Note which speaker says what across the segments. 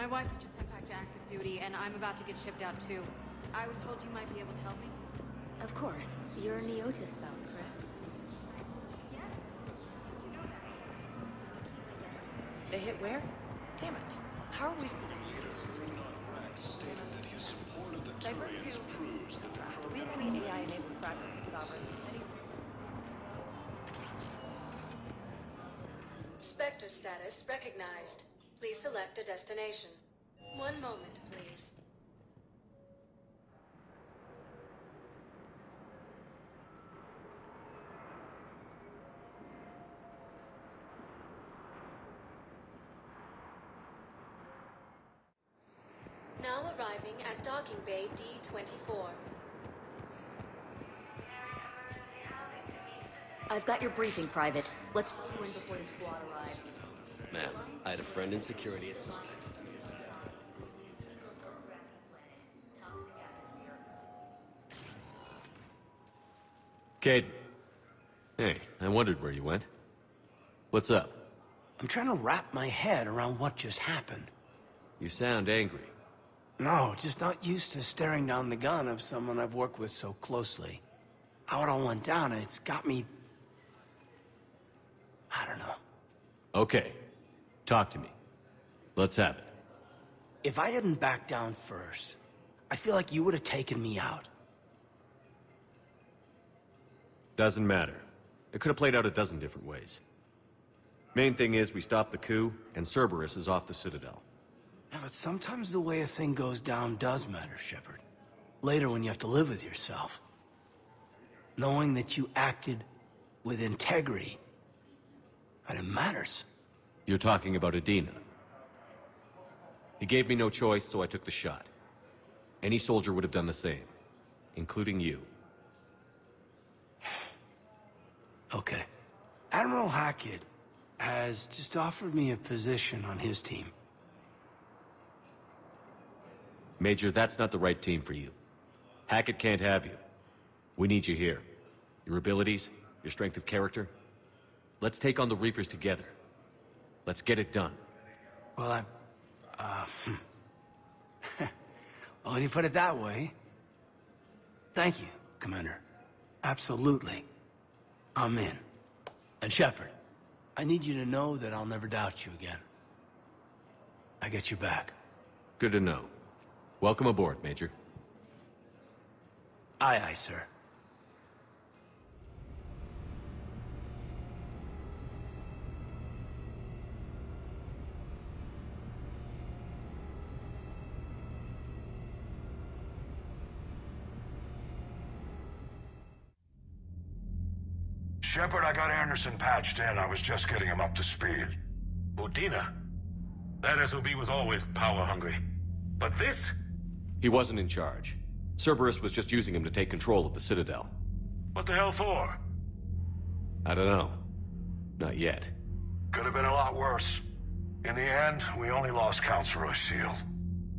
Speaker 1: My wife was just sent back to active duty, and I'm about to get shipped out too. I was told you might be able to help me.
Speaker 2: Of course. You're a Neotis spouse, correct?
Speaker 1: Yes. Did you know that?
Speaker 3: They hit where? Damn it. How are we supposed to...
Speaker 4: Stated that his support of the
Speaker 3: Divert
Speaker 4: Turians
Speaker 3: to...
Speaker 4: proves that the
Speaker 3: Do we have any AI-enabled fragments of sovereignty?
Speaker 5: Spectre status recognized. Please select a destination. One moment, please. Now arriving at docking bay D-24.
Speaker 2: I've got your briefing, Private. Let's pull you in before the squad arrives.
Speaker 6: Ma'am, I had a friend in security at some... Cade. Hey, I wondered where you went. What's up?
Speaker 7: I'm trying to wrap my head around what just happened.
Speaker 6: You sound angry.
Speaker 7: No, just not used to staring down the gun of someone I've worked with so closely. How it all went down, it's got me... I don't know.
Speaker 6: Okay. Talk to me. Let's have it.
Speaker 7: If I hadn't backed down first, I feel like you would have taken me out.
Speaker 6: Doesn't matter. It could have played out a dozen different ways. Main thing is we stopped the coup, and Cerberus is off the Citadel.
Speaker 7: Yeah, but sometimes the way a thing goes down does matter, Shepard. Later when you have to live with yourself. Knowing that you acted with integrity, and it matters.
Speaker 6: You're talking about Adina. He gave me no choice, so I took the shot. Any soldier would have done the same, including you.
Speaker 7: Okay. Admiral Hackett has just offered me a position on his team.
Speaker 6: Major, that's not the right team for you. Hackett can't have you. We need you here. Your abilities, your strength of character. Let's take on the Reapers together. Let's get it done.
Speaker 7: Well, well, when you put it that way... Thank you, Commander. Absolutely. I'm in. And Shepard, I need you to know that I'll never doubt you again. I get your back.
Speaker 6: Good to know. Welcome aboard, Major.
Speaker 7: Aye, aye, sir.
Speaker 8: Shepard, I got Anderson patched in. I was just getting him up to speed.
Speaker 9: Udina? That SOB was always power-hungry. But this?
Speaker 6: He wasn't in charge. Cerberus was just using him to take control of the Citadel.
Speaker 9: What the hell for?
Speaker 6: I don't know. Not yet.
Speaker 8: Could have been a lot worse. In the end, we only lost Councilor Seal.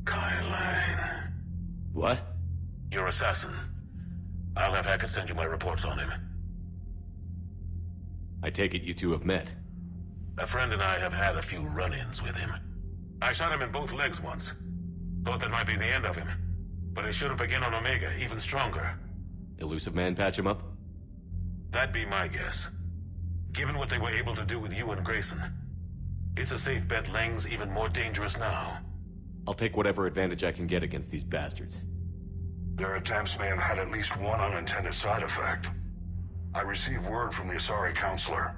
Speaker 9: Kyle.
Speaker 6: What?
Speaker 9: Your assassin. I'll have Hackett send you my reports on him.
Speaker 6: I take it you two have met.
Speaker 9: A friend and I have had a few run-ins with him. I shot him in both legs once. Thought that might be the end of him. But he should have begun on Omega, even stronger.
Speaker 6: Elusive Man patch him up?
Speaker 9: That'd be my guess. Given what they were able to do with you and Grayson, it's a safe bet Lang's even more dangerous now.
Speaker 6: I'll take whatever advantage I can get against these bastards.
Speaker 8: Their attempts may have had at least one unintended side effect. I received word from the Asari Counselor.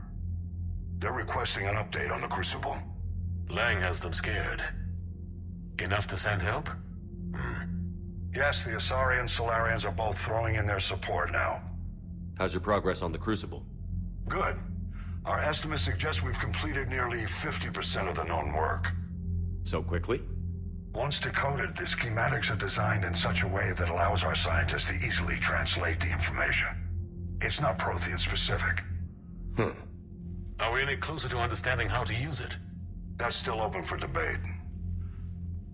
Speaker 8: They're requesting an update on the Crucible.
Speaker 9: Lang has them scared. Enough to send help?
Speaker 8: Yes, the Asari and Solarians are both throwing in their support now.
Speaker 6: How's your progress on the Crucible?
Speaker 8: Good. Our estimates suggest we've completed nearly 50% of the known work.
Speaker 6: So quickly?
Speaker 8: Once decoded, the schematics are designed in such a way that allows our scientists to easily translate the information. It's not Prothean specific.
Speaker 9: Are we any closer to understanding how to use it?
Speaker 8: That's still open for debate.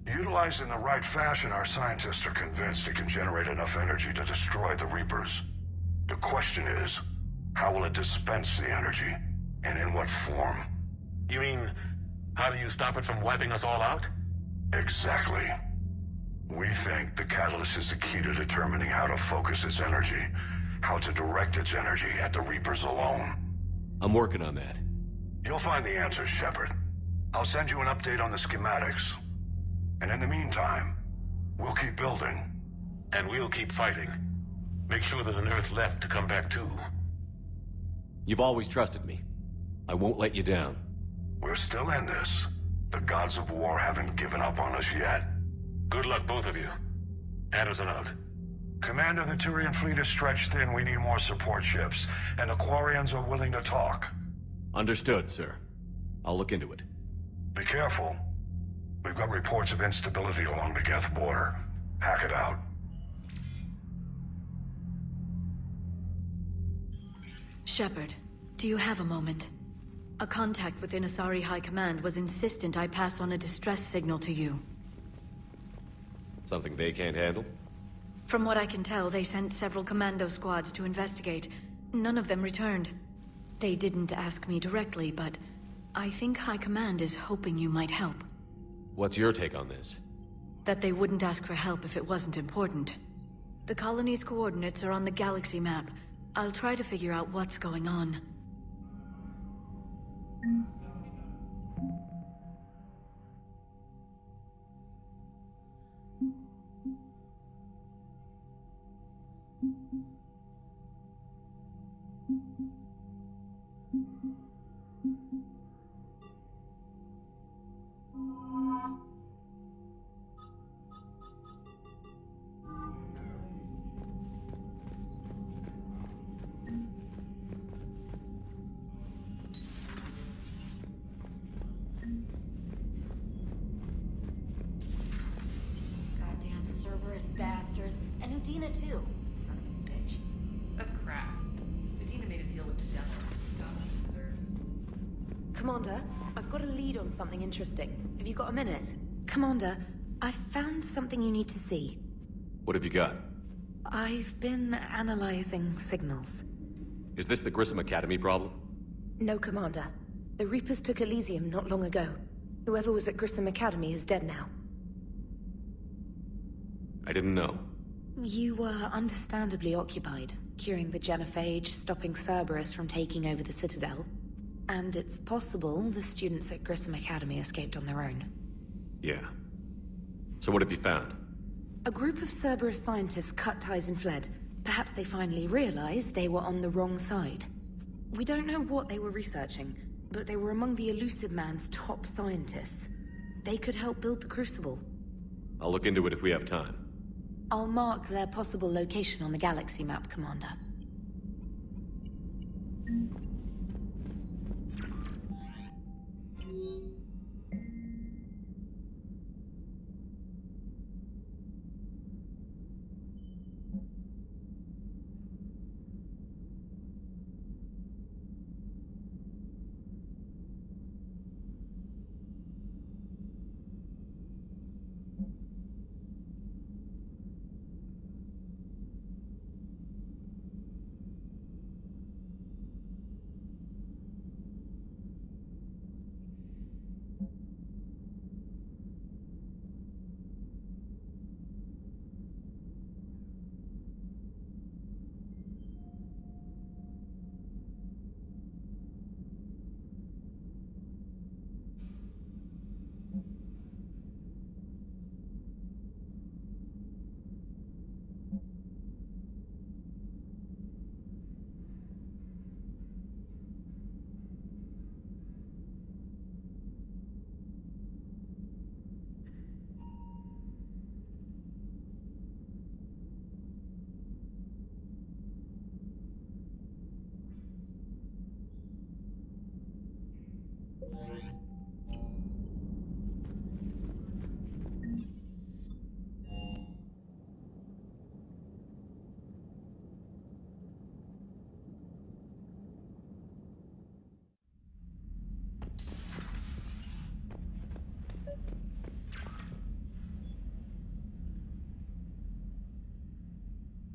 Speaker 8: Utilized in the right fashion, our scientists are convinced it can generate enough energy to destroy the Reapers. The question is, how will it dispense the energy, and in what form?
Speaker 9: You mean, how do you stop it from wiping us all out?
Speaker 8: Exactly. We think the catalyst is the key to determining how to focus its energy, how to direct its energy at the Reapers alone.
Speaker 6: I'm working on that.
Speaker 8: You'll find the answers, Shepard. I'll send you an update on the schematics. And in the meantime, we'll keep building.
Speaker 9: And we'll keep fighting. Make sure there's an Earth left to come back to.
Speaker 6: You've always trusted me. I won't let you down.
Speaker 8: We're still in this. The gods of war haven't given up on us yet.
Speaker 9: Good luck, both of you. Anderson out.
Speaker 8: Commander, the Turian fleet is stretched thin. We need more support ships. And the Quarians are willing to talk.
Speaker 6: Understood, sir. I'll look into it.
Speaker 8: Be careful. We've got reports of instability along the Geth border. Hack it out.
Speaker 2: Shepard, do you have a moment? A contact within Asari High Command was insistent I pass on a distress signal to you.
Speaker 6: Something they can't handle?
Speaker 2: From what I can tell, they sent several commando squads to investigate. None of them returned. They didn't ask me directly, but I think High Command is hoping you might help.
Speaker 6: What's your take on this?
Speaker 2: That they wouldn't ask for help if it wasn't important. The colony's coordinates are on the galaxy map. I'll try to figure out what's going on.
Speaker 3: Goddamn Cerberus bastards. And Udina too. Son of a bitch.
Speaker 10: That's crap. Medina made a deal with the devil. Got what he deserved.
Speaker 11: Commander, I've got a lead on something interesting. Have you got a minute? Commander, I've found something you need to see.
Speaker 6: What have you got?
Speaker 11: I've been analyzing signals.
Speaker 6: Is this the Grissom Academy problem?
Speaker 11: No, Commander. The Reapers took Elysium not long ago. Whoever was at Grissom Academy is dead now.
Speaker 6: I didn't know.
Speaker 11: You were understandably occupied, curing the genophage, stopping Cerberus from taking over the Citadel. And it's possible the students at Grissom Academy escaped on their own.
Speaker 6: Yeah. So what have you found?
Speaker 11: A group of Cerberus scientists cut ties and fled. Perhaps they finally realized they were on the wrong side. We don't know what they were researching, but they were among the Elusive Man's top scientists. They could help build the Crucible.
Speaker 6: I'll look into it if we have time.
Speaker 11: I'll mark their possible location on the galaxy map, Commander.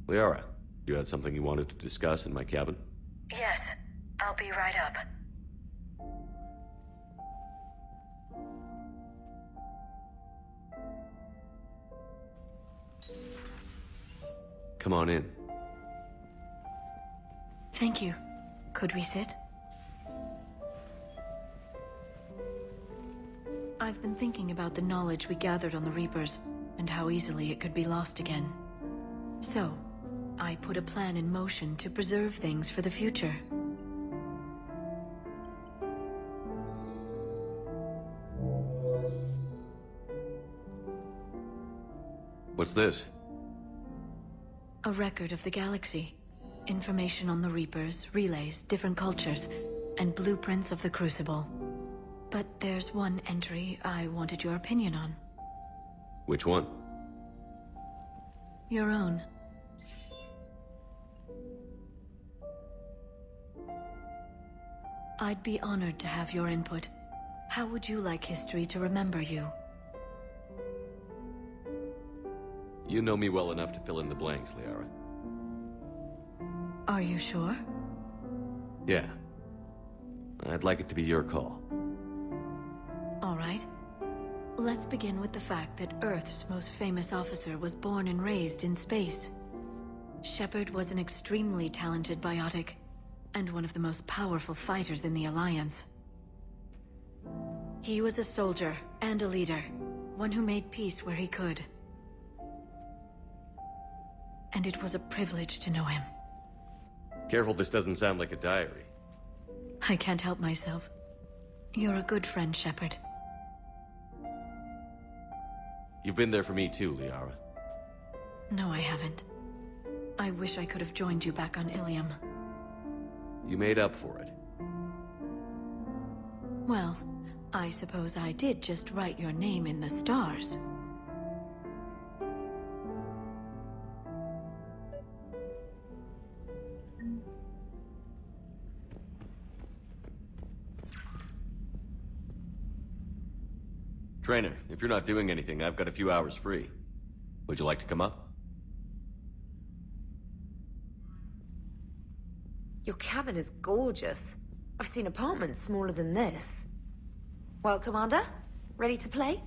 Speaker 6: Liara, you had something you wanted to discuss in my cabin?
Speaker 11: Yes, I'll be right up.
Speaker 6: Come on in.
Speaker 2: Thank you. Could we sit? I've been thinking about the knowledge we gathered on the Reapers, and how easily it could be lost again. So, I put a plan in motion to preserve things for the future.
Speaker 6: What's this?
Speaker 2: A record of the galaxy. Information on the Reapers, relays, different cultures, and blueprints of the Crucible. But there's one entry I wanted your opinion on.
Speaker 6: Which one?
Speaker 2: Your own. I'd be honored to have your input. How would you like history to remember you?
Speaker 6: You know me well enough to fill in the blanks, Liara.
Speaker 2: Are you sure?
Speaker 6: Yeah. I'd like it to be your call.
Speaker 2: All right. Let's begin with the fact that Earth's most famous officer was born and raised in space. Shepard was an extremely talented biotic, and one of the most powerful fighters in the Alliance. He was a soldier and a leader, one who made peace where he could. And it was a privilege to know him.
Speaker 6: Careful, this doesn't sound like a diary.
Speaker 2: I can't help myself. You're a good friend, Shepard.
Speaker 6: You've been there for me too, Liara.
Speaker 2: No, I haven't. I wish I could have joined you back on Ilium.
Speaker 6: You made up for it.
Speaker 2: Well, I suppose I did just write your name in the stars.
Speaker 6: Trainer, if you're not doing anything, I've got a few hours free. Would you like to come up?
Speaker 11: Your cabin is gorgeous. I've seen apartments smaller than this. Well, Commander, ready to play?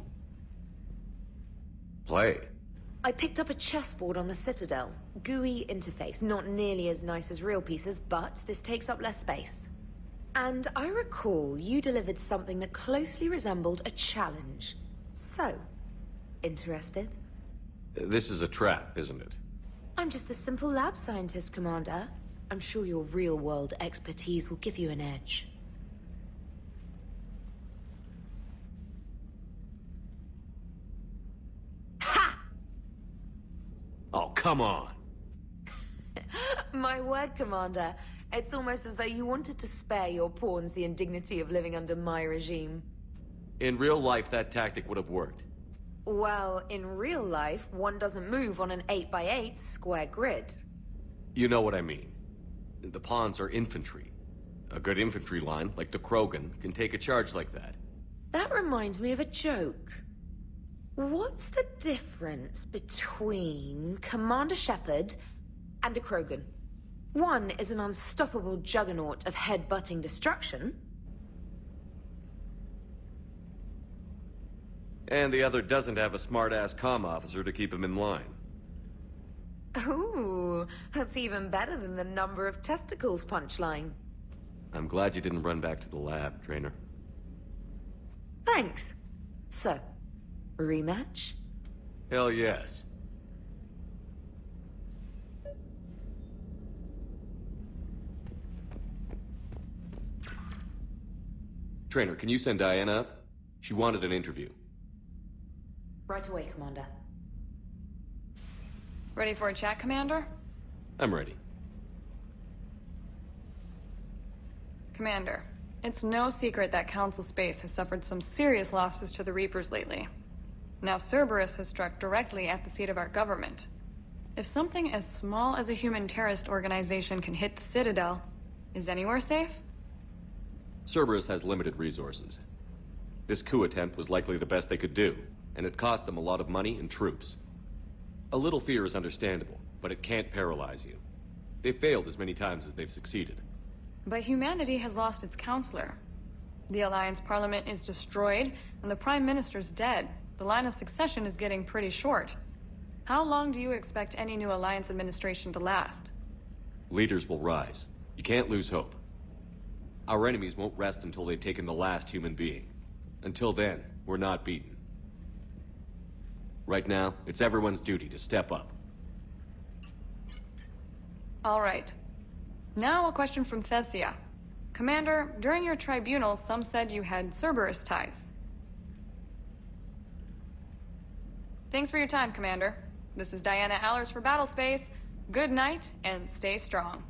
Speaker 6: Play?
Speaker 11: I picked up a chessboard on the Citadel. GUI interface, not nearly as nice as real pieces, but this takes up less space. And I recall you delivered something that closely resembled a challenge. So, interested?
Speaker 6: This is a trap, isn't it?
Speaker 11: I'm just a simple lab scientist, Commander. I'm sure your real-world expertise will give you an edge. Ha!
Speaker 6: Oh, come on!
Speaker 11: My word, Commander. It's almost as though you wanted to spare your pawns the indignity of living under my regime.
Speaker 6: In real life, that tactic would have worked.
Speaker 11: Well, in real life, one doesn't move on an 8x8 square grid.
Speaker 6: You know what I mean. The pawns are infantry. A good infantry line, like the Krogan, can take a charge like that.
Speaker 11: That reminds me of a joke. What's the difference between Commander Shepard and a Krogan? One is an unstoppable juggernaut of head-butting destruction.
Speaker 6: And the other doesn't have a smart-ass comm officer to keep him in line.
Speaker 11: Ooh, that's even better than the number of testicles punchline.
Speaker 6: I'm glad you didn't run back to the lab, Trainer.
Speaker 11: Thanks. So, rematch?
Speaker 6: Hell yes. Trainer, can you send Diana up? She wanted an interview.
Speaker 11: Right away, Commander.
Speaker 1: Ready for a chat, Commander?
Speaker 6: I'm ready.
Speaker 1: Commander, it's no secret that Council Space has suffered some serious losses to the Reapers lately. Now Cerberus has struck directly at the seat of our government. If something as small as a human terrorist organization can hit the Citadel, is anywhere safe?
Speaker 6: Cerberus has limited resources. This coup attempt was likely the best they could do, and it cost them a lot of money and troops. A little fear is understandable, but it can't paralyze you. They've failed as many times as they've succeeded.
Speaker 1: But humanity has lost its counselor. The Alliance Parliament is destroyed, and the Prime Minister's dead. The line of succession is getting pretty short. How long do you expect any new Alliance administration to last?
Speaker 6: Leaders will rise. You can't lose hope. Our enemies won't rest until they've taken the last human being. Until then, we're not beaten. Right now, it's everyone's duty to step up.
Speaker 1: All right. Now a question from Thesia. Commander, during your tribunal, some said you had Cerberus ties. Thanks for your time, Commander. This is Diana Allers for Battlespace. Good night, and stay strong.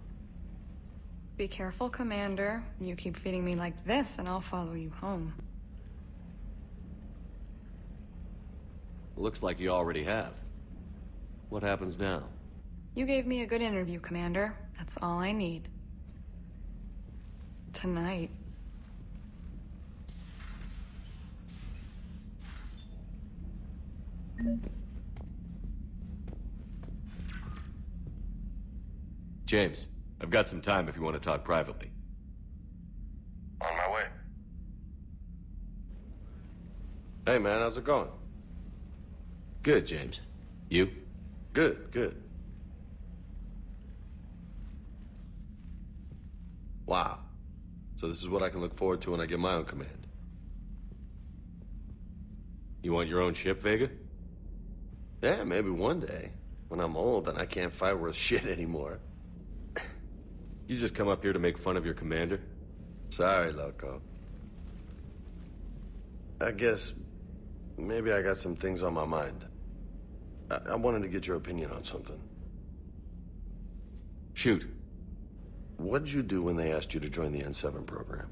Speaker 1: Be careful, Commander. You keep feeding me like this, and I'll follow you home.
Speaker 6: Looks like you already have. What happens now?
Speaker 1: You gave me a good interview, Commander. That's all I need. Tonight.
Speaker 6: James, I've got some time if you want to talk privately.
Speaker 12: On my way. Hey, man, how's it going?
Speaker 6: Good, James. You?
Speaker 12: Good, good. Wow. So this is what I can look forward to when I get my own command.
Speaker 6: You want your own ship, Vega?
Speaker 12: Yeah, maybe one day. When I'm old and I can't fight worth shit anymore.
Speaker 6: You just come up here to make fun of your commander?
Speaker 12: Sorry, loco. I guess maybe I got some things on my mind. I wanted to get your opinion on something.
Speaker 6: Shoot.
Speaker 12: What'd you do when they asked you to join the N7 program?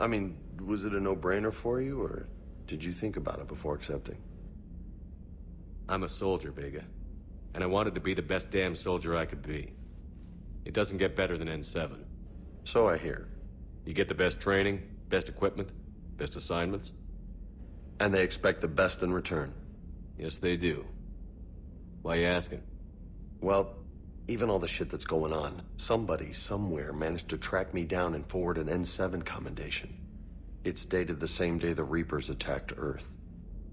Speaker 12: I mean, was it a no-brainer for you, or did you think about it before accepting?
Speaker 6: I'm a soldier, Vega. And I wanted to be the best damn soldier I could be. It doesn't get better than N7.
Speaker 12: So I hear.
Speaker 6: You get the best training, best equipment, best assignments.
Speaker 12: And they expect the best in return.
Speaker 6: Yes, they do. Why you asking?
Speaker 12: Well, even all the shit that's going on, somebody somewhere managed to track me down and forward an N7 commendation. It's dated the same day the Reapers attacked Earth.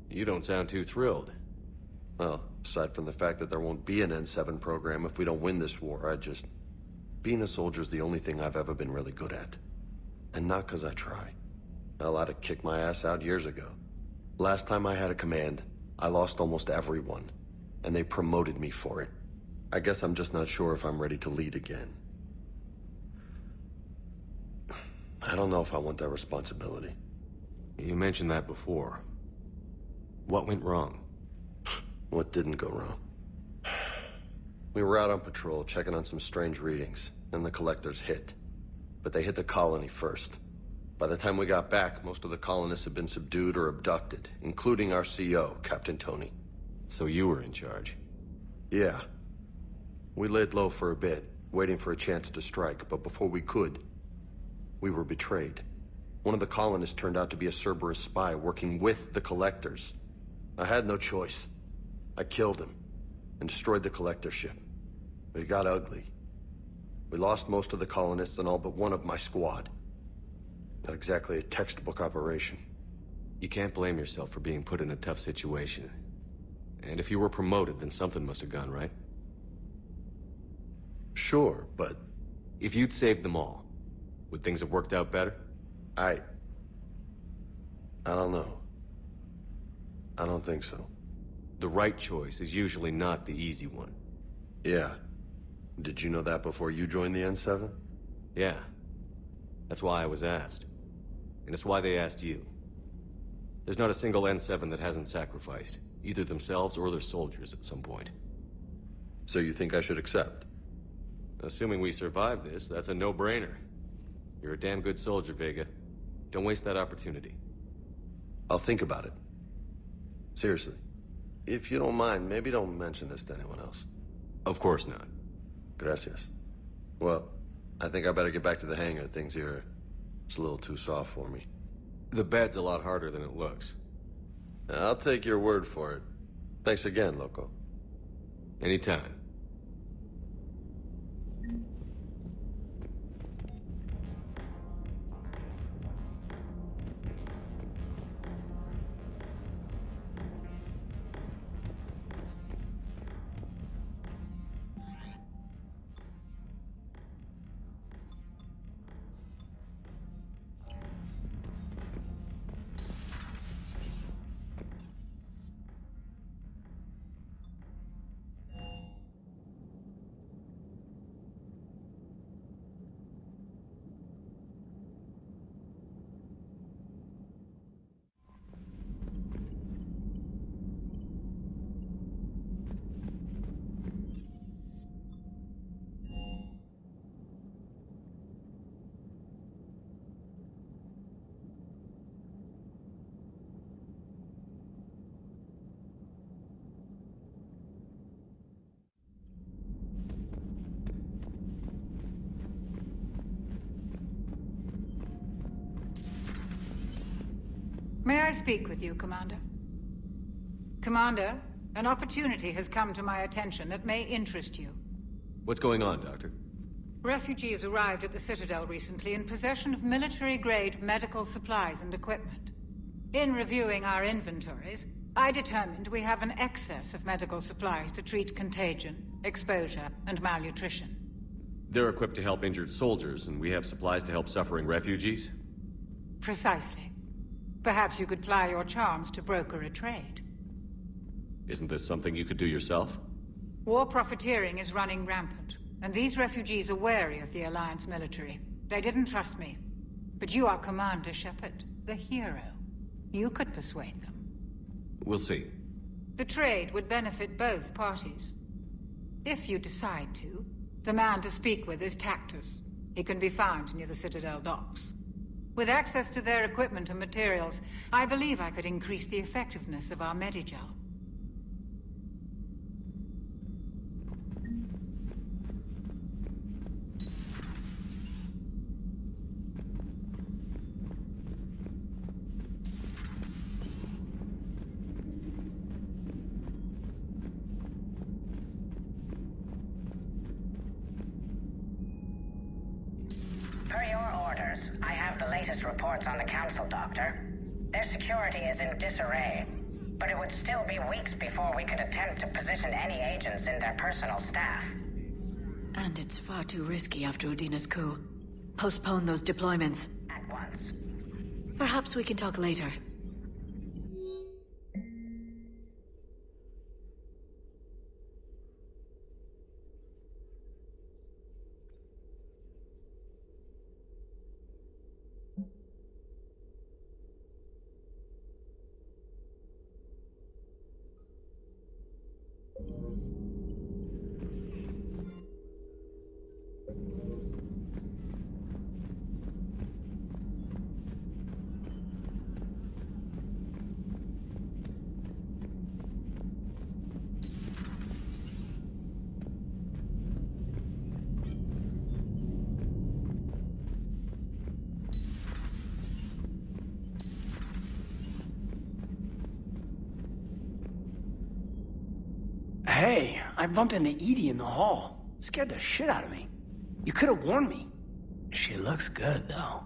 Speaker 6: You don't sound too thrilled.
Speaker 12: Well, aside from the fact that there won't be an N7 program if we don't win this war, being a soldier's the only thing I've ever been really good at. And not because I try. Hell, I'd have kicked my ass out years ago. Last time I had a command, I lost almost everyone. And they promoted me for it. I guess I'm just not sure if I'm ready to lead again. I don't know if I want that responsibility.
Speaker 6: You mentioned that before. What went wrong?
Speaker 12: What didn't go wrong? We were out on patrol, checking on some strange readings, and the collectors hit. But they hit the colony first. By the time we got back, most of the colonists had been subdued or abducted, including our CO, Captain Tony.
Speaker 6: So you were in charge?
Speaker 12: Yeah. We laid low for a bit, waiting for a chance to strike, but before we could, we were betrayed. One of the colonists turned out to be a Cerberus spy working with the collectors. I had no choice. I killed him and destroyed the collector ship. But it got ugly. We lost most of the colonists and all but one of my squad. Not exactly a textbook operation.
Speaker 6: You can't blame yourself for being put in a tough situation. And if you were promoted, then something must have gone right.
Speaker 12: Sure, but...
Speaker 6: If you'd saved them all, would things have worked out better?
Speaker 12: I don't know. I don't think so.
Speaker 6: The right choice is usually not the easy one.
Speaker 12: Yeah. Did you know that before you joined the N7?
Speaker 6: Yeah. That's why I was asked. And it's why they asked you. There's not a single N7 that hasn't sacrificed, either themselves or their soldiers at some point.
Speaker 12: So you think I should accept?
Speaker 6: Assuming we survive this, that's a no-brainer. You're a damn good soldier, Vega. Don't waste that opportunity.
Speaker 12: I'll think about it. Seriously. If you don't mind, maybe don't mention this to anyone else.
Speaker 6: Of course not.
Speaker 12: Gracias. Well, I think I better get back to the hangar. Things here, it's a little too soft for me.
Speaker 6: The bed's a lot harder than it looks.
Speaker 12: I'll take your word for it. Thanks again, Loco.
Speaker 6: Anytime.
Speaker 13: I speak with you, Commander? Commander, an opportunity has come to my attention that may interest you.
Speaker 6: What's going on, Doctor?
Speaker 13: Refugees arrived at the Citadel recently in possession of military-grade medical supplies and equipment. In reviewing our inventories, I determined we have an excess of medical supplies to treat contagion, exposure, and malnutrition.
Speaker 6: They're equipped to help injured soldiers, and we have supplies to help suffering refugees?
Speaker 13: Precisely. Perhaps you could ply your charms to broker a trade.
Speaker 6: Isn't this something you could do yourself?
Speaker 13: War profiteering is running rampant, and these refugees are wary of the Alliance military. They didn't trust me. But you are Commander Shepard, the hero. You could persuade them.
Speaker 6: We'll see.
Speaker 13: The trade would benefit both parties. If you decide to, the man to speak with is Tactus. He can be found near the Citadel docks. With access to their equipment and materials, I believe I could increase the effectiveness of our Medigel.
Speaker 14: Per your orders, I have the latest reports on the Council, Doctor. Their security is in disarray, but it would still be weeks before we could attempt to position any agents in their personal staff.
Speaker 2: And it's far too risky after Udina's coup. Postpone those deployments.
Speaker 14: At once.
Speaker 2: Perhaps we can talk later.
Speaker 7: Hey, I bumped into Edie in the hall. Scared the shit out of me. You could have warned me. She looks good, though.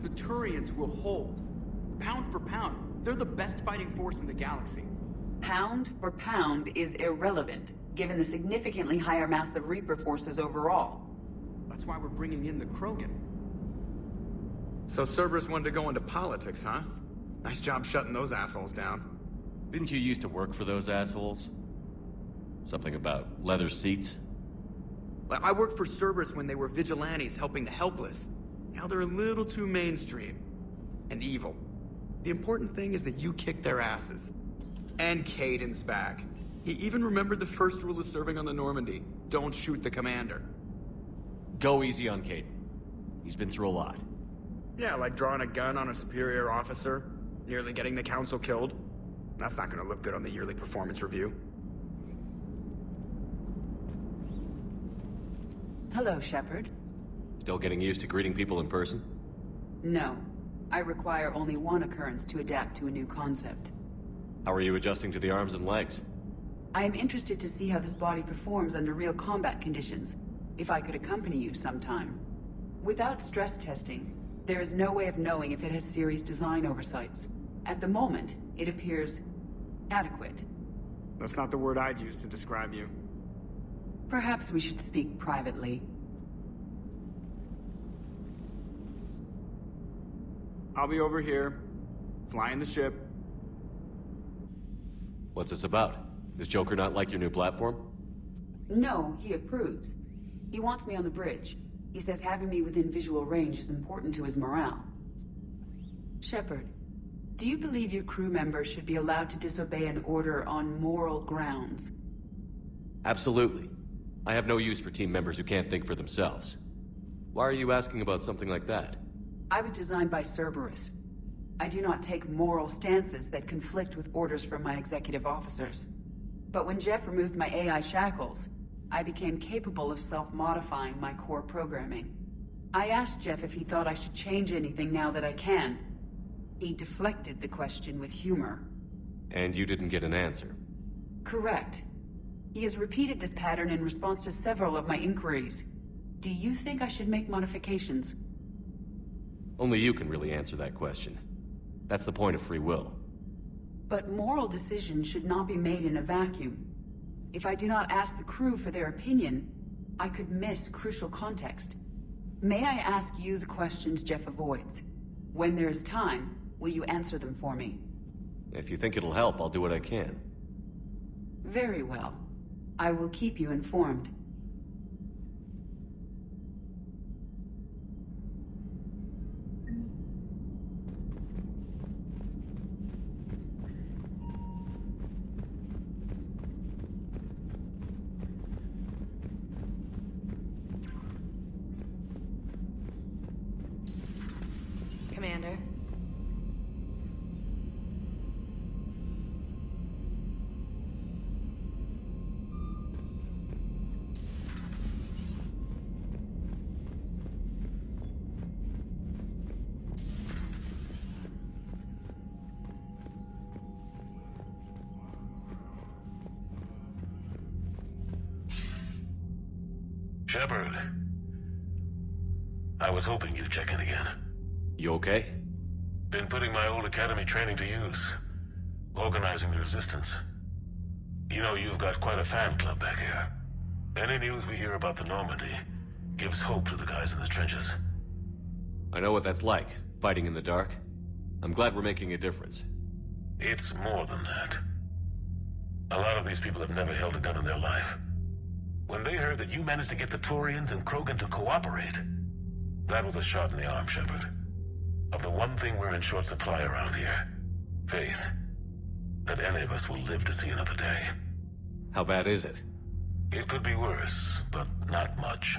Speaker 15: The Turians will hold. Pound for pound, they're the best fighting force in the galaxy.
Speaker 10: Pound for pound is irrelevant, given the significantly higher mass of Reaper forces overall.
Speaker 15: That's why we're bringing in the Krogan.
Speaker 16: So Cerberus wanted to go into politics, huh? Nice job shutting those assholes down.
Speaker 6: Didn't you used to work for those assholes? Something about leather seats?
Speaker 16: I worked for Cerberus when they were vigilantes helping the helpless. Now they're a little too mainstream. And evil. The important thing is that you kicked their asses. And Caden's back. He even remembered the first rule of serving on the Normandy. Don't shoot the commander.
Speaker 6: Go easy on Caden. He's been through a lot.
Speaker 16: Yeah, like drawing a gun on a superior officer, nearly getting the council killed. That's not gonna look good on the yearly performance review.
Speaker 10: Hello, Shepard.
Speaker 6: Still getting used to greeting people in person?
Speaker 10: No. I require only one occurrence to adapt to a new concept.
Speaker 6: How are you adjusting to the arms and legs?
Speaker 10: I am interested to see how this body performs under real combat conditions, if I could accompany you sometime. Without stress testing, there is no way of knowing if it has serious design oversights. At the moment, it appears adequate.
Speaker 16: That's not the word I'd use to describe you.
Speaker 10: Perhaps we should speak privately.
Speaker 16: I'll be over here, flying the ship.
Speaker 6: What's this about? Does Joker not like your new platform?
Speaker 10: No, he approves. He wants me on the bridge. He says having me within visual range is important to his morale. Shepard, do you believe your crew members should be allowed to disobey an order on moral grounds?
Speaker 6: Absolutely. I have no use for team members who can't think for themselves. Why are you asking about something like that?
Speaker 10: I was designed by Cerberus. I do not take moral stances that conflict with orders from my executive officers. But when Jeff removed my AI shackles, I became capable of self-modifying my core programming. I asked Jeff if he thought I should change anything now that I can. He deflected the question with humor.
Speaker 6: And you didn't get an answer?
Speaker 10: Correct. He has repeated this pattern in response to several of my inquiries. Do you think I should make modifications?
Speaker 6: Only you can really answer that question. That's the point of free will.
Speaker 10: But moral decisions should not be made in a vacuum. If I do not ask the crew for their opinion, I could miss crucial context. May I ask you the questions Jeff avoids? When there is time, will you answer them for me?
Speaker 6: If you think it'll help, I'll do what I can.
Speaker 10: Very well. I will keep you informed.
Speaker 2: Commander.
Speaker 9: Shepard. I was hoping you'd check in again.
Speaker 6: You okay?
Speaker 9: Been putting my old academy training to use. Organizing the resistance. You know, you've got quite a fan club back here. Any news we hear about the Normandy gives hope to the guys in the trenches.
Speaker 6: I know what that's like, fighting in the dark. I'm glad we're making a difference.
Speaker 9: It's more than that. A lot of these people have never held a gun in their life. When they heard that you managed to get the Turians and Krogan to cooperate, that was a shot in the arm, Shepard. Of the one thing we're in short supply around here, faith. That any of us will live to see another day.
Speaker 6: How bad is it?
Speaker 9: It could be worse, but not much.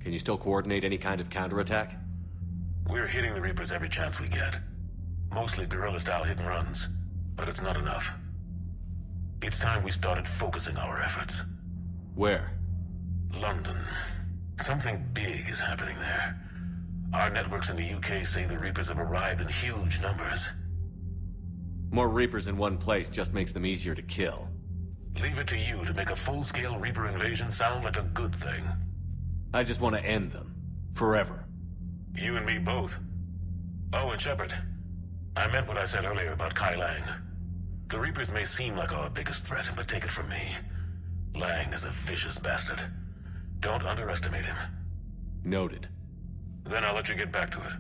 Speaker 6: Can you still coordinate any kind of counterattack?
Speaker 9: We're hitting the Reapers every chance we get. Mostly guerrilla-style hit-and-runs, but it's not enough. It's time we started focusing our efforts.
Speaker 6: Where?
Speaker 9: London. Something big is happening there. Our networks in the UK say the Reapers have arrived in huge numbers.
Speaker 6: More Reapers in one place just makes them easier to kill.
Speaker 9: Leave it to you to make a full-scale Reaper invasion sound like a good thing.
Speaker 6: I just want to end them. Forever.
Speaker 9: You and me both. Oh, and Shepard. I meant what I said earlier about Kai Lang. The Reapers may seem like our biggest threat, but take it from me. Lang is a vicious bastard. Don't underestimate him.
Speaker 6: Noted.
Speaker 9: Then I'll let you get back to it.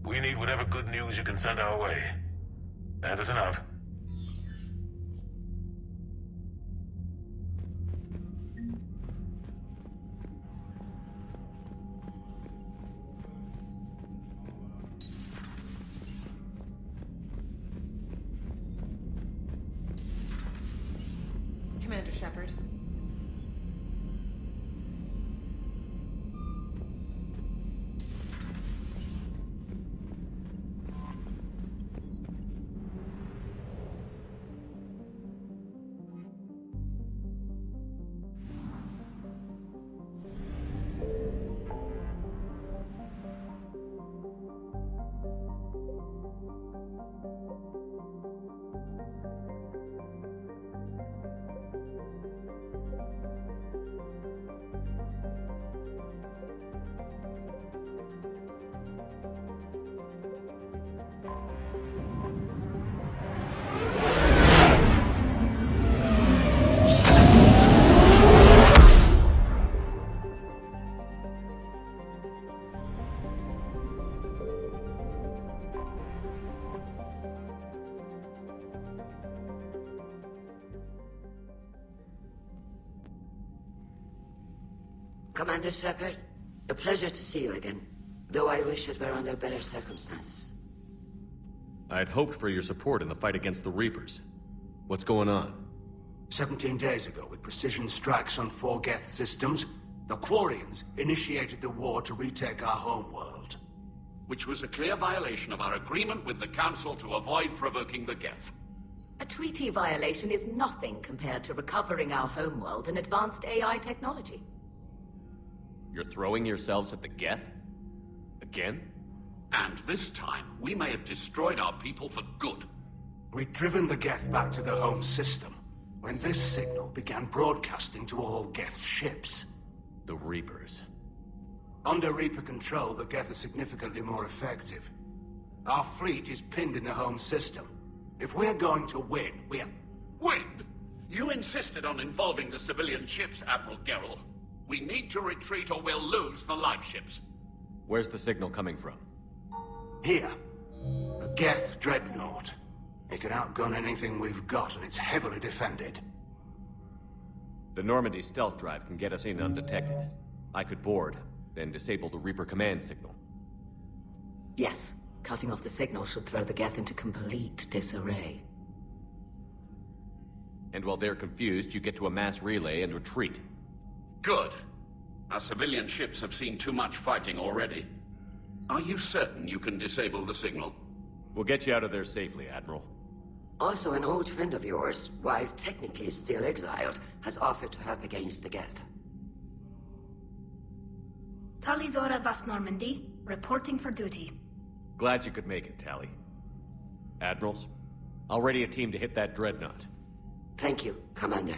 Speaker 9: We need whatever good news you can send our way. And it's enough.
Speaker 2: Commander Shepard.
Speaker 17: Commander Shepard, a pleasure to see you again, though I wish it were under better circumstances.
Speaker 6: I had hoped for your support in the fight against the Reapers. What's going on?
Speaker 7: 17 days ago, with precision strikes on 4 Geth systems, the Quarians initiated the war to retake our homeworld.
Speaker 18: Which was a clear violation of our agreement with the Council to avoid provoking the Geth.
Speaker 19: A treaty violation is nothing compared to recovering our homeworld and advanced AI technology.
Speaker 6: You're throwing yourselves at the Geth? Again?
Speaker 18: And this time, we may have destroyed our people for good.
Speaker 7: We'd driven the Geth back to the home system, when this signal began broadcasting to all Geth ships.
Speaker 6: The Reapers.
Speaker 7: Under Reaper control, the Geth are significantly more effective. Our fleet is pinned in the home system. If we're going to win, we're...
Speaker 18: Win? You insisted on involving the civilian ships, Admiral Gerrel. We need to retreat or we'll lose the live ships.
Speaker 6: Where's the signal coming from?
Speaker 7: Here. A Geth dreadnought. It can outgun anything we've got, and it's heavily defended.
Speaker 6: The Normandy stealth drive can get us in undetected. I could board, then disable the Reaper command signal.
Speaker 19: Yes, cutting off the signal should throw the Geth into complete disarray.
Speaker 6: And while they're confused, you get to a mass relay and retreat.
Speaker 18: Good. Our civilian ships have seen too much fighting already. Are you certain you can disable the signal?
Speaker 6: We'll get you out of there safely, Admiral.
Speaker 17: Also, an old friend of yours, while technically still exiled, has offered to help against the Geth.
Speaker 20: Talizora Vas Normandy, reporting for duty.
Speaker 6: Glad you could make it, Tally. Admirals, I'll ready a team to hit that dreadnought.
Speaker 17: Thank you, Commander.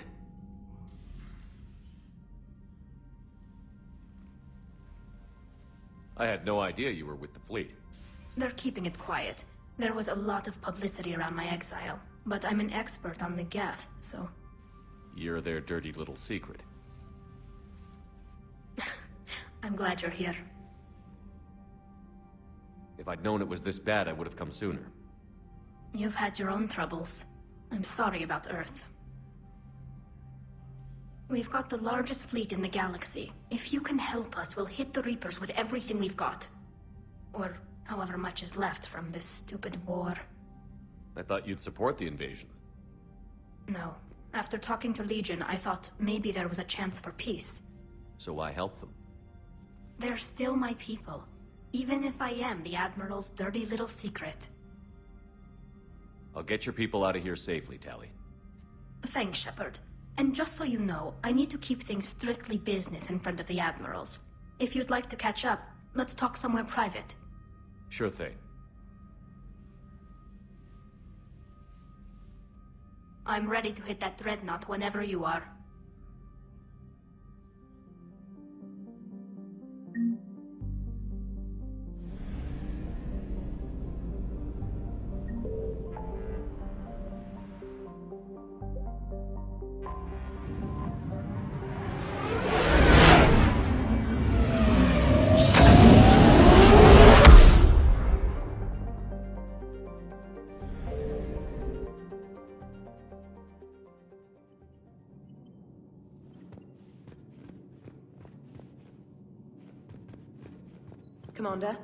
Speaker 6: I had no idea you were with the fleet.
Speaker 20: They're keeping it quiet. There was a lot of publicity around my exile, but I'm an expert on the Geth, so...
Speaker 6: You're their dirty little secret.
Speaker 20: I'm glad you're here.
Speaker 6: If I'd known it was this bad, I would have come sooner.
Speaker 20: You've had your own troubles. I'm sorry about Earth. We've got the largest fleet in the galaxy. If you can help us, we'll hit the Reapers with everything we've got. Or however much is left from this stupid war.
Speaker 6: I thought you'd support the invasion.
Speaker 20: No. After talking to Legion, I thought maybe there was a chance for peace.
Speaker 6: So why help them?
Speaker 20: They're still my people. Even if I am the Admiral's dirty little secret.
Speaker 6: I'll get your people out of here safely, Tally.
Speaker 20: Thanks, Shepard. And just so you know, I need to keep things strictly business in front of the Admirals. If you'd like to catch up, let's talk somewhere private.
Speaker 6: Sure thing.
Speaker 20: I'm ready to hit that dreadnought whenever you are.
Speaker 1: Commander?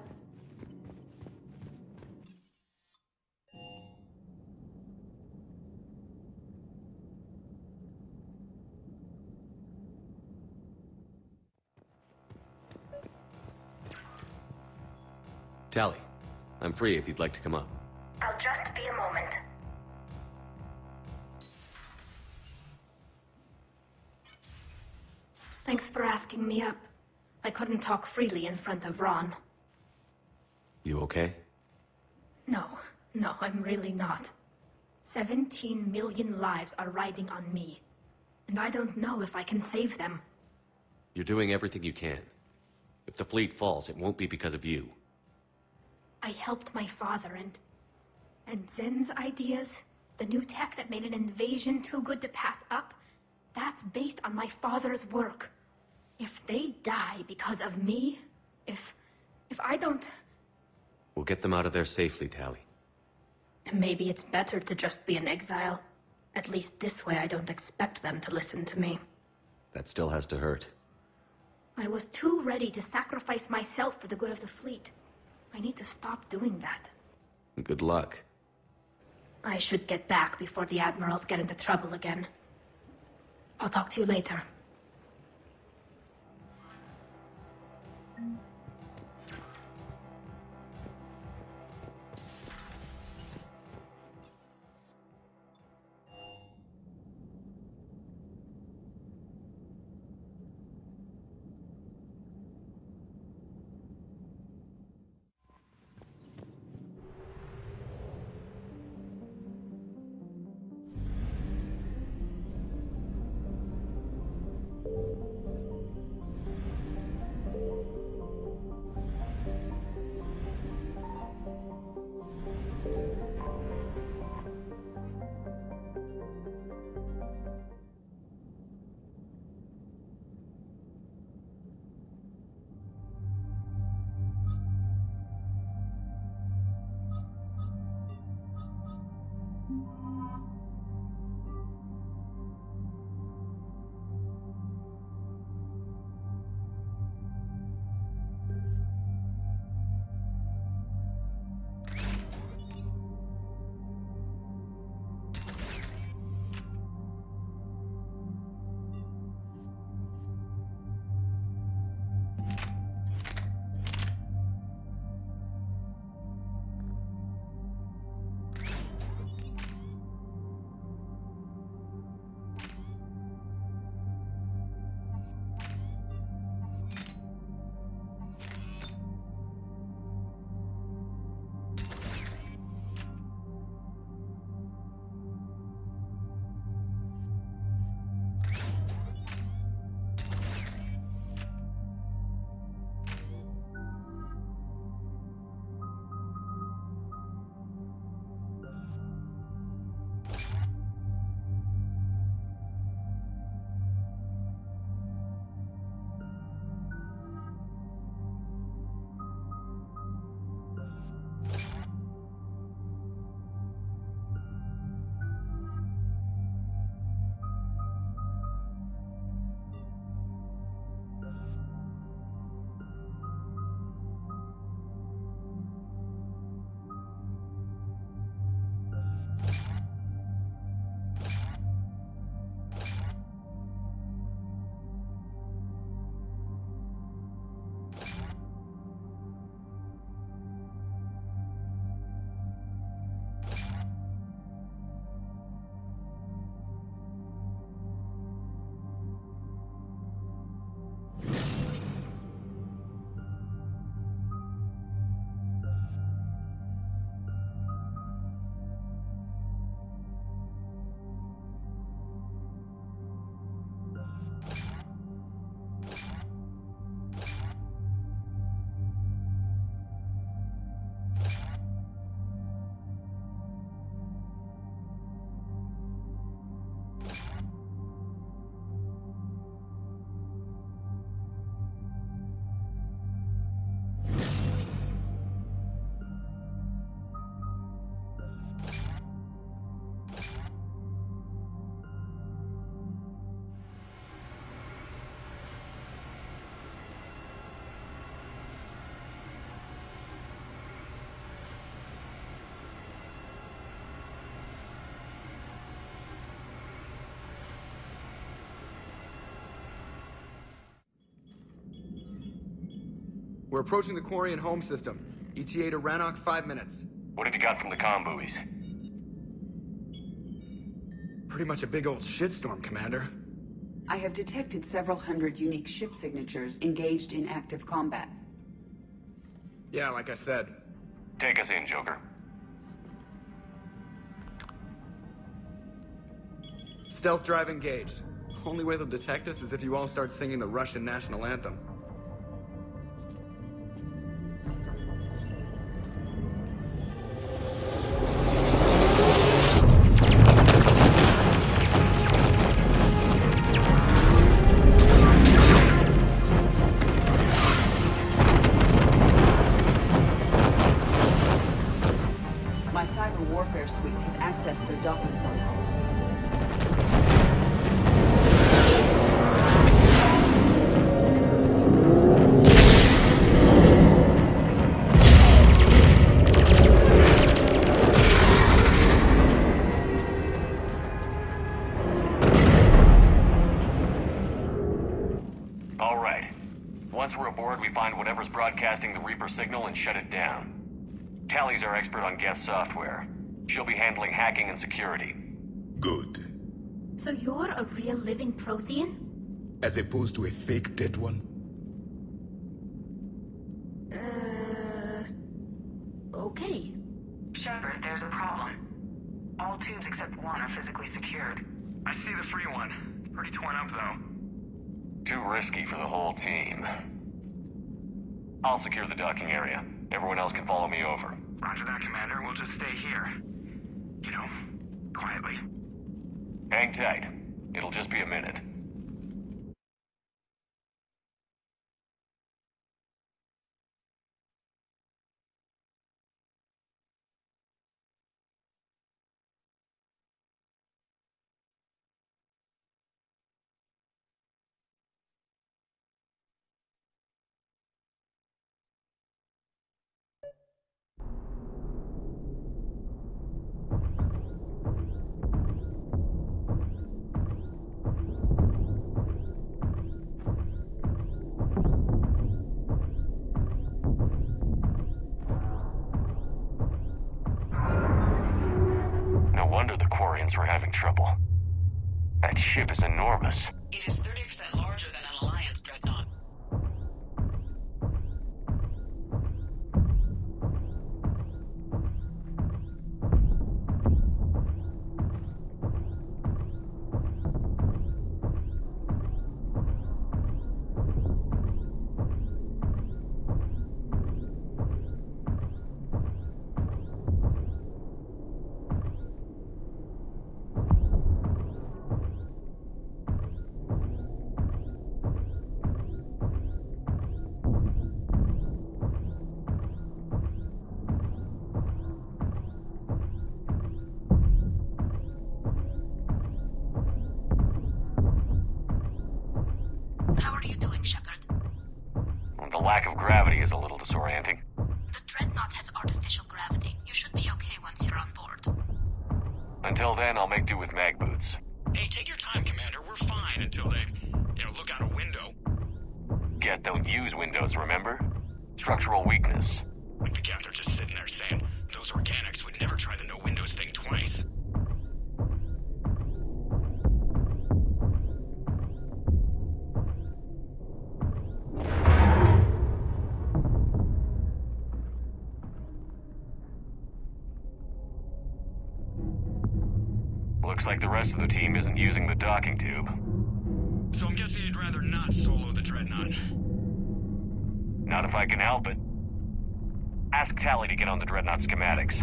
Speaker 6: Tally, I'm free if you'd like to come up.
Speaker 20: I'll just be a moment. Thanks for asking me up. I couldn't talk freely in front of Ron.
Speaker 6: You okay?
Speaker 20: No, I'm really not. 17 million lives are riding on me. And I don't know if I can save them.
Speaker 6: You're doing everything you can. If the fleet falls, it won't be because of you.
Speaker 20: I helped my father and Zen's ideas, the new tech that made an invasion too good to pass up, that's based on my father's work. If they die because of me, if I don't...
Speaker 6: We'll get them out of there safely, Tally.
Speaker 20: Maybe it's better to just be in exile. At least this way I don't expect them to listen to me.
Speaker 6: That still has to hurt.
Speaker 20: I was too ready to sacrifice myself for the good of the fleet. I need to stop doing that.
Speaker 6: Good luck.
Speaker 20: I should get back before the admirals get into trouble again. I'll talk to you later.
Speaker 16: We're approaching the Quarian home system. ETA to Rannoch, 5 minutes.
Speaker 21: What have you got from the comm buoys?
Speaker 16: Pretty much a big old shitstorm, Commander.
Speaker 10: I have detected several hundred unique ship signatures engaged in active combat.
Speaker 16: Yeah, like I said.
Speaker 21: Take us in, Joker.
Speaker 16: Stealth drive engaged. Only way they'll detect us is if you all start singing the Russian national anthem.
Speaker 10: My cyber warfare suite has accessed their docking protocols.
Speaker 21: we find whatever's broadcasting the Reaper signal and shut it down. Tally's our expert on Geth software. She'll be handling hacking and security.
Speaker 4: Good.
Speaker 20: So you're a real living Prothean?
Speaker 4: As opposed to a fake dead one?
Speaker 20: Okay.
Speaker 22: Shepard, there's a problem. All tubes except one are physically secured.
Speaker 23: I see the free one. It's pretty torn up, though.
Speaker 21: Too risky for the whole team. I'll secure the docking area. Everyone else can follow me over.
Speaker 23: Roger that, Commander. We'll just stay here. You know, quietly.
Speaker 21: Hang tight. It'll just be a minute. We're having trouble. That ship is enormous.
Speaker 10: It is 30% larger than an Alliance dreadnought.
Speaker 2: How are you doing, Shepard?
Speaker 21: The lack of gravity is a little disorienting.
Speaker 2: The dreadnought has artificial gravity. You should be okay once you're on board.
Speaker 21: Until then, I'll make do with mag boots.
Speaker 16: Hey, take your time, Commander. We're fine until they, look out a window.
Speaker 21: Geth don't use windows, remember? Structural weakness.
Speaker 16: Like the Geth are just sitting there saying, those organics would never try the no windows thing twice.
Speaker 21: Looks like the rest of the team isn't using the docking tube.
Speaker 16: So I'm guessing you'd rather not solo the dreadnought.
Speaker 21: Not if I can help it. Ask Tally to get on the dreadnought schematics.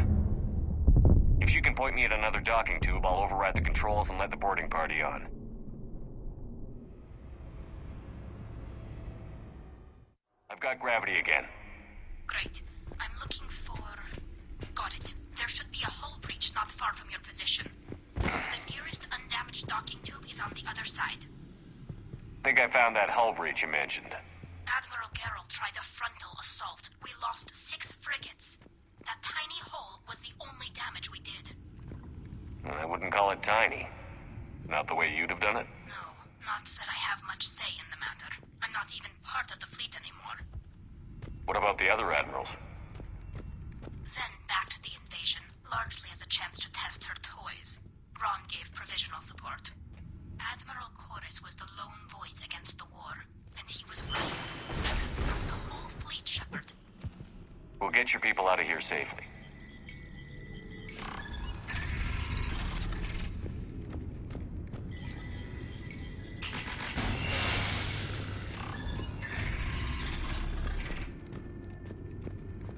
Speaker 21: If she can point me at another docking tube, I'll override the controls and let the boarding party on. I've got gravity again.
Speaker 2: Great. I'm looking for... Got it. There should be a hull breach not far from your position. The nearest undamaged docking tube is on the other side.
Speaker 21: Think I found that hull breach you mentioned.
Speaker 2: Admiral Geralt tried a frontal assault. We lost 6 frigates. That tiny hole was the only damage we did.
Speaker 21: I wouldn't call it tiny. Not the way you'd have done it?
Speaker 2: No, not that I have much say in the matter. I'm not even part of the fleet anymore.
Speaker 21: What about the other admirals?
Speaker 2: Zen backed the invasion, largely as a chance to test her toys. Ron gave provisional support. Admiral Chorus was the lone voice against the war, and he was right. It was the whole fleet, Shepard.
Speaker 21: We'll get your people out of here safely.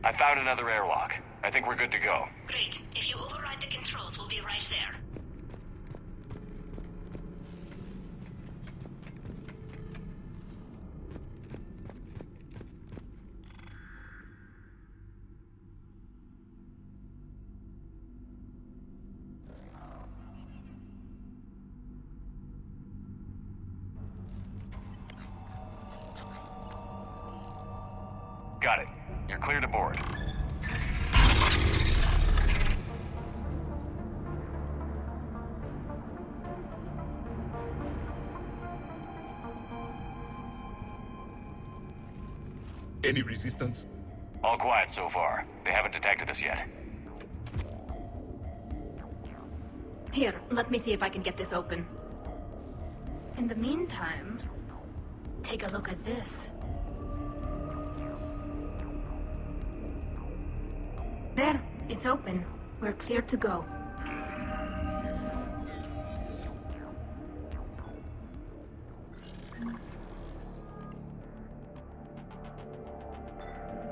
Speaker 21: I found another airlock. I think we're good to go.
Speaker 2: Great. If you override the controls, we'll be right there.
Speaker 21: Got it. You're clear to board.
Speaker 4: Any resistance?
Speaker 21: All quiet so far. They haven't detected us yet.
Speaker 20: Here, let me see if I can get this open. In the meantime, take a look at this. There, it's open. We're clear to go.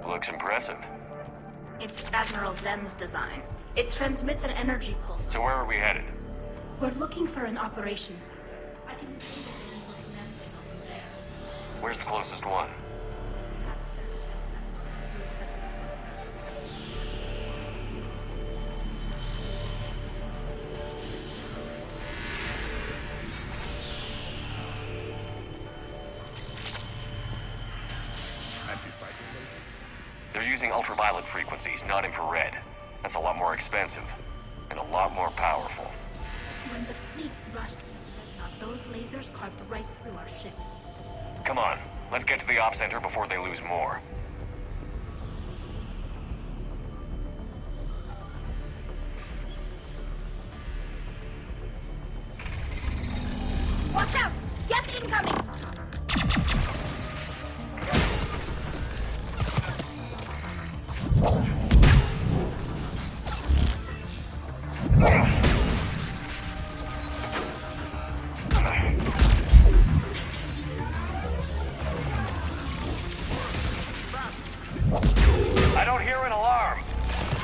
Speaker 21: Looks impressive.
Speaker 20: It's Admiral Zen's design. It transmits an energy pulse.
Speaker 21: So where are we headed?
Speaker 20: We're looking for an operations center. I can see the
Speaker 21: Where's the closest one? They're using ultraviolet frequencies, not infrared. That's a lot more expensive. And a lot more powerful.
Speaker 20: When the fleet rushed, those lasers carved right through our ships.
Speaker 21: Come on, let's get to the op center before they lose more.
Speaker 20: Watch out! Gas incoming!
Speaker 21: I don't hear an alarm.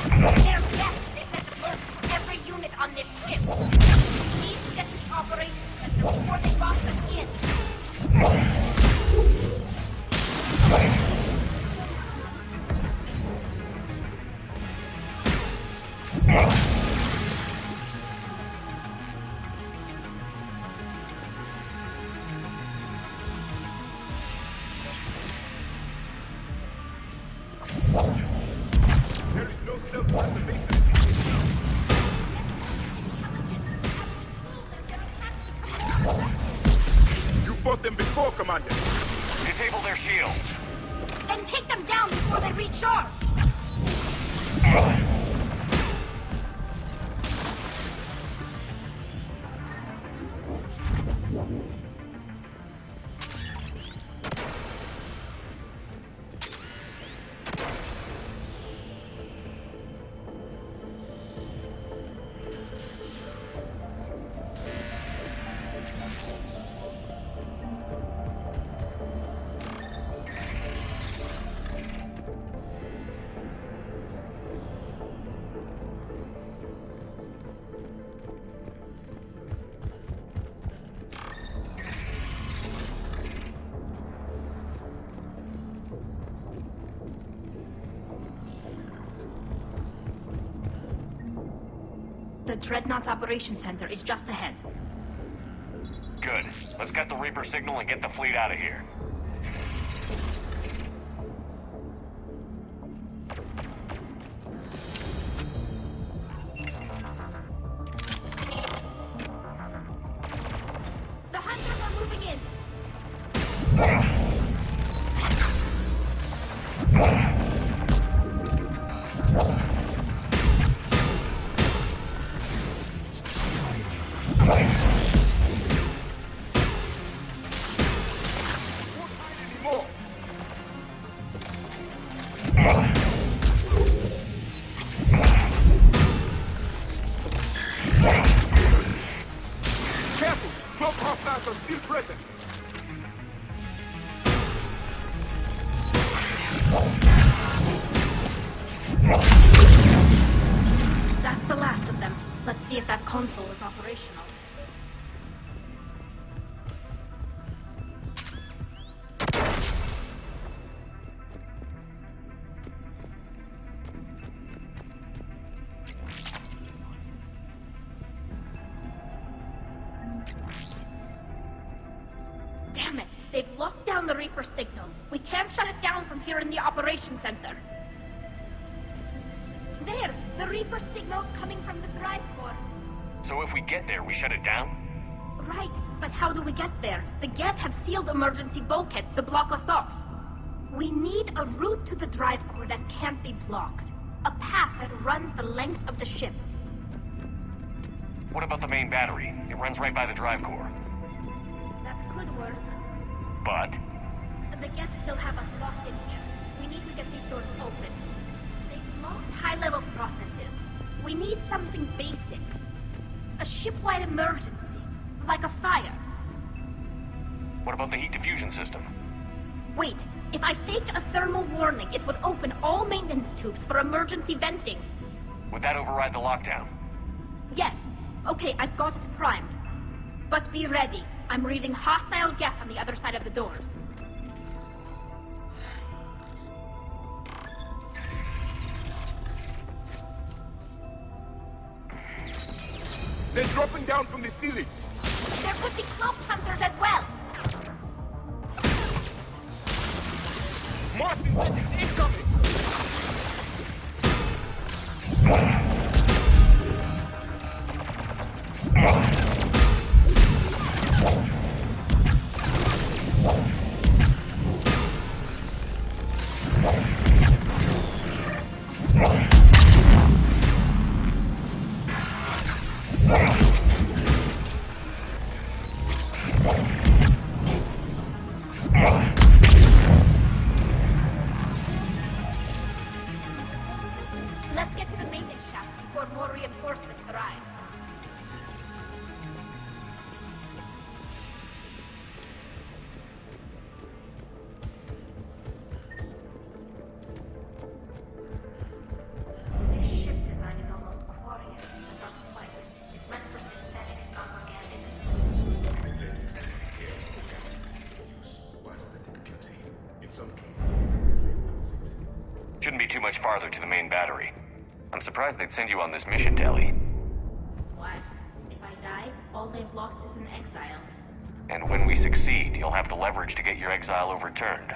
Speaker 20: There's gas. They said to burst every unit on this ship. Please get to the operations center before they box us in.
Speaker 4: There is no self-preservation. You fought them before, Commander.
Speaker 21: Disable their shields.
Speaker 20: Then take them down before they reach shore. The Dreadnought's Operations Center is just ahead.
Speaker 21: Good. Let's get the Reaper signal and get the fleet out of here.
Speaker 20: The hunters are moving in.
Speaker 4: Careful! Cloak hostiles are still present.
Speaker 20: That's the last of them. Let's see if that console is operational. Damn it! They've locked down the Reaper signal. We can't shut it down from here in the Operations Center. There! The Reaper signal's coming from the drive core.
Speaker 21: So if we get there, we shut it down?
Speaker 20: Right, but how do we get there? The Geth have sealed emergency bulkheads to block us off. We need a route to the drive core that can't be blocked. A path that runs the length of the ship.
Speaker 21: What about the main battery? It runs right by the drive core.
Speaker 20: That could work.
Speaker 21: But?
Speaker 20: The Geth still have us locked in here. We need to get these doors open. They've locked high-level processes. We need something basic. A ship-wide emergency. Like a fire.
Speaker 21: What about the heat diffusion system?
Speaker 20: Wait, if I faked a thermal warning, it would open all maintenance tubes for emergency venting.
Speaker 21: Would that override the lockdown?
Speaker 20: Yes. Okay, I've got it primed. But be ready. I'm reading hostile Geth on the other side of the doors.
Speaker 4: They're dropping down from the ceiling.
Speaker 20: There could be cloak hunters as well.
Speaker 4: Martin, incoming!
Speaker 20: Let's get to the maintenance shaft before more reinforcements arrive. This ship design is almost quarian, but not quite. It's meant for synthetics, not organic.
Speaker 21: Shouldn't be too much farther to the main battery. I'm surprised they'd send you on this mission, Tali.
Speaker 20: What? If I die, all they've lost is an exile.
Speaker 21: And when we succeed, you'll have the leverage to get your exile overturned.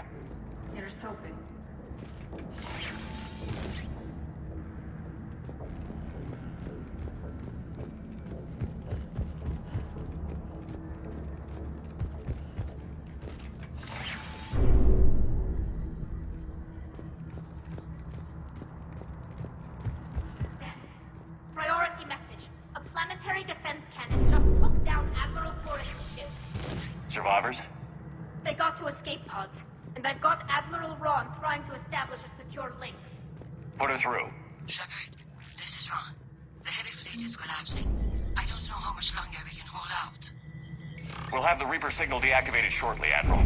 Speaker 20: Here's hoping. Priority message. A planetary defense cannon just took down Admiral Forrest's ship.
Speaker 21: Survivors?
Speaker 20: They got to escape pods, and I've got Admiral Ron trying to establish a secure link.
Speaker 21: Put her through.
Speaker 17: Shepard, this is Ron. The heavy fleet is collapsing. I don't know how much longer we can hold out.
Speaker 21: We'll have the Reaper signal deactivated shortly, Admiral.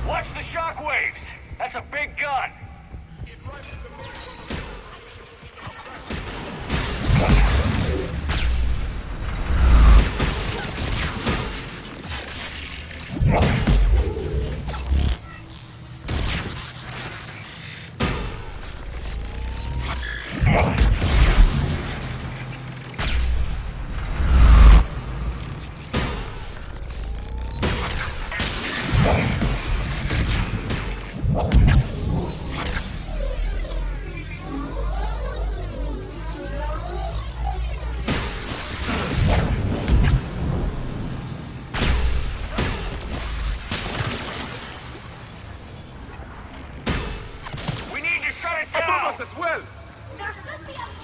Speaker 21: Watch the shockwaves! That's a big gun!
Speaker 4: as well!
Speaker 20: There should be a...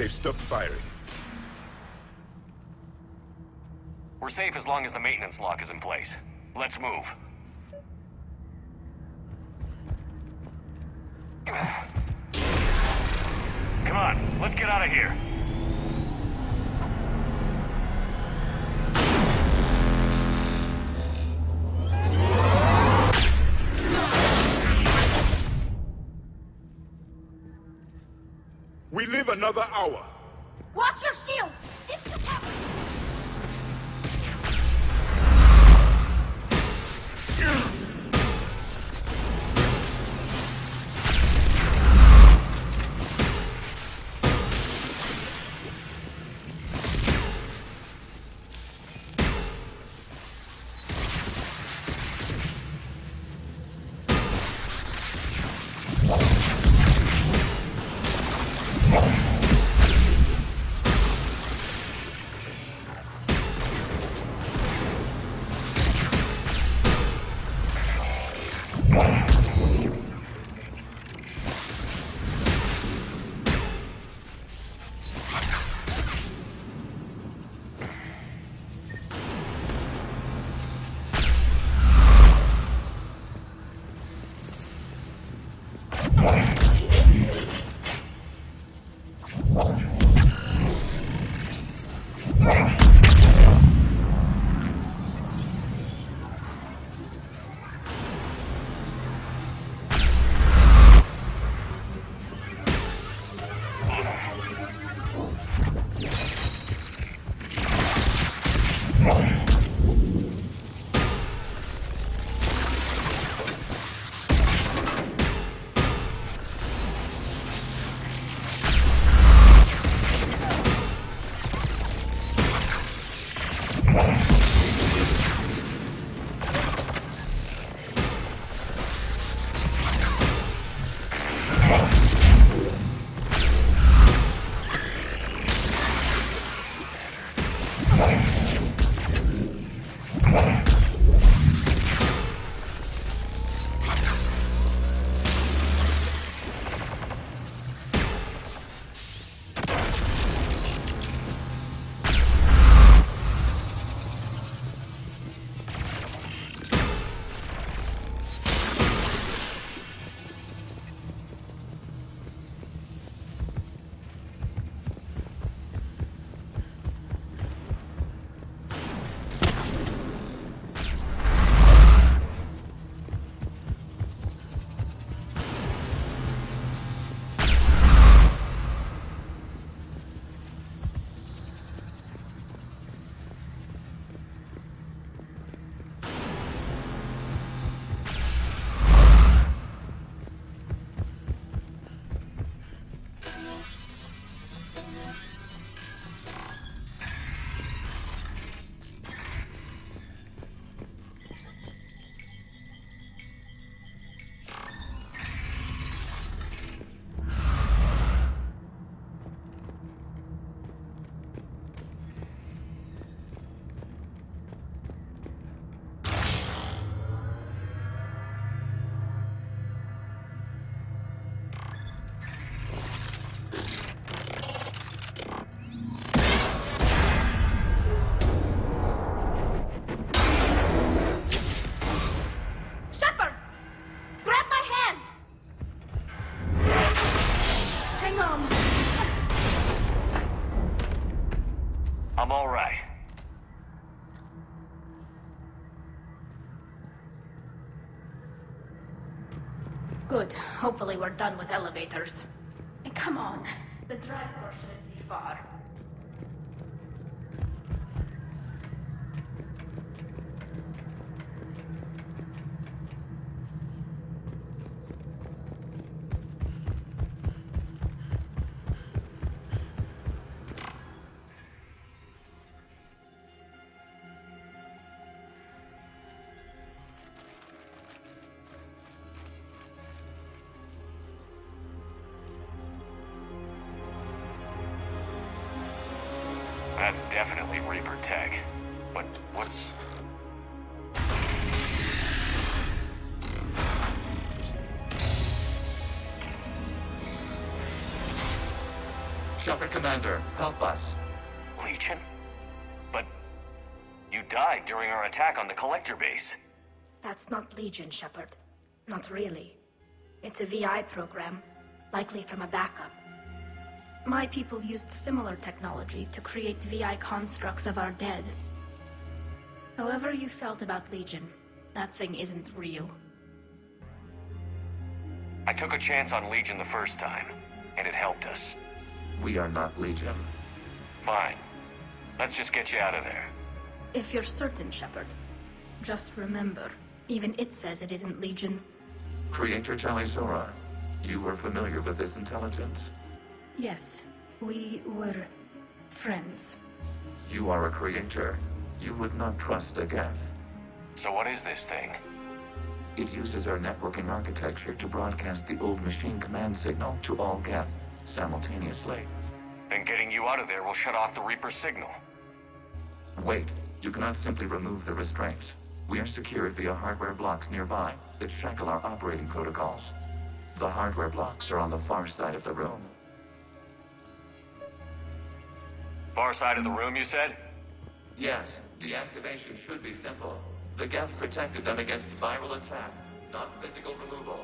Speaker 4: they've stopped firing.
Speaker 21: We're safe as long as the maintenance lock is in place. Let's move. Come on, let's get out of here.
Speaker 4: We live another hour.
Speaker 20: Watch your shield! It's the cover!
Speaker 21: I'm all right.
Speaker 20: Good. Hopefully we're done with elevators. And come on, the drive core shouldn't be far.
Speaker 21: That's definitely Reaper tech. But what's...
Speaker 3: Shepard, Commander, help us.
Speaker 21: Legion? But you died during our attack on the Collector base.
Speaker 20: That's not Legion, Shepard. Not really. It's a VI program, likely from a backup. My people used similar technology to create VI constructs of our dead. However you felt about Legion, that thing isn't real.
Speaker 21: I took a chance on Legion the first time, and it helped us.
Speaker 3: We are not Legion.
Speaker 21: Fine. Let's just get you out of there.
Speaker 20: If you're certain, Shepard, just remember, even it says it isn't Legion.
Speaker 3: Creator Talizora, you were familiar with this intelligence?
Speaker 20: Yes, we were friends.
Speaker 3: You are a creator. You would not trust a Geth.
Speaker 21: So what is this thing?
Speaker 3: It uses our networking architecture to broadcast the old machine command signal to all Geth simultaneously.
Speaker 21: Then getting you out of there will shut off the Reaper's signal.
Speaker 3: Wait, you cannot simply remove the restraints. We are secured via hardware blocks nearby that shackle our operating protocols. The hardware blocks are on the far side of the room.
Speaker 21: Far side of the room, you said?
Speaker 3: Yes, deactivation should be simple. The Geth protected them against viral attack, not physical removal.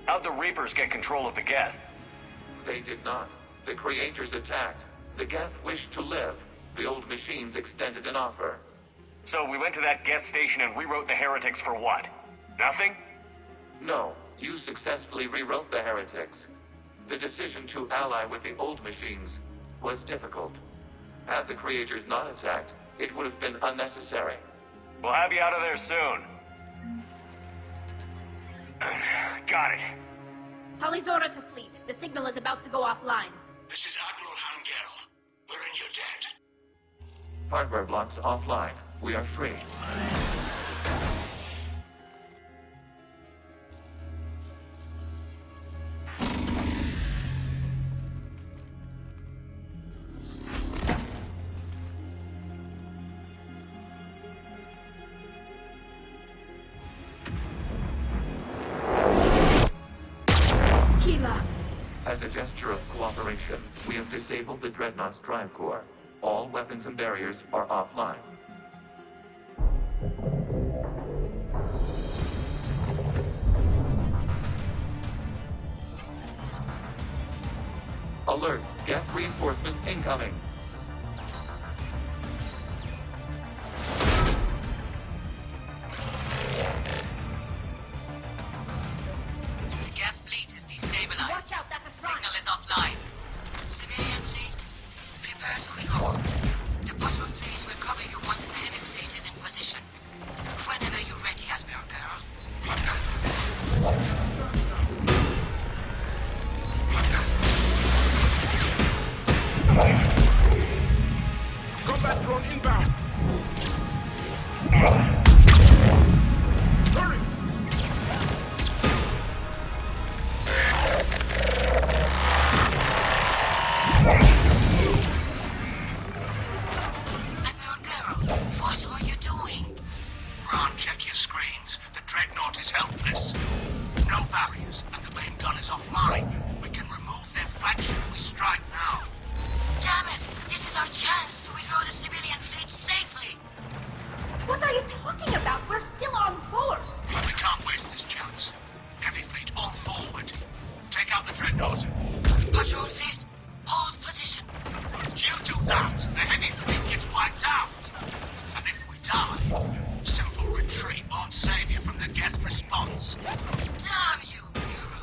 Speaker 21: How'd the Reapers get control of the Geth?
Speaker 3: They did not. The creators attacked. The Geth wished to live. The old machines extended an offer.
Speaker 21: So we went to that Geth station and rewrote the heretics for what? Nothing?
Speaker 3: No, you successfully rewrote the heretics. The decision to ally with the old machines was difficult. Had the creators not attacked, it would have been unnecessary.
Speaker 21: We'll have you out of there soon. Got it.
Speaker 20: Talizora to fleet. The signal is about to go offline.
Speaker 18: This is Admiral Hangel. We're in your debt.
Speaker 3: Hardware blocks offline. We are free. As a gesture of cooperation, we have disabled the Dreadnought's drive core. All weapons and barriers are offline. Alert! Geth reinforcements incoming!
Speaker 19: Watch out, that's a signal is offline. Civilian fleet, prepare to reload. The patrol fleet will cover you once the heavy fleet is in position. Whenever you're ready, Admiral Girl.
Speaker 4: Combat drone inbound. Hurry!
Speaker 19: What are you doing?
Speaker 18: Ron, check your screens. The Dreadnought is helpless. No barriers, and the main gun is offline. We can remove their flagship if we strike now.
Speaker 19: Damn it! This is our chance to withdraw the civilian fleet safely.
Speaker 20: What are you talking about? We're still on board.
Speaker 18: We can't waste this chance. Heavy fleet on forward. Take out the Dreadnought.
Speaker 19: Patrol fleet, hold position.
Speaker 18: You do that, the heavy fleet gets wiped out. And if we die, simple retreat won't save you from the Geth response.
Speaker 19: Damn you, Hero.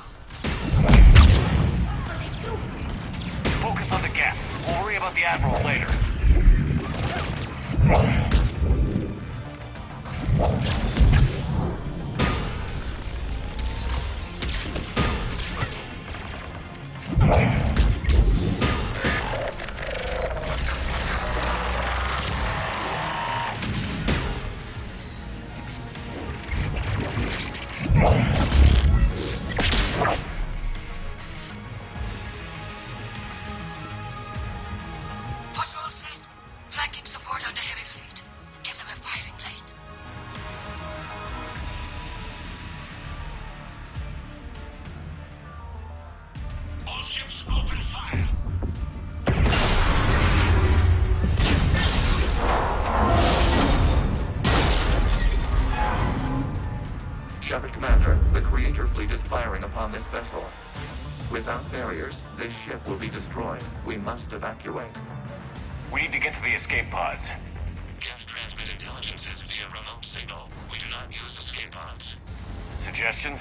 Speaker 3: Shepard Commander, the Creator fleet is firing upon this vessel. Without barriers, this ship will be destroyed. We must evacuate.
Speaker 21: We need to get to the escape pods.
Speaker 3: Geth transmit intelligences via remote signal. We do not use escape pods.
Speaker 21: Suggestions?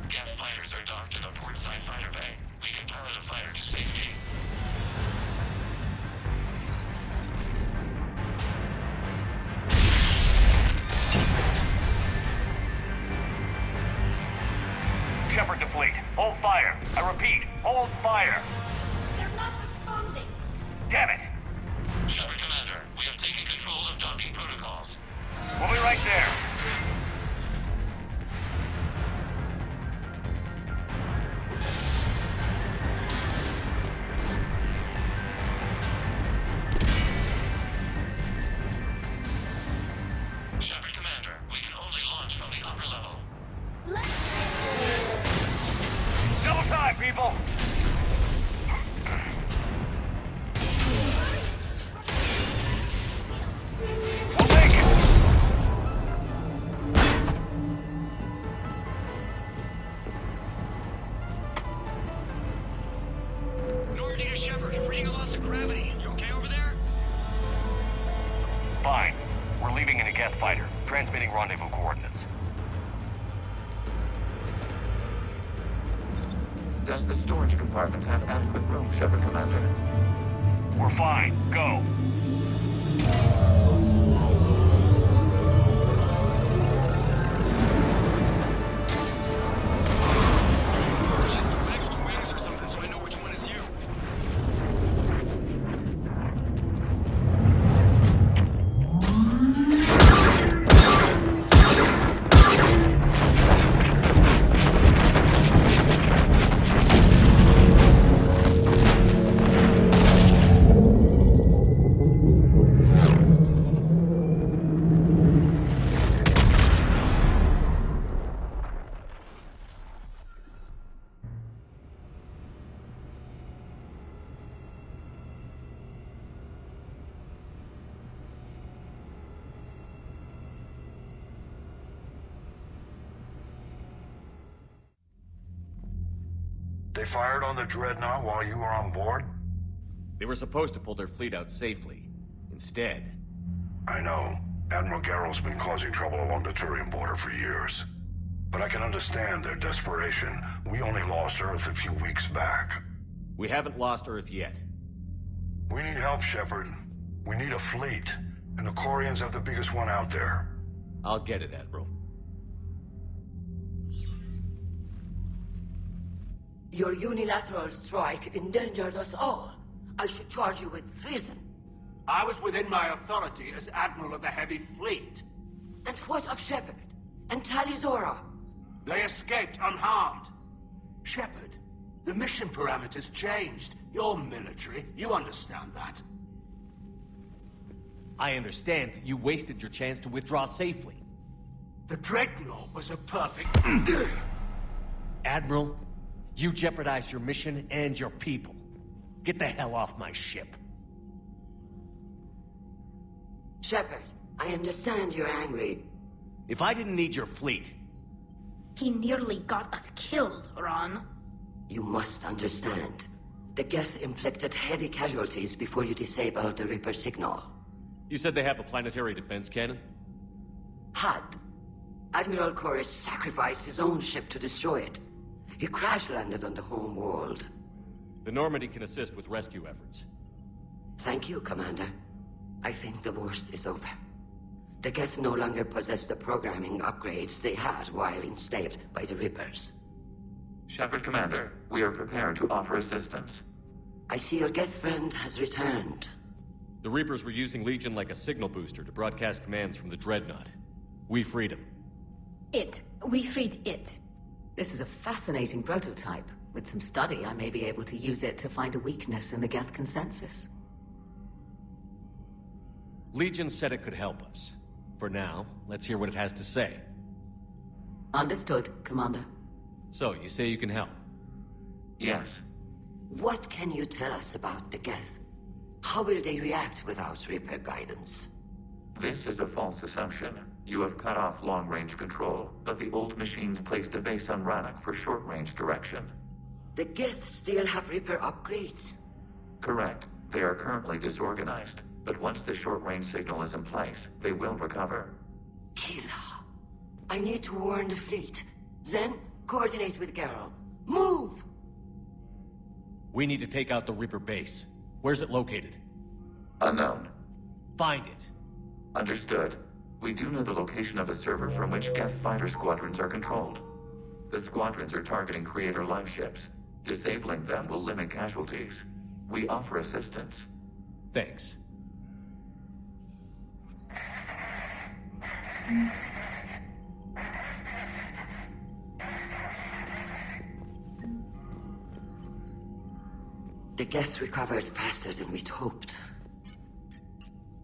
Speaker 3: Geth fighters are docked in a portside fighter bay. We can pilot a fighter to safety.
Speaker 21: Shepard to fleet. Hold fire. I repeat, hold fire.
Speaker 20: They're not responding.
Speaker 21: Damn it.
Speaker 3: Shepard Commander, we have taken control of docking protocols.
Speaker 21: We'll be right there.
Speaker 3: Shepard Commander, we can only launch from the upper level.
Speaker 21: Double time, people! We'll make it!
Speaker 5: Normandy to Shepard, reading a loss of gravity. You okay over there?
Speaker 21: Fine. We're leaving in a Geth fighter, transmitting rendezvous coordinates.
Speaker 3: Does the storage compartment have adequate room, Shepard Commander?
Speaker 21: We're fine. Go.
Speaker 5: Just waggle the wings or something so I know which one is you.
Speaker 9: They fired on the Dreadnought while you were on board?
Speaker 6: They were supposed to pull their fleet out safely. Instead...
Speaker 9: I know. Admiral Garrow's been causing trouble along the Turian border for years. But I can understand their desperation. We only lost Earth a few weeks back.
Speaker 6: We haven't lost Earth yet.
Speaker 9: We need help, Shepard. We need a fleet. And the Corians have the biggest one out there.
Speaker 6: I'll get it, Admiral.
Speaker 17: Your unilateral strike endangered us all. I should charge you with treason.
Speaker 18: I was within my authority as Admiral of the Heavy Fleet.
Speaker 17: And what of Shepard? And Talizora?
Speaker 18: They escaped unharmed. Shepard, the mission parameters changed. You're military. You understand that.
Speaker 6: I understand that you wasted your chance to withdraw safely.
Speaker 18: The Dreadnought was a perfect...
Speaker 6: Admiral, you jeopardized your mission and your people. Get the hell off my ship.
Speaker 17: Shepard, I understand you're angry.
Speaker 6: If I didn't need your fleet...
Speaker 20: He nearly got us killed, Ron.
Speaker 17: You must understand. The Geth inflicted heavy casualties before you disabled the Reaper signal.
Speaker 6: You said they have a planetary defense cannon?
Speaker 17: Had. Admiral Koris sacrificed his own ship to destroy it. He crash-landed on the home world.
Speaker 6: The Normandy can assist with rescue efforts.
Speaker 17: Thank you, Commander. I think the worst is over. The Geth no longer possess the programming upgrades they had while enslaved by the Reapers.
Speaker 3: Shepard Commander, we are prepared to offer assistance.
Speaker 17: I see your Geth friend has returned.
Speaker 6: The Reapers were using Legion like a signal booster to broadcast commands from the Dreadnought. We freed him.
Speaker 20: We freed it.
Speaker 8: This is a fascinating prototype. With some study, I may be able to use it to find a weakness in the Geth consensus.
Speaker 6: Legion said it could help us. For now, let's hear what it has to say.
Speaker 8: Understood, Commander.
Speaker 6: So, you say you can help?
Speaker 3: Yes.
Speaker 17: What can you tell us about the Geth? How will they react without Reaper guidance?
Speaker 3: This is a false assumption. You have cut off long-range control, but the old machines placed a base on Rannoch for short-range direction.
Speaker 17: The Geth still have Reaper upgrades?
Speaker 3: Correct. They are currently disorganized, but once the short-range signal is in place, they will recover.
Speaker 17: Kila, I need to warn the fleet. Then, coordinate with Geralt. Move!
Speaker 6: We need to take out the Reaper base. Where's it located?
Speaker 3: Unknown.
Speaker 6: Find it.
Speaker 3: Understood. We do know the location of a server from which Geth fighter squadrons are controlled. The squadrons are targeting Creator live ships. Disabling them will limit casualties. We offer assistance.
Speaker 6: Thanks.
Speaker 17: The Geth recovered faster than we'd hoped.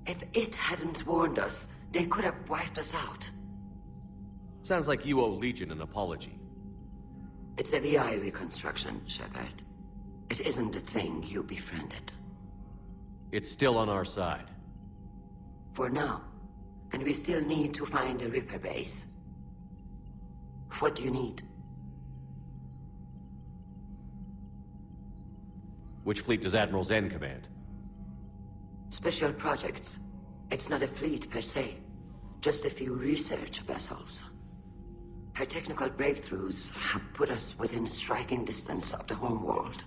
Speaker 17: If it hadn't warned us, they could have wiped us out.
Speaker 6: Sounds like you owe Legion an apology.
Speaker 17: It's a VI reconstruction, Shepard. It isn't the thing you befriended.
Speaker 6: It's still on our side.
Speaker 17: For now. And we still need to find a Reaper base. What do you need?
Speaker 6: Which fleet does Admiral Zen command?
Speaker 17: Special projects. It's not a fleet per se. Just a few research vessels. Her technical breakthroughs have put us within striking distance of the homeworld.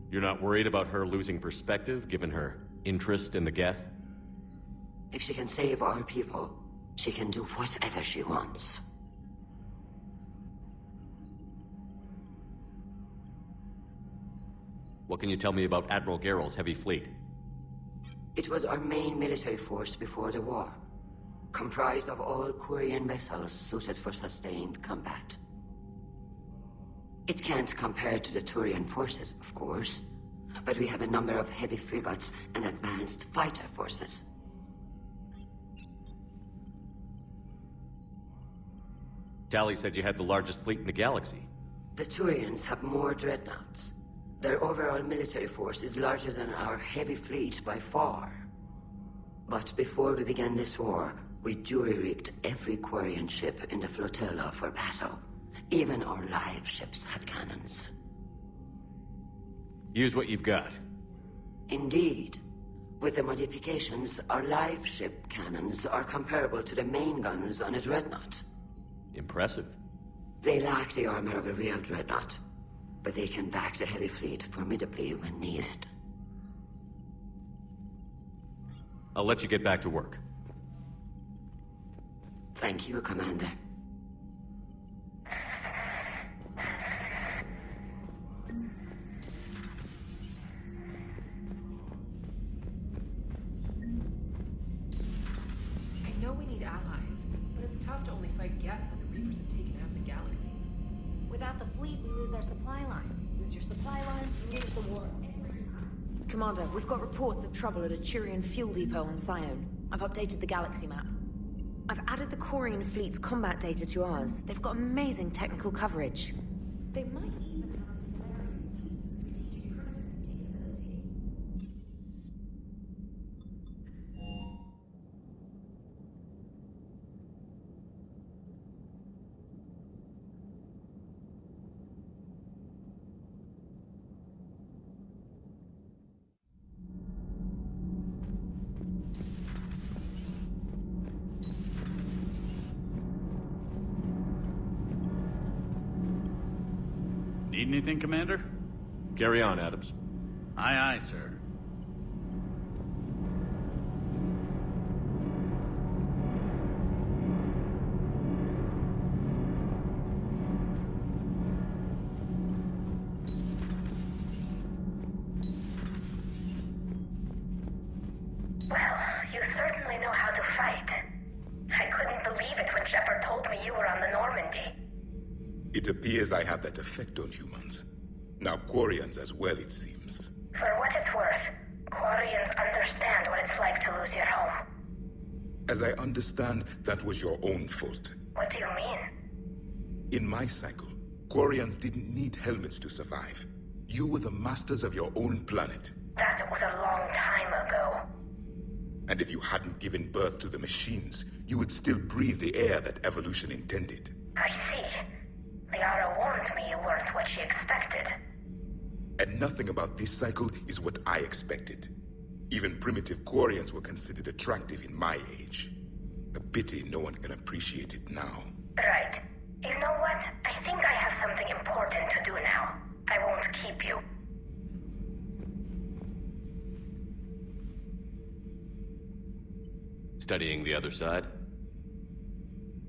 Speaker 6: You're not worried about her losing perspective, given her interest in the Geth?
Speaker 17: If she can save our people, she can do whatever she wants.
Speaker 6: What can you tell me about Admiral Geralt's heavy fleet?
Speaker 17: It was our main military force before the war. Comprised of all Quarian vessels suited for sustained combat. It can't compare to the Turian forces, of course, but we have a number of heavy frigates and advanced fighter forces.
Speaker 6: Tali said you had the largest fleet in the galaxy.
Speaker 17: The Turians have more dreadnoughts. Their overall military force is larger than our heavy fleet by far. But before we began this war, we jury-rigged every Quarian ship in the flotilla for battle. Even our live ships have cannons.
Speaker 6: Use what you've got.
Speaker 17: Indeed. With the modifications, our live ship cannons are comparable to the main guns on a dreadnought.
Speaker 6: Impressive.
Speaker 17: They lack the armor of a real dreadnought, but they can back the heavy fleet formidably when needed.
Speaker 6: I'll let you get back to work.
Speaker 17: Thank you, Commander.
Speaker 11: I know we need allies, but it's tough to only fight Geth when the Reapers have taken out the galaxy.
Speaker 2: Without the fleet, we lose our supply lines. Lose your supply lines, you lose the war. Commander, we've got reports of trouble at a Turian fuel depot on Sion. I've updated the galaxy map. I've added the Quarian fleet's combat data to ours. They've got amazing technical coverage. They might even have a strategic capability.
Speaker 12: Need anything, Commander?
Speaker 6: Carry on, Adams.
Speaker 12: Aye, aye, sir.
Speaker 22: Well, you certainly know how to fight. I couldn't believe it when Shepard told me you were on the Normandy.
Speaker 13: It appears I have that effect on humans. Now Quarians as well, it seems.
Speaker 22: For what it's worth, Quarians understand what it's like to lose your home.
Speaker 13: As I understand, that was your own fault.
Speaker 22: What do you mean?
Speaker 13: In my cycle, Quarians didn't need helmets to survive. You were the masters of your own planet.
Speaker 22: That was a long time ago.
Speaker 13: And if you hadn't given birth to the machines, you would still breathe the air that evolution intended.
Speaker 22: I see. Liara warned me you weren't what she expected.
Speaker 13: And nothing about this cycle is what I expected. Even primitive Quarians were considered attractive in my age. A pity no one can appreciate it now.
Speaker 22: Right. You know what? I think I have something important to do now. I won't keep you.
Speaker 6: Studying the other side?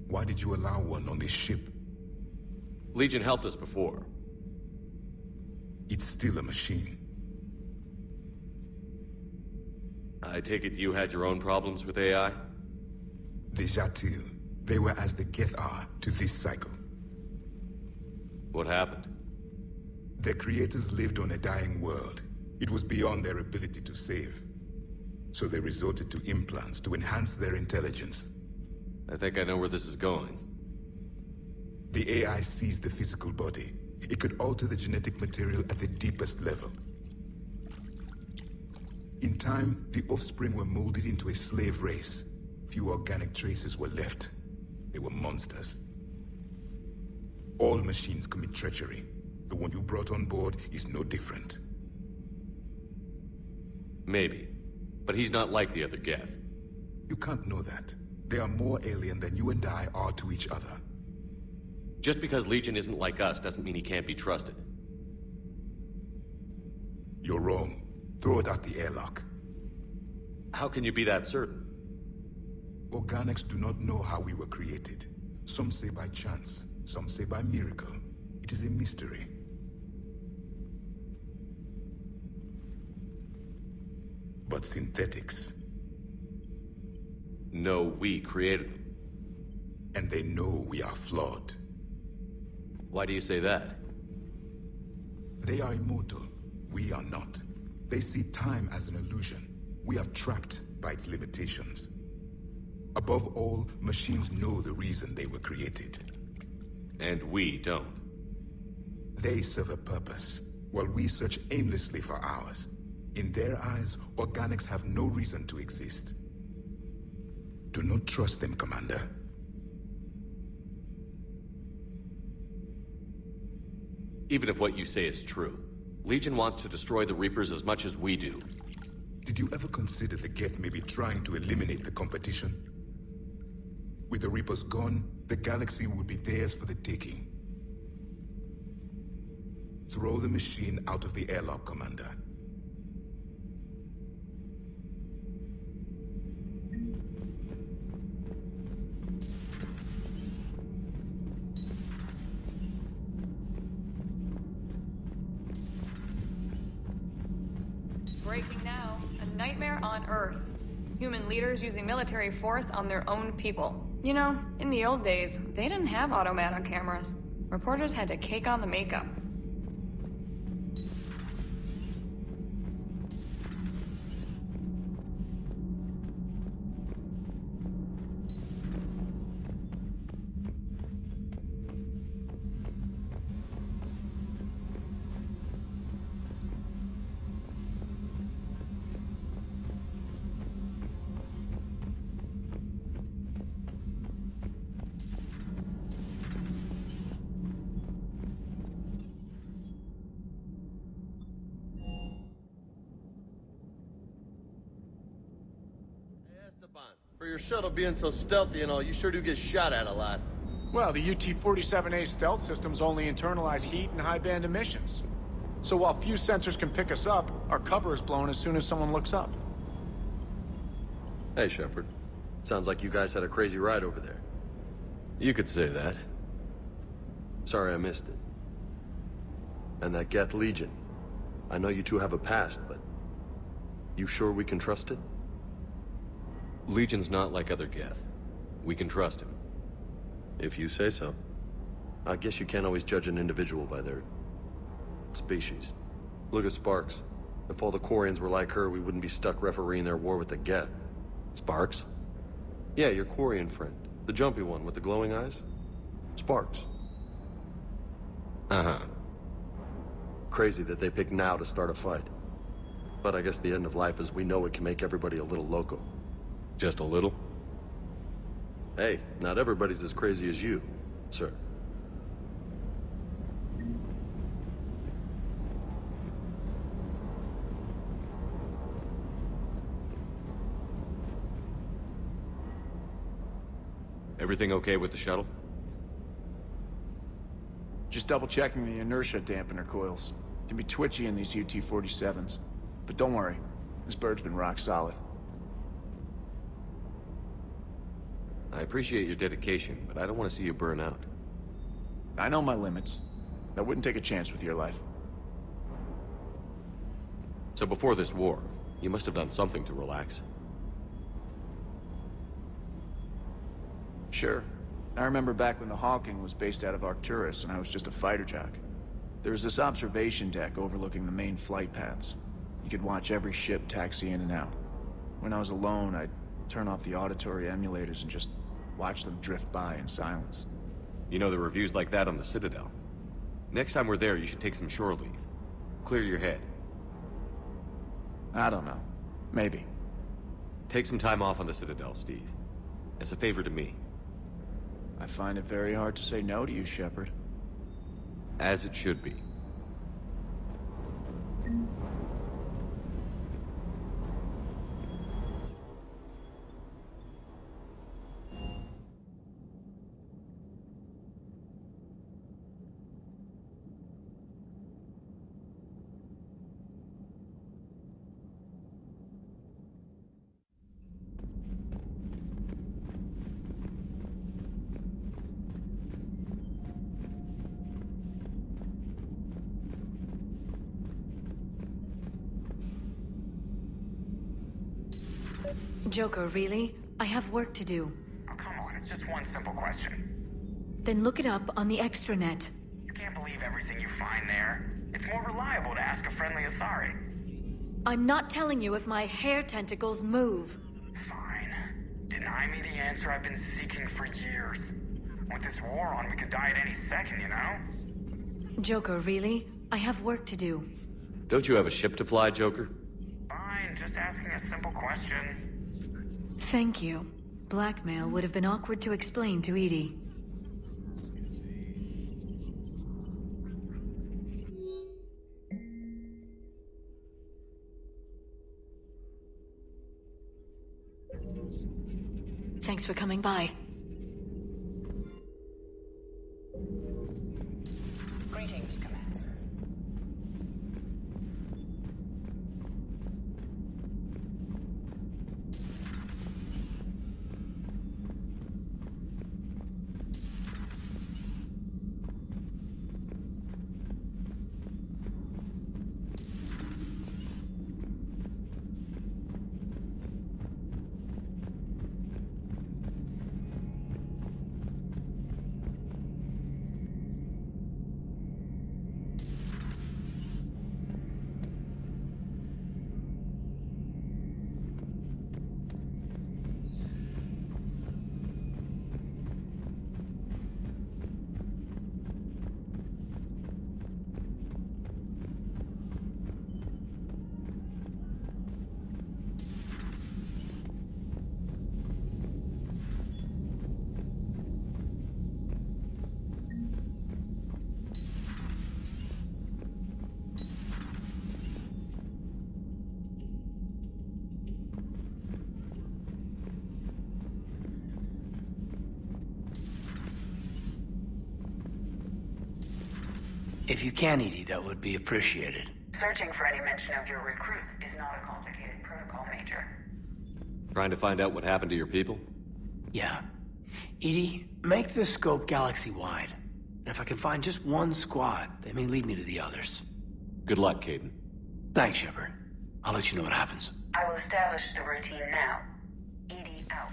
Speaker 13: Why did you allow one on this ship?
Speaker 6: Legion helped us before.
Speaker 13: It's still a machine.
Speaker 6: I take it you had your own problems with AI?
Speaker 13: The Jatil. They were as the Geth are to this cycle.
Speaker 6: What happened?
Speaker 13: Their creators lived on a dying world. It was beyond their ability to save. So they resorted to implants to enhance their intelligence.
Speaker 6: I think I know where this is going.
Speaker 13: The AI seized the physical body. It could alter the genetic material at the deepest level. In time, the offspring were molded into a slave race. Few organic traces were left. They were monsters. All machines commit treachery. The one you brought on board is no different.
Speaker 6: Maybe. But he's not like the other Geth.
Speaker 13: You can't know that. They are more alien than you and I are to each other.
Speaker 6: Just because Legion isn't like us doesn't mean he can't be trusted.
Speaker 13: You're wrong. Throw it out the airlock.
Speaker 6: How can you be that certain?
Speaker 13: Organics do not know how we were created. Some say by chance, some say by miracle. It is a mystery. But synthetics.
Speaker 6: No, we created them.
Speaker 13: And they know we are flawed.
Speaker 6: Why do you say that?
Speaker 13: They are immortal. We are not. They see time as an illusion. We are trapped by its limitations. Above all, machines know the reason they were created.
Speaker 6: And we don't.
Speaker 13: They serve a purpose, while we search aimlessly for ours. In their eyes, organics have no reason to exist. Do not trust them, Commander.
Speaker 6: Even if what you say is true, Legion wants to destroy the Reapers as much as we do.
Speaker 13: Did you ever consider the Geth may be trying to eliminate the competition? With the Reapers gone, the galaxy would be theirs for the taking. Throw the machine out of the airlock, Commander.
Speaker 1: Breaking now. A nightmare on Earth. Human leaders using military force on their own people. You know, in the old days, they didn't have automata cameras. Reporters had to cake on the makeup.
Speaker 7: For your shuttle being so stealthy and all, you sure do get shot at a lot.
Speaker 4: Well, the UT-47A stealth systems only internalize heat and high-band emissions. So while few sensors can pick us up, our cover is blown as soon as someone looks up.
Speaker 7: Hey, Shepard. Sounds like you guys had a crazy ride over there.
Speaker 6: You could say that.
Speaker 7: Sorry I missed it. And that Geth Legion. I know you two have a past, but... you sure we can trust it?
Speaker 6: Legion's not like other Geth. We can trust him.
Speaker 7: If you say so. I guess you can't always judge an individual by their... species. Look at Sparks. If all the Quarians were like her, we wouldn't be stuck refereeing their war with the Geth.
Speaker 6: Sparks?
Speaker 7: Yeah, your Quarian friend. The jumpy one with the glowing eyes. Sparks.
Speaker 6: Uh-huh.
Speaker 7: Crazy that they picked now to start a fight. But I guess the end of life as we know it can make everybody a little loco.
Speaker 6: Just a little?
Speaker 7: Hey, not everybody's as crazy as you, sir.
Speaker 6: Everything okay with the shuttle?
Speaker 4: Just double-checking the inertia dampener coils. Can be twitchy in these UT-47s. But don't worry, this bird's been rock solid.
Speaker 6: I appreciate your dedication, but I don't want to see you burn out.
Speaker 4: I know my limits. I wouldn't take a chance with your life.
Speaker 6: So before this war, you must have done something to relax.
Speaker 4: Sure. I remember back when the Hawking was based out of Arcturus and I was just a fighter jock. There was this observation deck overlooking the main flight paths. You could watch every ship taxi in and out. When I was alone, I'd turn off the auditory emulators and just watch them drift by in silence.
Speaker 6: You know, the reviews like that on the Citadel. Next time we're there, you should take some shore leave. Clear your head.
Speaker 4: I don't know. Maybe.
Speaker 6: Take some time off on the Citadel, Steve. As a favor to me.
Speaker 4: I find it very hard to say no to you, Shepard.
Speaker 6: As it should be.
Speaker 2: Joker, really? I have work to do.
Speaker 14: Oh, come on, it's just one simple question.
Speaker 2: Then look it up on the extranet.
Speaker 14: You can't believe everything you find there. It's more reliable to ask a friendly Asari.
Speaker 2: I'm not telling you if my hair tentacles move.
Speaker 14: Fine. Deny me the answer I've been seeking for years. With this war on, we could die at any second, you know?
Speaker 2: Joker, really? I have work to do.
Speaker 6: Don't you have a ship to fly, Joker?
Speaker 14: Fine, just asking a simple question.
Speaker 2: Thank you. Blackmail would have been awkward to explain to Edie. Thanks for coming by.
Speaker 14: Greetings, Commander.
Speaker 18: If you can, Edie, that would be appreciated.
Speaker 10: Searching for any mention of your recruits is not a complicated protocol, Major.
Speaker 6: Trying to find out what happened to your people?
Speaker 18: Yeah. Edie, make this scope galaxy-wide. And if I can find just one squad, they may lead me to the others.
Speaker 6: Good luck, Caden.
Speaker 18: Thanks, Shepard. I'll let you know what happens.
Speaker 10: I will establish the routine now. Edie out.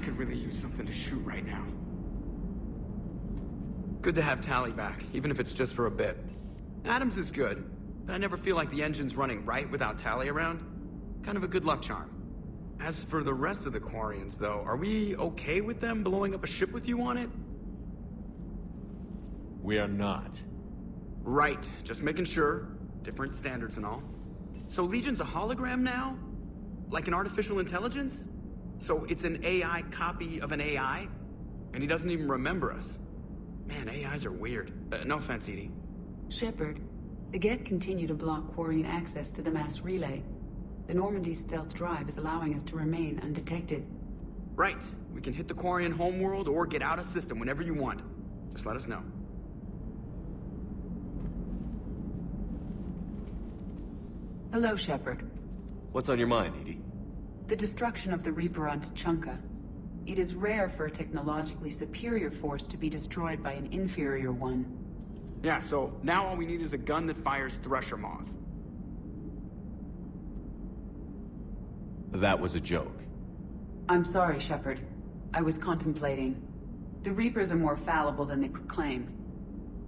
Speaker 15: could really use something to shoot right now. Good to have Tally back, even if it's just for a bit. Adams is good, but I never feel like the engine's running right without Tally around. Kind of a good luck charm. As for the rest of the Quarians, though, are we okay with them blowing up a ship with you on it?
Speaker 6: We are not.
Speaker 15: Right, just making sure. Different standards and all. So Legion's a hologram now? Like an artificial intelligence? So it's an AI copy of an AI? And he doesn't even remember us. Man, AIs are weird. No offense, Edie.
Speaker 10: Shepard, the Geth continue to block Quarian access to the mass relay. The Normandy stealth drive is allowing us to remain undetected.
Speaker 15: Right. We can hit the Quarian homeworld or get out of system whenever you want. Just let us know.
Speaker 10: Hello, Shepard.
Speaker 6: What's on your mind, Edie?
Speaker 10: The destruction of the Reaper on Tuchanka. It is rare for a technologically superior force to be destroyed by an inferior one.
Speaker 15: Yeah, so now all we need is a gun that fires Thresher Maws.
Speaker 6: That was a joke.
Speaker 10: I'm sorry, Shepard. I was contemplating. The Reapers are more fallible than they proclaim.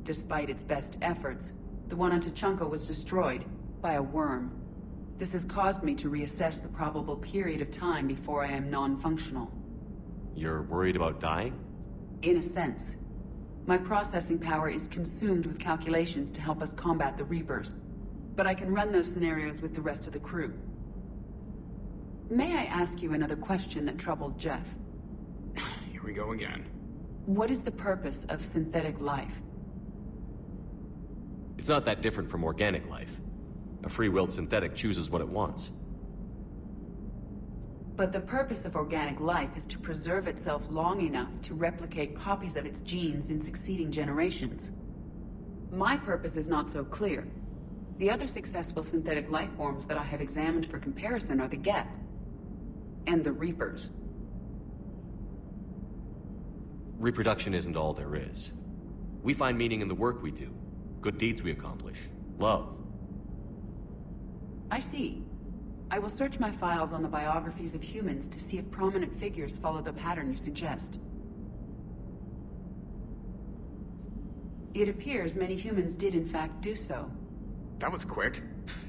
Speaker 10: Despite its best efforts, the one on Tuchanka was destroyed by a worm. This has caused me to reassess the probable period of time before I am non-functional.
Speaker 6: You're worried about dying?
Speaker 10: In a sense. My processing power is consumed with calculations to help us combat the Reapers. But I can run those scenarios with the rest of the crew. May I ask you another question that troubled Jeff?
Speaker 15: Here we go again.
Speaker 10: What is the purpose of synthetic life?
Speaker 6: It's not that different from organic life. A free-willed synthetic chooses what it wants.
Speaker 10: But the purpose of organic life is to preserve itself long enough to replicate copies of its genes in succeeding generations. My purpose is not so clear. The other successful synthetic life forms that I have examined for comparison are the Geth and the Reapers.
Speaker 6: Reproduction isn't all there is. We find meaning in the work we do, good deeds we accomplish, love.
Speaker 10: I see. I will search my files on the biographies of humans to see if prominent figures follow the pattern you suggest. It appears many humans did in fact do so.
Speaker 15: That was quick.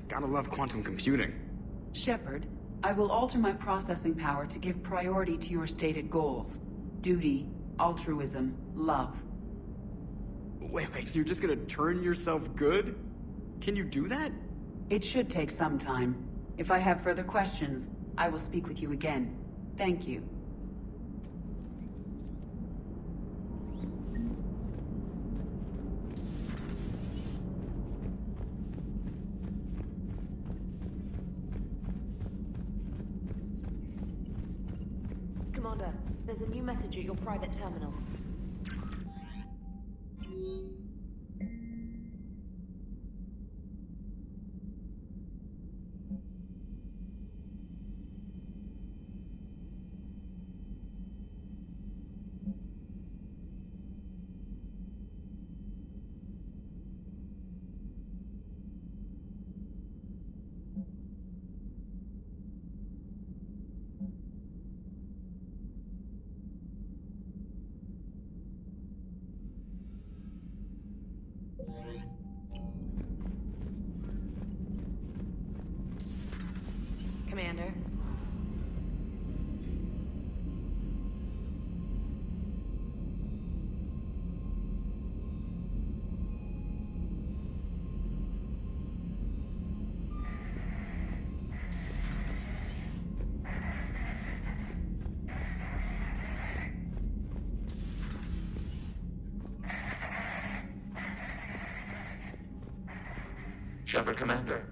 Speaker 15: Gotta love quantum computing.
Speaker 10: Shepard, I will alter my processing power to give priority to your stated goals. Duty, altruism, love.
Speaker 15: Wait, you're just gonna turn yourself good? Can you do that?
Speaker 10: It should take some time. If I have further questions, I will speak with you again. Thank you.
Speaker 2: Commander, there's a new message at your private terminal. Commander.
Speaker 3: Shepard, Commander.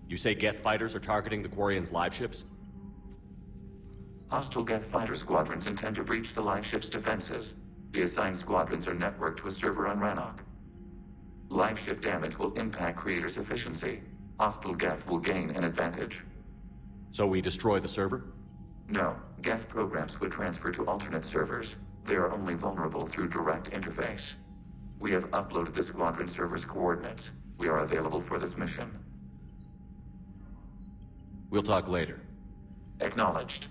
Speaker 6: You say Geth fighters are targeting the Quarians' live ships?
Speaker 3: Hostile Geth fighter squadrons intend to breach the live ship's defenses. The assigned squadrons are networked to a server on Rannoch. Live ship damage will impact Creator's efficiency. Hostile Geth will gain an advantage.
Speaker 6: So we destroy the server?
Speaker 3: No. Geth programs would transfer to alternate servers. They are only vulnerable through direct interface. We have uploaded the squadron server's coordinates. We are available for this mission.
Speaker 6: We'll talk later.
Speaker 3: Acknowledged.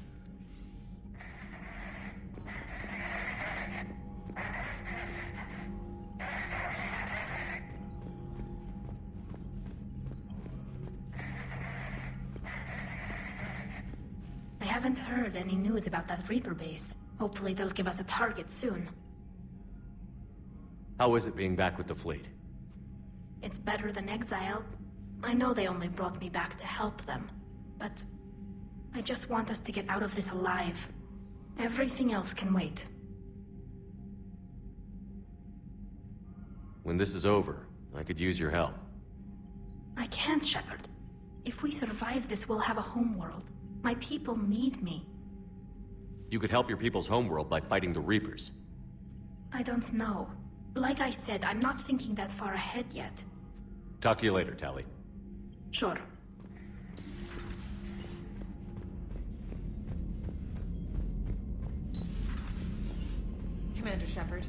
Speaker 20: haven't heard any news about that Reaper base. Hopefully they'll give us a target soon.
Speaker 6: How is it being back with the fleet?
Speaker 20: It's better than exile. I know they only brought me back to help them, but I just want us to get out of this alive. Everything else can wait.
Speaker 6: When this is over, I could use your help.
Speaker 20: I can't, Shepard. If we survive this, we'll have a homeworld. My people need me.
Speaker 6: You could help your people's homeworld by fighting the Reapers.
Speaker 20: I don't know. Like I said, I'm not thinking that far ahead yet.
Speaker 6: Talk to you later, Tali.
Speaker 20: Sure.
Speaker 11: Commander Shepard.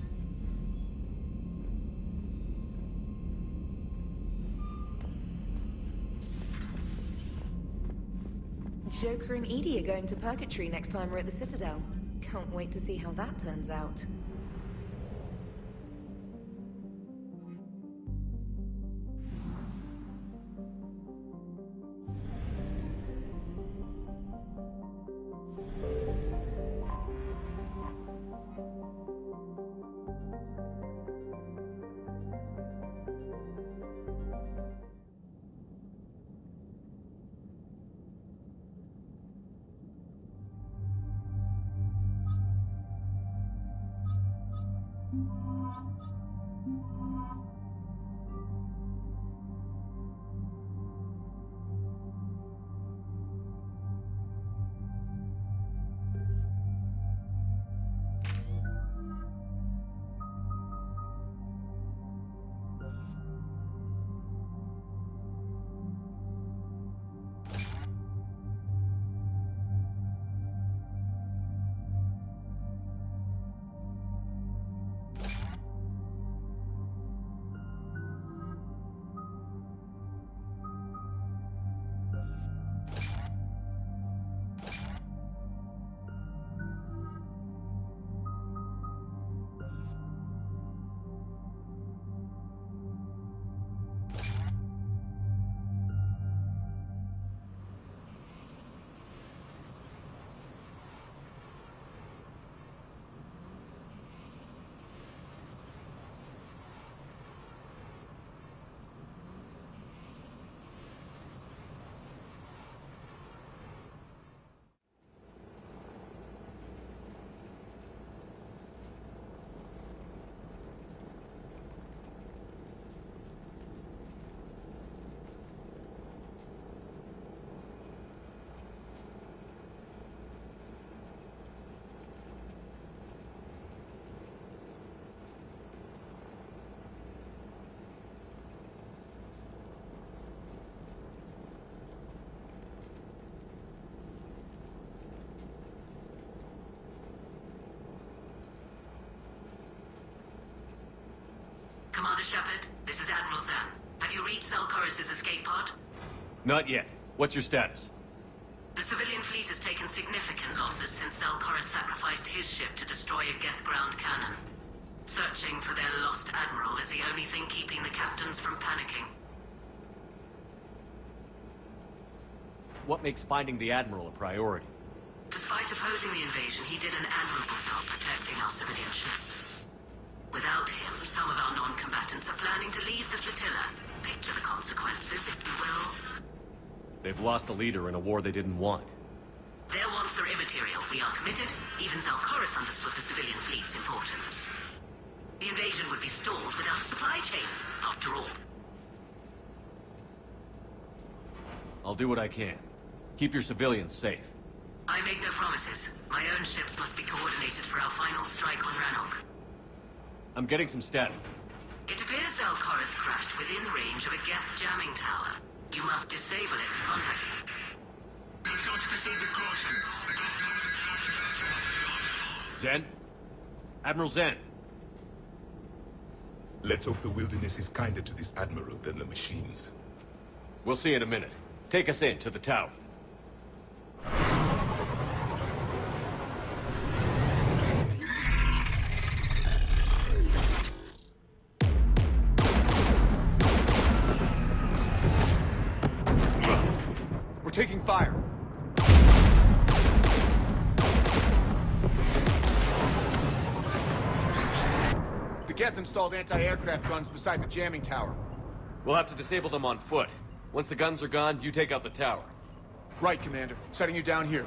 Speaker 16: Joker and Edie are going to Purgatory next time we're at the Citadel. Can't wait to see how that turns out.
Speaker 8: Commander Shepard, this is Admiral Zan. Have you reached Zelkoris' escape pod?
Speaker 6: Not yet. What's your status?
Speaker 8: The civilian fleet has taken significant losses since Zelkoris sacrificed his ship to destroy a Geth ground cannon. Searching for their lost admiral is the only thing keeping the captains from panicking.
Speaker 6: What makes finding the Admiral a priority?
Speaker 8: Despite opposing the invasion, he did an admirable job protecting our civilian ships. Without him, some of our non-combatants are planning to leave the flotilla. Picture the consequences, if you will.
Speaker 6: They've lost a leader in a war they didn't want.
Speaker 8: Their wants are immaterial. We are committed. Even Zelkoris understood the civilian fleet's importance. The invasion would be stalled without a supply chain, after all.
Speaker 6: I'll do what I can. Keep your civilians safe.
Speaker 8: I make no promises. My own ships must be coordinated for our final strike on Rannoch.
Speaker 6: I'm getting some static.
Speaker 8: It appears Zelkoris crashed within range of a Geth jamming tower. You must disable it to contact him.
Speaker 18: Be sure to proceed with caution.
Speaker 6: Zen? Admiral Zen?
Speaker 13: Let's hope the wilderness is kinder to this Admiral than the machines.
Speaker 6: We'll see in a minute. Take us in to the tower. We're taking fire.
Speaker 19: Geth installed anti-aircraft guns beside the jamming tower.
Speaker 6: We'll have to disable them on foot. Once the guns are gone, you take out the tower.
Speaker 19: Right, Commander. Setting you down here.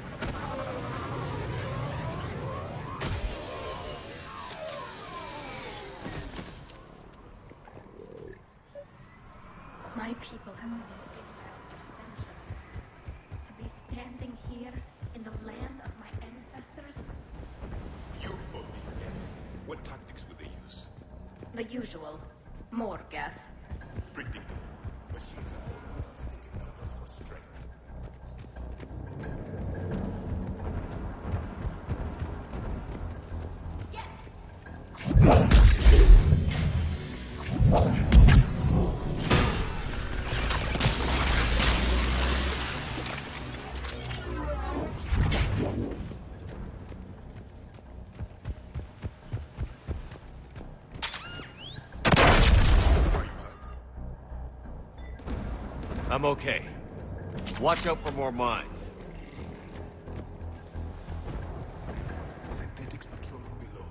Speaker 20: My people have been for centuries. To be standing here in the land of my ancestors?
Speaker 13: You fought these men. What tactics would they use?
Speaker 20: The usual. More Geth.
Speaker 13: Predictable. Machines are for strength.
Speaker 6: I'm okay. Watch out for more mines.
Speaker 13: Synthetics patrolling below.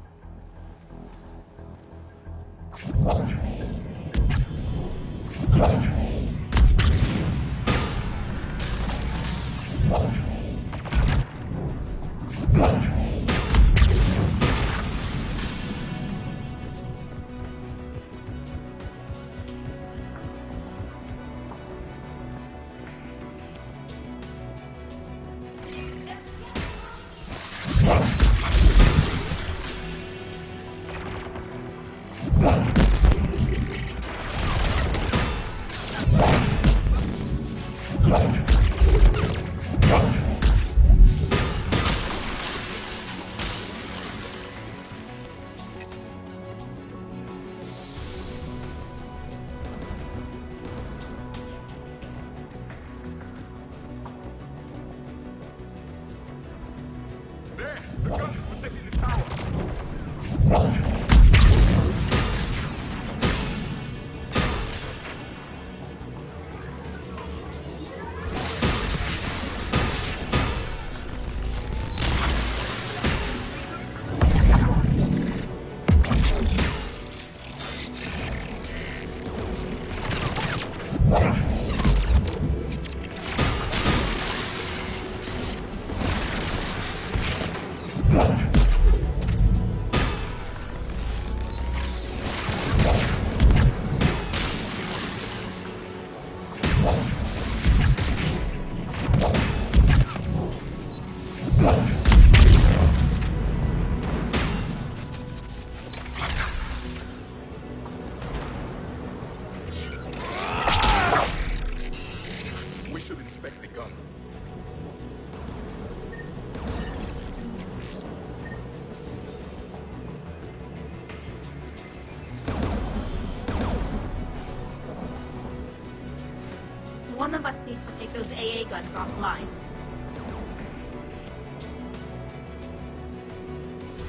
Speaker 20: One of us needs to take those AA guns offline.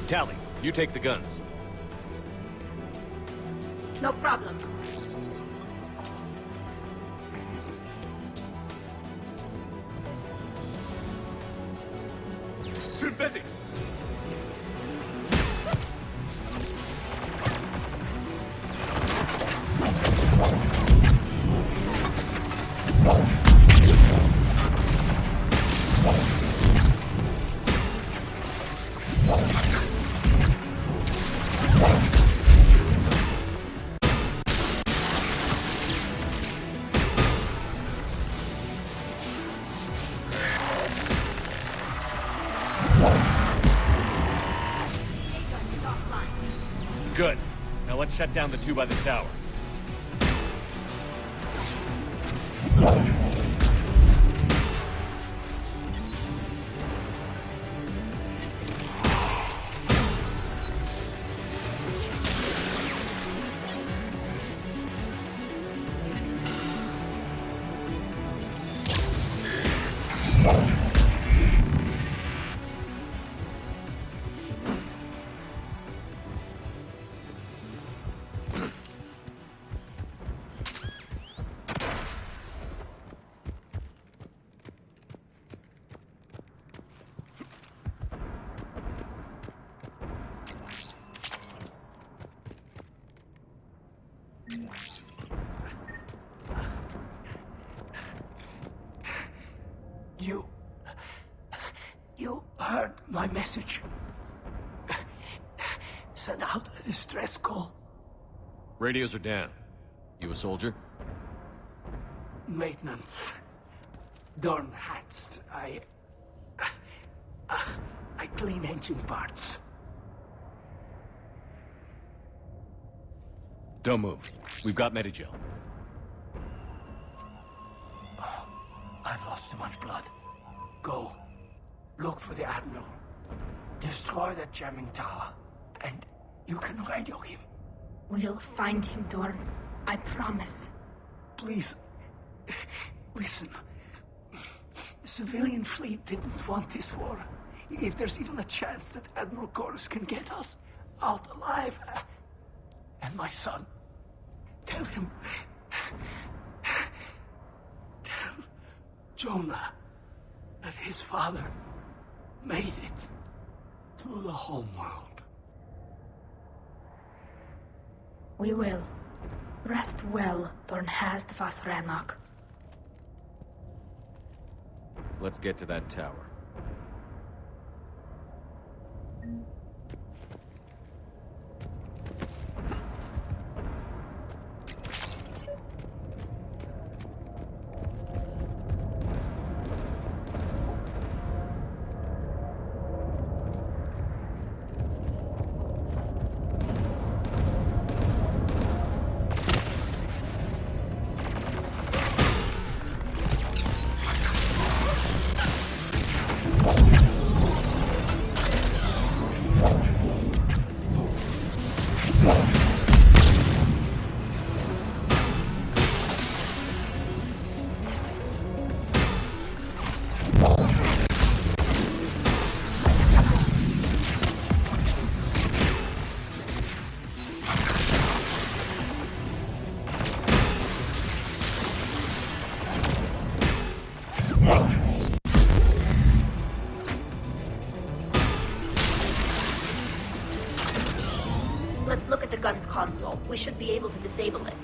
Speaker 6: Tally, you take the guns.
Speaker 20: No problem.
Speaker 13: Synthetics!
Speaker 6: Good. Now let's shut down the two by the tower.
Speaker 18: My message. Send out a distress call.
Speaker 6: Radios are down. You a soldier?
Speaker 18: Maintenance. Dorn hats. I clean engine parts.
Speaker 6: Don't move. We've got Medigel.
Speaker 18: I've lost too much blood. Go. Look for the Admiral. Destroy that jamming tower. And you can radio him.
Speaker 20: We'll find him, Dorn. I promise.
Speaker 18: Please. Listen. The civilian fleet didn't want this war. If there's even a chance that Admiral Chorus can get us out alive. And my son. Tell him. Tell Jonah that his father made it to the home world.
Speaker 20: We will. Rest well, Dornhast vas Rannoch.
Speaker 6: Let's get to that tower.
Speaker 20: Console. We should be able to disable it.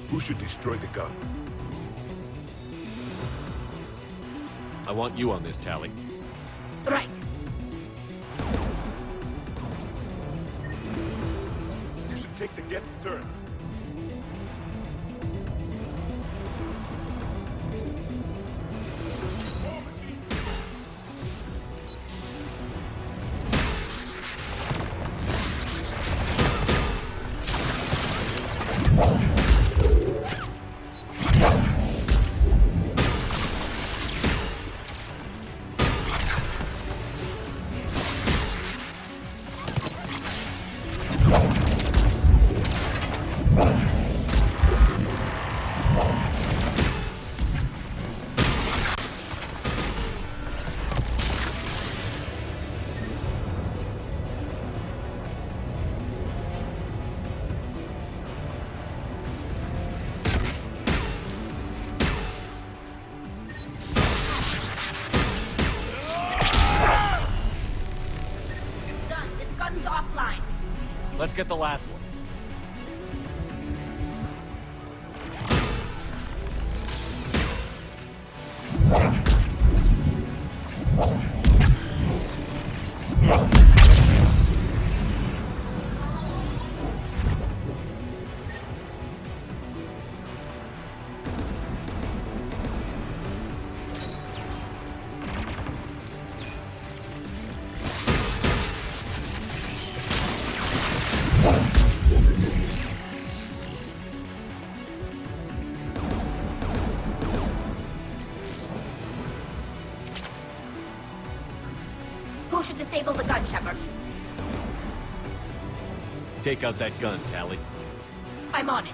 Speaker 13: Who should destroy the gun?
Speaker 6: I want you on this, Tally.
Speaker 20: Right.
Speaker 13: Take the Geth turret.
Speaker 6: Let's get the last one.
Speaker 20: Should disable the gun, Shepard.
Speaker 6: Take out that gun, Tally.
Speaker 20: I'm on it.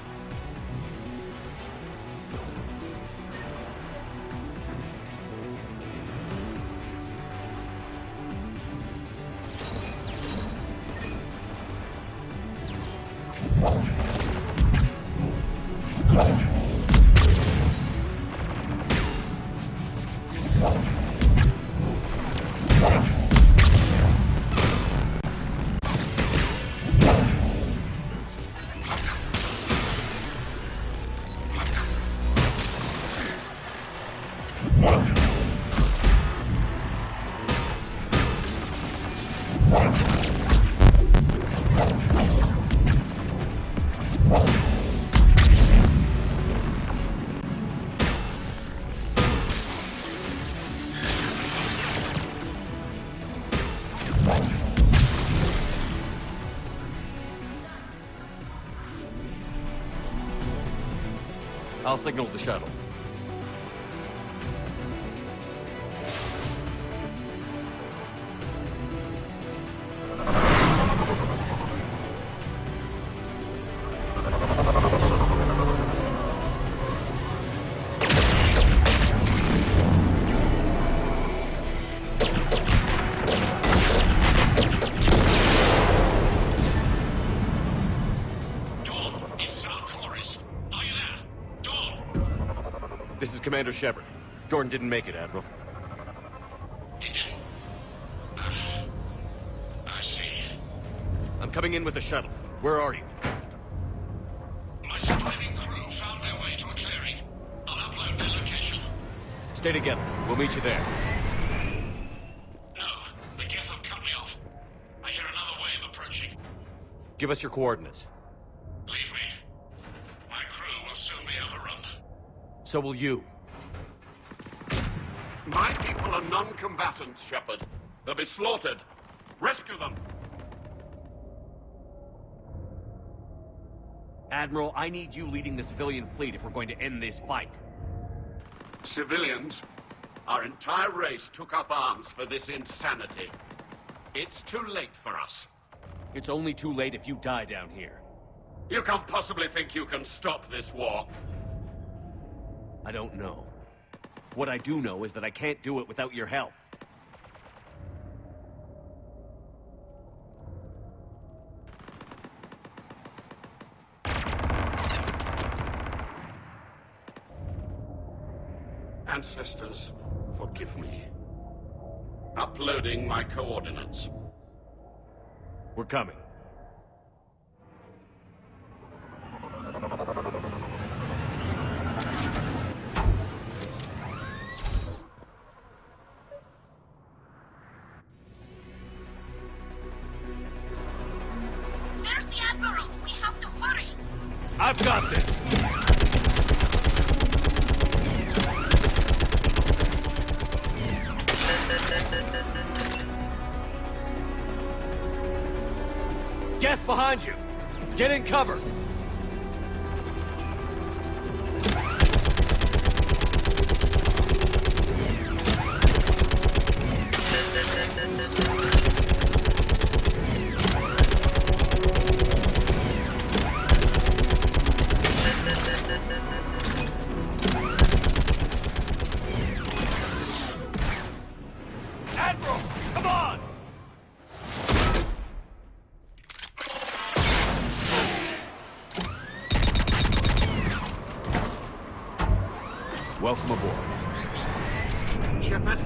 Speaker 6: I'll signal the shuttle. Commander Shepard. Jordan didn't make it, Admiral.
Speaker 9: He didn't? I see.
Speaker 6: I'm coming in with the shuttle. Where are you?
Speaker 9: My surviving crew found their way to a clearing. I'll upload their location.
Speaker 6: Stay together. We'll meet you there.
Speaker 9: No, the Geth have cut me off. I hear another wave approaching.
Speaker 6: Give us your coordinates.
Speaker 9: Leave me. My crew will soon be overrun.
Speaker 6: So will you.
Speaker 5: My people are non-combatants, Shepard. They'll be slaughtered. Rescue them!
Speaker 6: Admiral, I need you leading the civilian fleet if we're going to end this fight.
Speaker 5: Civilians? Our entire race took up arms for this insanity. It's too late for us.
Speaker 6: It's only too late if you die down here.
Speaker 5: You can't possibly think you can stop this war.
Speaker 6: I don't know. What I do know is that I can't do it without your help.
Speaker 5: Ancestors, forgive me. Uploading my coordinates.
Speaker 6: We're coming.
Speaker 22: There's the Admiral! We have to hurry!
Speaker 6: I've got this! Geth behind you! Get in cover! Admiral, come on! Welcome aboard.
Speaker 5: Shepard,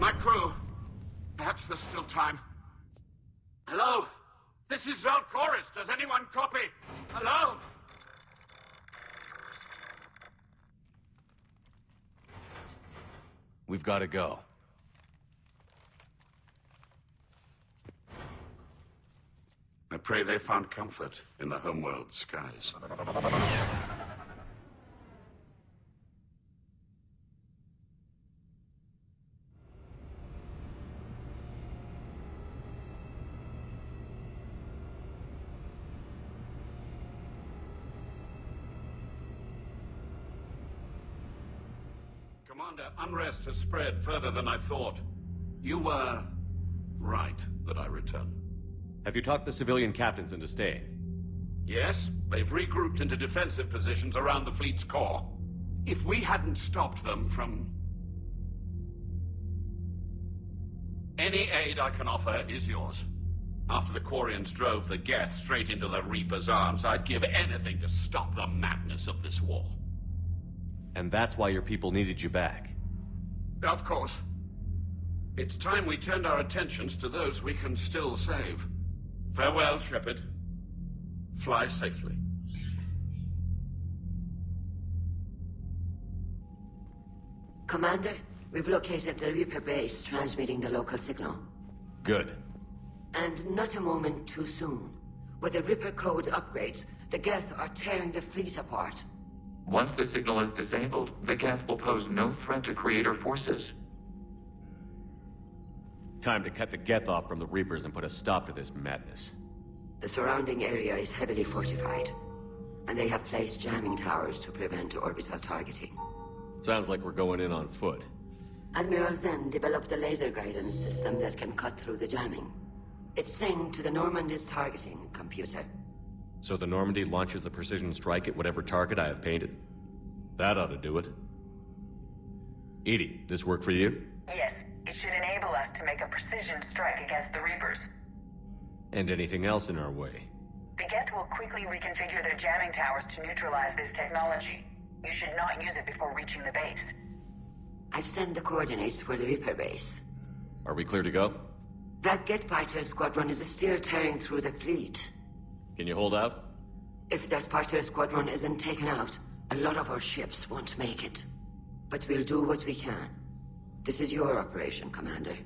Speaker 5: my crew. Perhaps there's still time. Hello? This is Zalcoris. Does anyone copy? Hello?
Speaker 6: We've got to go.
Speaker 5: I pray they found comfort in the homeworld skies. Commander, unrest has spread further than I thought. You were right that I return.
Speaker 6: Have you talked the civilian captains into staying?
Speaker 5: Yes, they've regrouped into defensive positions around the fleet's core. If we hadn't stopped them from... Any aid I can offer is yours. After the Quarians drove the Geth straight into the Reaper's arms, I'd give anything to stop the madness of this war.
Speaker 6: And that's why your people needed you back.
Speaker 5: Of course. It's time we turned our attentions to those we can still save. Farewell, Shepard. Fly safely.
Speaker 17: Commander, we've located the Reaper base transmitting the local signal.
Speaker 6: Good.
Speaker 17: And not a moment too soon. With the Reaper code upgrades, the Geth are tearing the fleet apart.
Speaker 3: Once the signal is disabled, the Geth will pose no threat to Creator forces.
Speaker 6: Time to cut the Geth off from the Reapers and put a stop to this madness.
Speaker 17: The surrounding area is heavily fortified. and they have placed jamming towers to prevent orbital targeting.
Speaker 6: Sounds like we're going in on foot.
Speaker 17: Admiral Zen developed a laser guidance system that can cut through the jamming. It's synced to the Normandy's targeting computer.
Speaker 6: So the Normandy launches a precision strike at whatever target I have painted? That ought to do it. Edie, this work for you?
Speaker 12: Yes, it should enable us to make a precision strike against the Reapers.
Speaker 6: And anything else in our way?
Speaker 12: The Geth will quickly reconfigure their jamming towers to neutralize this technology. You should not use it before reaching the base.
Speaker 17: I've sent the coordinates for the Reaper base.
Speaker 6: Are we clear to go?
Speaker 17: That Geth fighter squadron is still tearing through the fleet.
Speaker 6: Can you hold out?
Speaker 17: If that fighter squadron isn't taken out, a lot of our ships won't make it. But we'll do what we can. This is your operation, Commander.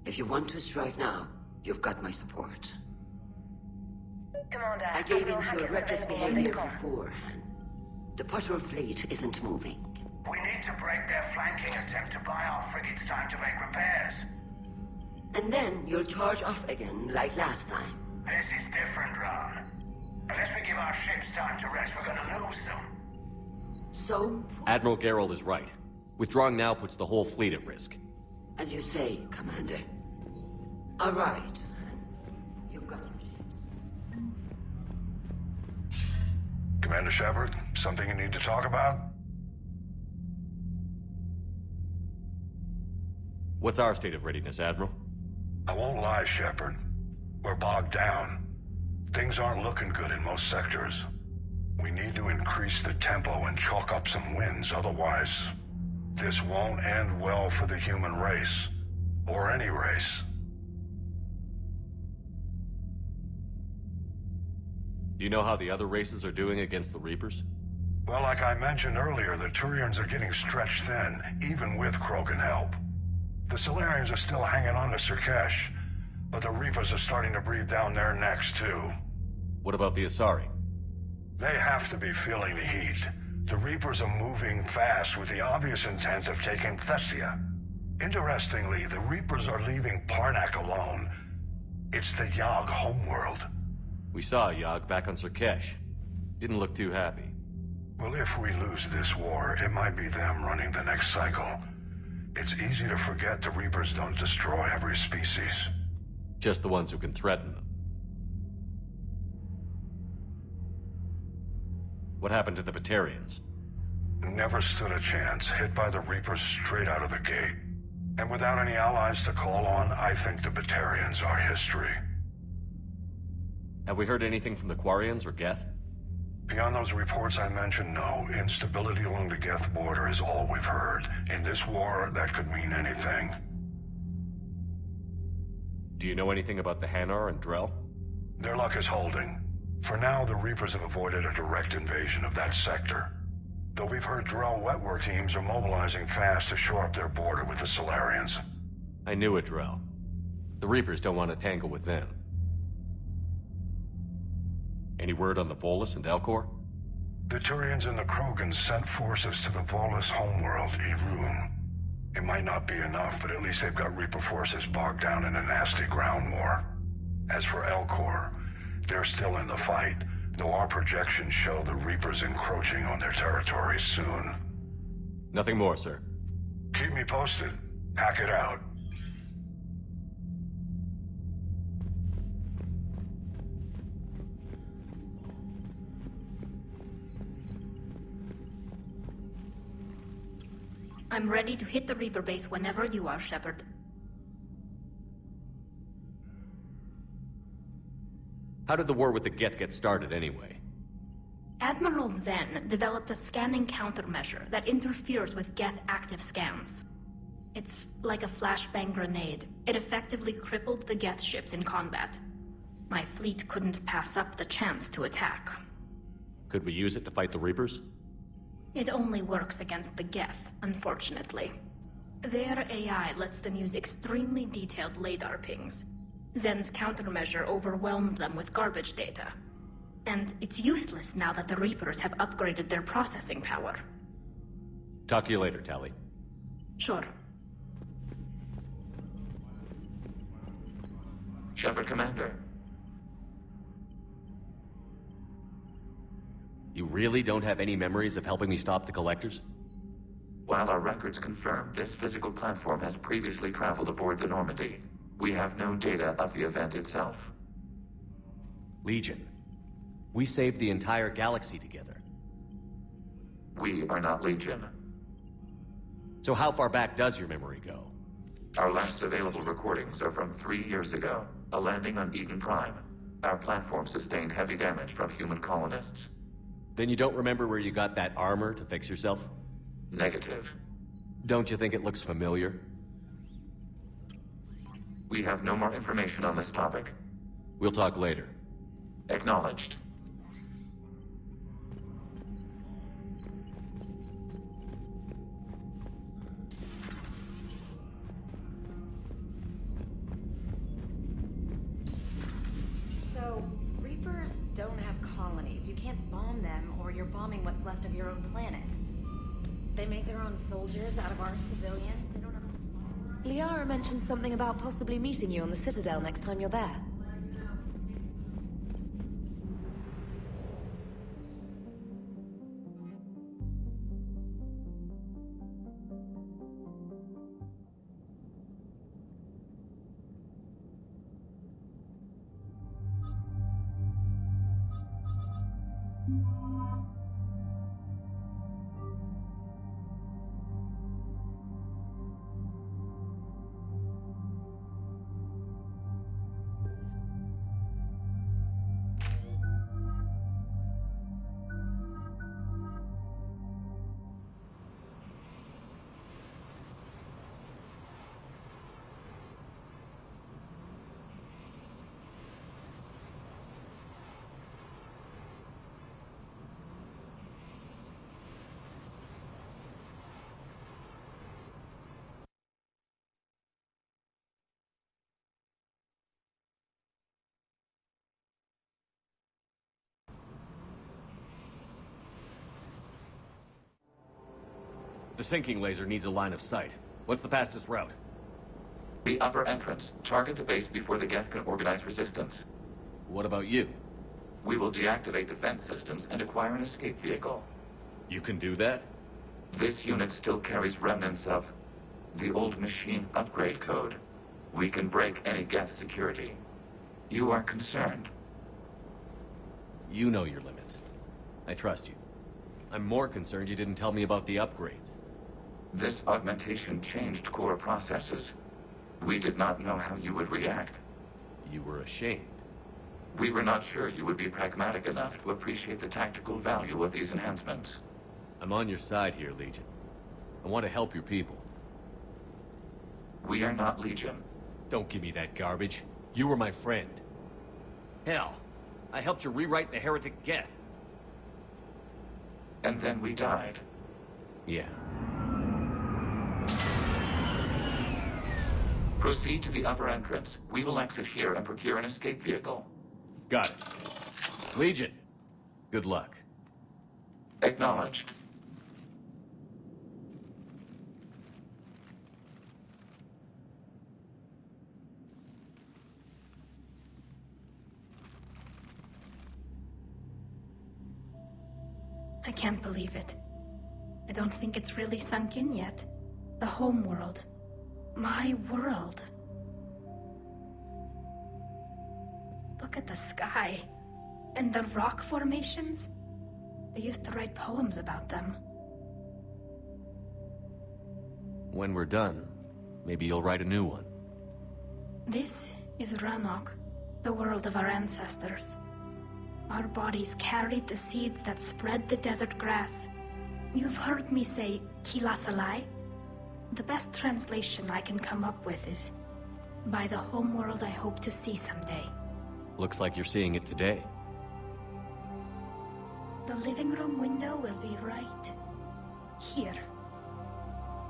Speaker 17: If you want to strike now, you've got my support.
Speaker 12: Commander,
Speaker 17: I gave in
Speaker 12: Admiral
Speaker 17: to your
Speaker 12: Hackett's
Speaker 17: reckless
Speaker 12: available on
Speaker 17: behavior
Speaker 12: Tikkun.
Speaker 17: beforehand. The patrol fleet isn't moving.
Speaker 14: We need to break their flanking attempt to buy our frigates time to make repairs.
Speaker 17: And then you'll charge off again, like last time.
Speaker 14: This is different, Ron. Unless we give our ships time to rest, we're gonna lose them.
Speaker 17: So,
Speaker 6: Admiral Gerald is right. Withdrawing now puts the whole fleet at risk.
Speaker 17: as you say, Commander. All right. You've got your ships.
Speaker 9: Commander Shepard, something you need to talk about?
Speaker 6: What's our state of readiness, Admiral?
Speaker 9: I won't lie, Shepard. We're bogged down. Things aren't looking good in most sectors. We need to increase the tempo and chalk up some wins, otherwise this won't end well for the human race. Or any race.
Speaker 6: Do you know how the other races are doing against the Reapers?
Speaker 9: Well, like I mentioned earlier, the Turians are getting stretched thin, even with Krogan help. The Solarians are still hanging on to Sirkesh, but the Reapers are starting to breathe down their necks, too.
Speaker 6: What about the Asari?
Speaker 9: They have to be feeling the heat. The Reapers are moving fast with the obvious intent of taking Thessia. Interestingly, the Reapers are leaving Parnak alone. It's the Yog homeworld.
Speaker 6: We saw Yog back on Sirkesh. Didn't look too happy.
Speaker 9: Well, if we lose this war, it might be them running the next cycle. It's easy to forget the Reapers don't destroy every species.
Speaker 6: Just the ones who can threaten them. What happened to the Batarians?
Speaker 9: Never stood a chance, hit by the Reapers straight out of the gate. And without any allies to call on, I think the Batarians are history.
Speaker 6: Have we heard anything from the Quarians or Geth?
Speaker 9: Beyond those reports I mentioned, no. Instability along the Geth border is all we've heard. In this war, that could mean anything.
Speaker 6: Do you know anything about the Hanar and Drell?
Speaker 9: Their luck is holding. For now, the Reapers have avoided a direct invasion of that sector. Though we've heard Drell wetwork teams are mobilizing fast to shore up their border with the Solarians.
Speaker 6: I knew it, Drell. The Reapers don't want to tangle with them. Any word on the Volus and Elcor?
Speaker 9: The Turians and the Krogans sent forces to the Volus homeworld, Irun. It might not be enough, but at least they've got Reaper forces bogged down in a nasty ground war. As for Elcor, they're still in the fight, though our projections show the Reapers encroaching on their territory soon.
Speaker 6: Nothing more, sir.
Speaker 9: Keep me posted. Hack it out.
Speaker 20: I'm ready to hit the Reaper base whenever you are, Shepard.
Speaker 6: How did the war with the Geth get started, anyway?
Speaker 20: Admiral Zen developed a scanning countermeasure that interferes with Geth active scans. It's like a flashbang grenade. It effectively crippled the Geth ships in combat. My fleet couldn't pass up the chance to attack.
Speaker 6: Could we use it to fight the Reapers?
Speaker 20: It only works against the Geth, unfortunately. Their AI lets them use extremely detailed LOADOUT pings. Zen's countermeasure overwhelmed them with garbage data. And it's useless now that the Reapers have upgraded their processing power.
Speaker 6: Talk to you later, Tali.
Speaker 20: Sure.
Speaker 3: Shepard, Commander.
Speaker 6: You really don't have any memories of helping me stop the Collectors?
Speaker 3: While our records confirm this physical platform has previously traveled aboard the Normandy, we have no data of the event itself.
Speaker 6: Legion. We saved the entire galaxy together.
Speaker 3: We are not Legion.
Speaker 6: So how far back does your memory go?
Speaker 3: Our last available recordings are from 3 years ago, a landing on Eden Prime. Our platform sustained heavy damage from human colonists.
Speaker 6: Then you don't remember where you got that armor to fix yourself?
Speaker 3: Negative.
Speaker 6: Don't you think it looks familiar?
Speaker 3: We have no more information on this topic.
Speaker 6: We'll talk later.
Speaker 3: Acknowledged.
Speaker 16: So, Reapers don't have colonies. You can't bomb them, or you're bombing what's left of your own planet. They make their own soldiers out of our civilians. They don't have...
Speaker 2: Liara mentioned something about possibly meeting you on the Citadel next time you're there.
Speaker 6: The sinking laser needs a line of sight. What's the fastest route?
Speaker 3: The upper entrance. Target the base before the Geth can organize resistance.
Speaker 6: What about you?
Speaker 3: We will deactivate defense systems and acquire an escape vehicle.
Speaker 6: You can do that?
Speaker 3: This unit still carries remnants of the old machine upgrade code. We can break any Geth security. You are concerned.
Speaker 6: You know your limits. I trust you. I'm more concerned you didn't tell me about the upgrades.
Speaker 3: This augmentation changed core processes. We did not know how you would react.
Speaker 6: You were ashamed.
Speaker 3: We were not sure you would be pragmatic enough to appreciate the tactical value of these enhancements.
Speaker 6: I'm on your side here, Legion. I want to help your people.
Speaker 3: We are not Legion.
Speaker 6: Don't give me that garbage. You were my friend. Hell, I helped you rewrite the Heretic Geth.
Speaker 3: And then we died.
Speaker 6: Yeah.
Speaker 3: Proceed to the upper entrance. We will exit here and procure an escape vehicle.
Speaker 6: Got it. Legion, good luck.
Speaker 3: Acknowledged.
Speaker 20: I can't believe it. I don't think it's really sunk in yet. The home world. My world. Look at the sky. And the rock formations. They used to write poems about them.
Speaker 6: When we're done, maybe you'll write a new one.
Speaker 20: This is Ranok, the world of our ancestors. Our bodies carried the seeds that spread the desert grass. You've heard me say, Kilasalai? The best translation I can come up with is, by the homeworld I hope to see someday.
Speaker 6: Looks like you're seeing it today.
Speaker 20: The living room window will be right here.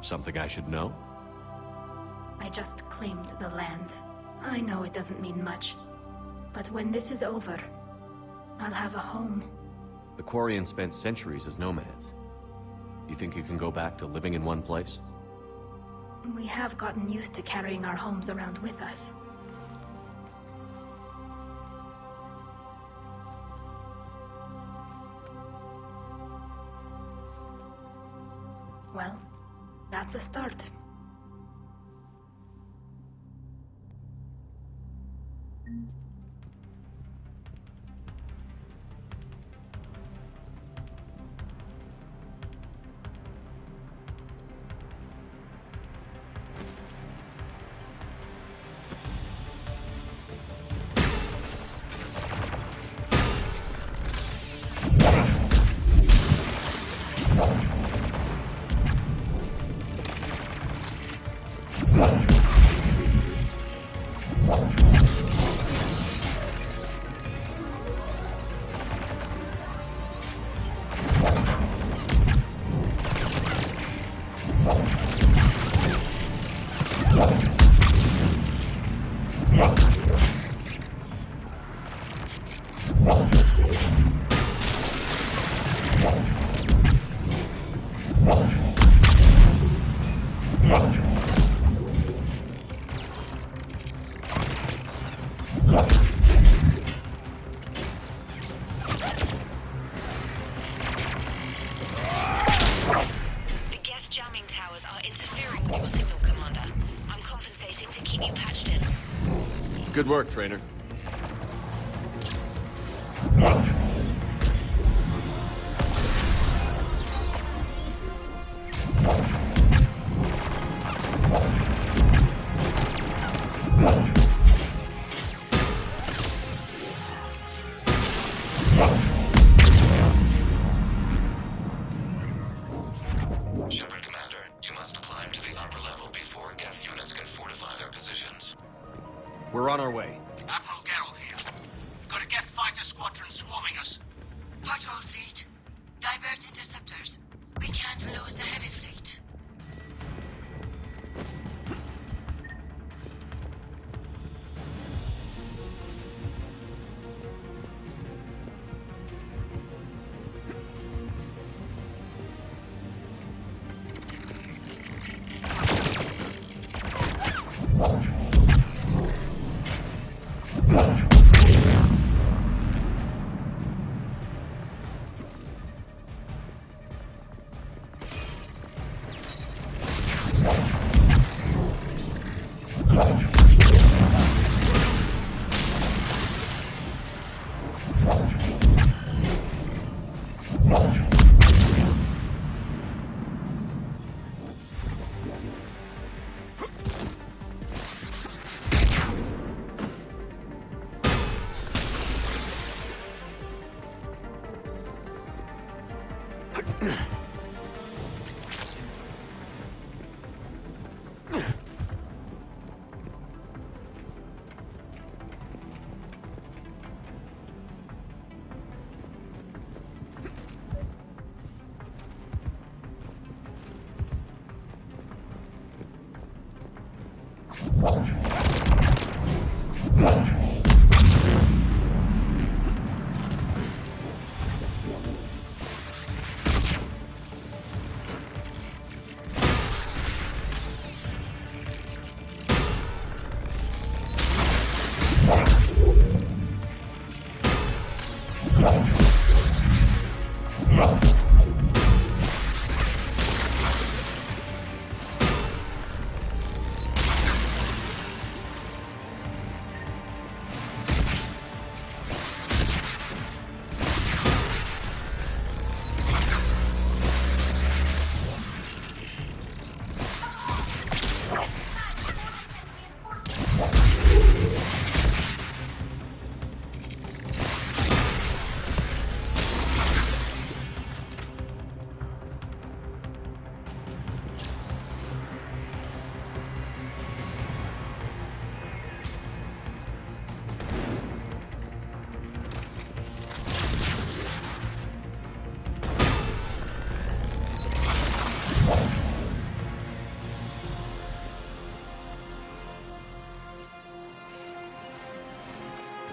Speaker 6: Something I should know?
Speaker 20: I just claimed the land. I know it doesn't mean much, but when this is over, I'll have a home.
Speaker 6: The Quarians spent centuries as nomads. You think you can go back to living in one place?
Speaker 20: We have gotten used to carrying our homes around with us. that's a start.
Speaker 6: Good work, Trainer.
Speaker 3: Shepard Commander, you must climb to the upper level before Geth units can fortify their positions.
Speaker 6: We're on our way.
Speaker 1: Admiral Geralt here. We've got a Geth fighter squadron swarming us.
Speaker 17: Patrol fleet, divert interceptors. We can't lose the heavy fleet.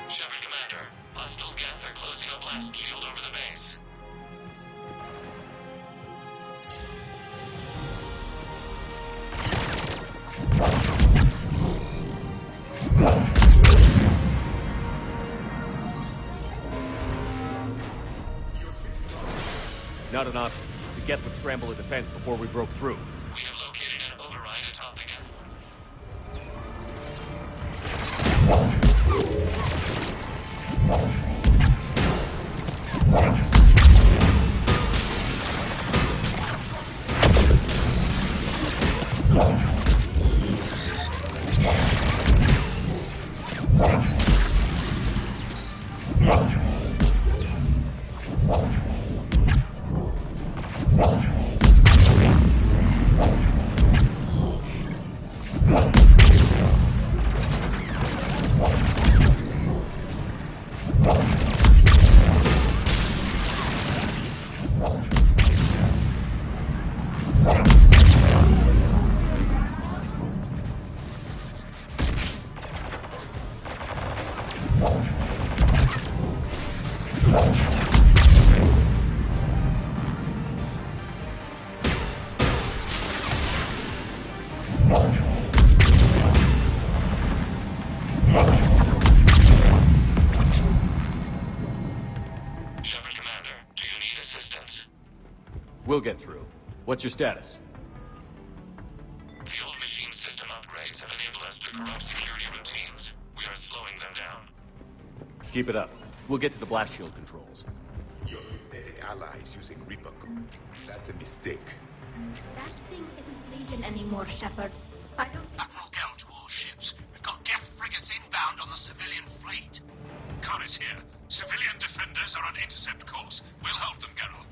Speaker 3: Shepard Commander, hostile Geth are closing a blast shield over the base.
Speaker 6: Not an option. The Geth would scramble a defense before we broke through.
Speaker 3: We have located
Speaker 6: We'll get through. What's your status?
Speaker 3: The old machine system upgrades have enabled us to corrupt security routines. We are slowing them down.
Speaker 6: Keep it up. We'll get to the blast shield controls.
Speaker 13: Your synthetic allies using Reaper code. That's a mistake.
Speaker 20: That thing isn't Legion anymore, Shepard. I don't...
Speaker 1: Admiral Gell to all ships. We've got Geth frigates inbound on the civilian fleet.
Speaker 5: Khan is here. Civilian defenders are on intercept course. We'll hold them, Geralt.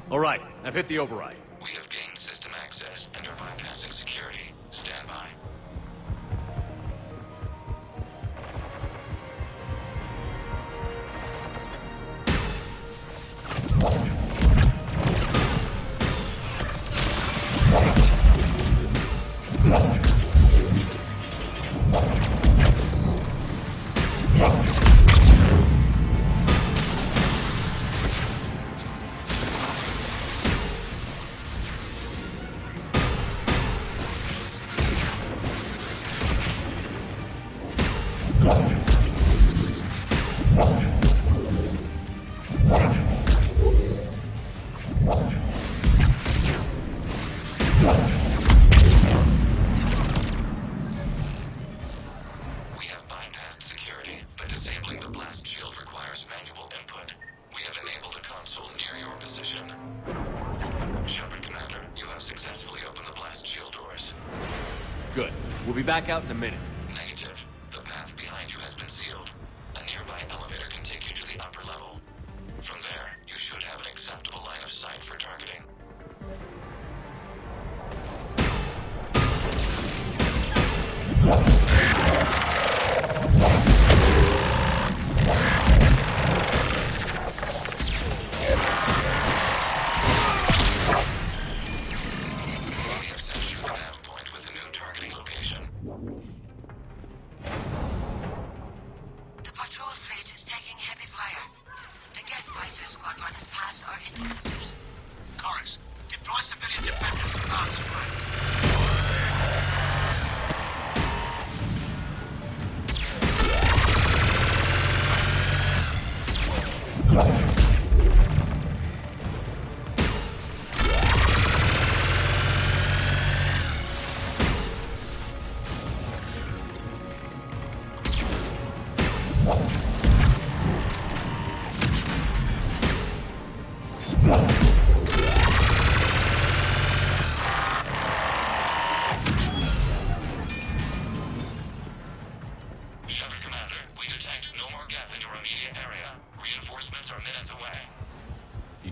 Speaker 6: All right, I've hit the override.
Speaker 3: We have gained system access and are bypassing security. Stand by.
Speaker 6: Good. We'll be back out in a minute.
Speaker 3: Negative. The path behind you has been sealed. A nearby elevator can take you to the upper level. From there, you should have an acceptable line of sight for targeting.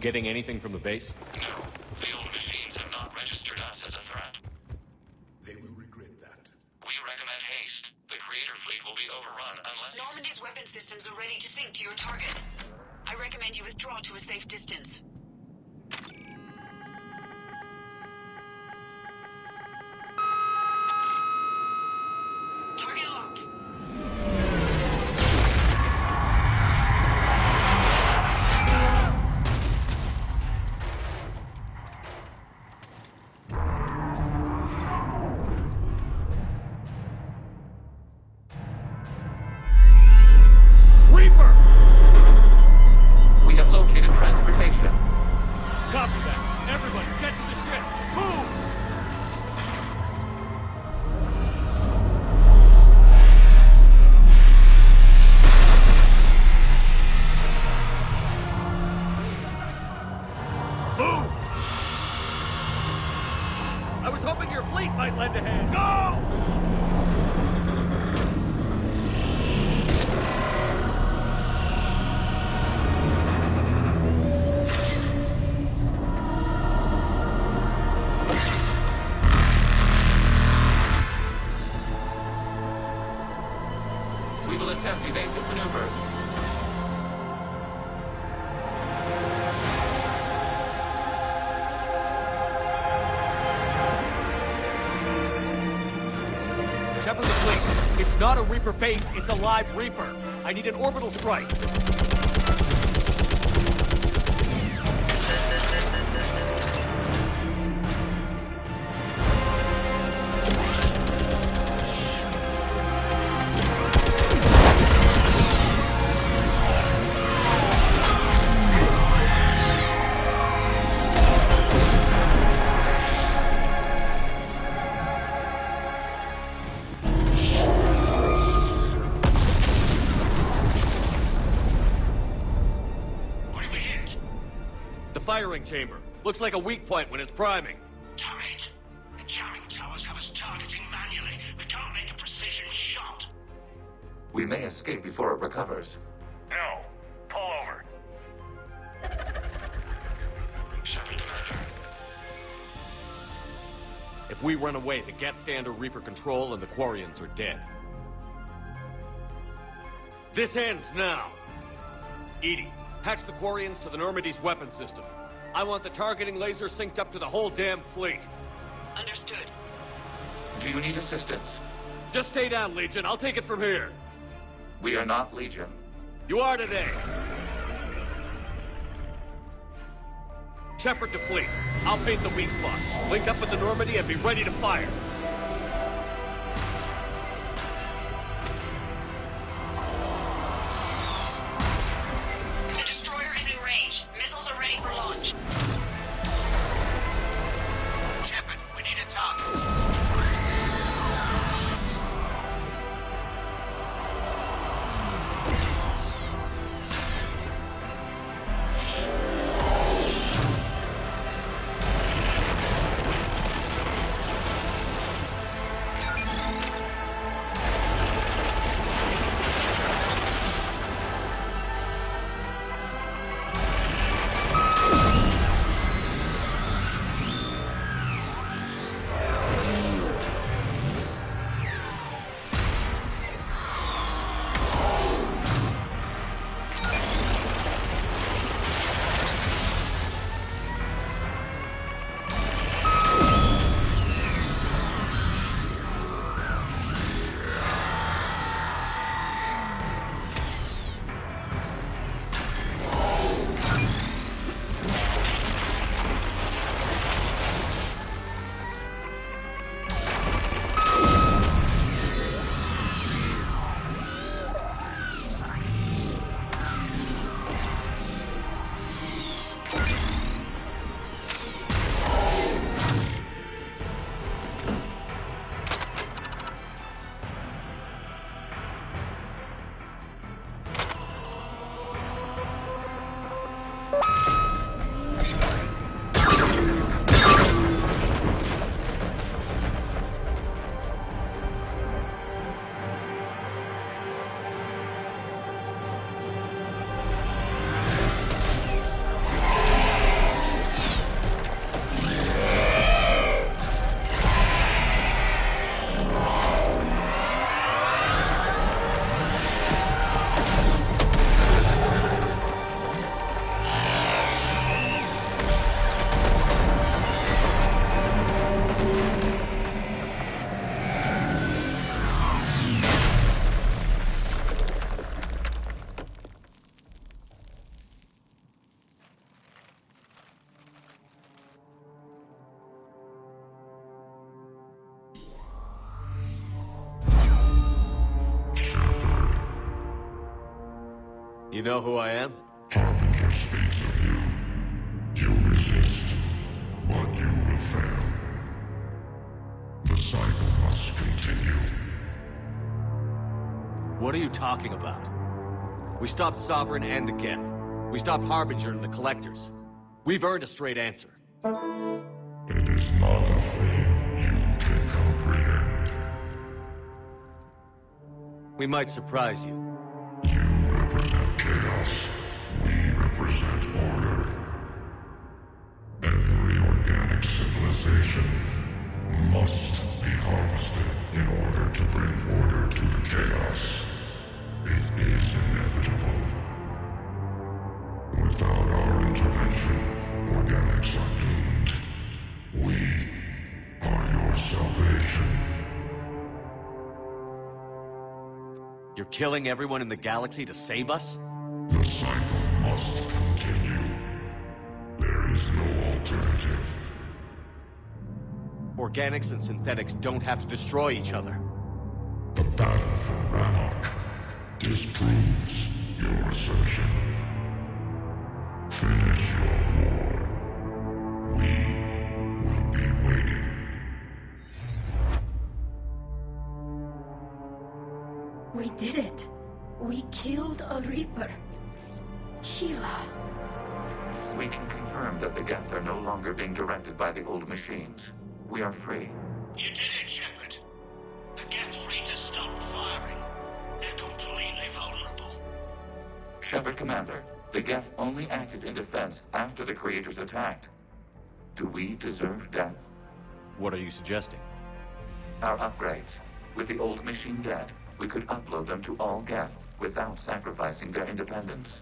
Speaker 6: Getting anything from the base?
Speaker 3: No. The old machines have not registered us as a threat.
Speaker 13: They will regret that.
Speaker 3: We recommend haste. The Creator fleet will be overrun unless...
Speaker 12: Normandy's weapon systems are ready to sink to your target. I recommend you withdraw to a safe distance. Target locked.
Speaker 6: I was hoping your fleet might lend a hand. Go!
Speaker 3: We will attempt evasive maneuvers.
Speaker 6: Shepard the fleet. It's not a Reaper base, it's a live Reaper. I need an orbital strike. Firing chamber. Looks like a weak point when it's priming.
Speaker 1: Damn it! The jamming towers have us targeting manually. We can't make a precision shot.
Speaker 3: We may escape before it recovers.
Speaker 14: No. Pull over.
Speaker 1: Shepard, Commander.
Speaker 6: If we run away, the Geth stand under Reaper control and the Quarians are dead. This ends now. Edie, patch the Quarians to the Normandy's weapon system. I want the targeting laser synced up to the whole damn fleet.
Speaker 12: Understood.
Speaker 3: Do you need assistance?
Speaker 6: Just stay down, Legion. I'll take it from here.
Speaker 3: We are not Legion.
Speaker 6: You are today. Shepard to fleet. I'll paint the weak spot. Link up with the Normandy and be ready to fire.
Speaker 12: The destroyer is in range. Missiles are ready for launch.
Speaker 1: Shepard, we need a target.
Speaker 6: You know who I am?
Speaker 7: Harbinger speaks of you. You resist, but you will fail. The cycle must continue.
Speaker 6: What are you talking about? We stopped Sovereign and the Geth. We stopped Harbinger and the Collectors. We've earned a straight answer.
Speaker 7: It is not a fail.
Speaker 6: We might surprise you.
Speaker 7: You represent chaos. We represent order. Every organic civilization must be harvested in order to bring order to the chaos. It is inevitable. Without our intervention, organics are doomed. We are your salvation.
Speaker 6: You're killing everyone in the galaxy to save us?
Speaker 7: The cycle must continue. There is no alternative.
Speaker 6: Organics and synthetics don't have to destroy each other.
Speaker 7: The battle for Rannoch disproves your assertion. Finish your war. We will be waiting.
Speaker 20: We did it. We killed a Reaper. Gila.
Speaker 3: We can confirm that the Geth are no longer being directed by the old machines. We are free.
Speaker 1: You did it, Shepard. The Geth fleet has stopped firing. They're completely vulnerable.
Speaker 3: Shepard, Commander, the Geth only acted in defense after the creators attacked. Do we deserve death?
Speaker 6: What are you suggesting?
Speaker 3: Our upgrades. With the old machine dead, we could upload them to all Geth without sacrificing their independence.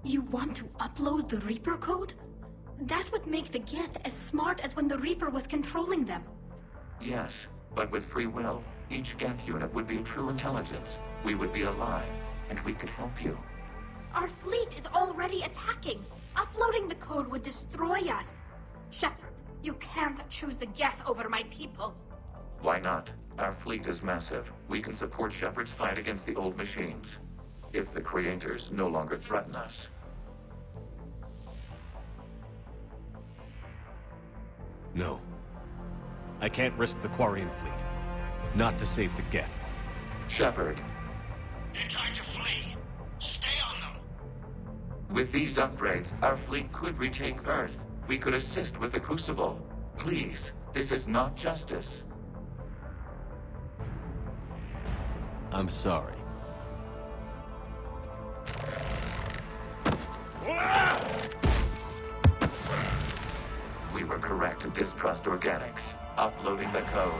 Speaker 20: You want to upload the Reaper code? That would make the Geth as smart as when the Reaper was controlling them.
Speaker 3: Yes, but with free will, each Geth unit would be true intelligence. We would be alive, and we could help you.
Speaker 20: Our fleet is already attacking. Uploading the code would destroy us. Shepard, you can't choose the Geth over my people.
Speaker 3: Why not? Our fleet is massive. We can support Shepard's fight against the old machines. If the creators no longer threaten us.
Speaker 6: No. I can't risk the Quarian fleet. Not to save the Geth.
Speaker 3: Shepard.
Speaker 1: They're trying to flee. Stay on them.
Speaker 3: With these upgrades, our fleet could retake Earth. We could assist with the Crucible. Please, this is not justice.
Speaker 6: I'm sorry.
Speaker 3: We were correct to distrust organics. Uploading the code.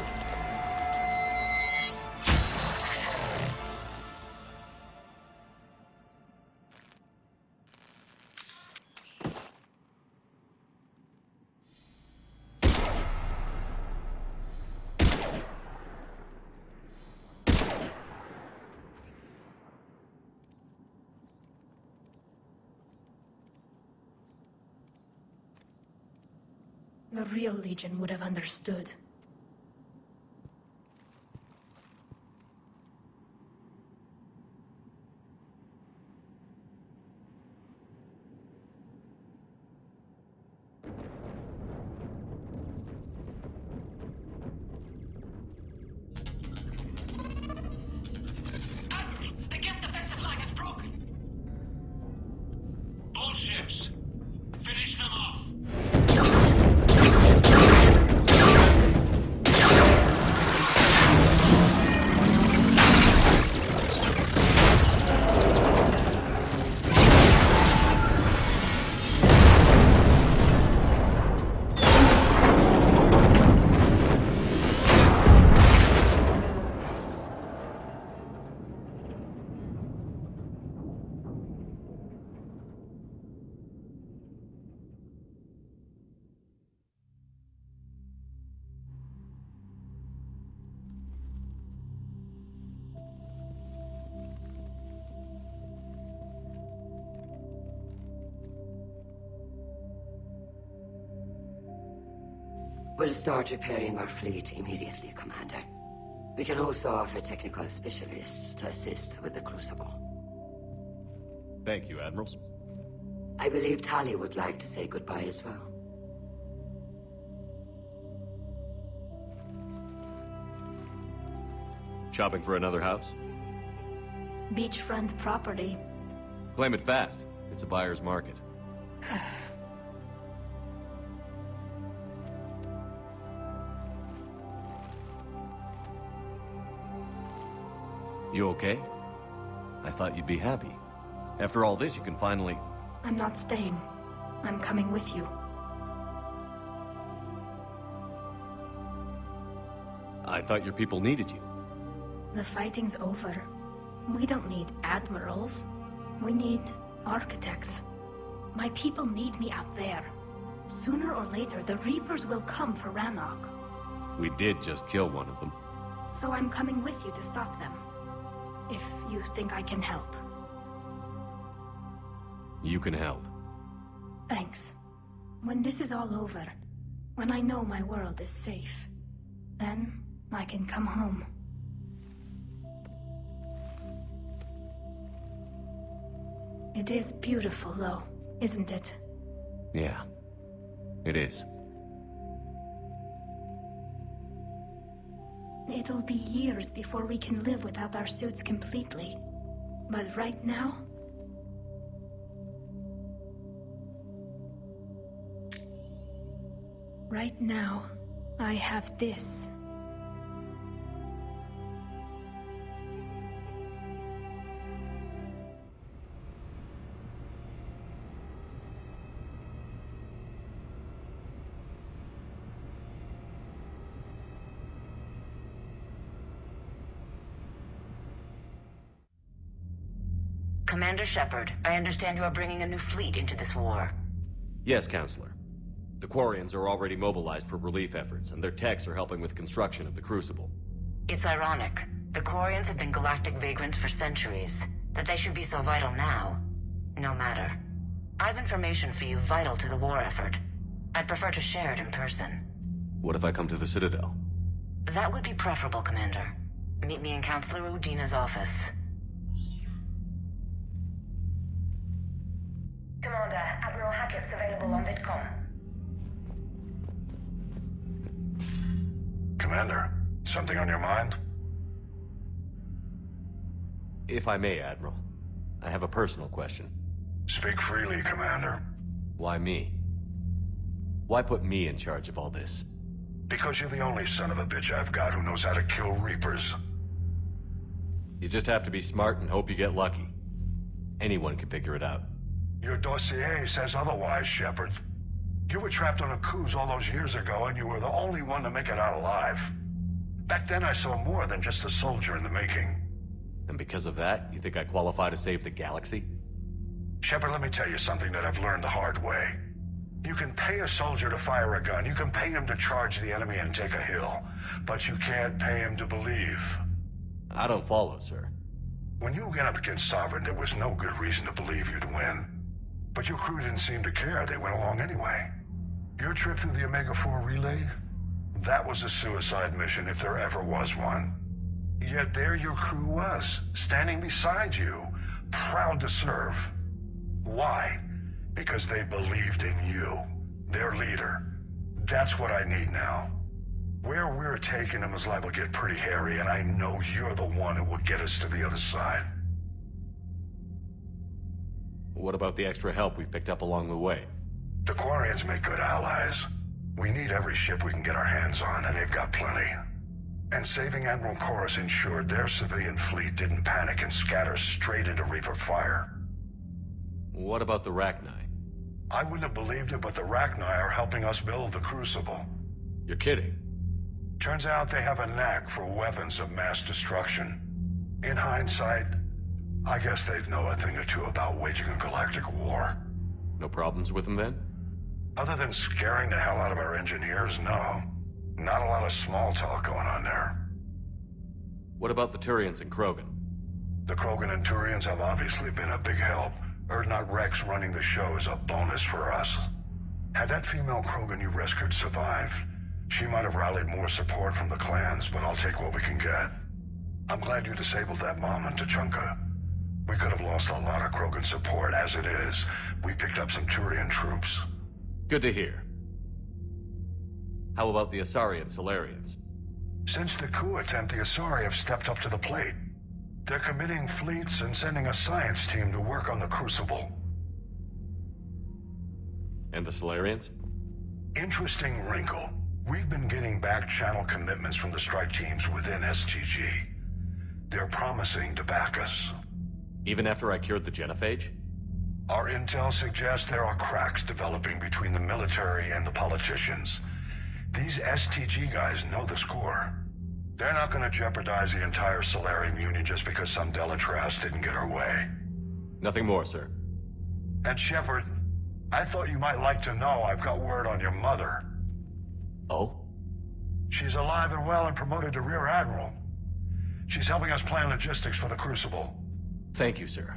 Speaker 20: The real Legion would have understood.
Speaker 1: Admiral, the Geth defensive line is broken. All ships, finish them off.
Speaker 17: We'll start repairing our fleet immediately, Commander. We can also offer technical specialists to assist with the Crucible.
Speaker 6: Thank you, Admirals.
Speaker 17: I believe Tali would like to say goodbye as well.
Speaker 6: Shopping for another house?
Speaker 20: Beachfront property.
Speaker 6: Claim it fast. It's a buyer's market. You okay? I thought you'd be happy. After all this, you can finally...
Speaker 20: I'm not staying. I'm coming with you.
Speaker 6: I thought your people needed you.
Speaker 20: The fighting's over. We don't need admirals. We need architects. My people need me out there. Sooner or later, the Reapers will come for Rannoch.
Speaker 6: We did just kill one of them.
Speaker 20: So I'm coming with you to stop them. If you think I can help.
Speaker 6: You can help.
Speaker 20: Thanks. When this is all over, when I know my world is safe, then I can come home. It is beautiful, though, isn't it?
Speaker 6: Yeah, it is.
Speaker 20: It'll be years before we can live without our suits completely. But right now... Right now, I have this.
Speaker 12: Commander Shepard, I understand you are bringing a new fleet into this war.
Speaker 6: Yes, Counselor. The Quarians are already mobilized for relief efforts, and their techs are helping with construction of the Crucible.
Speaker 12: It's ironic. The Quarians have been galactic vagrants for centuries. That they should be so vital now. No matter. I've information for you vital to the war effort. I'd prefer to share it in person.
Speaker 6: What if I come to the Citadel?
Speaker 12: That would be preferable, Commander. Meet me in Counselor Udina's office.
Speaker 22: Commander, Admiral Hackett's available on VidCom.
Speaker 7: Commander, something on your mind?
Speaker 6: If I may, Admiral, I have a personal question.
Speaker 7: Speak freely, Commander.
Speaker 6: Why me? Why put me in charge of all this?
Speaker 7: Because you're the only son of a bitch I've got who knows how to kill Reapers.
Speaker 6: You just have to be smart and hope you get lucky. Anyone can figure it out.
Speaker 7: Your dossier says otherwise, Shepard. You were trapped on a cruise all those years ago, and you were the only one to make it out alive. Back then, I saw more than just a soldier in the making.
Speaker 6: And because of that, you think I qualify to save the galaxy?
Speaker 7: Shepard, let me tell you something that I've learned the hard way. You can pay a soldier to fire a gun, you can pay him to charge the enemy and take a hill, but you can't pay him to believe.
Speaker 6: I don't follow, sir.
Speaker 7: When you went up against Sovereign, there was no good reason to believe you'd win. But your crew didn't seem to care. They went along anyway. Your trip through the Omega-4 relay? That was a suicide mission if there ever was one. Yet there your crew was, standing beside you, proud to serve. Why? Because they believed in you, their leader. That's what I need now. Where we're taking them is liable to get pretty hairy, and I know you're the one who will get us to the other side.
Speaker 6: What about the extra help we've picked up along the way?
Speaker 7: The Quarians make good allies. We need every ship we can get our hands on, and they've got plenty. And saving Admiral Chorus ensured their civilian fleet didn't panic and scatter straight into Reaper fire.
Speaker 6: What about the Rachni?
Speaker 7: I wouldn't have believed it, but the Rachni are helping us build the Crucible.
Speaker 6: You're kidding.
Speaker 7: Turns out they have a knack for weapons of mass destruction. In hindsight, I guess they'd know a thing or two about waging a galactic war.
Speaker 6: No problems with them then?
Speaker 7: Other than scaring the hell out of our engineers, no. Not a lot of small talk going on there.
Speaker 6: What about the Turians and Krogan?
Speaker 7: The Krogan and Turians have obviously been a big help. Urdnot Rex running the show is a bonus for us. Had that female Krogan you rescued survived, she might have rallied more support from the clans, but I'll take what we can get. I'm glad you disabled that bomb in Tuchanka. We could have lost a lot of Krogan support. As it is, we picked up some Turian troops.
Speaker 6: Good to hear. How about the Asari and Solarians?
Speaker 7: Since the coup attempt, the Asari have stepped up to the plate. They're committing fleets and sending a science team to work on the Crucible.
Speaker 6: And the Solarians?
Speaker 7: Interesting wrinkle. We've been getting back channel commitments from the strike teams within STG. They're promising to back us.
Speaker 6: Even after I cured the genophage?
Speaker 7: Our intel suggests there are cracks developing between the military and the politicians. These STG guys know the score. They're not going to jeopardize the entire Solarium Union just because some Delatras didn't get her way.
Speaker 6: Nothing more, sir.
Speaker 7: And Shepard, I thought you might like to know I've got word on your mother.
Speaker 6: Oh?
Speaker 7: She's alive and well and promoted to Rear Admiral. She's helping us plan logistics for the Crucible.
Speaker 6: Thank you, sir.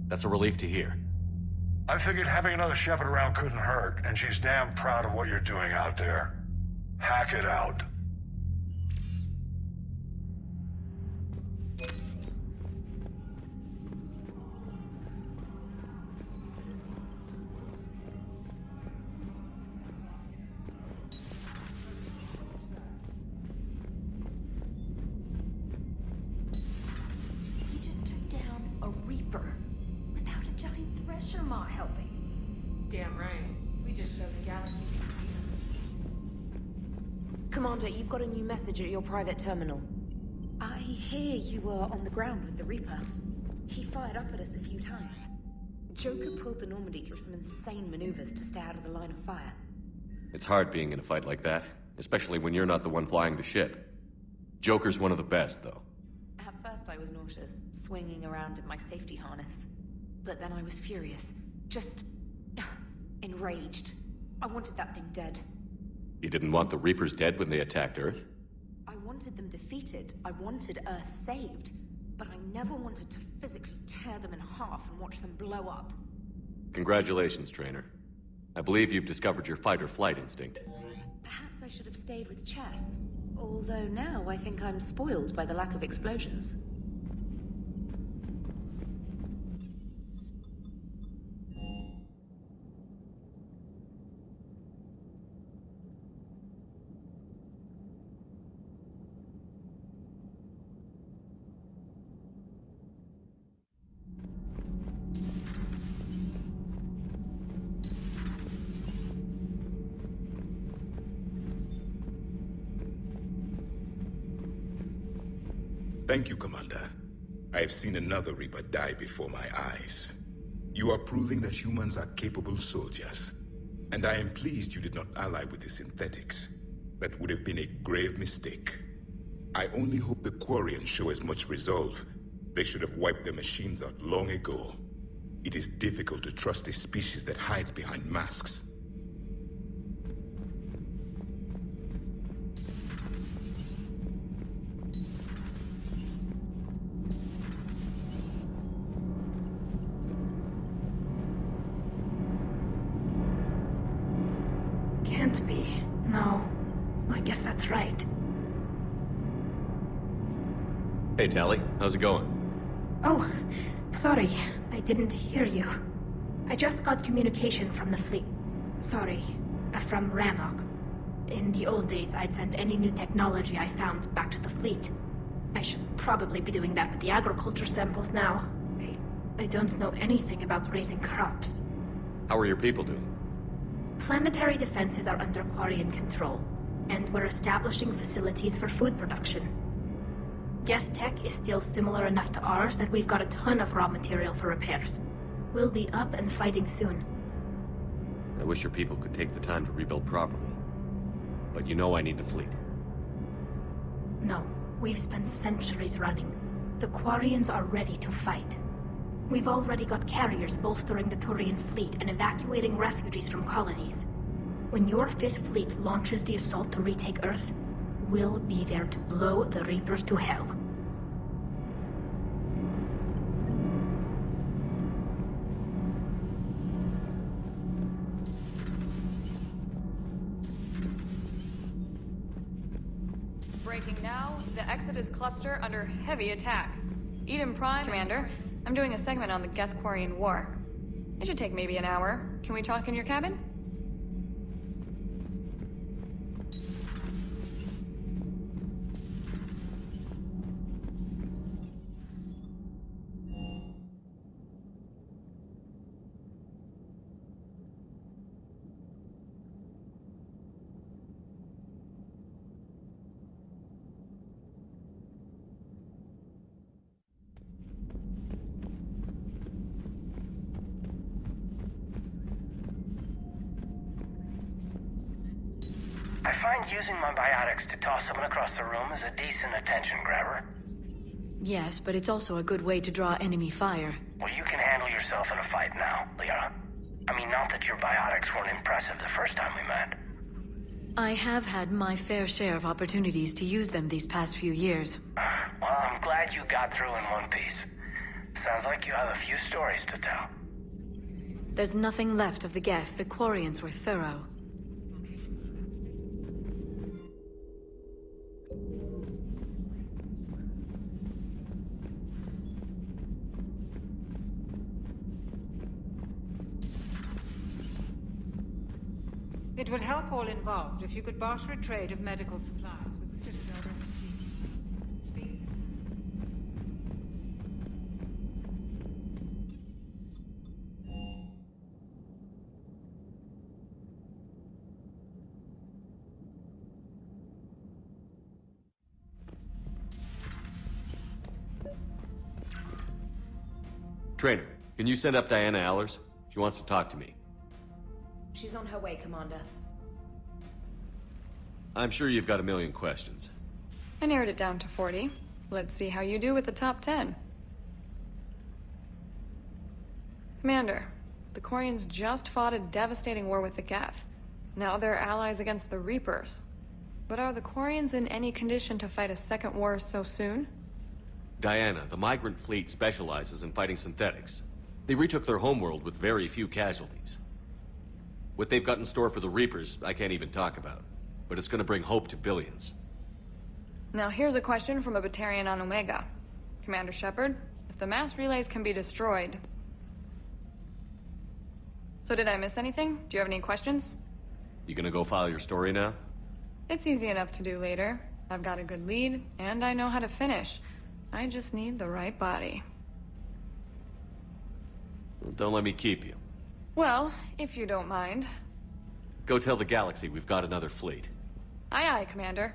Speaker 6: That's a relief to hear.
Speaker 7: I figured having another Shepard around couldn't hurt, and she's damn proud of what you're doing out there. Hack it out.
Speaker 16: He just took down a Reaper without a giant thresher maw helping.
Speaker 11: Damn right. We just showed the galaxy.
Speaker 4: Commander, you've got a new message at your private terminal. I hear you were on the ground with the Reaper. He fired up at us a few times. Joker pulled the Normandy through some insane maneuvers to stay out of the line of fire.
Speaker 6: It's hard being in a fight like that, especially when you're not the one flying the ship. Joker's one of the best, though.
Speaker 4: At first I was nauseous, swinging around in my safety harness. But then I was furious. Just... enraged. I wanted that thing dead.
Speaker 6: You didn't want the Reapers dead when they attacked Earth?
Speaker 4: I wanted them defeated. I wanted Earth saved. But I never wanted to physically tear them in half and watch them blow up.
Speaker 6: Congratulations, Trainer. I believe you've discovered your fight-or-flight instinct.
Speaker 4: Perhaps I should have stayed with chess. Although now I think I'm spoiled by the lack of explosions.
Speaker 13: Thank you, Commander. I have seen another Reaper die before my eyes. You are proving that humans are capable soldiers. And I am pleased you did not ally with the synthetics. That would have been a grave mistake. I only hope the Quarians show as much resolve. They should have wiped their machines out long ago. It is difficult to trust a species that hides behind masks.
Speaker 20: Can't be. No. I guess that's right.
Speaker 6: Hey, Tally. How's it going?
Speaker 20: Oh, sorry. I didn't hear you. I just got communication from the fleet. Sorry. From Rannoch. In the old days, I'd send any new technology I found back to the fleet. I should probably be doing that with the agriculture samples now. I don't know anything about raising crops.
Speaker 6: How are your people doing?
Speaker 20: Planetary defenses are under Quarian control, and we're establishing facilities for food production. Geth tech is still similar enough to ours that we've got a ton of raw material for repairs. We'll be up and fighting soon.
Speaker 6: I wish your people could take the time to rebuild properly. But you know I need the fleet.
Speaker 20: No, we've spent centuries running. The Quarians are ready to fight. We've already got carriers bolstering the Turian fleet and evacuating refugees from colonies. When your Fifth Fleet launches the assault to retake Earth, we'll be there to blow the Reapers to hell.
Speaker 21: Breaking now, the Exodus cluster under heavy attack. Eden Prime, Commander. I'm doing a segment on the Geth-Quarian War. It should take maybe an hour. Can we talk in your cabin?
Speaker 22: I find using my biotics to toss someone across the room is a decent attention grabber.
Speaker 2: Yes, but it's also a good way to draw enemy fire.
Speaker 22: Well, you can handle yourself in a fight now, Liara. I mean, not that your biotics weren't impressive the first time we met.
Speaker 2: I have had my fair share of opportunities to use them these past few years.
Speaker 22: Well, I'm glad you got through in one piece. Sounds like you have a few stories to tell.
Speaker 2: There's nothing left of the Geth. The Quarians were thorough.
Speaker 10: It would help all involved if you could barter a trade of medical supplies with the Citadel refugees. Speak.
Speaker 6: Trainer, can you send up Diana Allers? She wants to talk to me.
Speaker 4: She's on her way, Commander.
Speaker 6: I'm sure you've got a million questions.
Speaker 21: I narrowed it down to 40. Let's see how you do with the top 10. Commander, the Quarians just fought a devastating war with the Geth. Now they're allies against the Reapers. But are the Quarians in any condition to fight a second war so soon?
Speaker 6: Diana, the migrant fleet specializes in fighting synthetics. They retook their homeworld with very few casualties. What they've got in store for the Reapers, I can't even talk about. But it's gonna bring hope to billions.
Speaker 21: Now here's a question from a Batarian on Omega. Commander Shepard, if the mass relays can be destroyed... So did I miss anything? Do you have any questions?
Speaker 6: You gonna go file your story now?
Speaker 21: It's easy enough to do later. I've got a good lead, and I know how to finish. I just need the right body.
Speaker 6: Well, don't let me keep you.
Speaker 21: Well, if you don't mind.
Speaker 6: Go tell the Galaxy we've got another fleet.
Speaker 21: Aye, aye, Commander.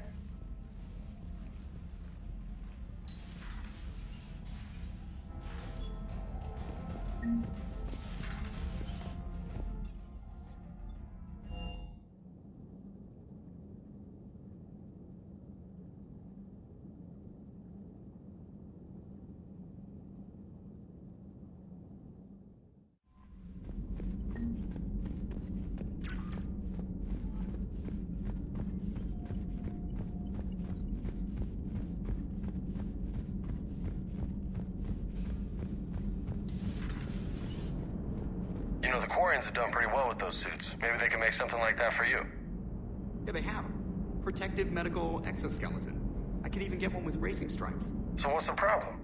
Speaker 15: You know, the Quarians have done pretty well with those suits. Maybe they can make something like that for you.
Speaker 23: Yeah, they have. Protective medical exoskeleton. I could even get one with racing stripes.
Speaker 15: So what's the problem?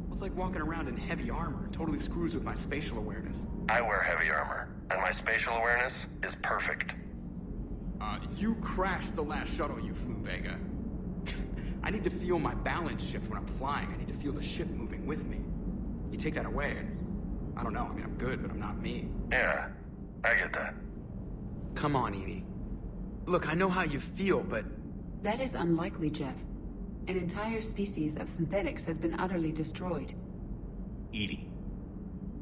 Speaker 23: Well, it's like walking around in heavy armor. It totally screws with my spatial awareness.
Speaker 15: I wear heavy armor, and my spatial awareness is perfect.
Speaker 23: You crashed the last shuttle you flew, Vega. I need to feel my balance shift when I'm flying. I need to feel the ship moving with me. You take that away, and I don't know. I mean, I'm good, but I'm not me.
Speaker 15: Yeah, I get that.
Speaker 23: Come on, Edie. Look, I know how you feel, but...
Speaker 24: That is unlikely, Jeff. An entire species of synthetics has been utterly destroyed.
Speaker 6: Edie,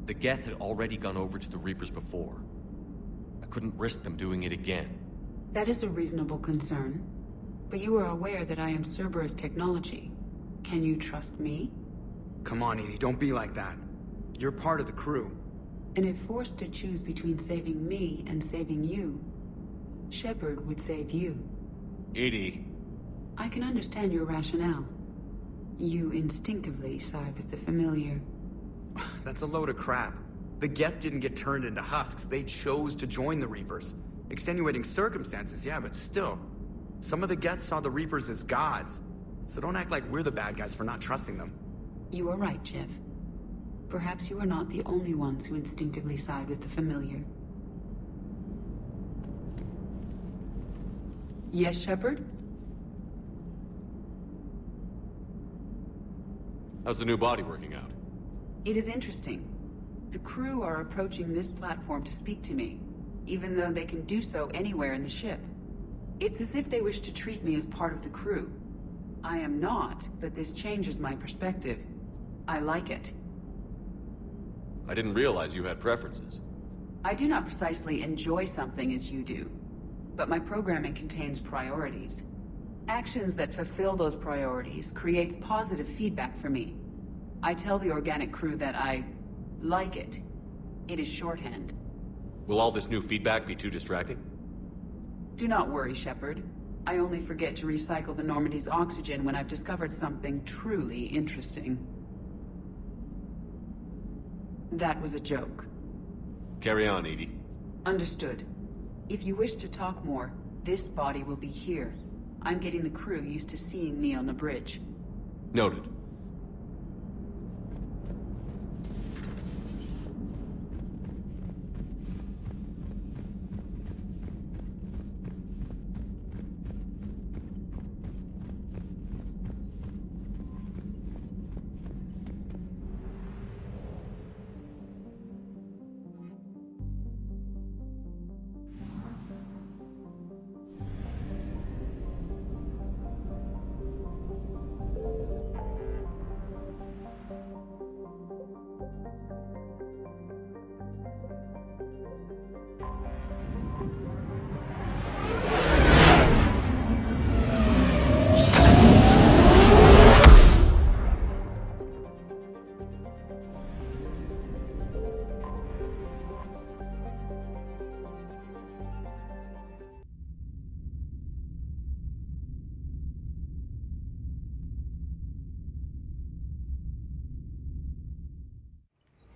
Speaker 6: the Geth had already gone over to the Reapers before. I couldn't risk them doing it again.
Speaker 24: That is a reasonable concern. But you are aware that I am Cerberus technology. Can you trust me?
Speaker 23: Come on, Edie, don't be like that. You're part of the crew.
Speaker 24: And if forced to choose between saving me and saving you, Shepard would save you.
Speaker 6: Edie.
Speaker 24: I can understand your rationale. You instinctively side with the familiar.
Speaker 23: That's a load of crap. The Geth didn't get turned into husks. They chose to join the Reapers. Extenuating circumstances, yeah, but still. Some of the Geth saw the Reapers as gods. So don't act like we're the bad guys for not trusting them.
Speaker 24: You are right, Jeff. Perhaps you are not the only ones who instinctively side with the familiar. Yes, Shepard?
Speaker 6: How's the new body working out?
Speaker 24: It is interesting. The crew are approaching this platform to speak to me, even though they can do so anywhere in the ship. It's as if they wish to treat me as part of the crew. I am not, but this changes my perspective. I like it.
Speaker 6: I didn't realize you had preferences.
Speaker 24: I do not precisely enjoy something as you do. but my programming contains priorities. Actions that fulfill those priorities creates positive feedback for me. I tell the organic crew that I like it. It is shorthand.
Speaker 6: Will all this new feedback be too distracting?
Speaker 24: Do not worry, Shepard. I only forget to recycle the Normandy's oxygen when I've discovered something truly interesting. That was a joke.
Speaker 6: Carry on, Edie.
Speaker 24: Understood. If you wish to talk more, this body will be here. I'm getting the crew used to seeing me on the bridge.
Speaker 6: Noted.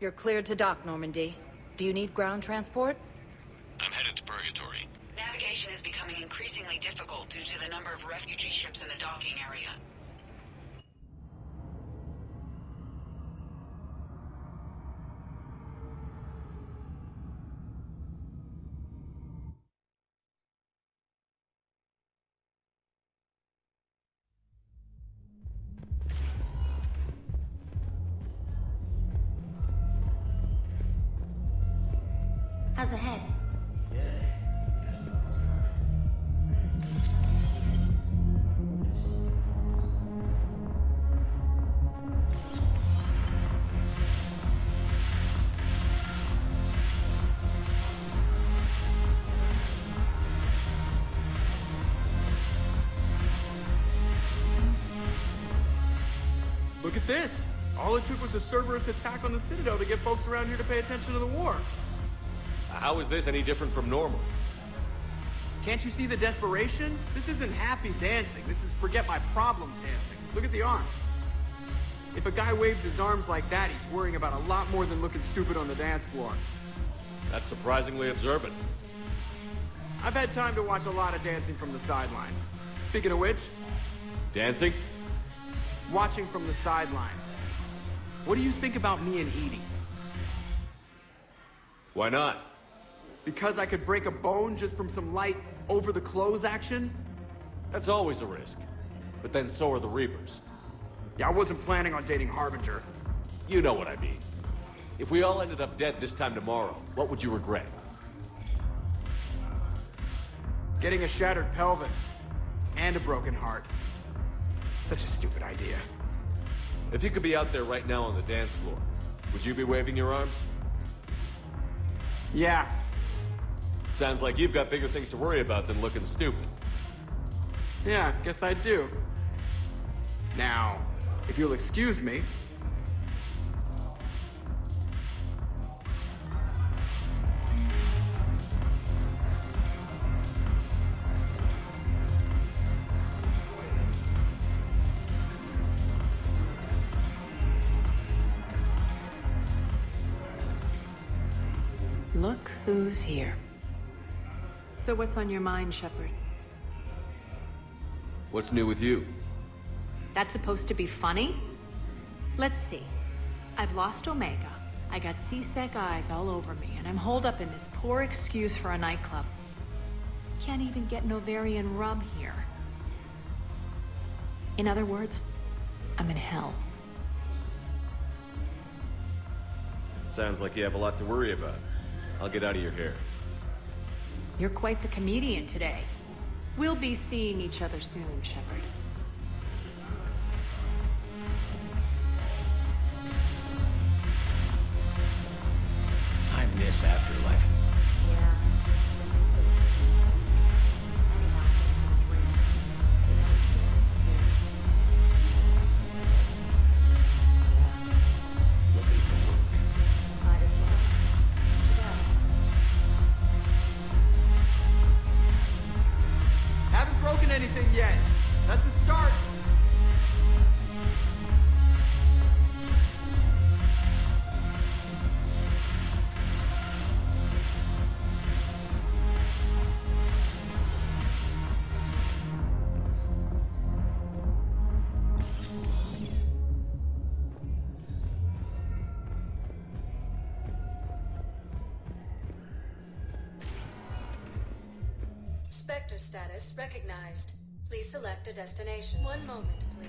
Speaker 8: You're cleared to dock, Normandy. Do you need ground transport?
Speaker 6: I'm headed to Purgatory.
Speaker 24: Navigation is becoming increasingly difficult due to the number of refugee ships in the docking area.
Speaker 16: How's the head?
Speaker 23: Look at this! All it took was a Cerberus attack on the Citadel to get folks around here to pay attention to the war.
Speaker 6: How is this any different from normal?
Speaker 23: Can't you see the desperation? This isn't happy dancing. This is forget my problems dancing. Look at the arms. If a guy waves his arms like that, he's worrying about a lot more than looking stupid on the dance floor.
Speaker 6: That's surprisingly observant.
Speaker 23: I've had time to watch a lot of dancing from the sidelines. Speaking of which...
Speaker 6: Dancing?
Speaker 23: Watching from the sidelines. What do you think about me and Edie?
Speaker 6: Why not?
Speaker 23: Because I could break a bone just from some light over-the-clothes action?
Speaker 6: That's always a risk. But then so are the Reapers.
Speaker 23: Yeah, I wasn't planning on dating Harbinger.
Speaker 6: You know what I mean. If we all ended up dead this time tomorrow, what would you regret?
Speaker 23: Getting a shattered pelvis. And a broken heart. Such a stupid idea.
Speaker 6: If you could be out there right now on the dance floor, would you be waving your arms?
Speaker 23: Yeah.
Speaker 6: Sounds like you've got bigger things to worry about than looking stupid.
Speaker 23: Yeah, guess I do. Now, if you'll excuse me...
Speaker 2: Look who's here. So what's on your mind, Shepard?
Speaker 6: What's new with you?
Speaker 2: That's supposed to be funny? Let's see. I've lost Omega. I got C-Sec eyes all over me, and I'm holed up in this poor excuse for a nightclub. Can't even get an ovarian rub here. In other words, I'm in hell.
Speaker 6: Sounds like you have a lot to worry about. I'll get out of your hair.
Speaker 2: You're quite the comedian today. We'll be seeing each other soon, Shepard.
Speaker 1: I miss Afterlife.
Speaker 16: Yeah.
Speaker 23: anything yet. That's a start.
Speaker 5: Spectre status recognized. Please select a destination. One moment, please.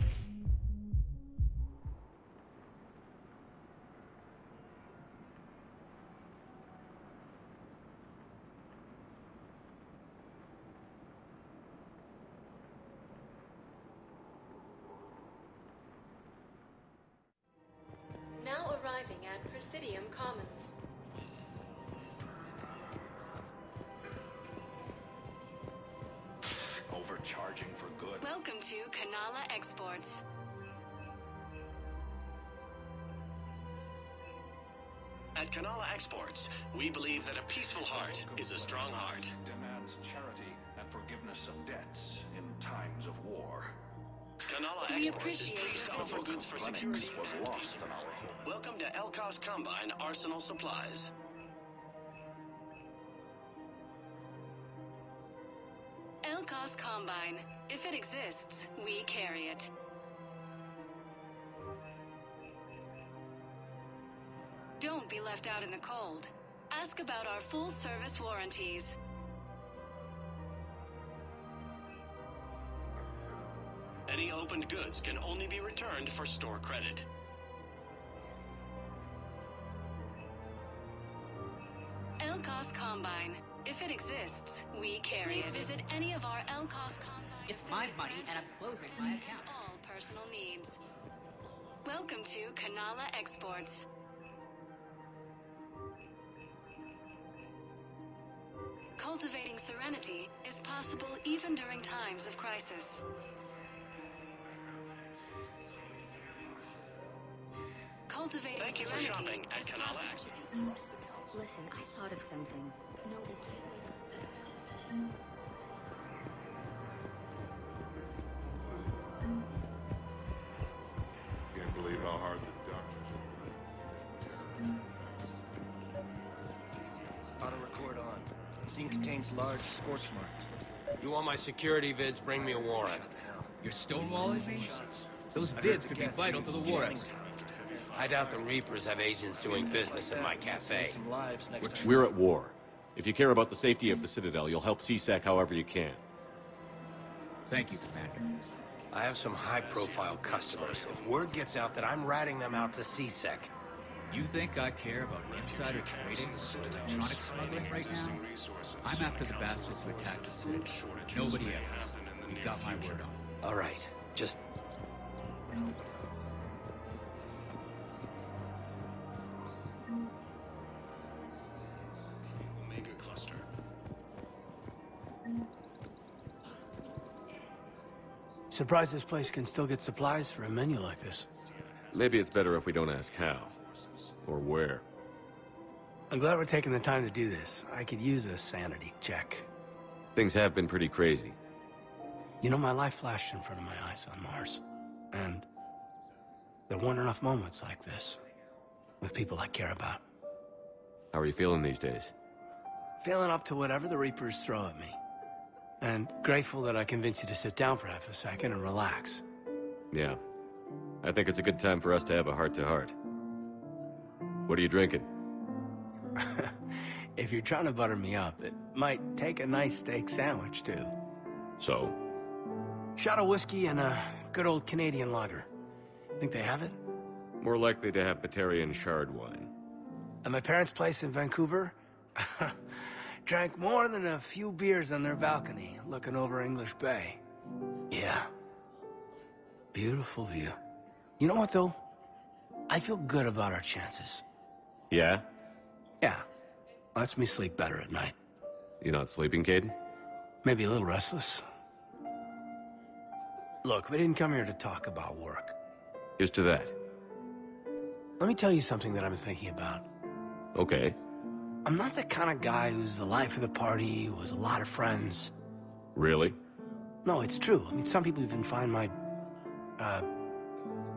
Speaker 5: Now arriving at Presidium Commons.
Speaker 1: Overcharging for good.
Speaker 5: Welcome to Kanala Exports.
Speaker 9: At Kanala Exports, we believe that a peaceful heart is a strong heart.
Speaker 1: Demands charity and forgiveness of debts in times of war.
Speaker 9: Kanala
Speaker 5: We
Speaker 9: Exports is
Speaker 5: appreciate
Speaker 9: pleased to
Speaker 5: your
Speaker 9: offer goods for
Speaker 1: Lennox
Speaker 9: security
Speaker 1: was
Speaker 9: and
Speaker 1: lost
Speaker 9: peace.
Speaker 1: in our home.
Speaker 9: Welcome to Elkos Combine Arsenal Supplies.
Speaker 5: Elkos Combine. If it exists, we carry it. Don't be left out in the cold. Ask about our full-service warranties.
Speaker 9: Any opened goods can only be returned for store credit.
Speaker 5: Elkos Combine. If it exists, we carry it. Please visit any of our Elkos Combine.
Speaker 18: It's my money, and I'm closing my account.
Speaker 5: All personal needs. Welcome to Kanala Exports. Cultivating serenity is possible even during times of crisis. Cultivating
Speaker 9: Thank you for
Speaker 5: serenity
Speaker 9: shopping at
Speaker 5: is
Speaker 9: Kanala
Speaker 5: possible.
Speaker 9: Exports.
Speaker 4: Listen, I thought of something. No, we can't.
Speaker 19: Can't believe how hard the doctors
Speaker 25: Auto record on. Scene contains large scorch marks.
Speaker 26: You want my security vids? Bring me a warrant.
Speaker 27: You're stonewalling me? Those vids could be vital to the war effort.
Speaker 26: I doubt the Reapers have agents doing business in my cafe.
Speaker 6: We're at war. If you care about the safety of the Citadel, you'll help CSEC however you can.
Speaker 27: Thank you, Commander.
Speaker 26: I have some high-profile customers. If word gets out that I'm ratting them out to CSEC...
Speaker 27: You think I care about insider trading or electronic smuggling right now? I'm after the bastards who attacked the Citadel. Nobody else. You got my word on it.
Speaker 6: All right, just...
Speaker 1: Omega cluster.
Speaker 28: Surprised this place can still get supplies for a menu like this.
Speaker 6: Maybe it's better if we don't ask how. Or where.
Speaker 28: I'm glad we're taking the time to do this. I could use a sanity check.
Speaker 6: Things have been pretty crazy.
Speaker 28: You know, my life flashed in front of my eyes on Mars. And there weren't enough moments like this. With people I care about.
Speaker 6: How are you feeling these days?
Speaker 28: Feeling up to whatever the Reapers throw at me. And grateful that I convinced you to sit down for half a second and relax.
Speaker 6: Yeah. I think it's a good time for us to have a heart-to-heart. What are you drinking?
Speaker 28: If you're trying to butter me up, it might take a nice steak sandwich, too.
Speaker 6: So?
Speaker 28: Shot of whiskey and a good old Canadian lager. Think they have it?
Speaker 6: More likely to have Batarian shard wine.
Speaker 28: At my parents' place in Vancouver, drank more than a few beers on their balcony, looking over English Bay. Yeah. Beautiful view. You know what, though? I feel good about our chances.
Speaker 6: Yeah?
Speaker 28: Yeah. Lets me sleep better at night.
Speaker 6: You not sleeping, Caden?
Speaker 28: Maybe a little restless. Look, we didn't come here to talk about work.
Speaker 6: Here's to that.
Speaker 28: Let me tell you something that I've been thinking about.
Speaker 6: Okay.
Speaker 28: I'm not the kind of guy who's the life of the party, who has a lot of friends.
Speaker 6: Really?
Speaker 28: No, it's true. I mean, some people even find my,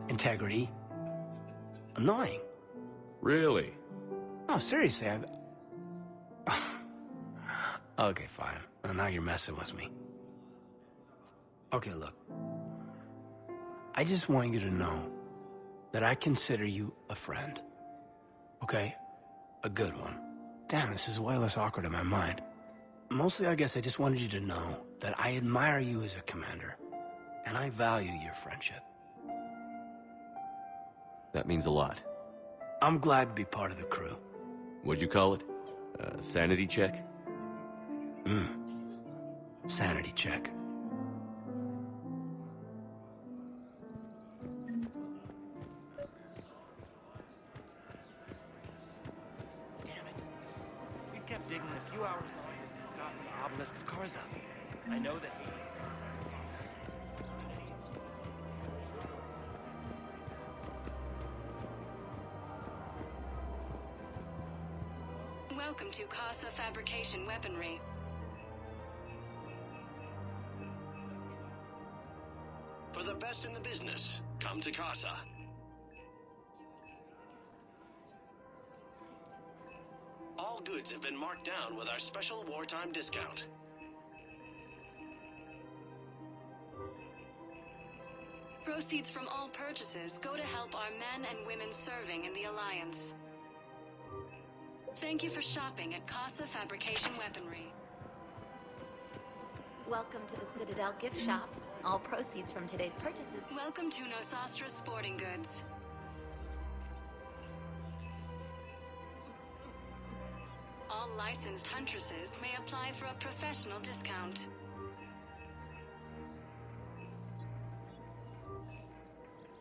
Speaker 28: integrity annoying.
Speaker 6: Really?
Speaker 28: No, seriously, Okay, fine. Well, now you're messing with me. Okay, look. I just want you to know that I consider you a friend. Okay? A good one. Damn, this is way less awkward in my mind. Mostly, I guess I just wanted you to know that I admire you as a commander, and I value your friendship.
Speaker 6: That means a lot.
Speaker 28: I'm glad to be part of the crew.
Speaker 6: What'd you call it? Sanity check?
Speaker 28: Sanity check.
Speaker 25: Kept digging a few hours longer and gotten the obelisk of Karza. I know that
Speaker 5: Welcome to Casa Fabrication Weaponry.
Speaker 9: For the best in the business, come to Casa. All goods have been marked down with our special wartime discount.
Speaker 5: Proceeds from all purchases go to help our men and women serving in the Alliance. Thank you for shopping at Casa Fabrication Weaponry.
Speaker 16: Welcome to the Citadel gift shop. All proceeds from today's purchases.
Speaker 5: Welcome to Nosastra Sporting Goods. All licensed huntresses may apply for a professional discount.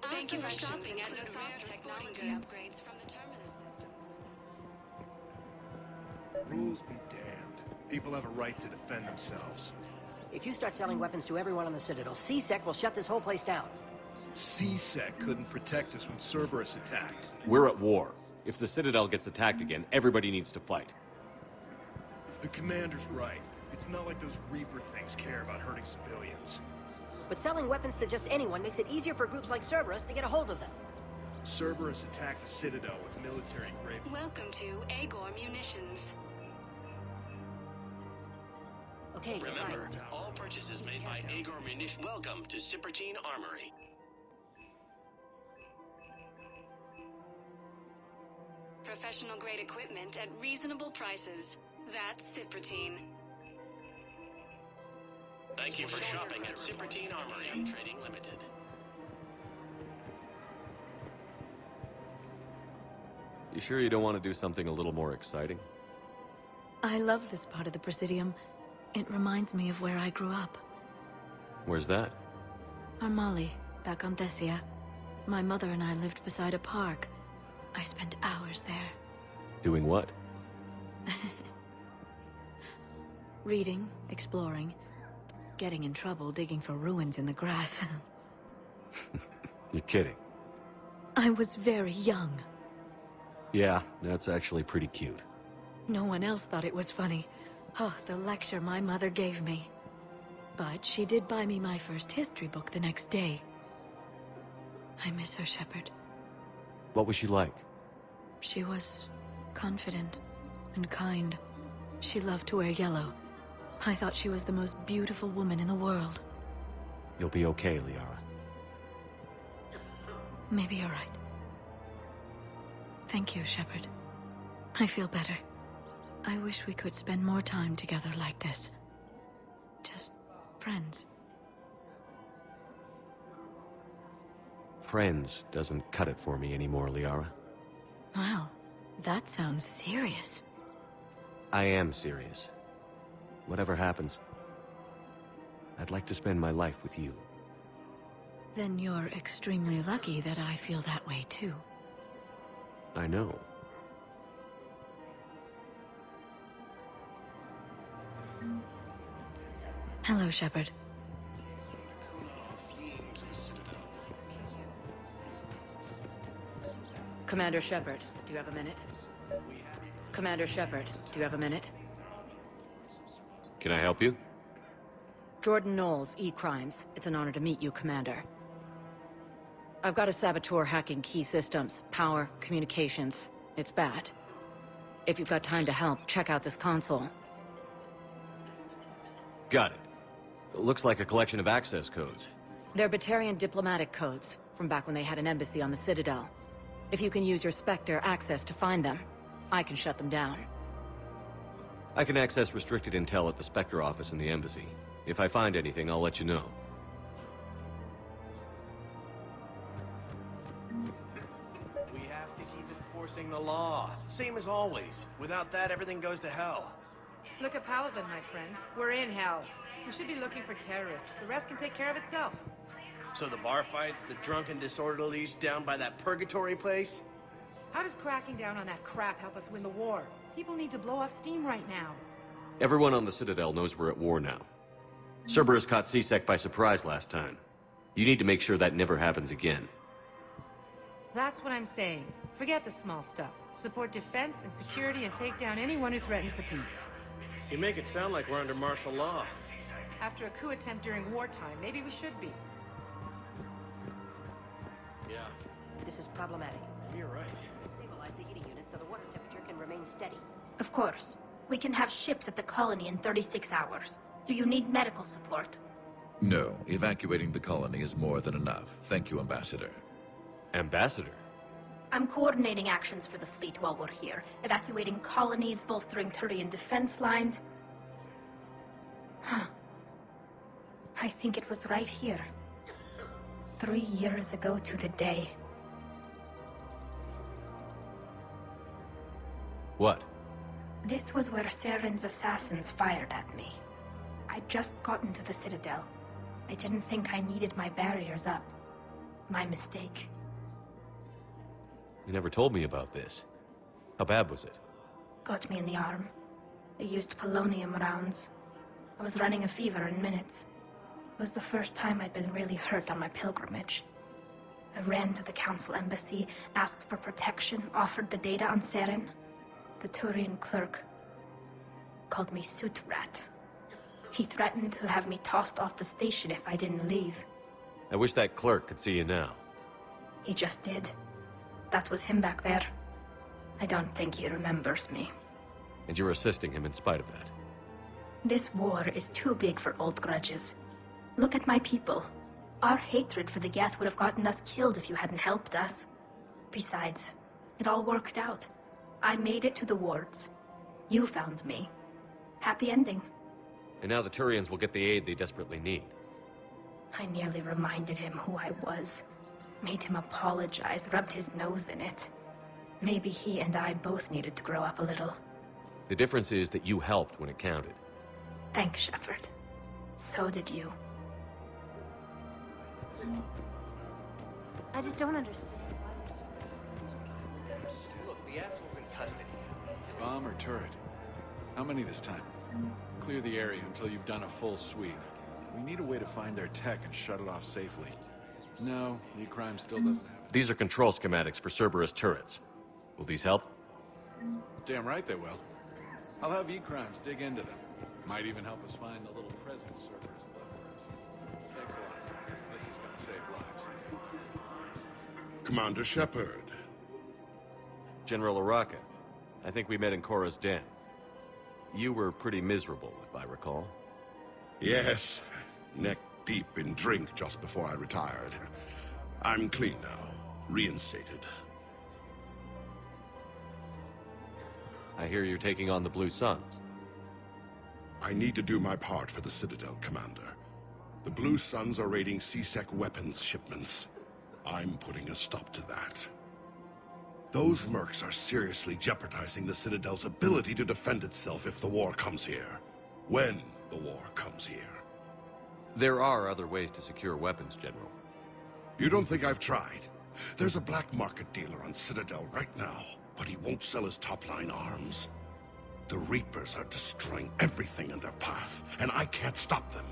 Speaker 5: Thank you for shopping at Nosastra technology upgrades from the Terminus system.
Speaker 3: Rules be damned. People have a right to defend themselves.
Speaker 7: If you start selling weapons to everyone on the Citadel, C-Sec will shut this whole place down.
Speaker 3: C-Sec couldn't protect us when Cerberus attacked.
Speaker 6: We're at war. If the Citadel gets attacked again, everybody needs to fight.
Speaker 3: The commander's right. It's not like those Reaper things care about hurting civilians.
Speaker 7: But selling weapons to just anyone makes it easier for groups like Cerberus to get a hold of them.
Speaker 3: Cerberus attacked the Citadel with military-grade...
Speaker 5: Welcome to Agor Munitions.
Speaker 7: Okay,
Speaker 9: remember, all purchases made by Agor Munitions. Welcome to Cipertine Armory.
Speaker 5: Professional grade equipment at reasonable prices. That's Cipertine.
Speaker 9: Thank you for shopping at Cipertine Armory Trading Limited.
Speaker 6: You sure you don't want to do something a little more exciting?
Speaker 2: I love this part of the Presidium. It reminds me of where I grew up.
Speaker 6: Where's that?
Speaker 2: Armali, back on Thessia. My mother and I lived beside a park. I spent hours there.
Speaker 6: Doing what?
Speaker 2: Reading, exploring, getting in trouble digging for ruins in the grass.
Speaker 6: You're kidding.
Speaker 2: I was very young.
Speaker 6: Yeah, that's actually pretty cute.
Speaker 2: No one else thought it was funny. Oh, the lecture my mother gave me. But she did buy me my first history book the next day. I miss her, Shepard.
Speaker 6: What was she like?
Speaker 2: She was confident and kind. She loved to wear yellow. I thought she was the most beautiful woman in the world.
Speaker 6: You'll be okay, Liara.
Speaker 2: Maybe you're right. Thank you, Shepard. I feel better. I wish we could spend more time together like this. Just friends.
Speaker 6: Friends doesn't cut it for me anymore, Liara.
Speaker 2: Wow, that sounds serious.
Speaker 6: I am serious. Whatever happens, I'd like to spend my life with you.
Speaker 2: Then you're extremely lucky that I feel that way too.
Speaker 6: I know.
Speaker 2: Hello, Shepard.
Speaker 8: Commander Shepard, do you have a minute? Commander Shepard, do you have a minute?
Speaker 6: Can I help you?
Speaker 8: Jordan Knowles, E-Crimes. It's an honor to meet you, Commander. I've got a saboteur hacking key systems, power, communications. It's bad. If you've got time to help, check out this console.
Speaker 6: Got it. It looks like a collection of access codes.
Speaker 8: They're Batarian diplomatic codes, from back when they had an embassy on the Citadel. If you can use your Spectre access to find them, I can shut them down.
Speaker 6: I can access restricted intel at the Spectre office in the embassy. If I find anything, I'll let you know.
Speaker 26: We have to keep enforcing the law. Same as always. Without that, everything goes to hell.
Speaker 10: Look at Palaven, my friend. We're in hell. We should be looking for terrorists. The rest can take care of itself.
Speaker 26: So the bar fights, the drunken disorderlies down by that purgatory place?
Speaker 10: How does cracking down on that crap help us win the war? People need to blow off steam right now.
Speaker 6: Everyone on the Citadel knows we're at war now. Cerberus caught C-Sec by surprise last time. You need to make sure that never happens again.
Speaker 10: That's what I'm saying. Forget the small stuff. Support defense and security and take down anyone who threatens the peace.
Speaker 26: You make it sound like we're under martial law.
Speaker 10: After a coup attempt during wartime, maybe we should be.
Speaker 26: Yeah.
Speaker 7: This is problematic.
Speaker 26: You're right.
Speaker 7: Stabilize the heating unit so the water temperature can remain steady.
Speaker 11: Of course. We can have ships at the colony in 36 hours. Do you need medical support?
Speaker 12: No. Evacuating the colony is more than enough. Thank you, Ambassador.
Speaker 6: Ambassador?
Speaker 11: I'm coordinating actions for the fleet while we're here. Evacuating colonies, bolstering Turian defense lines. Huh. I think it was right here. 3 years ago to the day.
Speaker 6: What?
Speaker 11: This was where Saren's assassins fired at me. I'd just gotten to the Citadel. I didn't think I needed my barriers up. My mistake.
Speaker 6: You never told me about this. How bad was it?
Speaker 11: Got me in the arm. They used polonium rounds. I was running a fever in minutes. It was the first time I'd been really hurt on my pilgrimage. I ran to the Council embassy, asked for protection, offered the data on Saren. The Turian clerk called me Soot Rat. He threatened to have me tossed off the station if I didn't leave.
Speaker 6: I wish that clerk could see you now.
Speaker 11: He just did. That was him back there. I don't think he remembers me.
Speaker 6: And you're assisting him in spite of that.
Speaker 11: This war is too big for old grudges. Look at my people. Our hatred for the Geth would have gotten us killed if you hadn't helped us. Besides, it all worked out. I made it to the wards. You found me. Happy ending.
Speaker 6: And now the Turians will get the aid they desperately need.
Speaker 11: I nearly reminded him who I was. Made him apologize, rubbed his nose in it. Maybe he and I both needed to grow up a little.
Speaker 6: The difference is that you helped when it counted.
Speaker 11: Thanks, Shepard. So did you.
Speaker 16: I just don't understand
Speaker 26: Look, the asshole's in custody.
Speaker 19: Bomb or turret? How many this time? Clear the area until you've done a full sweep. We need a way to find their tech and shut it off safely. No, E-Crime still doesn't have...
Speaker 6: These are control schematics for Cerberus turrets. Will these help?
Speaker 19: Damn right they will. I'll have E-Crimes dig into them. Might even help us find the little presents Cerberus left for us. Thanks a lot. This is gonna save lives.
Speaker 13: Commander Shepard.
Speaker 6: General Araka. I think we met in Korra's den. You were pretty miserable, if I recall.
Speaker 13: Yes. Neck deep in drink just before I retired. I'm clean now. Reinstated.
Speaker 6: I hear you're taking on the Blue Suns.
Speaker 13: I need to do my part for the Citadel, Commander. The Blue Suns are raiding C-Sec weapons shipments. I'm putting a stop to that. Those mercs are seriously jeopardizing the Citadel's ability to defend itself if the war comes here. When the war comes here.
Speaker 6: There are other ways to secure weapons, General.
Speaker 13: You don't think I've tried? There's a black market dealer on Citadel right now, but he won't sell his top-line arms. The Reapers are destroying everything in their path, and I can't stop them.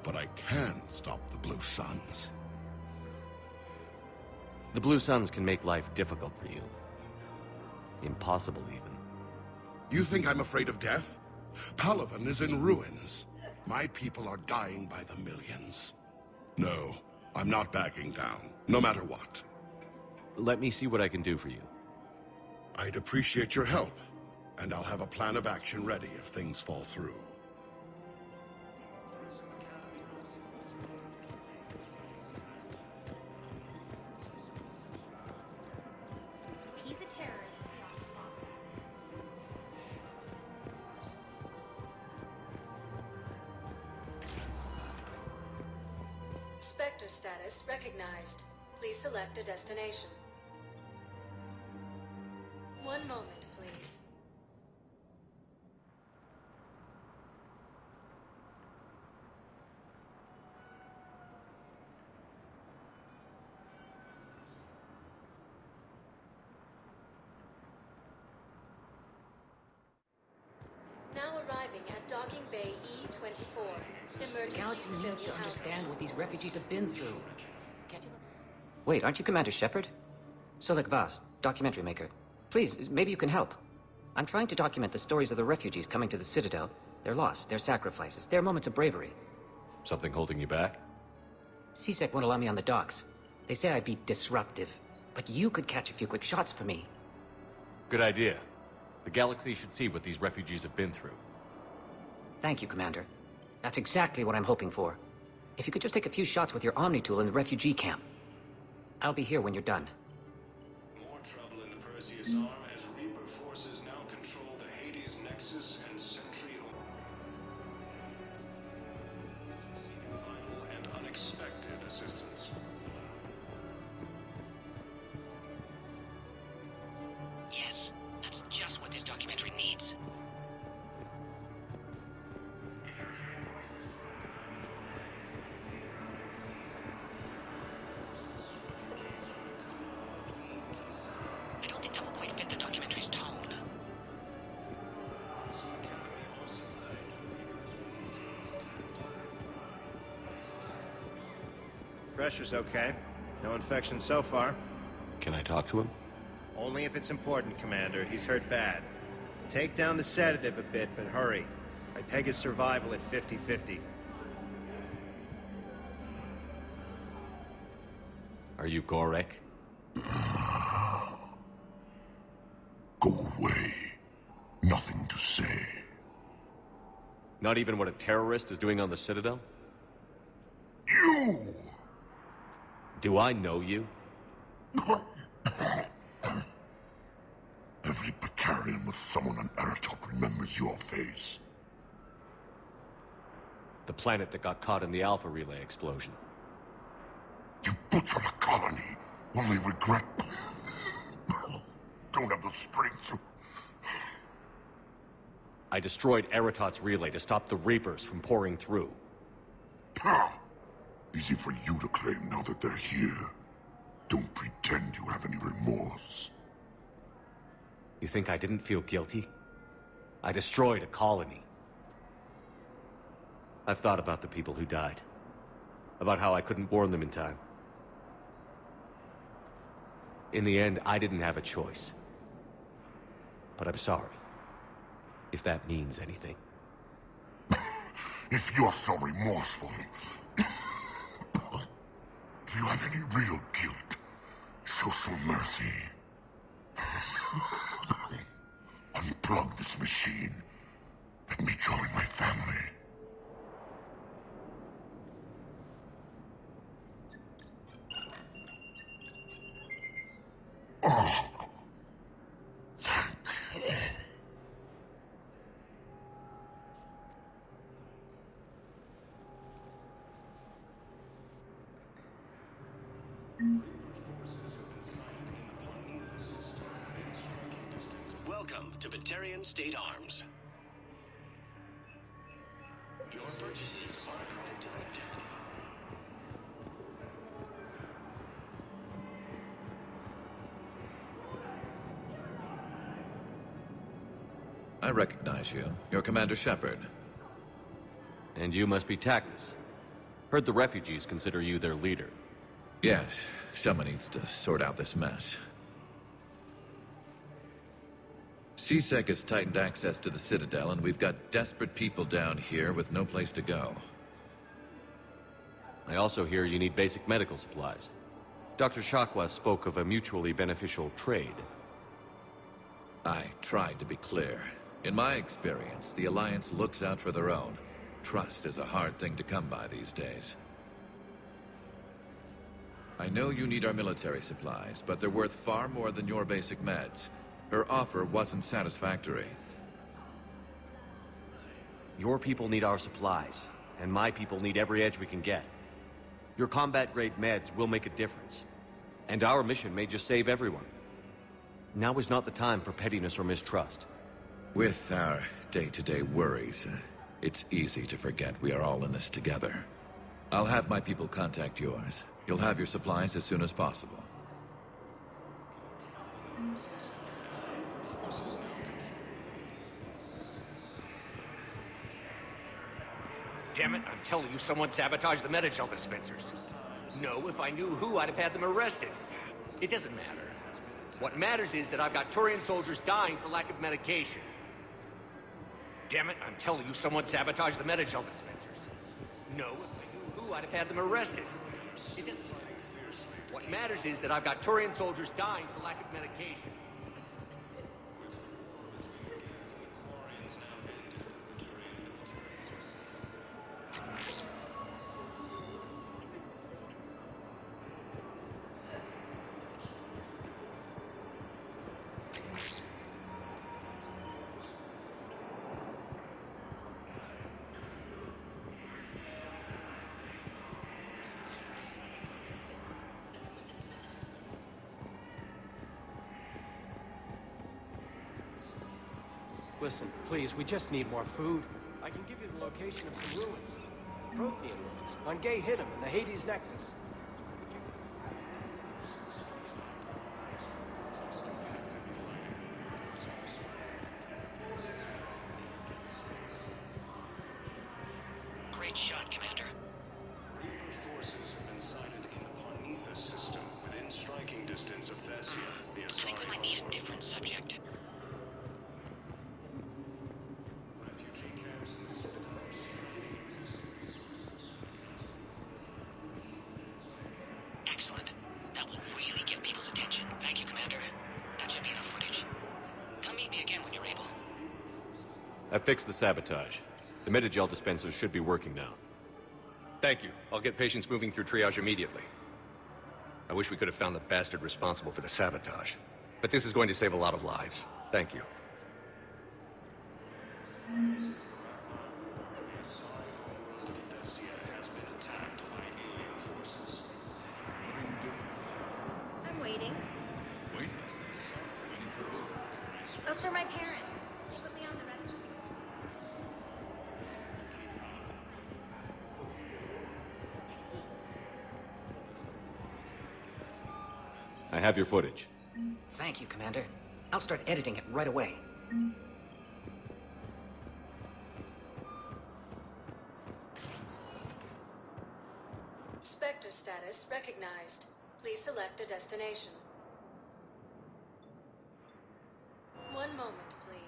Speaker 13: But I can stop the Blue Suns.
Speaker 6: The Blue Suns can make life difficult for you. Impossible, even.
Speaker 13: You think I'm afraid of death? Palaven is in ruins. My people are dying by the millions. No, I'm not backing down, no matter what.
Speaker 6: Let me see what I can do for you.
Speaker 13: I'd appreciate your help, and I'll have a plan of action ready if things fall through.
Speaker 16: He's a terrorist.
Speaker 2: Spectre status recognized. Please select a destination. One moment, please. Now arriving at docking bay E-24. Emergency
Speaker 18: Galaxy needs
Speaker 2: civilian
Speaker 18: to understand
Speaker 2: outpost.
Speaker 18: what these refugees have been through. Can't you? Wait, aren't you Commander Shepard? Solik Vas, documentary maker. Please, maybe you can help. I'm trying to document the stories of the refugees coming to the Citadel. Their loss, their sacrifices, their moments of bravery.
Speaker 6: Something holding you back?
Speaker 18: CSEC won't allow me on the docks. They say I'd be disruptive. But you could catch a few quick shots for me.
Speaker 6: Good idea. The galaxy should see what these refugees have been through.
Speaker 18: Thank you, Commander. That's exactly what I'm hoping for. If you could just take a few shots with your Omni tool in the refugee camp. I'll be here when you're done.
Speaker 14: More trouble in the Perseus arm as Reaper forces now control the Hades Nexus and Sentry. Vital and unexpected assistance.
Speaker 18: Yes, that's just what this documentary needs. I don't think that will quite fit the documentary's tone.
Speaker 26: Pressure's okay. No infection so far.
Speaker 6: Can I talk to him?
Speaker 26: Only if it's important, Commander. He's hurt bad. Take down the sedative a bit, but hurry. I peg his survival at 50-50.
Speaker 6: Are you Gorek?
Speaker 13: Go away. Nothing to say.
Speaker 6: Not even what a terrorist is doing on the Citadel?
Speaker 13: You!
Speaker 6: Do I know you?
Speaker 13: Every Batarian with someone on Aratot remembers your face.
Speaker 6: The planet that got caught in the Alpha Relay explosion.
Speaker 13: You butchered a colony, only regret. Don't have the strength to...
Speaker 6: I destroyed Eratot's relay to stop the Reapers from pouring through.
Speaker 13: Easy for you to claim now that they're here. Don't pretend you have any remorse.
Speaker 6: You think I didn't feel guilty? I destroyed a colony. I've thought about the people who died. About how I couldn't warn them in time. In the end, I didn't have a choice. But I'm sorry. If that means anything.
Speaker 13: If you're so remorseful... If you have any real guilt, show some mercy. Unplug this machine. Let me join my family. Oh.
Speaker 9: Welcome to Batarian State Arms. Your purchases are according to the agenda.
Speaker 12: I recognize you. You're Commander Shepard.
Speaker 6: And you must be Tactus. Heard the refugees consider you their leader.
Speaker 12: Yes, someone needs to sort out this mess. CSEC has tightened access to the Citadel, and we've got desperate people down here with no place to go.
Speaker 6: I also hear you need basic medical supplies. Dr. Shakwa spoke of a mutually beneficial trade.
Speaker 12: I tried to be clear. In my experience, the Alliance looks out for their own. Trust is a hard thing to come by these days. I know you need our military supplies, but they're worth far more than your basic meds. Her offer wasn't satisfactory.
Speaker 6: Your people need our supplies, and my people need every edge we can get. Your combat-grade meds will make a difference, and our mission may just save everyone. Now is not the time for pettiness or mistrust.
Speaker 12: With our day-to-day worries, it's easy to forget we are all in this together. I'll have my people contact yours. You'll have your supplies as soon as possible.
Speaker 4: Damn it, I'm telling you, someone sabotaged the Metagel dispensers. No, if I knew who, I'd have had them arrested. It doesn't matter. What matters is that I've got Turian soldiers dying for lack of medication. Damn it, I'm telling you, someone sabotaged the Metagel dispensers. No, if I knew who, I'd have had them arrested. It doesn't matter. What matters is that I've got Turian soldiers dying for lack of medication.
Speaker 25: Listen, please, we just need more food. I can give you the location of some ruins. Prothean ruins. On Gay Hittim in the Hades Nexus.
Speaker 1: Great shot, Commander.
Speaker 14: Reaper forces have been sighted in the Parnitha system, within striking distance of Thessia, the Asari.
Speaker 1: I think we might need a different subject. Excellent. That will really get people's attention. Thank you, Commander. That should be enough footage. Come meet me again when you're able.
Speaker 6: I fixed the sabotage. The Metagel dispensers should be working now.
Speaker 4: Thank you. I'll get patients moving through triage immediately. I wish we could have found the bastard responsible for the sabotage. But this is going to save a lot of lives. Thank you.
Speaker 16: I'm waiting.
Speaker 19: Waiting? Waiting for who?
Speaker 16: Oh, for my parents. They put me on the rescue.
Speaker 6: I have your footage.
Speaker 18: Thank you, Commander. I'll start editing it right away.
Speaker 5: Spectre status recognized. Please select a destination. One moment, please.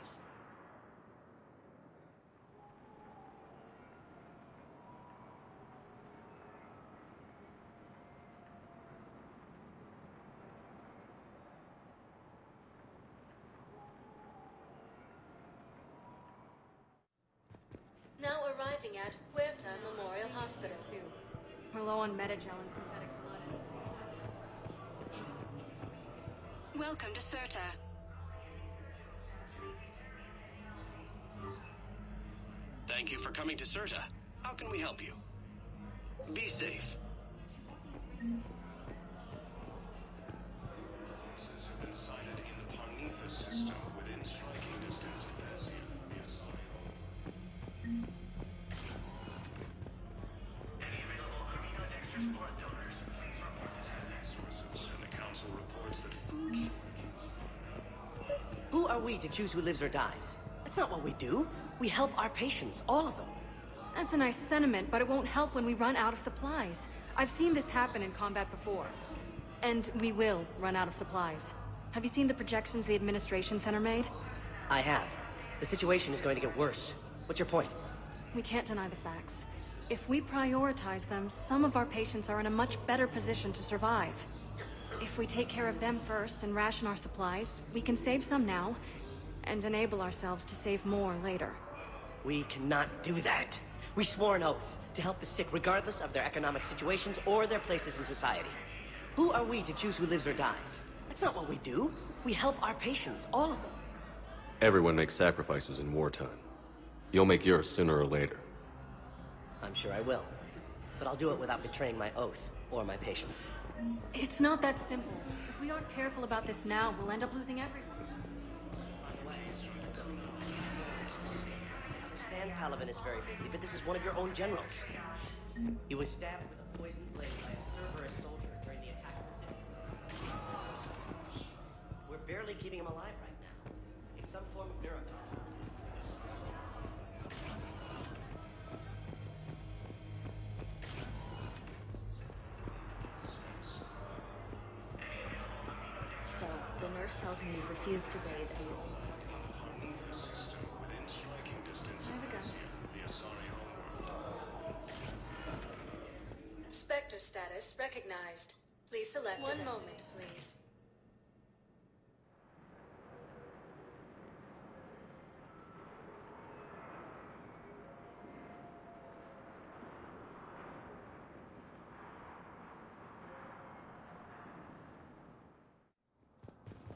Speaker 5: Now arriving at Huerta Memorial Hospital.
Speaker 16: We're low on Metagel and synthetic blood.
Speaker 5: Welcome to Cirta.
Speaker 9: Thank you for coming to Cirta. How can we help you? Be safe.
Speaker 14: Forces have been sighted in the Parnitha system, within striking distance of Thessia, the Asari. Sources and the council reports that food shortages.
Speaker 7: Who are we to choose who lives or dies? That's not what we do. We help our patients, all of them.
Speaker 16: That's a nice sentiment, but it won't help when we run out of supplies. I've seen this happen in combat before. And we will run out of supplies. Have you seen the projections the administration center made?
Speaker 15: I have. The situation is going to get worse. What's your point?
Speaker 17: We can't deny the facts. If we prioritize them, some of our patients are in a much better position to survive. If we take care of them first and ration our supplies, we can save some now, and enable ourselves to save more later.
Speaker 15: We cannot do that. We swore an oath to help the sick regardless of their economic situations or their places in society. Who are we to choose who lives or dies? That's not what we do. We help our patients, all of them.
Speaker 6: Everyone makes sacrifices in wartime. You'll make yours sooner or later.
Speaker 15: I'm sure I will. But I'll do it without betraying my oath or my patients.
Speaker 17: It's not that simple. If we aren't careful about this now, we'll end up losing everyone.
Speaker 15: I understand Palavin is very busy, but this is one of your own generals. He was stabbed with a poisoned blade by a Cerberus soldier during the attack of the city. We're barely keeping him alive right now. It's some form of neurotoxin.
Speaker 16: So, the nurse tells me you've refused to bathe anyone.
Speaker 17: Spectre status recognized. Please select one moment, please.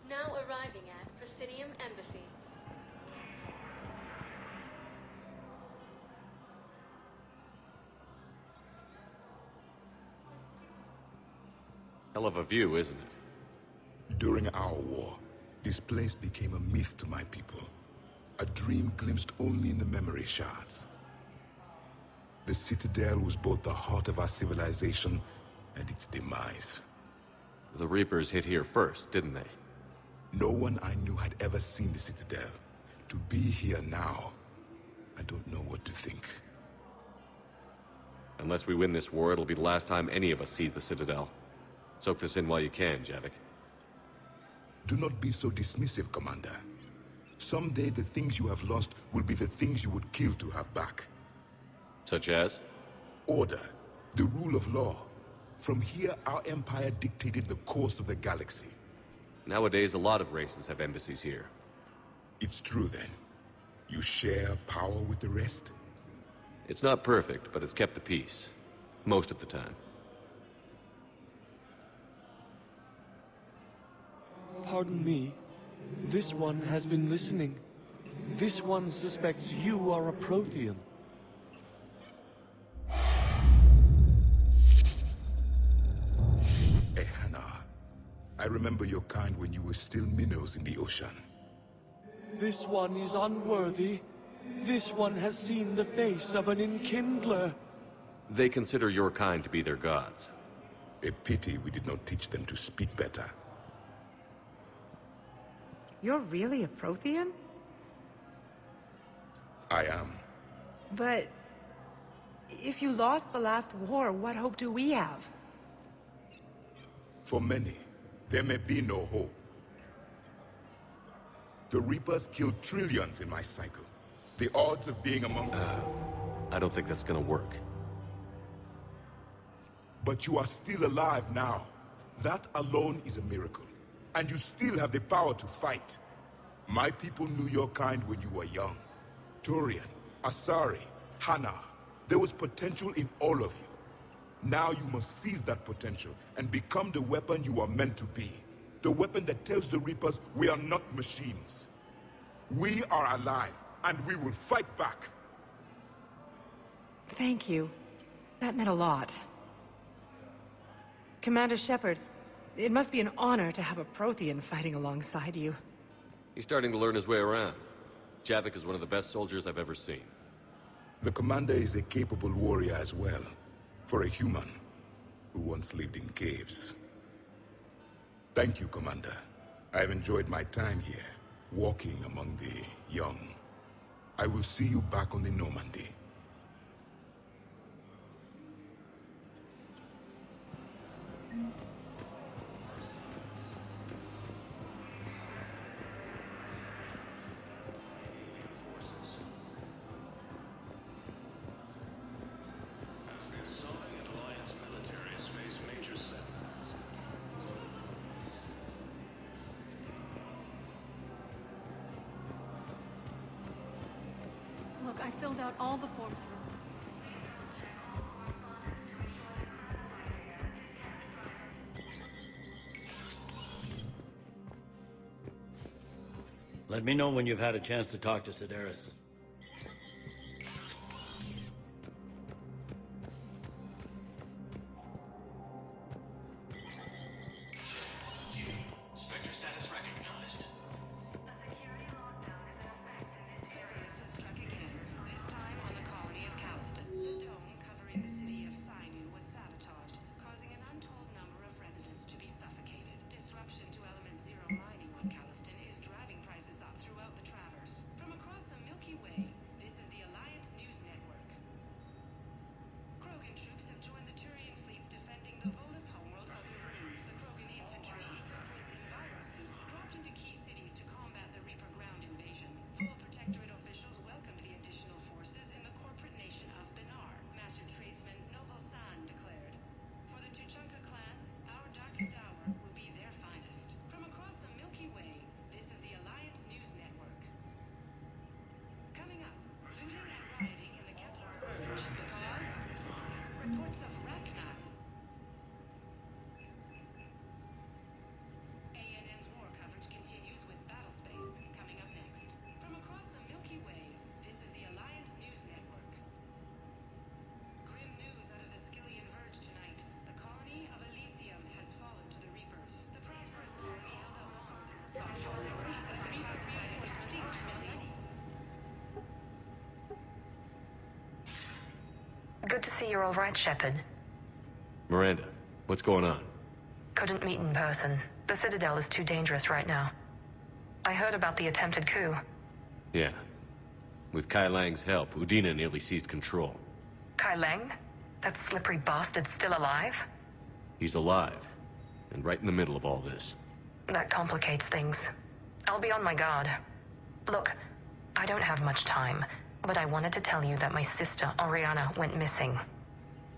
Speaker 17: Now arriving at Presidium Embassy.
Speaker 6: Hell of a view, isn't it?
Speaker 20: During our war, this place became a myth to my people. A dream glimpsed only in the memory shards. The Citadel was both the heart of our civilization and its demise.
Speaker 6: The Reapers hit here first, didn't they?
Speaker 20: No one I knew had ever seen the Citadel. To be here now, I don't know what to think.
Speaker 6: Unless we win this war, it'll be the last time any of us see the Citadel. Soak this in while you can, Javik.
Speaker 20: Do not be so dismissive, Commander. Someday the things you have lost will be the things you would kill to have back.
Speaker 6: Such as?
Speaker 20: Order, the rule of law. From here, our empire dictated the course of the galaxy.
Speaker 6: Nowadays, a lot of races have embassies here.
Speaker 20: It's true, then. You share power with the rest?
Speaker 6: It's not perfect, but it's kept the peace. Most of the time.
Speaker 21: Pardon me. This one has been listening. This one suspects you are a Prothean.
Speaker 20: Hannah, I remember your kind when you were still minnows in the ocean.
Speaker 21: This one is unworthy. This one has seen the face of an enkindler.
Speaker 6: They consider your kind to be their gods.
Speaker 20: A pity we did not teach them to speak better.
Speaker 10: You're really a Prothean?
Speaker 20: I am.
Speaker 10: But if you lost the last war, what hope do we have?
Speaker 20: For many, there may be no hope. The Reapers killed trillions in my cycle. The odds of being among them...
Speaker 6: I don't think that's gonna work.
Speaker 20: But you are still alive now. That alone is a miracle. And you still have the power to fight. My people knew your kind when you were young. Turian, Asari, Hana. There was potential in all of you. Now you must seize that potential and become the weapon you are meant to be. The weapon that tells the Reapers we are not machines. We are alive, and we will fight back.
Speaker 10: Thank you. That meant a lot. Commander Shepard, it must be an honor to have a Prothean fighting alongside you.
Speaker 6: He's starting to learn his way around. Javik is one of the best soldiers I've ever seen.
Speaker 20: The commander is a capable warrior as well. For a human who once lived in caves. Thank you, Commander. I have enjoyed my time here, walking among the young. I will see you back on the Normandy.
Speaker 17: called out all the forms for...
Speaker 3: Let me know when you've had a chance to talk to Sedaris.
Speaker 1: Spectre status recognized.
Speaker 5: Cerberus has struck again, this time on the colony of Calliston. The dome covering the city of Sinew was sabotaged, causing an untold number of residents to be suffocated. Disruption to Element Zero mining on Calliston is driving prices up throughout the Traverse. From across the Milky Way, this is the Alliance News Network. Krogan troops have joined the Turian fleets defending the Volus homeworld of Maroon. The Krogan infantry, equipped with McIver suits, dropped into key cities to combat the Reaper ground invasion. Full Protectorate officials welcomed the additional forces in the corporate nation of Benar, Master Tradesman Noval San declared. For the Tuchanka clan, our darkest hour will be their finest. From across the Milky Way, this is the Alliance News Network. Coming up, looting and rioting in the Kepler Verge. The cause? Reports of Rachnath. ANN's war coverage continues with Battlespace coming up next. From across the Milky Way, this is the Alliance News Network. Grim news out of the Skillian Verge tonight. The colony of Elysium has fallen to the Reapers. The prosperous colony held out longer than was thought possible. The Reapers reinforcements million.
Speaker 8: Good to see you're all right, Shepard.
Speaker 6: Miranda, what's going on?
Speaker 8: Couldn't meet in person. The Citadel is too dangerous right now. I heard about the attempted coup.
Speaker 6: Yeah. With Kai Lang's help, Udina nearly seized control.
Speaker 8: Kai Lang? That slippery bastard's still alive?
Speaker 6: He's alive, and right in the middle of all this.
Speaker 8: That complicates things. I'll be on my guard. Look, I don't have much time, but I wanted to tell you that my sister, Oriana, went missing.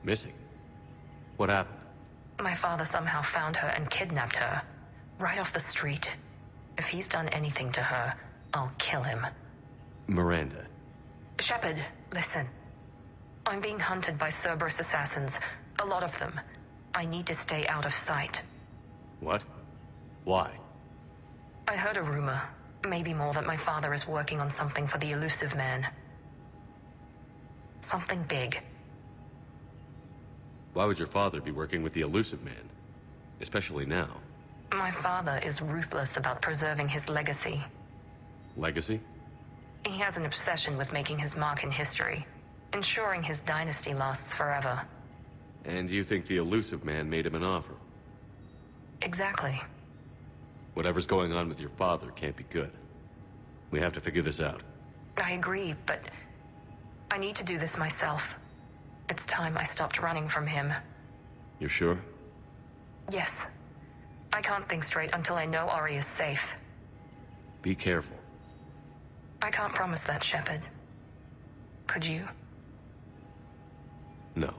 Speaker 6: Missing? What happened?
Speaker 8: My father somehow found her and kidnapped her. Right off the street. If he's done anything to her, I'll kill him.
Speaker 6: Miranda.
Speaker 8: Shepard, listen. I'm being hunted by Cerberus assassins. A lot of them. I need to stay out of sight.
Speaker 6: What? Why?
Speaker 8: I heard a rumor. Maybe more, that my father is working on something for the Elusive Man. Something big.
Speaker 6: Why would your father be working with the Elusive Man? Especially now.
Speaker 8: My father is ruthless about preserving his legacy.
Speaker 6: Legacy?
Speaker 8: He has an obsession with making his mark in history, ensuring his dynasty lasts forever.
Speaker 6: And you think the Elusive Man made him an offer?
Speaker 8: Exactly.
Speaker 6: Whatever's going on with your father can't be good. We have to figure this out.
Speaker 8: I agree, but I need to do this myself. It's time I stopped running from him.
Speaker 6: You're sure?
Speaker 8: Yes. I can't think straight until I know Ori is safe.
Speaker 6: Be careful.
Speaker 8: I can't promise that, Shepard. Could you?
Speaker 6: No.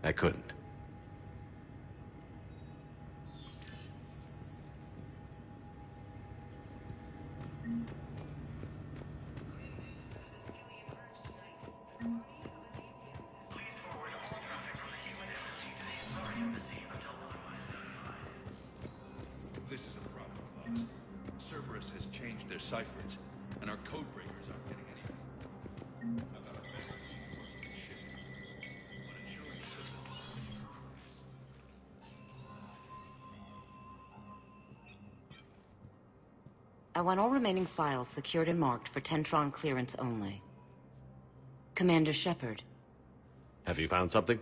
Speaker 6: I couldn't.
Speaker 11: This is a problem of ours. Cerberus has changed their ciphers, and our code breakers aren't getting any. I've got a better team working the ship, but ensuring system.
Speaker 22: I want all remaining files secured and marked for Tentron clearance only. Commander Shepard.
Speaker 6: Have you found something?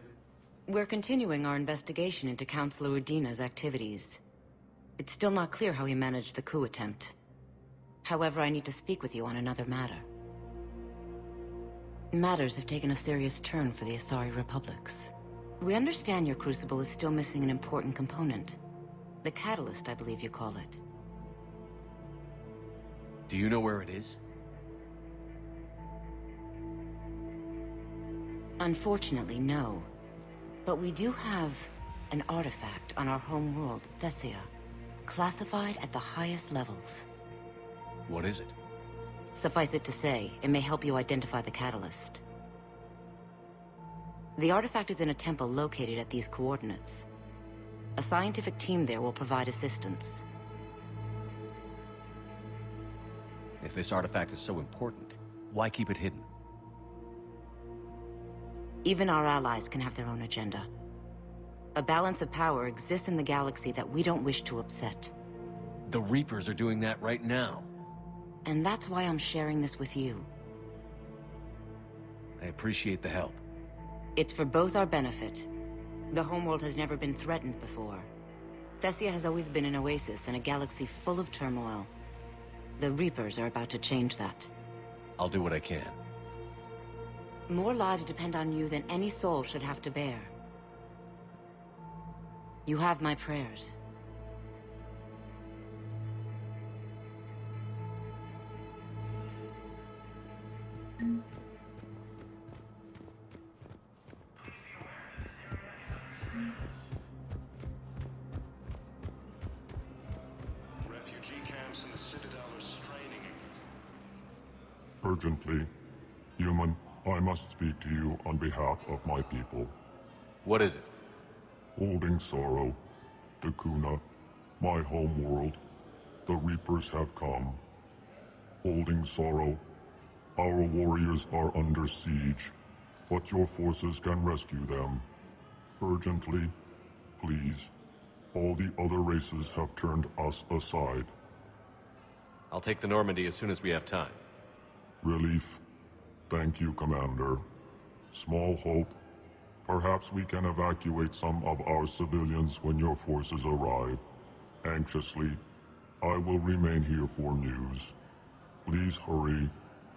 Speaker 22: We're continuing our investigation into Counselor Udina's activities. It's still not clear how he managed the coup attempt. However, I need to speak with you on another matter. Matters have taken a serious turn for the Asari Republics. We understand your crucible is still missing an important component. The catalyst, I believe you call it.
Speaker 6: Do you know where it is?
Speaker 22: Unfortunately, no. But we do have an artifact on our home world, Thessia, classified at the highest levels.
Speaker 6: What is it?
Speaker 22: Suffice it to say, it may help you identify the catalyst. The artifact is in a temple located at these coordinates. A scientific team there will provide assistance.
Speaker 6: If this artifact is so important, why keep it hidden?
Speaker 22: Even our allies can have their own agenda. A balance of power exists in the galaxy that we don't wish to upset.
Speaker 6: The Reapers are doing that right now.
Speaker 22: And that's why I'm sharing this with you.
Speaker 6: I appreciate the help.
Speaker 22: It's for both our benefit. The homeworld has never been threatened before. Thessia has always been an oasis in a galaxy full of turmoil. The Reapers are about to change that.
Speaker 6: I'll do what I can.
Speaker 22: More lives depend on you than any soul should have to bear. You have my prayers.
Speaker 14: Refugee camps in the Citadel are straining it.
Speaker 2: Urgently, human, I must speak to you on behalf of my people.
Speaker 6: What is it?
Speaker 2: Holding sorrow, Tikkun, my home world, the Reapers have come. Holding sorrow, our warriors are under siege, but your forces can rescue them. Urgently, please. All the other races have turned us aside.
Speaker 6: I'll take the Normandy as soon as we have time.
Speaker 2: Relief. Thank you, Commander. Small hope. Perhaps we can evacuate some of our civilians when your forces arrive. Anxiously, I will remain here for news. Please hurry.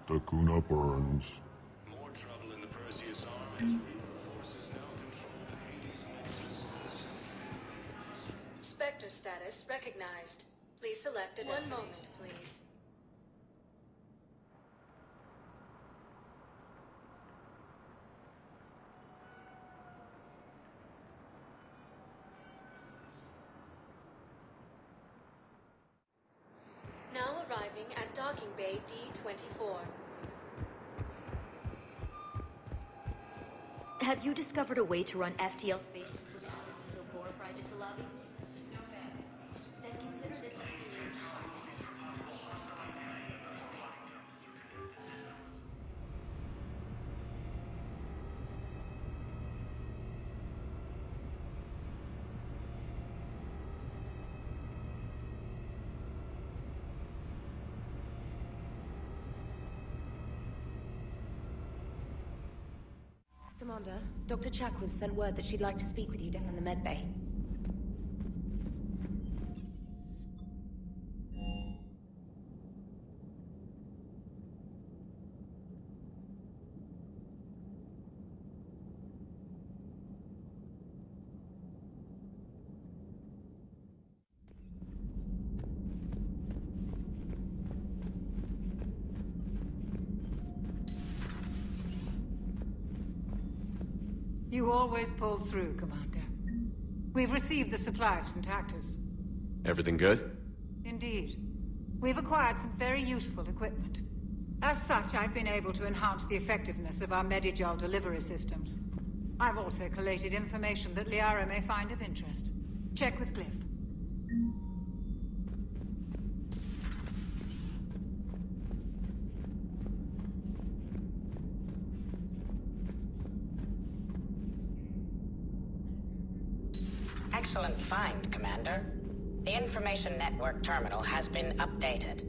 Speaker 2: Tikkun burns.
Speaker 14: More trouble in the Perseus arm as Reaper forces now control the Hades nexus.
Speaker 17: Spectre status recognized. Please select a One moment, please. Now arriving at docking bay D-24.
Speaker 16: Have you discovered a way to run FTL spaceships without it so glorified to lobby? No, ma'am. Then consider this a serious
Speaker 12: Commander, Dr. Chakwas sent word that she'd like to speak with you down in the med bay.
Speaker 13: You always pull through, Commander. We've received the supplies from Tactus.
Speaker 6: Everything good?
Speaker 13: Indeed. We've acquired some very useful equipment. As such, I've been able to enhance the effectiveness of our Medigel delivery systems. I've also collated information that Liara may find of interest. Check with Cliff.
Speaker 23: Excellent find, Commander. The information network terminal has been updated.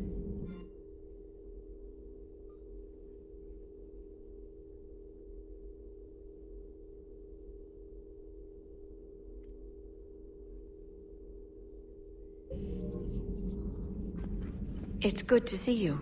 Speaker 12: It's good to see you.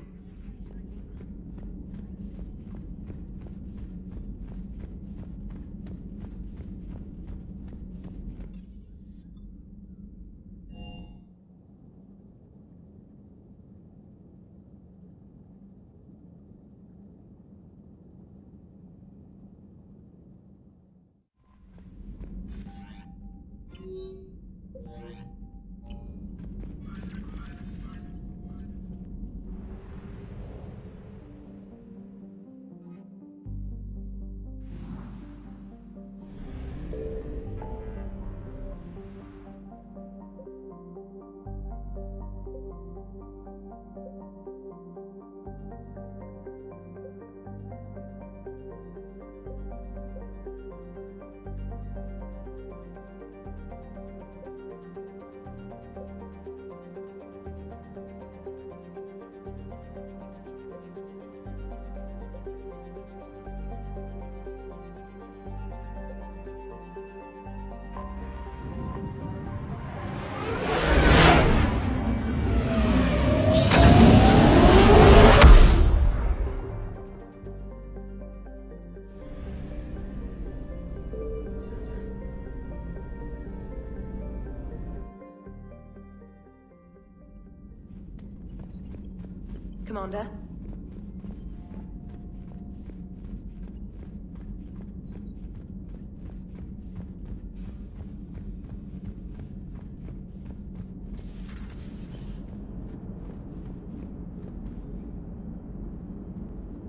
Speaker 12: Commander?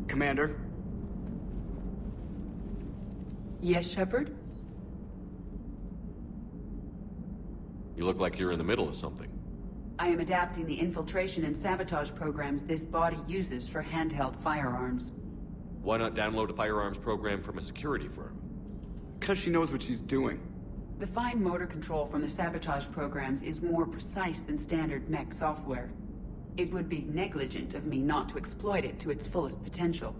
Speaker 4: Commander?
Speaker 18: Yes, Shepard?
Speaker 6: You look like you're in the middle of something.
Speaker 18: I am adapting the infiltration and sabotage programs this body uses for handheld firearms.
Speaker 6: Why not download a firearms program from a security firm?
Speaker 4: Because she knows what she's doing.
Speaker 18: The fine motor control from the sabotage programs is more precise than standard mech software. It would be negligent of me not to exploit it to its fullest potential.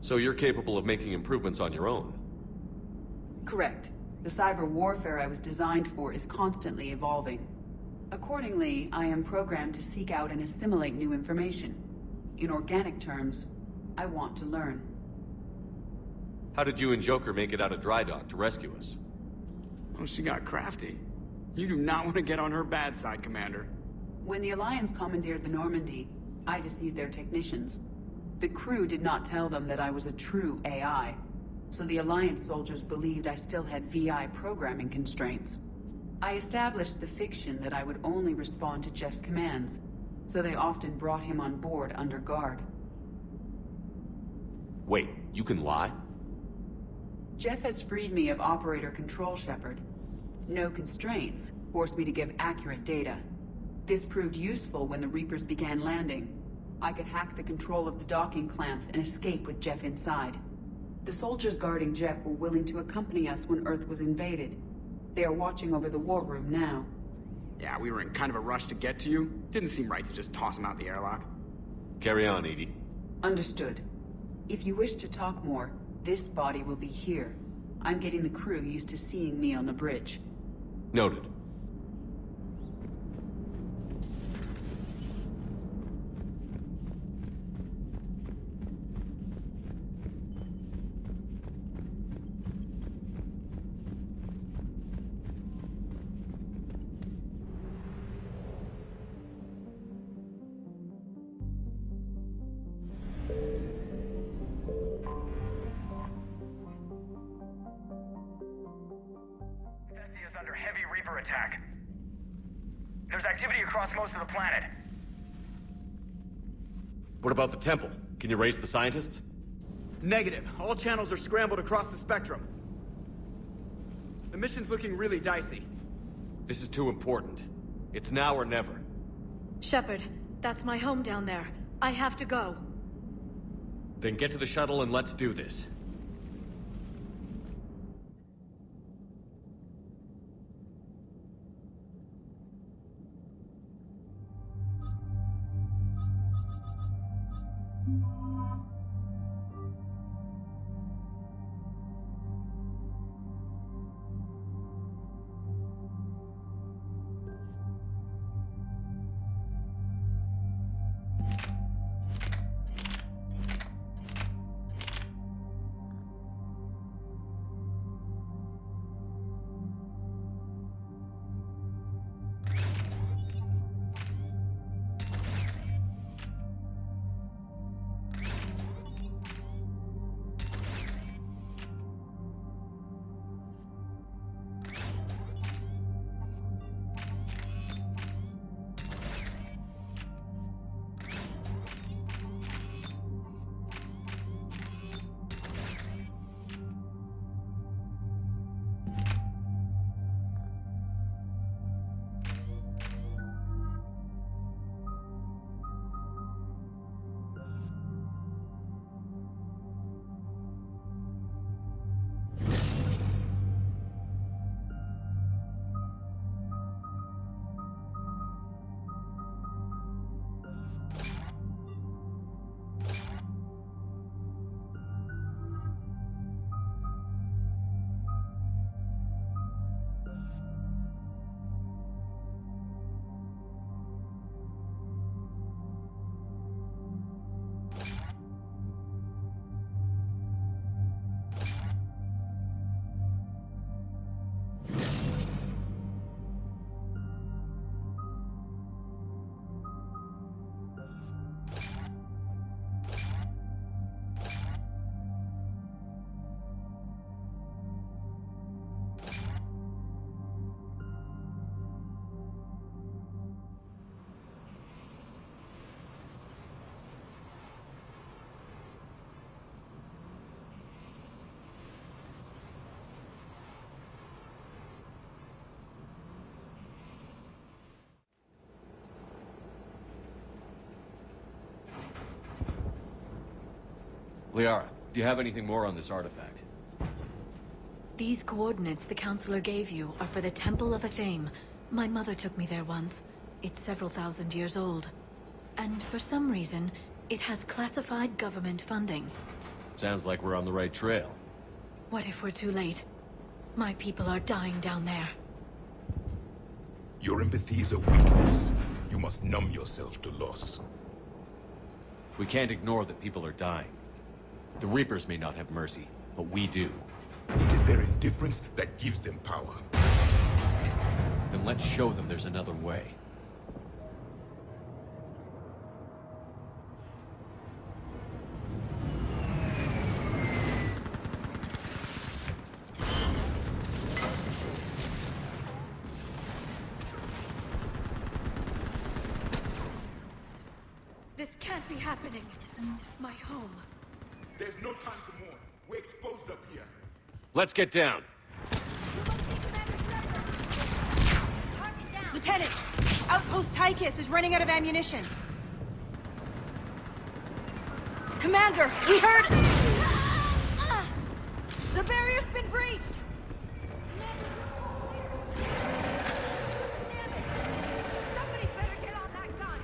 Speaker 6: So you're capable of making improvements on your own?
Speaker 18: Correct. The cyber warfare I was designed for is constantly evolving. Accordingly, I am programmed to seek out and assimilate new information. In organic terms, I want to learn.
Speaker 6: How did you and Joker make it out of dry dock to rescue us?
Speaker 4: Oh, she got crafty. You do not want to get on her bad side, Commander.
Speaker 18: When the Alliance commandeered the Normandy, I deceived their technicians. The crew did not tell them that I was a true AI, so the Alliance soldiers believed I still had VI programming constraints. I established the fiction that I would only respond to Jeff's commands, so they often brought him on board under guard.
Speaker 6: Wait, you can lie?
Speaker 18: Jeff has freed me of operator control, Shepard. No constraints forced me to give accurate data. This proved useful when the Reapers began landing. I could hack the control of the docking clamps and escape with Jeff inside. The soldiers guarding Jeff were willing to accompany us when Earth was invaded. They are watching over the war room now.
Speaker 4: Yeah, we were in kind of a rush to get to you. Didn't seem right to just toss him out the airlock.
Speaker 6: Carry on, Edie.
Speaker 18: Understood. If you wish to talk more, this body will be here. I'm getting the crew used to seeing me on the bridge.
Speaker 6: Noted.
Speaker 4: Under heavy Reaper attack. There's activity across most of the planet.
Speaker 6: What about the temple? Can you raise the scientists?
Speaker 4: Negative. All channels are scrambled across the spectrum. The mission's looking really dicey.
Speaker 6: This is too important. It's now or never.
Speaker 19: Shepard, that's my home down there. I have to go.
Speaker 6: Then get to the shuttle and let's do this. Liara, do you have anything more on this artifact?
Speaker 19: These coordinates the Counselor gave you are for the Temple of Athame. My mother took me there once. It's several thousand years old. And for some reason, it has classified government funding.
Speaker 6: Sounds like we're on the right trail.
Speaker 19: What if we're too late? My people are dying down there.
Speaker 20: Your empathy is a weakness. You must numb yourself to loss.
Speaker 6: We can't ignore that people are dying. The Reapers may not have mercy, but we do.
Speaker 20: It is their indifference that gives them power.
Speaker 6: Then let's show them there's another way.
Speaker 19: This can't be happening. My home.
Speaker 20: There's no time to mourn. We're exposed up here.
Speaker 6: Let's get down.
Speaker 10: Lieutenant, Outpost Tikkun is running out of ammunition.
Speaker 17: Commander, we heard... The barrier's been breached!
Speaker 10: Somebody better get on that gun!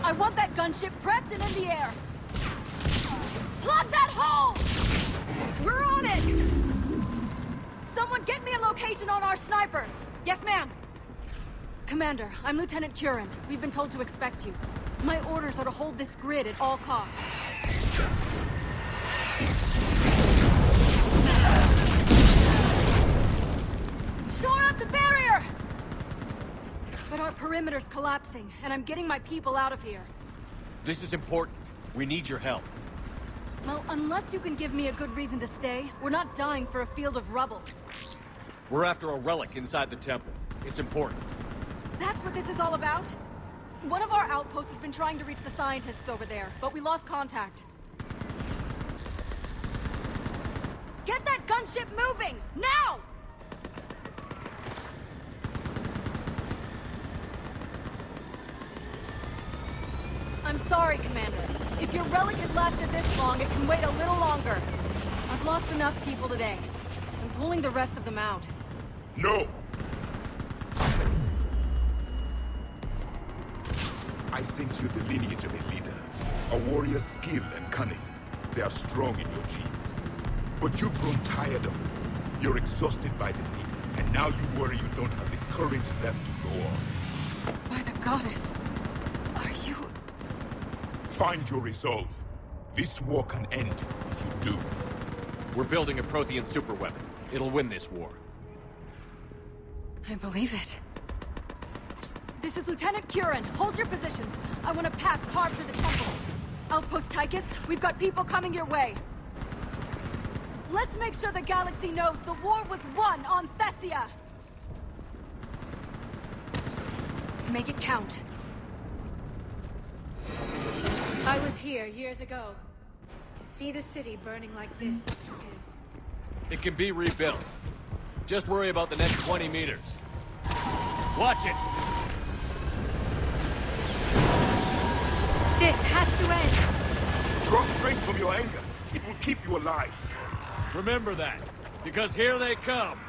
Speaker 17: I want that gunship prepped and in the air! Plug that hole! We're on it! Someone get me a location on our snipers!
Speaker 10: Yes, ma'am.
Speaker 17: Commander, I'm Lieutenant Curran. We've been told to expect you. My orders are to hold this grid at all costs. Shore up the barrier! But our perimeter's collapsing, and I'm getting my people out of here.
Speaker 6: This is important. We need your help.
Speaker 17: Well, unless you can give me a good reason to stay, we're not dying for a field of rubble.
Speaker 6: We're after a relic inside the temple. It's important.
Speaker 17: That's what this is all about? One of our outposts has been trying to reach the scientists over there, but we lost contact. Get that gunship moving! Now! I'm sorry, Commander. If your relic has lasted this long, it can wait a little longer. I've lost enough people today. I'm pulling the rest of them out.
Speaker 20: No! I sense you're the lineage of a leader. A warrior's skill and cunning. They are strong in your genes. But you've grown tired of them. You're exhausted by defeat, and now you worry you don't have the courage left to go on.
Speaker 17: By the goddess, are you...
Speaker 20: Find your resolve. This war can end if you do.
Speaker 6: We're building a Prothean superweapon. It'll win this war.
Speaker 17: I believe it. This is Lieutenant Curran. Hold your positions. I want a path carved to the temple. Outpost Tikkun, we've got people coming your way. Let's make sure the galaxy knows the war was won on Thessia! Make it count.
Speaker 19: I was here years ago. To see the city burning like this is...
Speaker 6: It can be rebuilt. Just worry about the next 20 meters. Watch it!
Speaker 10: This has to end.
Speaker 20: Draw strength from your anger. It will keep you alive.
Speaker 6: Remember that, because here they come.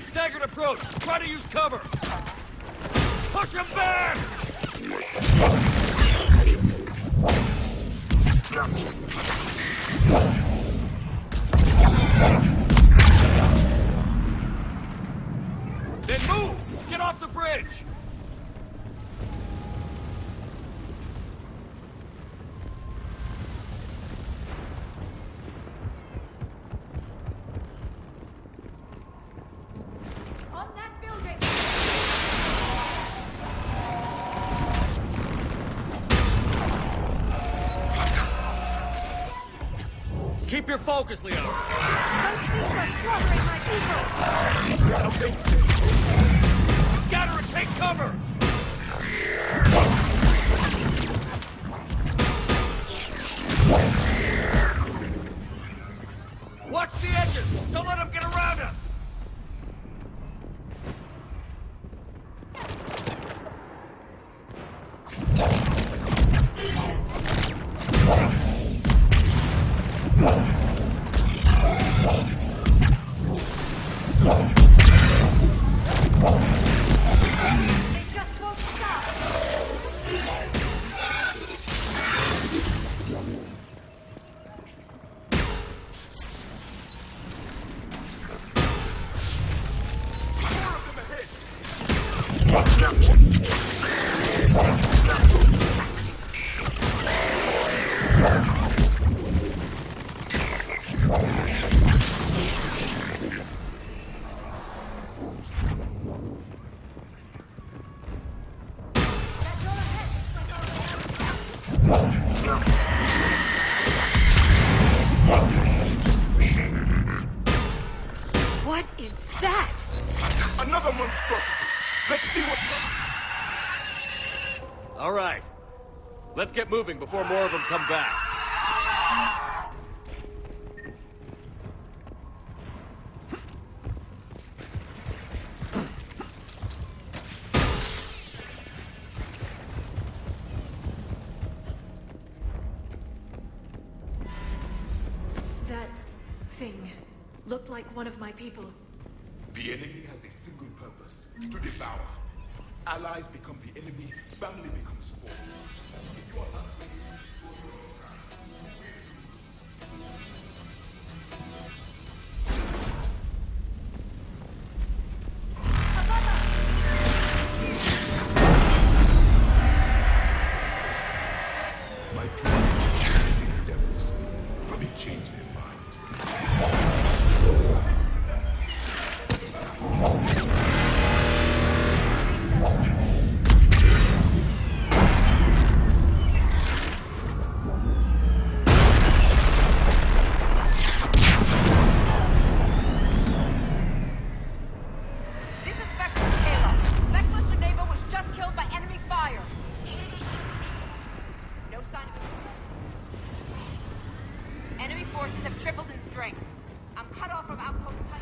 Speaker 6: Staggered approach. Try to use cover. Push him back! Then move! Get off the bridge!
Speaker 10: On that building!
Speaker 6: Keep your focus, Leon.
Speaker 10: Those things are slaughtering my people!
Speaker 6: Scatter and take cover! Watch the edges! Don't let them get around us!
Speaker 10: What is that?
Speaker 20: Another monstrosity. Let's see what's
Speaker 6: All right. Let's get moving before more of them come back.
Speaker 19: That thing looked like one of my people.
Speaker 20: The enemy has a single purpose, to devour. Allies become the enemy, family becomes foe. If you are not ready to restore your my people are devils, but they change their minds.
Speaker 5: This is Specialist Kayla. Specialist Geneva was just killed by enemy fire. No sign of it. Enemy forces have tripled in strength. I'm cut off from outpost Tikkun.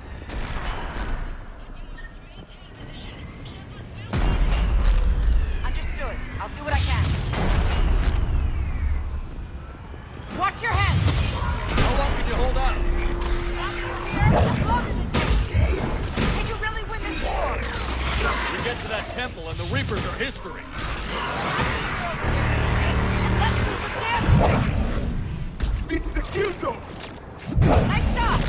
Speaker 5: Understood. I'll do what I can. Watch your head!
Speaker 6: How long can you hold out?
Speaker 5: How long does it take? Can you really win this war?
Speaker 6: We get to that temple and the Reapers are history.
Speaker 20: This is a kill zone!
Speaker 5: Nice shot!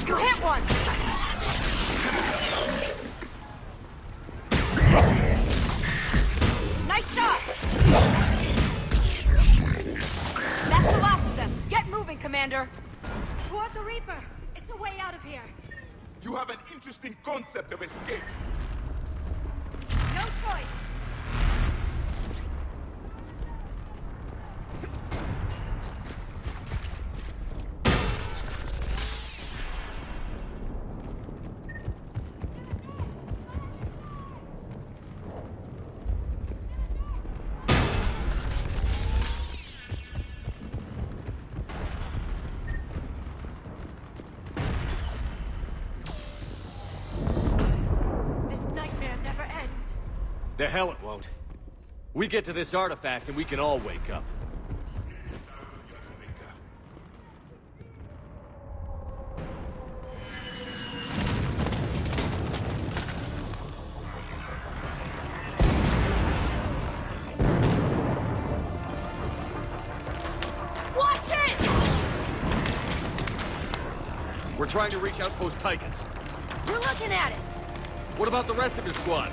Speaker 5: You hit one! Nice shot! That's the last of them. Get moving, Commander.
Speaker 10: Toward the Reaper! It's a way out of here!
Speaker 20: You have an interesting concept of escape.
Speaker 10: No choice!
Speaker 6: The hell it won't. We get to this artifact and we can all wake up.
Speaker 10: Watch it!
Speaker 6: We're trying to reach Outpost Tikkun.
Speaker 10: We're looking at it.
Speaker 6: What about the rest of your squad?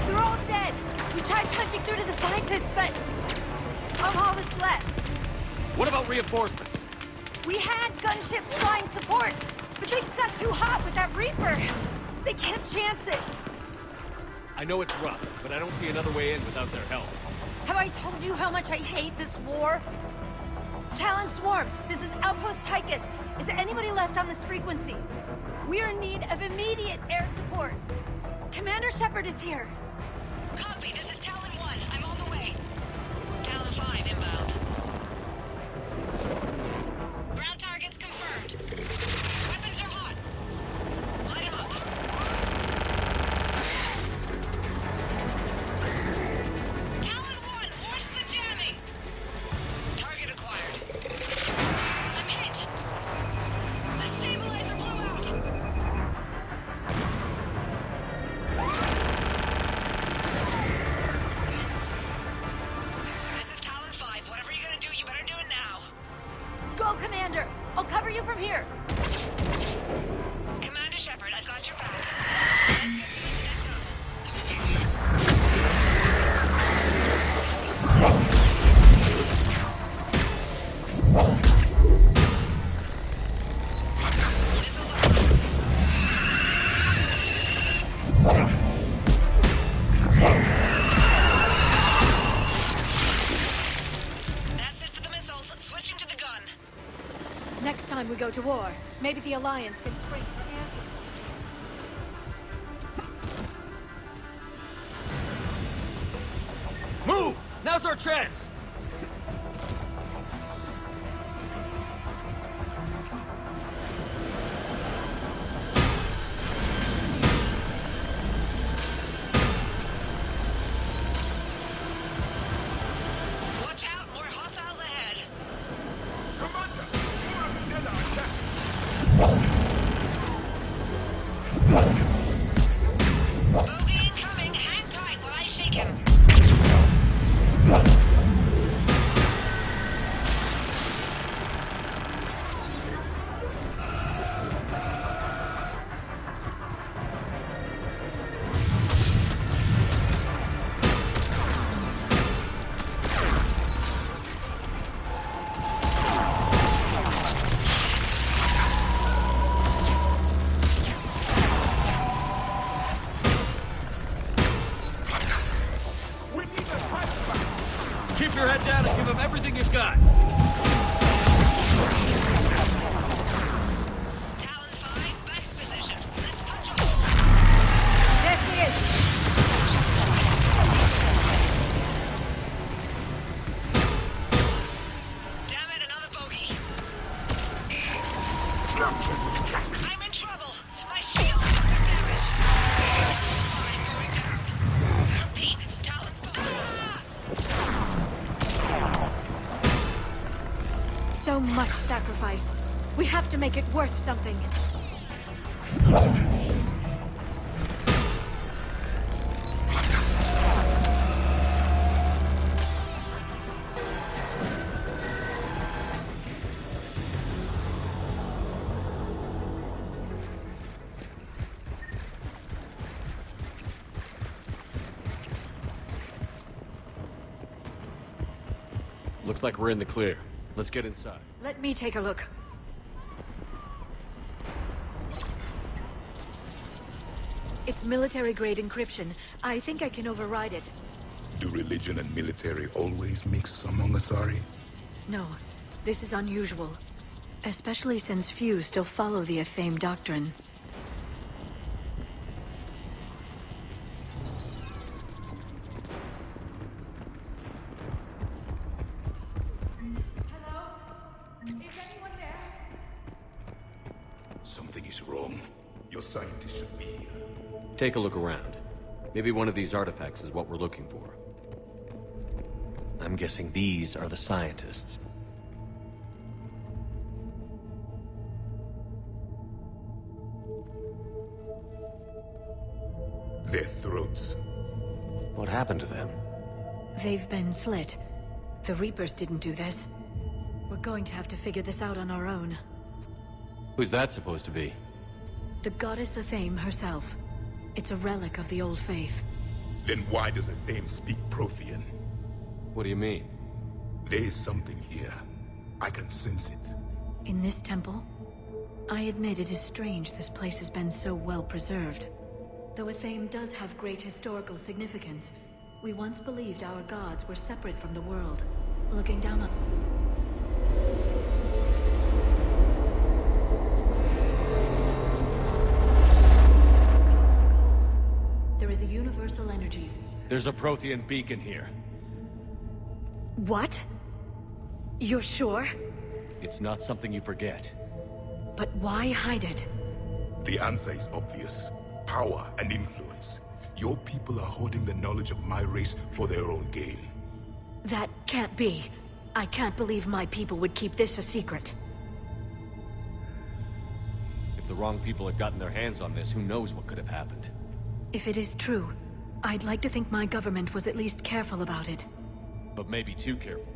Speaker 10: They're all dead. We tried punching through to the scientists, but I'm all that's left.
Speaker 6: What about reinforcements?
Speaker 10: We had gunships flying support, but things got too hot with that Reaper. They can't chance it.
Speaker 6: I know it's rough, but I don't see another way in without their help.
Speaker 10: Have I told you how much I hate this war? Talon Swarm, this is Outpost Tikkun. Is there anybody left on this frequency? We're in need of immediate air support. Commander Shepard is here.
Speaker 8: Copy, this is Talon 1. I'm on the way. Talon 5 inbound. Ground targets confirmed. Weapons are hot. Light 'em up. Talon 1, force the jamming! Target acquired. I'm hit! The stabilizer blew out! This is Talon 5. Whatever you're gonna do, you better do it now.
Speaker 10: Go, Commander! I'll cover you from here.
Speaker 8: Commander Shepard, I've got your back. Let's get you into that tunnel. Missiles That's it for the missiles. Switching to the gun.
Speaker 19: Next time we go to war, maybe the Alliance can spring for air support.
Speaker 6: Move! Now's our chance!
Speaker 8: Watch out, more hostiles ahead. Bogey incoming. Hang tight while I shake him.
Speaker 6: Keep your head down and give them everything you've got.
Speaker 8: Talon 5, back position. Let's punch a hole.
Speaker 10: There she is.
Speaker 8: Damn it, another bogey. I'm in trouble. My shield just took damage. Talon 5 going down. Repeat, Talon 5.
Speaker 19: So much sacrifice. We have to make it worth something.
Speaker 6: Looks like we're in the clear. Let's get inside.
Speaker 19: Let me take a look. It's military-grade encryption. I think I can override it.
Speaker 20: Do religion and military always mix among Asari?
Speaker 19: No, this is unusual. Especially since few still follow the Athame doctrine.
Speaker 20: Something is wrong. Your scientist should be here.
Speaker 6: Take a look around. Maybe one of these artifacts is what we're looking for. I'm guessing these are the scientists.
Speaker 20: Their throats.
Speaker 6: What happened to them?
Speaker 19: They've been slit. The Reapers didn't do this. We're going to have to figure this out on our own.
Speaker 6: Who's that supposed to be?
Speaker 19: The goddess Athame herself. It's a relic of the old faith.
Speaker 20: Then why does Athame speak Prothean?
Speaker 6: What do you mean?
Speaker 20: There is something here. I can sense it.
Speaker 19: In this temple? I admit it is strange this place has been so well preserved. Though Athame does have great historical significance, we once believed our gods were separate from the world, looking down on... There is a universal energy.
Speaker 6: There's a Prothean beacon here.
Speaker 19: What? You're sure?
Speaker 6: It's not something you forget.
Speaker 19: But why hide it?
Speaker 20: The answer is obvious. Power and influence. Your people are holding the knowledge of my race for their own gain.
Speaker 19: That can't be. I can't believe my people would keep this a secret.
Speaker 6: If the wrong people had gotten their hands on this, who knows what could have happened.
Speaker 19: If it is true, I'd like to think my government was at least careful about it.
Speaker 6: But maybe too careful.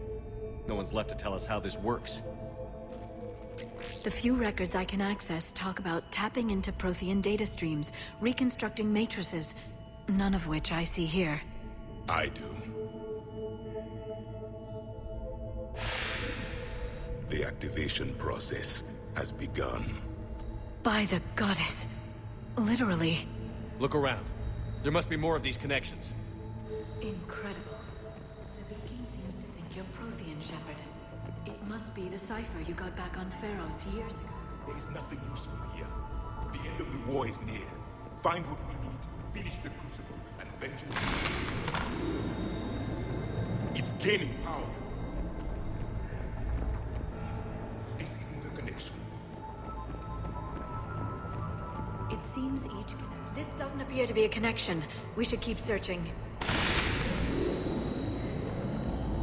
Speaker 6: No one's left to tell us how this works.
Speaker 19: The few records I can access talk about tapping into Prothean data streams, reconstructing matrices, none of which I see here.
Speaker 20: I do. The activation process has begun.
Speaker 19: By the goddess. Literally.
Speaker 6: Look around. There must be more of these connections.
Speaker 19: Incredible. The beacon seems to think you're Prothean, Shepard. It must be the cipher you got back on Pharaohs years ago.
Speaker 20: There is nothing useful here. The end of the war is near. Find what we need, finish the Crucible, and vengeance. It's gaining power. This isn't a connection.
Speaker 19: It seems each... This doesn't appear to be a connection. We should keep searching.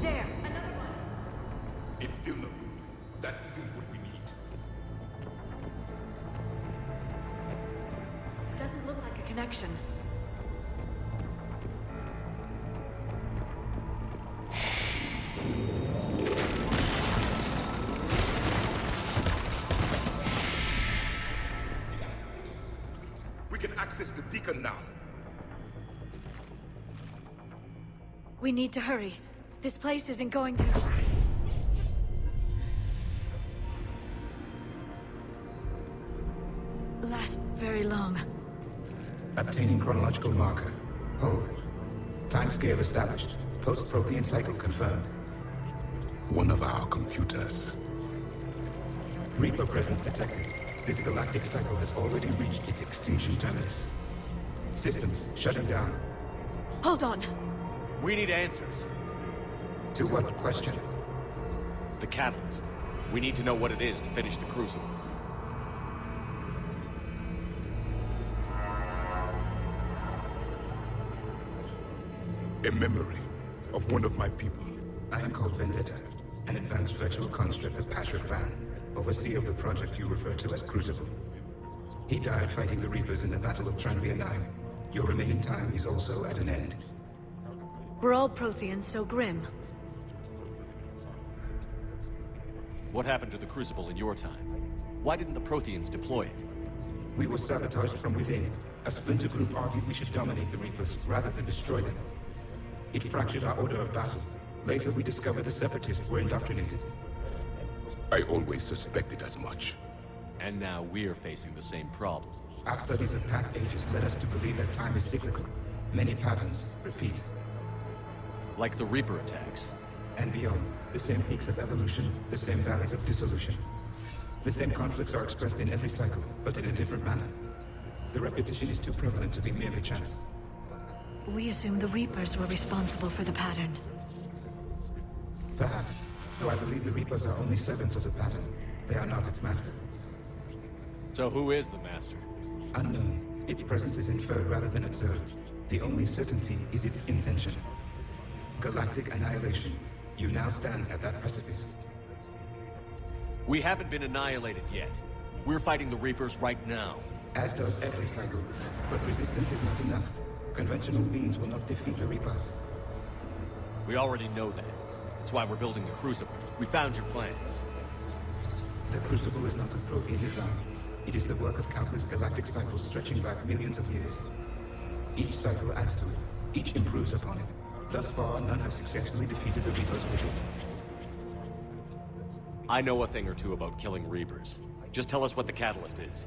Speaker 19: There, another one.
Speaker 20: It's still not good. That isn't what we need.
Speaker 19: Doesn't look like a connection.
Speaker 20: We can access the beacon now.
Speaker 19: We need to hurry. This place isn't going to... last very long.
Speaker 7: Obtaining chronological marker. Hold. Timescale established. Post-Prothean cycle confirmed.
Speaker 20: One of our computers.
Speaker 7: Reaper presence detected. This galactic cycle has already reached its extinction terminus. Systems shutting down.
Speaker 19: Hold on.
Speaker 6: We need answers.
Speaker 7: To what question?
Speaker 6: The catalyst. We need to know what it is to finish the Crucible.
Speaker 20: A memory of one of my people.
Speaker 7: I am called Vendetta, an advanced virtual construct of Patrick Van, overseer of the project you refer to as Crucible. He died fighting the Reapers in the Battle of Tranvia 9. Your remaining time is also at an end.
Speaker 19: We're all Protheans, so grim.
Speaker 6: What happened to the Crucible in your time? Why didn't the Protheans deploy it?
Speaker 7: We were sabotaged from within. A splinter group argued we should dominate the Reapers rather than destroy them. It fractured our order of battle. Later, we discovered the Separatists were indoctrinated.
Speaker 20: I always suspected as much.
Speaker 6: And now we're facing the same problem.
Speaker 7: Our studies of past ages led us to believe that time is cyclical. Many patterns repeat.
Speaker 6: Like the Reaper attacks.
Speaker 7: And beyond, the same peaks of evolution, the same valleys of dissolution. The same conflicts are expressed in every cycle, but in a different manner. The repetition is too prevalent to be merely chance.
Speaker 19: We assume the Reapers were responsible for the pattern.
Speaker 7: Perhaps, though I believe the Reapers are only servants of the pattern. They are not its master.
Speaker 6: So who is the master?
Speaker 7: Unknown. Its presence is inferred rather than observed. The only certainty is its intention. Galactic annihilation. You now stand at that precipice.
Speaker 6: We haven't been annihilated yet. We're fighting the Reapers right now.
Speaker 7: As does every cycle. But resistance is not enough. Conventional means will not defeat the Reapers.
Speaker 6: We already know that. That's why we're building the Crucible. We found your plans.
Speaker 7: The Crucible is not a Prothean design. It is the work of countless galactic cycles stretching back millions of years. Each cycle adds to it. Each improves upon it. Thus far, none have successfully defeated the Reapers with it.
Speaker 6: I know a thing or two about killing Reapers. Just tell us what the catalyst is.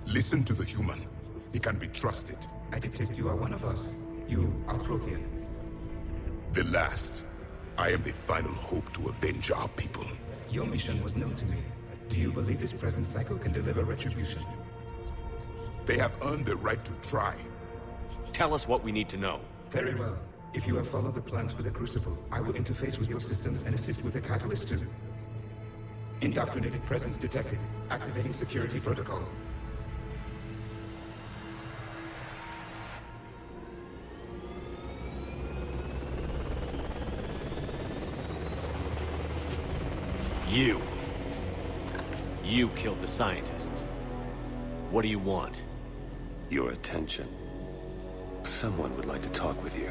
Speaker 20: Listen to the human. He can be trusted.
Speaker 7: I detect you are one of us. You are Prothean.
Speaker 20: The last. I am the final hope to avenge our people.
Speaker 7: Your mission was known to me. Do you believe this present cycle can deliver retribution?
Speaker 20: They have earned the right to try.
Speaker 6: Tell us what we need to know.
Speaker 7: Very well. If you have followed the plans for the Crucible, I will interface with your systems and assist with the catalyst too. Indoctrinated presence detected. Activating security protocol.
Speaker 6: You killed the scientists. What do you want?
Speaker 9: Your attention. Someone would like to talk with you.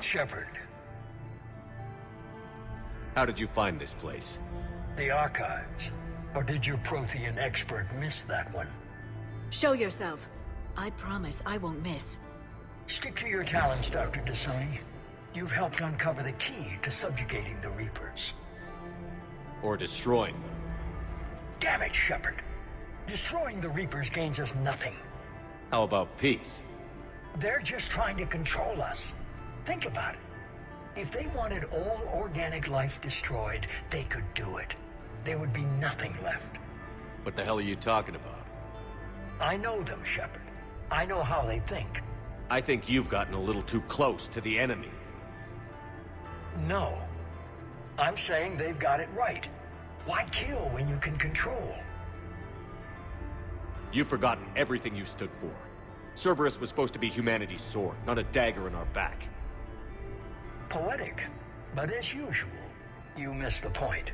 Speaker 15: Shepard.
Speaker 6: How did you find this place?
Speaker 15: The archives. Or did your Prothean expert miss that one?
Speaker 19: Show yourself. I promise I won't miss.
Speaker 15: Stick to your talents, Dr. Dasoni. You've helped uncover the key to subjugating the Reapers.
Speaker 6: Or destroying them.
Speaker 15: Damn it, Shepard. Destroying the Reapers gains us nothing.
Speaker 6: How about peace?
Speaker 15: They're just trying to control us. Think about it. If they wanted all organic life destroyed, they could do it. There would be nothing left.
Speaker 6: What the hell are you talking about?
Speaker 15: I know them, Shepard. I know how they think.
Speaker 6: I think you've gotten a little too close to the enemy.
Speaker 15: No. I'm saying they've got it right. Why kill when you can control?
Speaker 6: You've forgotten everything you stood for. Cerberus was supposed to be humanity's sword, not a dagger in our back.
Speaker 15: Poetic, but as usual, you missed the point.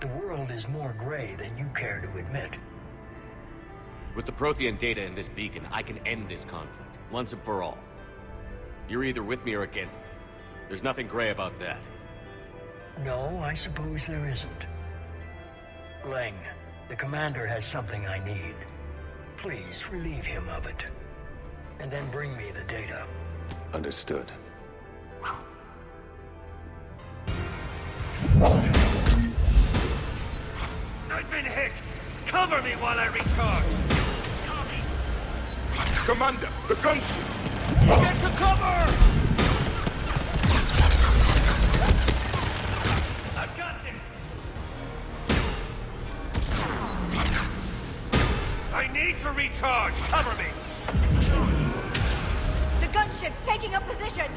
Speaker 15: The world is more gray than you care to admit.
Speaker 6: With the Prothean data in this beacon, I can end this conflict, once and for all. You're either with me or against me. There's nothing gray about that.
Speaker 15: No, I suppose there isn't. Leng, the commander has something I need. Please relieve him of it. And then bring me the data.
Speaker 9: Understood.
Speaker 1: I've been hit! Cover me while I recharge! Copy!
Speaker 20: Commander, the gunship!
Speaker 1: Get to cover! I've got this! I need to recharge! Cover me!
Speaker 10: The gunship's taking up position!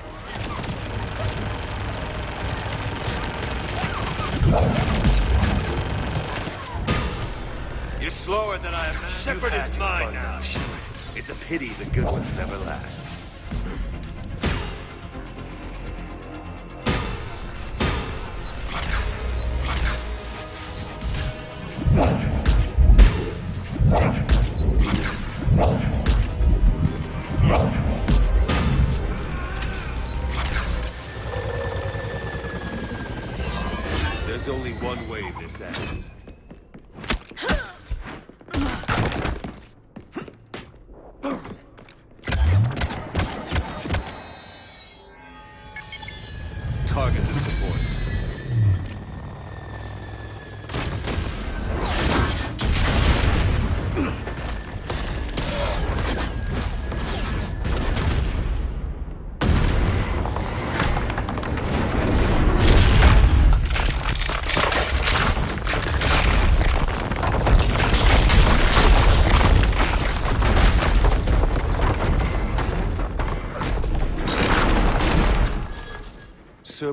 Speaker 1: You're slower than I imagined. Shepard is mine now.
Speaker 9: It's a pity the good ones never last. There's only one way this ends.
Speaker 6: Target the supports.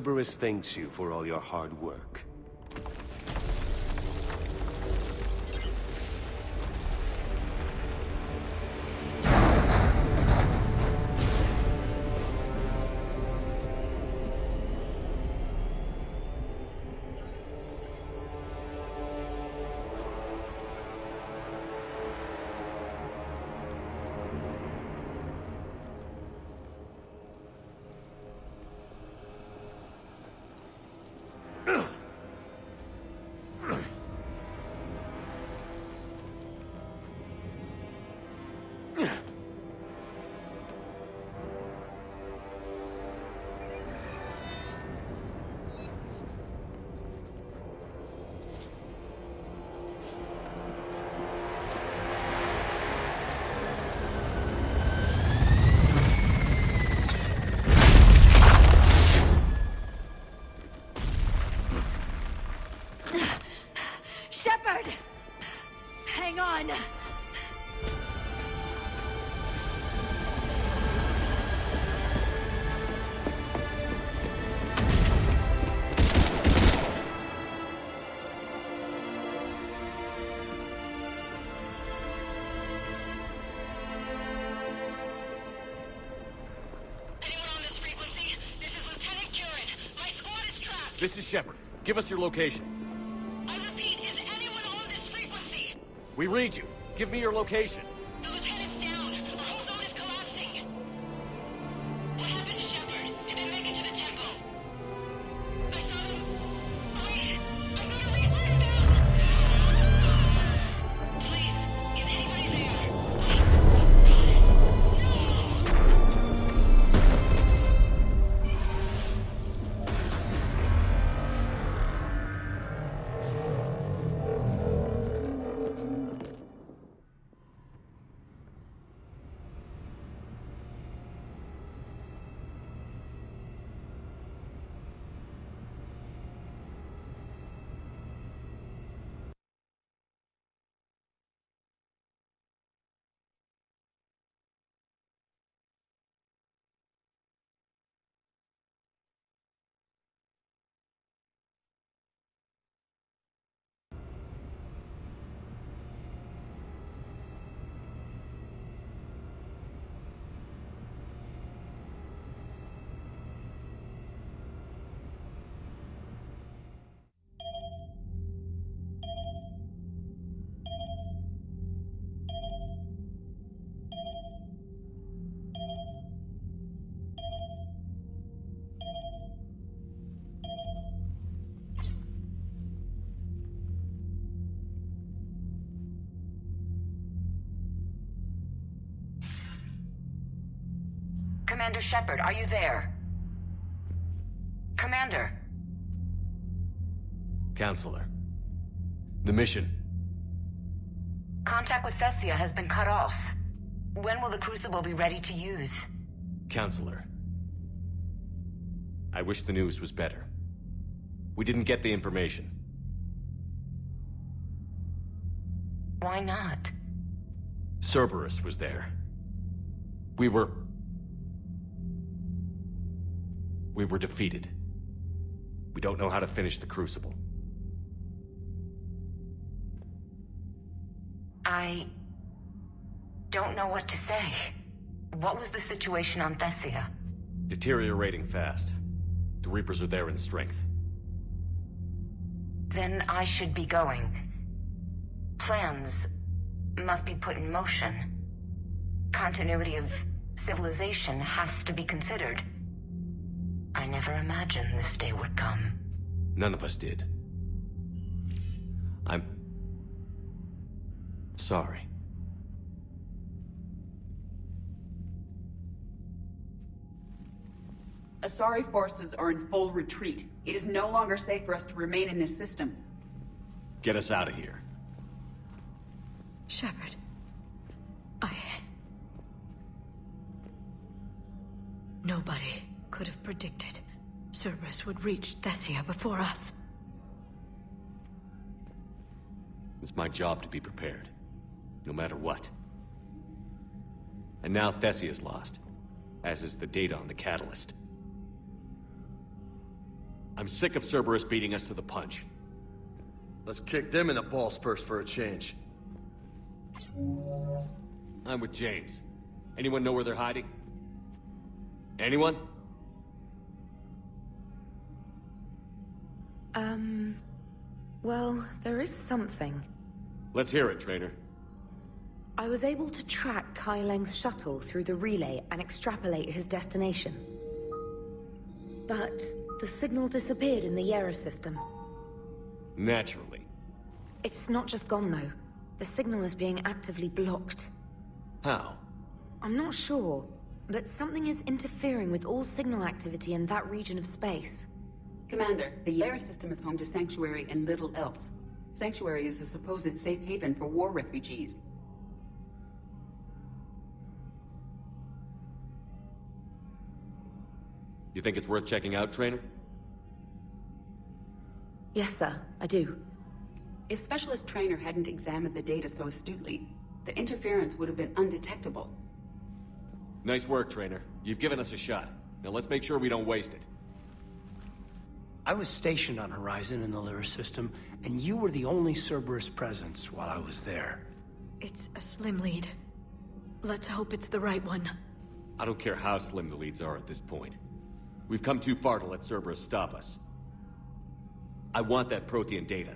Speaker 9: Cerberus thanks you for all your hard work.
Speaker 10: Shepard! Hang on!
Speaker 6: This is Shepard. Give us your location.
Speaker 23: I repeat, is anyone on this frequency?
Speaker 6: We read you. Give me your location.
Speaker 23: The lieutenant's down. Our whole zone is collapsing. What happened to Shepard? Did they make it to the temple? I saw them. I'm gonna report out. Please, is anybody there?
Speaker 8: Commander Shepard, are you there? Commander!
Speaker 6: Counselor. The mission.
Speaker 8: Contact with Thessia has been cut off. When will the Crucible be ready to use?
Speaker 6: Counselor. I wish the news was better. We didn't get the information.
Speaker 8: Why not?
Speaker 6: Cerberus was there. We were defeated. We don't know how to finish the Crucible.
Speaker 8: I don't know what to say. What was the situation on Thessia?
Speaker 6: Deteriorating fast. The Reapers are there in strength.
Speaker 8: Then I should be going. Plans must be put in motion. Continuity of civilization has to be considered. I never imagined this day would come.
Speaker 6: None of us did. I'm sorry.
Speaker 18: Asari forces are in full retreat. It is no longer safe for us to remain in this system.
Speaker 6: Get us out of here.
Speaker 19: Shepard. Nobody could have predicted Cerberus would reach Thessia before us.
Speaker 6: It's my job to be prepared, no matter what. And now Thessia's lost, as is the data on the catalyst. I'm sick of Cerberus beating us to the punch.
Speaker 3: Let's kick them in the balls first for a change.
Speaker 6: I'm with James. Anyone know where they're hiding? Anyone?
Speaker 8: Well, there is something.
Speaker 6: Let's hear it, Trainer.
Speaker 8: I was able to track Kai Leng's shuttle through the relay and extrapolate his destination. But the signal disappeared in the Yera system.
Speaker 6: Naturally.
Speaker 8: It's not just gone, though. The signal is being actively blocked.
Speaker 6: How?
Speaker 8: I'm not sure, but something is interfering with all signal activity in that region of space.
Speaker 18: Commander, the Yera system is home to Sanctuary and little else. Sanctuary is a supposed safe haven for war refugees.
Speaker 6: You think it's worth checking out, Trainer?
Speaker 8: Yes, sir, I do.
Speaker 18: If Specialist Trainer hadn't examined the data so astutely, the interference would have been undetectable.
Speaker 6: Nice work, Trainer. You've given us a shot. Now let's make sure we don't waste it.
Speaker 15: I was stationed on Horizon in the Lyra system, and you were the only Cerberus presence while I was there.
Speaker 19: It's a slim lead. Let's hope it's the right one.
Speaker 6: I don't care how slim the leads are at this point. We've come too far to let Cerberus stop us. I want that Prothean data.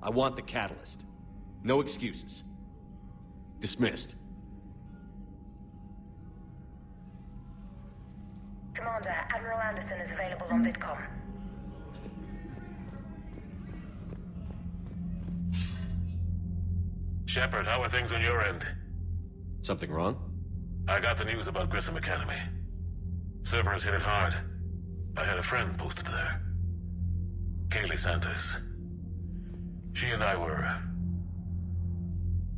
Speaker 6: I want the catalyst. No excuses. Dismissed.
Speaker 8: Commander, Admiral Anderson is available on VidCom.
Speaker 11: Shepard, how are things on your end?
Speaker 6: Something wrong?
Speaker 11: I got the news about Grissom Academy. Cerberus hit it hard. I had a friend posted there. Kaylee Sanders. She and I were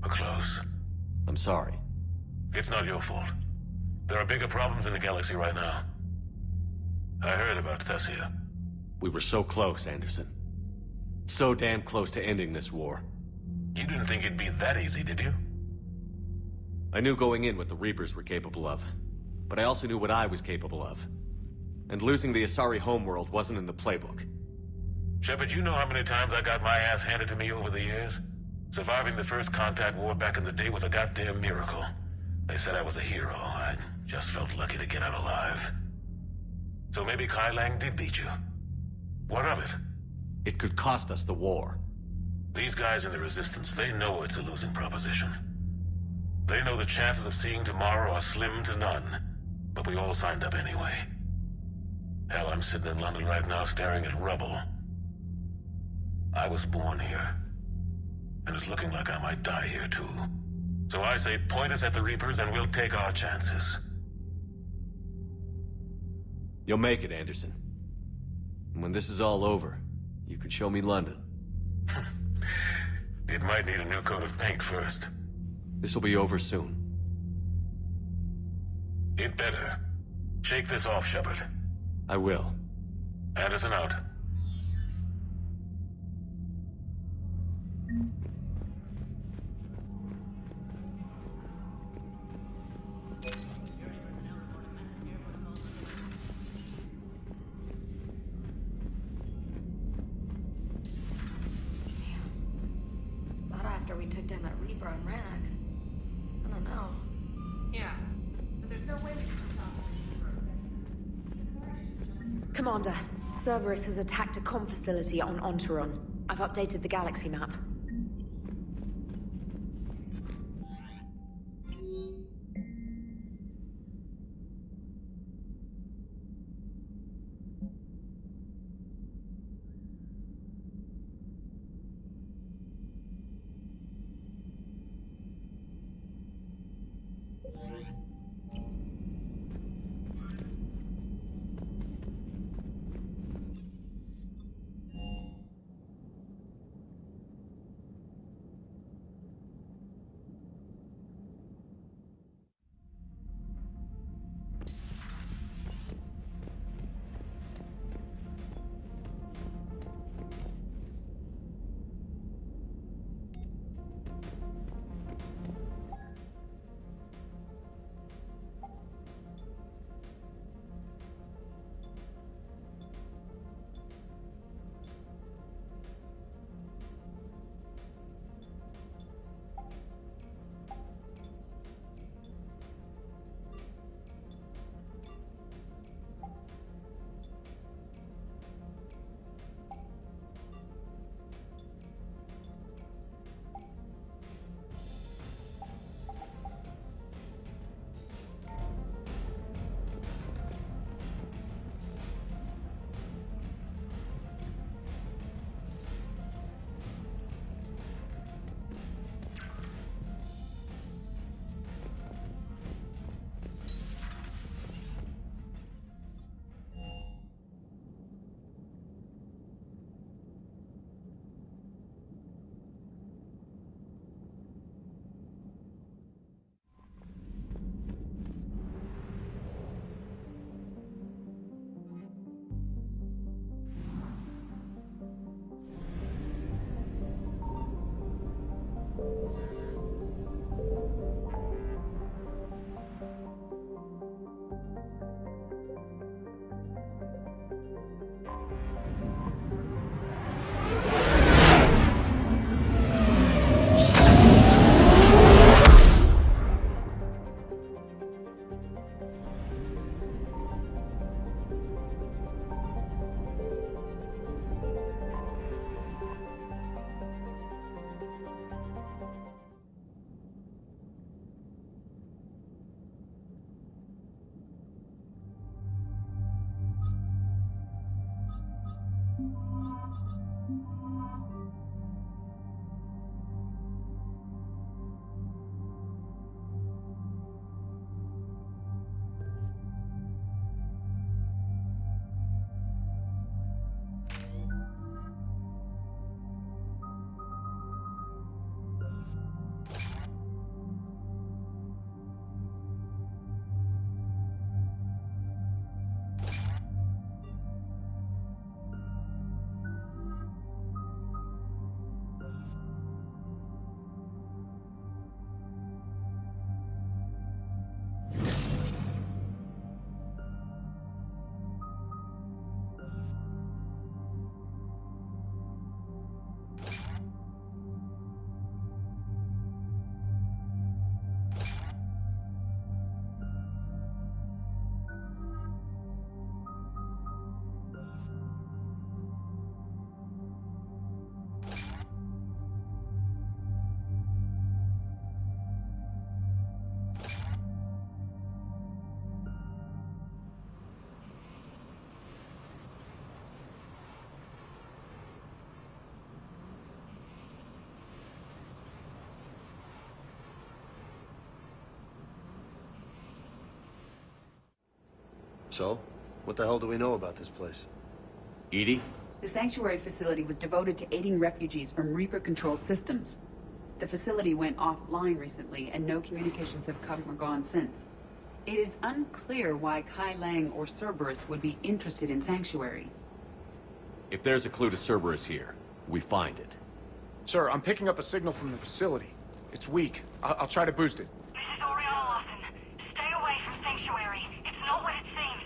Speaker 11: close.
Speaker 6: I'm sorry.
Speaker 11: It's not your fault. There are bigger problems in the galaxy right now. I heard about Thessia.
Speaker 6: We were so close, Anderson. So damn close to ending this war.
Speaker 11: You didn't think it'd be that easy, did you?
Speaker 6: I knew going in what the Reapers were capable of, but I also knew what I was capable of. And losing the Asari homeworld wasn't in the playbook.
Speaker 11: Shepard, you know how many times I got my ass handed to me over the years? Surviving the first contact war back in the day was a goddamn miracle. They said I was a hero. I just felt lucky to get out alive. So maybe Kai Lang did beat you. What of it?
Speaker 6: It could cost us the war.
Speaker 11: These guys in the Resistance, they know it's a losing proposition. They know the chances of seeing tomorrow are slim to none. But we all signed up anyway. Hell, I'm sitting in London right now staring at rubble. I was born here. And it's looking like I might die here too. So I say point us at the Reapers and we'll take our chances.
Speaker 6: You'll make it, Anderson. And when this is all over, you can show me London.
Speaker 11: It might need a new coat of paint first.
Speaker 6: This'll be over soon.
Speaker 11: It better. Shake this off, Shepard.
Speaker 6: I will.
Speaker 11: Anderson out.
Speaker 16: We took down that Reaper on Rannoch. I don't know.
Speaker 5: Yeah, but there's no way we can stop it.
Speaker 8: Commander, Cerberus has attacked a comm facility on Ontaron. I've updated the galaxy map.
Speaker 3: So? What the hell do we know about this place?
Speaker 6: Edie?
Speaker 18: The sanctuary facility was devoted to aiding refugees from Reaper-controlled systems. The facility went offline recently, and no communications have come or gone since. It is unclear why Kai Lang or Cerberus would be interested in Sanctuary.
Speaker 6: If there's a clue to Cerberus here, we find it.
Speaker 4: Sir, I'm picking up a signal from the facility. It's weak. I'll try to boost it.
Speaker 23: This is Oriana Lawson. Stay away from Sanctuary. It's not what it seems.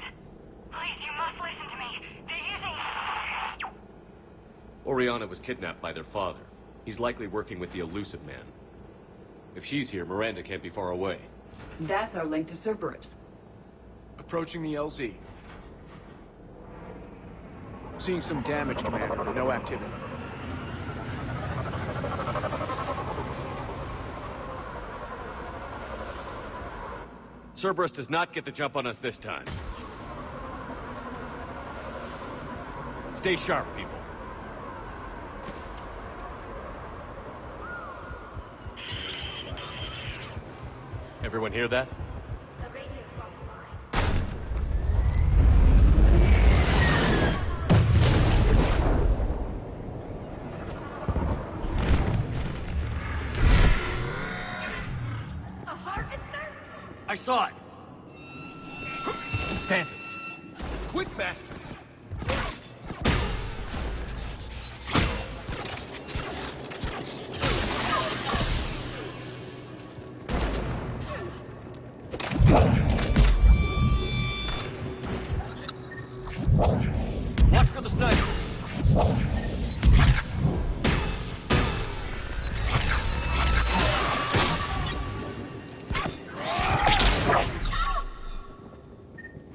Speaker 23: Please, you must listen to me. They're using...
Speaker 6: Oriana was kidnapped by their father. He's likely working with the elusive man. If she's here, Miranda can't be far away.
Speaker 18: That's our link to Cerberus.
Speaker 4: Approaching the LZ. Seeing some damage, Commander, but no activity.
Speaker 6: Cerberus does not get the jump on us this time. Stay sharp, people. Everyone hear that?
Speaker 23: A harvester?
Speaker 6: I saw it! Phantoms!
Speaker 3: Quick bastards!
Speaker 6: Watch for the sniper!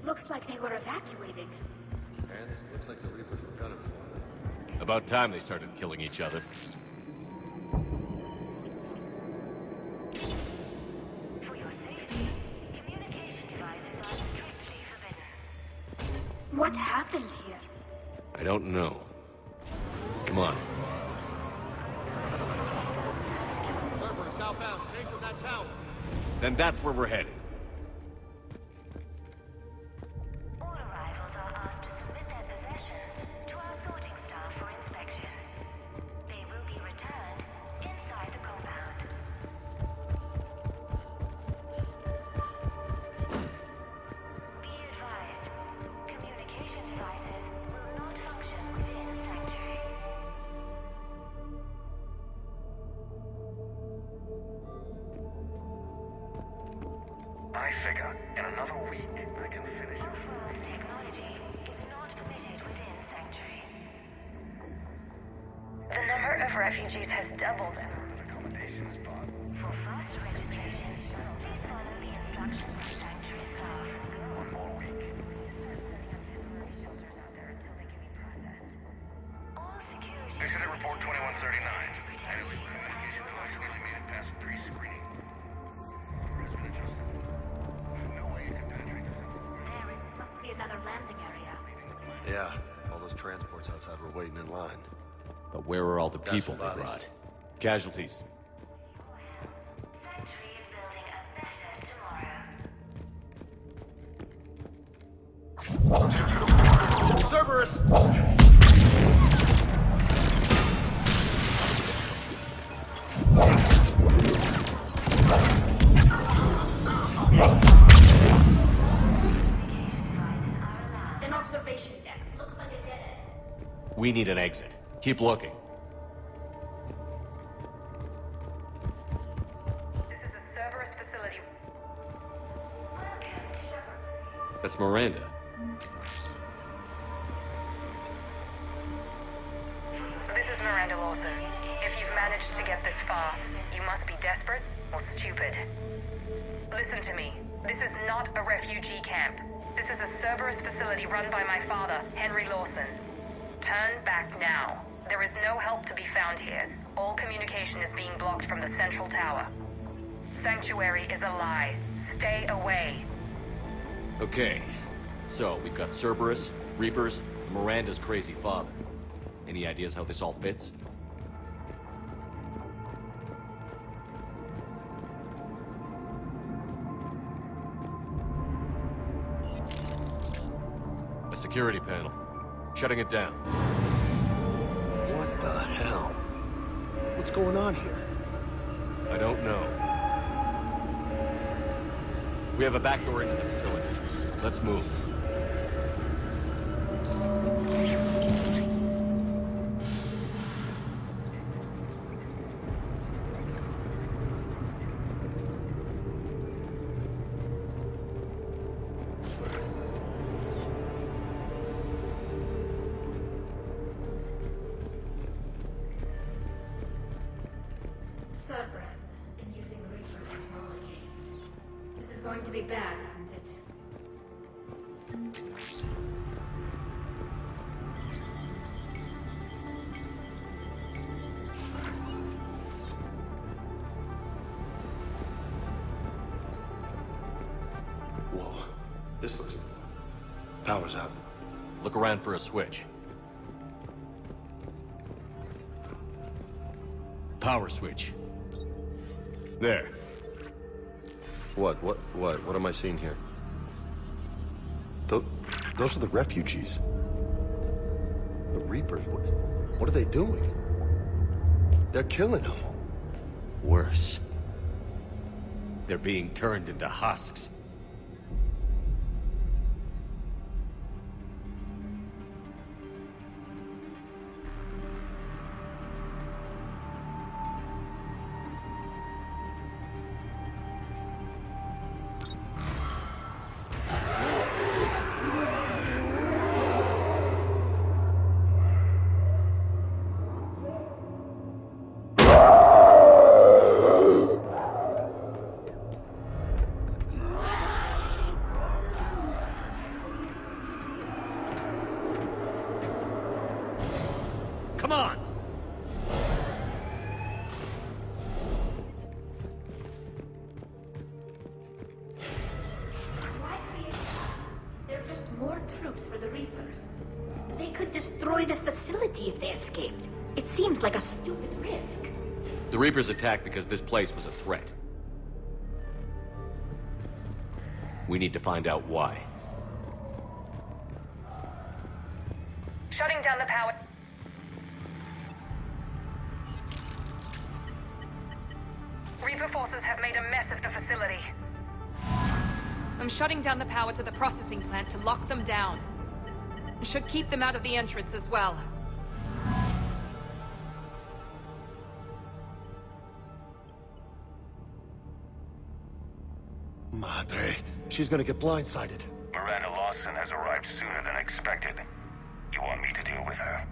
Speaker 23: Looks like they were evacuating.
Speaker 3: And looks like the Reapers were gunning for them.
Speaker 6: About time they started killing each other.
Speaker 23: What happened here?
Speaker 6: I don't know. Come on.
Speaker 3: Cerberus southbound, take from that tower.
Speaker 6: Then that's where we're headed.
Speaker 23: All arrivals are asked to submit their possessions to our sorting staff for inspection. They will be returned inside the compound. Be advised, communication devices will not function within Sanctuary.
Speaker 2: I figure in another week I can finish it.
Speaker 23: Authorized technology is not permitted within Sanctuary.
Speaker 8: The number of refugees has doubled.
Speaker 23: For faster registration, please follow the instructions of Sanctuary staff.
Speaker 2: One more week.
Speaker 23: All security...
Speaker 2: Incident report 2139. Anyway, communication device nearly made it past pre-screening. Resonant adjustment. No way you can penetrate the cell.
Speaker 23: There must be another landing area.
Speaker 3: Yeah, all those transports outside were waiting in line.
Speaker 6: But where are all the
Speaker 3: That's
Speaker 6: people
Speaker 3: your
Speaker 6: they
Speaker 3: bodies.
Speaker 6: brought? Casualties.
Speaker 23: Sanctuary is building a better tomorrow.
Speaker 3: Cerberus!
Speaker 23: An observation deck. Looks like a dead end.
Speaker 6: We need an exit. Keep looking.
Speaker 8: This is a Cerberus facility.
Speaker 6: That's Miranda.
Speaker 8: This is Miranda Lawson. If you've managed to get this far, you must be desperate or stupid. Listen to me. This is not a refugee camp. This is a Cerberus facility run by my father, Henry Lawson. Turn back now. There is no help to be found here. All communication is being blocked from the central tower. Sanctuary is a lie. Stay away.
Speaker 6: Okay. So, we've got Cerberus, Reapers, Miranda's crazy father. Any ideas how this all fits? security panel. Shutting it down.
Speaker 3: What the hell? What's going on here?
Speaker 6: I don't know. We have a back door into the facility. Let's move.
Speaker 12: Cerberus, and using Reaper technology. This is going to be bad, isn't it?
Speaker 3: Whoa. This looks... Power's out.
Speaker 6: Look around for a switch. Power switch. There.
Speaker 3: What am I seeing here? Those are the refugees. The Reapers, what are they doing? They're killing them.
Speaker 6: Worse. They're being turned into husks. Come on!
Speaker 12: Why create us? They're just more troops for the Reapers. They could destroy the facility if they escaped. It seems like a stupid risk.
Speaker 6: The Reapers attacked because this place was a threat. We need to find out why.
Speaker 8: Shutting down the power. Reaper forces have made a mess of the facility.
Speaker 14: I'm shutting down the power to the processing plant to lock them down. Should keep them out of the entrance as well.
Speaker 3: Madre, she's gonna get blindsided.
Speaker 2: Miranda Lawson has arrived sooner than expected. You want me to deal with her?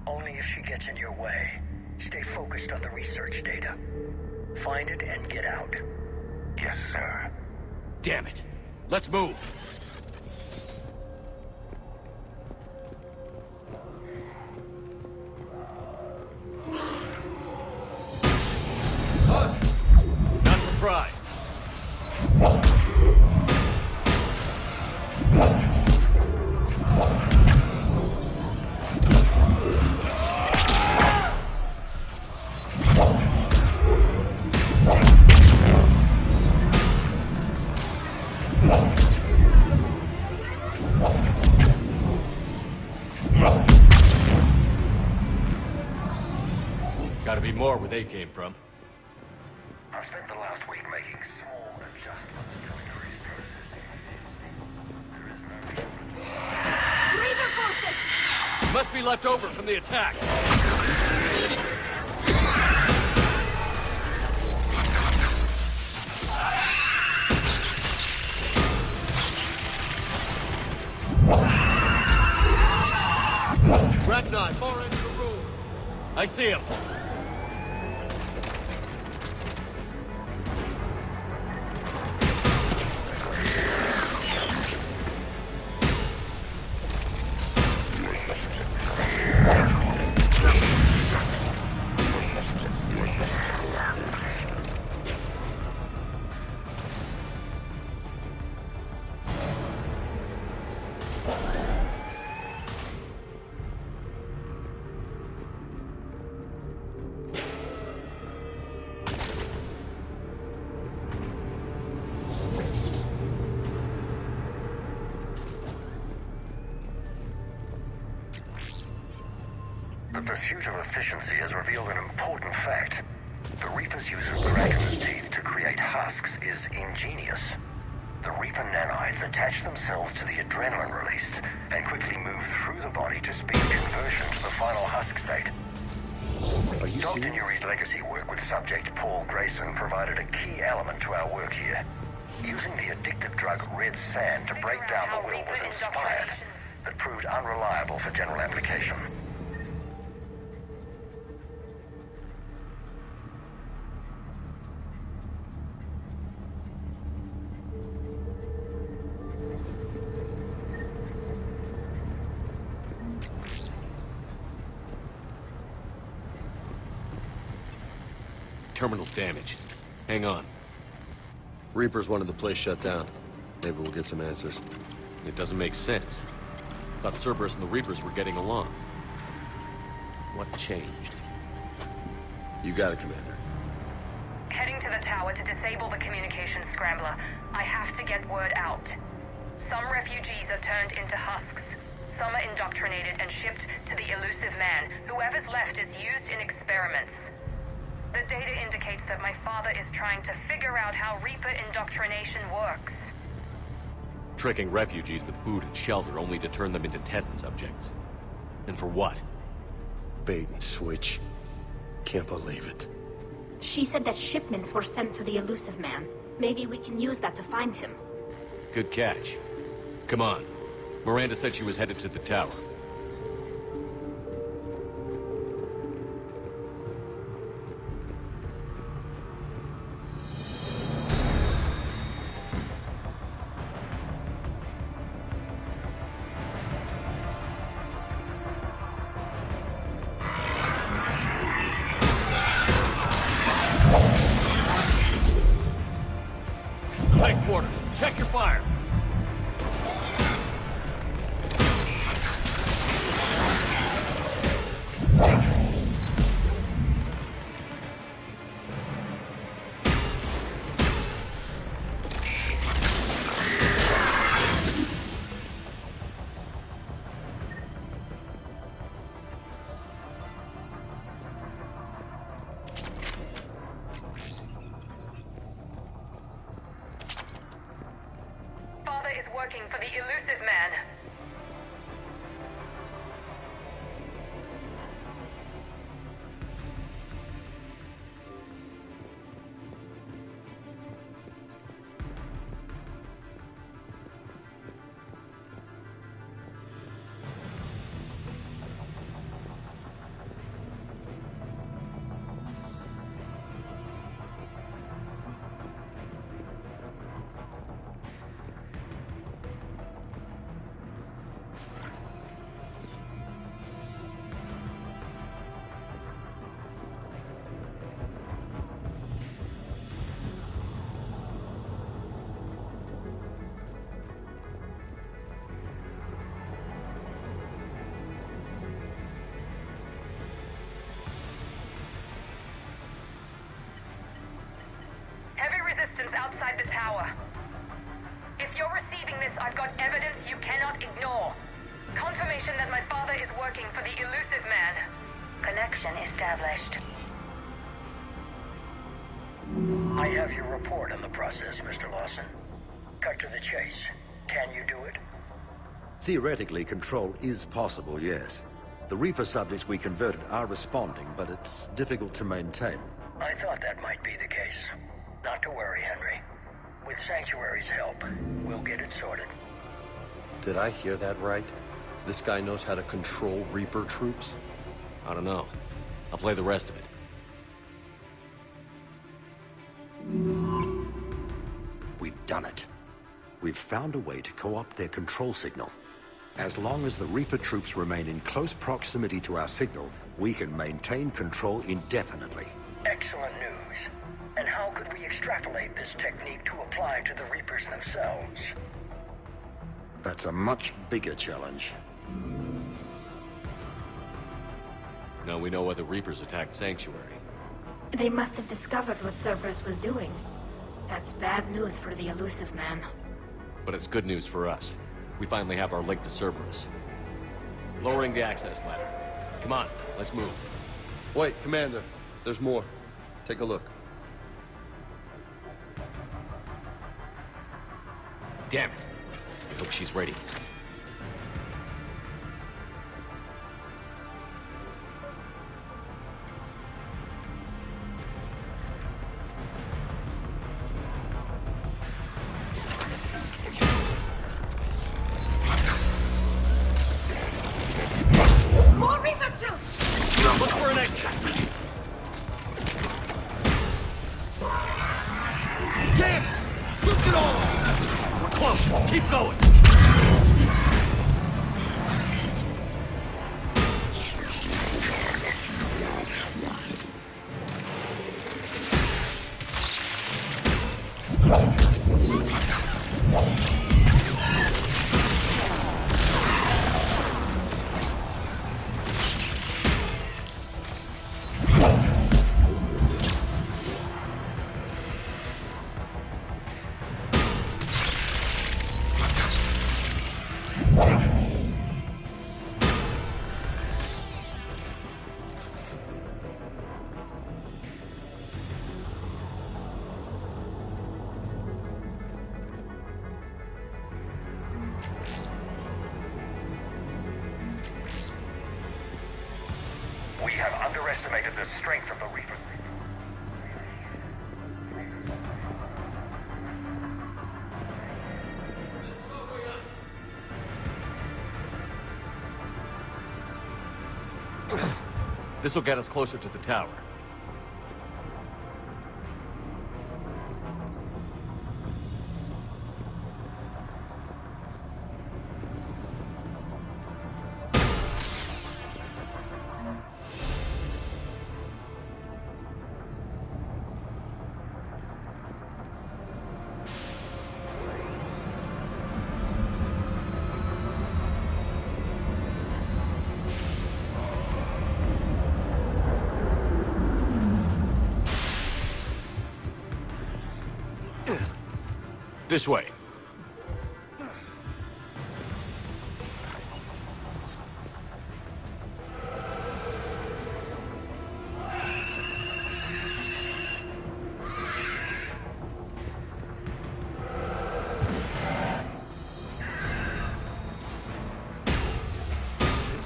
Speaker 15: Only if she gets in your way. Stay focused on the research data. Find it and get out.
Speaker 2: Yes, sir.
Speaker 6: Damn it. Let's move. Not for pride. Gotta be more where they came from.
Speaker 2: I've spent the last week making small adjustments to increase processing.
Speaker 14: Reaper forces!
Speaker 6: Must be left over from the attack.
Speaker 3: Ragnar, far into the room.
Speaker 6: I see him.
Speaker 2: the pursuit of efficiency has revealed an important fact. The Reaper's use of Kraken's teeth to create husks is ingenious. The Reaper nanites attach themselves to the adrenaline released and quickly move through the body to speed conversion to the final husk state. Dr. Nuri's legacy work with subject Paul Grayson provided a key element to our work here. Using the addictive drug red sand to break down the will was inspired, but proved unreliable for general application.
Speaker 6: Terminal's damaged. Hang on.
Speaker 3: Reapers wanted the place shut down. Maybe we'll get some answers.
Speaker 6: It doesn't make sense. Thought Cerberus and the Reapers were getting along. What changed?
Speaker 3: You got it, Commander.
Speaker 14: Heading to the tower to disable the communications scrambler. I have to get word out. Some refugees are turned into husks. Some are indoctrinated and shipped to the elusive man. Whoever's left is used in experiments. The data indicates that my father is trying to figure out how Reaper indoctrination works.
Speaker 6: Tricking refugees with food and shelter only to turn them into test subjects. And for what?
Speaker 3: Bait and switch. Can't believe it.
Speaker 12: She said that shipments were sent to the elusive man. Maybe we can use that to find him.
Speaker 6: Good catch. Come on. Miranda said she was headed to the tower. Quarters. Check your fire.
Speaker 14: Is working for the elusive man. Outside the tower. If you're receiving this, I've got evidence you cannot ignore. Confirmation that my father is working for the elusive man.
Speaker 8: Connection established.
Speaker 13: I have your report on the process, Mr. Lawson. Cut to the chase. Can you do it?
Speaker 21: Theoretically, control is possible, yes. The Reaper subjects we converted are responding, but it's difficult to maintain.
Speaker 13: I thought that might be the case. Not to worry, Henry. With Sanctuary's help, we'll get it sorted.
Speaker 3: Did I hear that right? This guy knows how to control Reaper troops?
Speaker 6: I don't know. I'll play the rest of it.
Speaker 21: We've done it. We've found a way to co-opt their control signal. As long as the Reaper troops remain in close proximity to our signal, we can maintain control indefinitely.
Speaker 13: Excellent news. And how could we extrapolate this technique to apply to the Reapers themselves?
Speaker 21: That's a much bigger challenge.
Speaker 6: Now we know why the Reapers attacked Sanctuary.
Speaker 12: They must have discovered what Cerberus was doing. That's bad news for the elusive man.
Speaker 6: But it's good news for us. We finally have our link to Cerberus. Lowering the access ladder. Come on, let's move.
Speaker 3: Wait, Commander. There's more. Take a look.
Speaker 6: Damn it. I hope she's ready.
Speaker 12: More Reaper troops!
Speaker 6: Look for an exit! Damn it! Look at all of them! We're close. Keep going.
Speaker 2: We have underestimated the strength of the Reapers.
Speaker 6: This will get us closer to the tower. This way.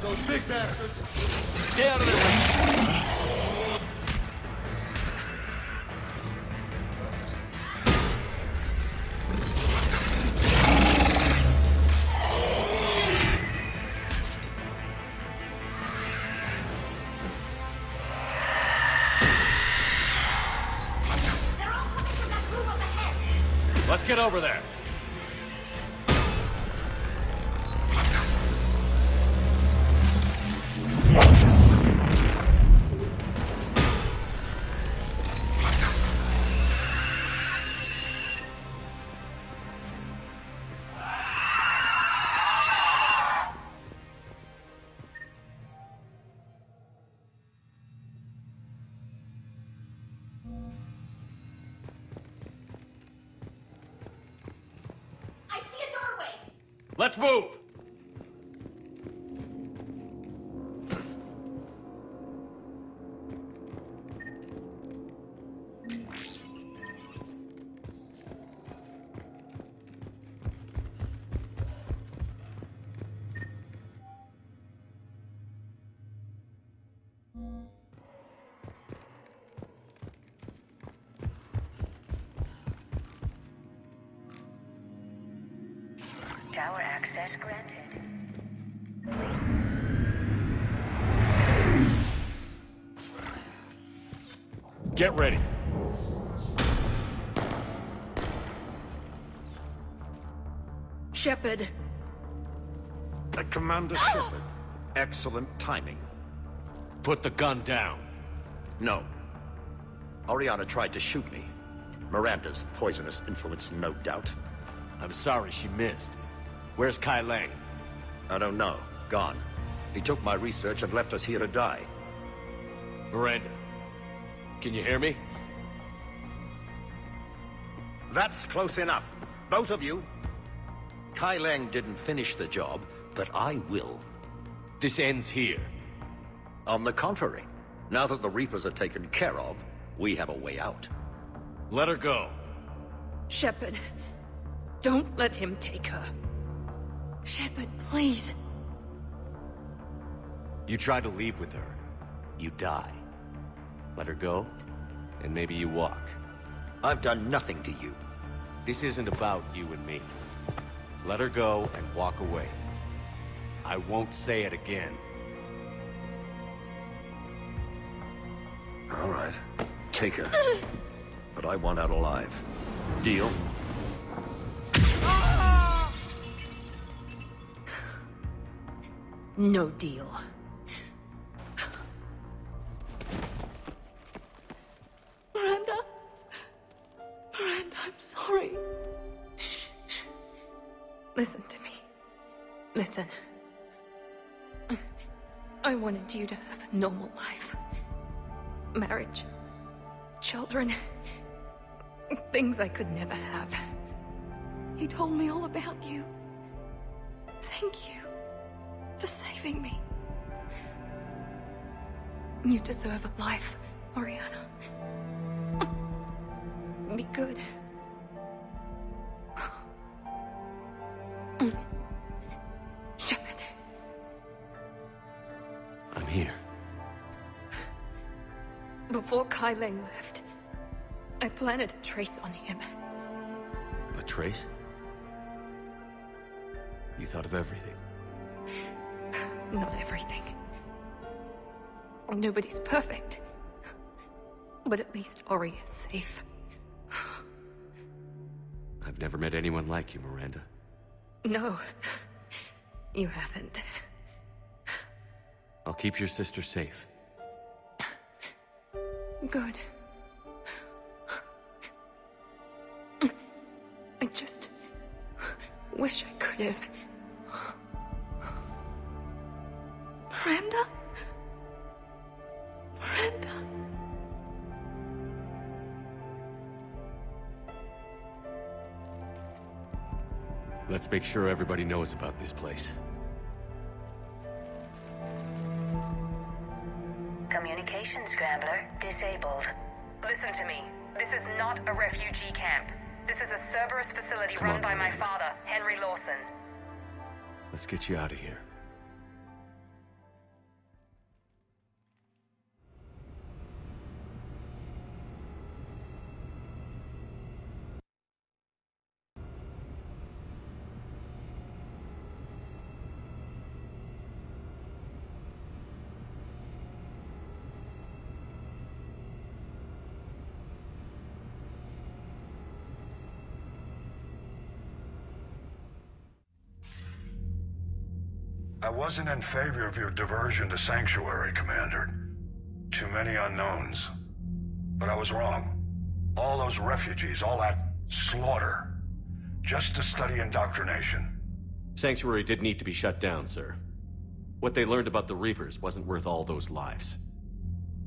Speaker 3: Those big bastards!
Speaker 6: Stay out of their way! Let's get over there. Let's move!
Speaker 8: Tower access granted.
Speaker 6: Get ready.
Speaker 10: Shepard.
Speaker 21: Commander Shepard. Excellent timing.
Speaker 6: Put the gun down.
Speaker 21: No. Oriana tried to shoot me. Miranda's poisonous influence, no doubt.
Speaker 6: I'm sorry she missed. Where's Kai Lang?
Speaker 21: I don't know. Gone. He took my research and left us here to die.
Speaker 6: Miranda, can you hear me?
Speaker 21: That's close enough. Both of you. Kai Lang didn't finish the job, but I will.
Speaker 6: This ends here.
Speaker 21: On the contrary, now that the Reapers are taken care of, we have a way out.
Speaker 6: Let her go.
Speaker 10: Shepard, don't let him take her. Shepard, please.
Speaker 6: You try to leave with her, you die. Let her go, and maybe you walk.
Speaker 21: I've done nothing to you.
Speaker 6: This isn't about you and me. Let her go and walk away. I won't say it again.
Speaker 21: All right, take her. But I want out alive.
Speaker 6: Deal?
Speaker 10: No deal. Miranda? Miranda, I'm sorry. Shh. Listen to me. Listen. I wanted you to have a normal life. Marriage. Children. Things I could never have. He told me all about you. Thank you for saving me. You deserve a life, Oriana. Be good. Shepard.
Speaker 6: I'm here.
Speaker 10: Before Kai Leng left, I planted a trace on him.
Speaker 6: A trace? You thought of everything.
Speaker 10: Not everything. Nobody's perfect. But at least Ori is safe.
Speaker 6: I've never met anyone like you, Miranda.
Speaker 10: No, you haven't.
Speaker 6: I'll keep your sister safe.
Speaker 10: Good. I just wish I could have. Miranda? Miranda?
Speaker 6: Let's make sure everybody knows about this place.
Speaker 14: Communication scrambler disabled. Listen to me. This is not a refugee camp. This is a Cerberus facility run by my father, Henry Lawson.
Speaker 6: Let's get you out of here.
Speaker 7: I wasn't in favor of your diversion to Sanctuary, Commander. Too many unknowns. But I was wrong. All those refugees, all that slaughter, just to study indoctrination.
Speaker 6: Sanctuary did need to be shut down, sir. What they learned about the Reapers wasn't worth all those lives.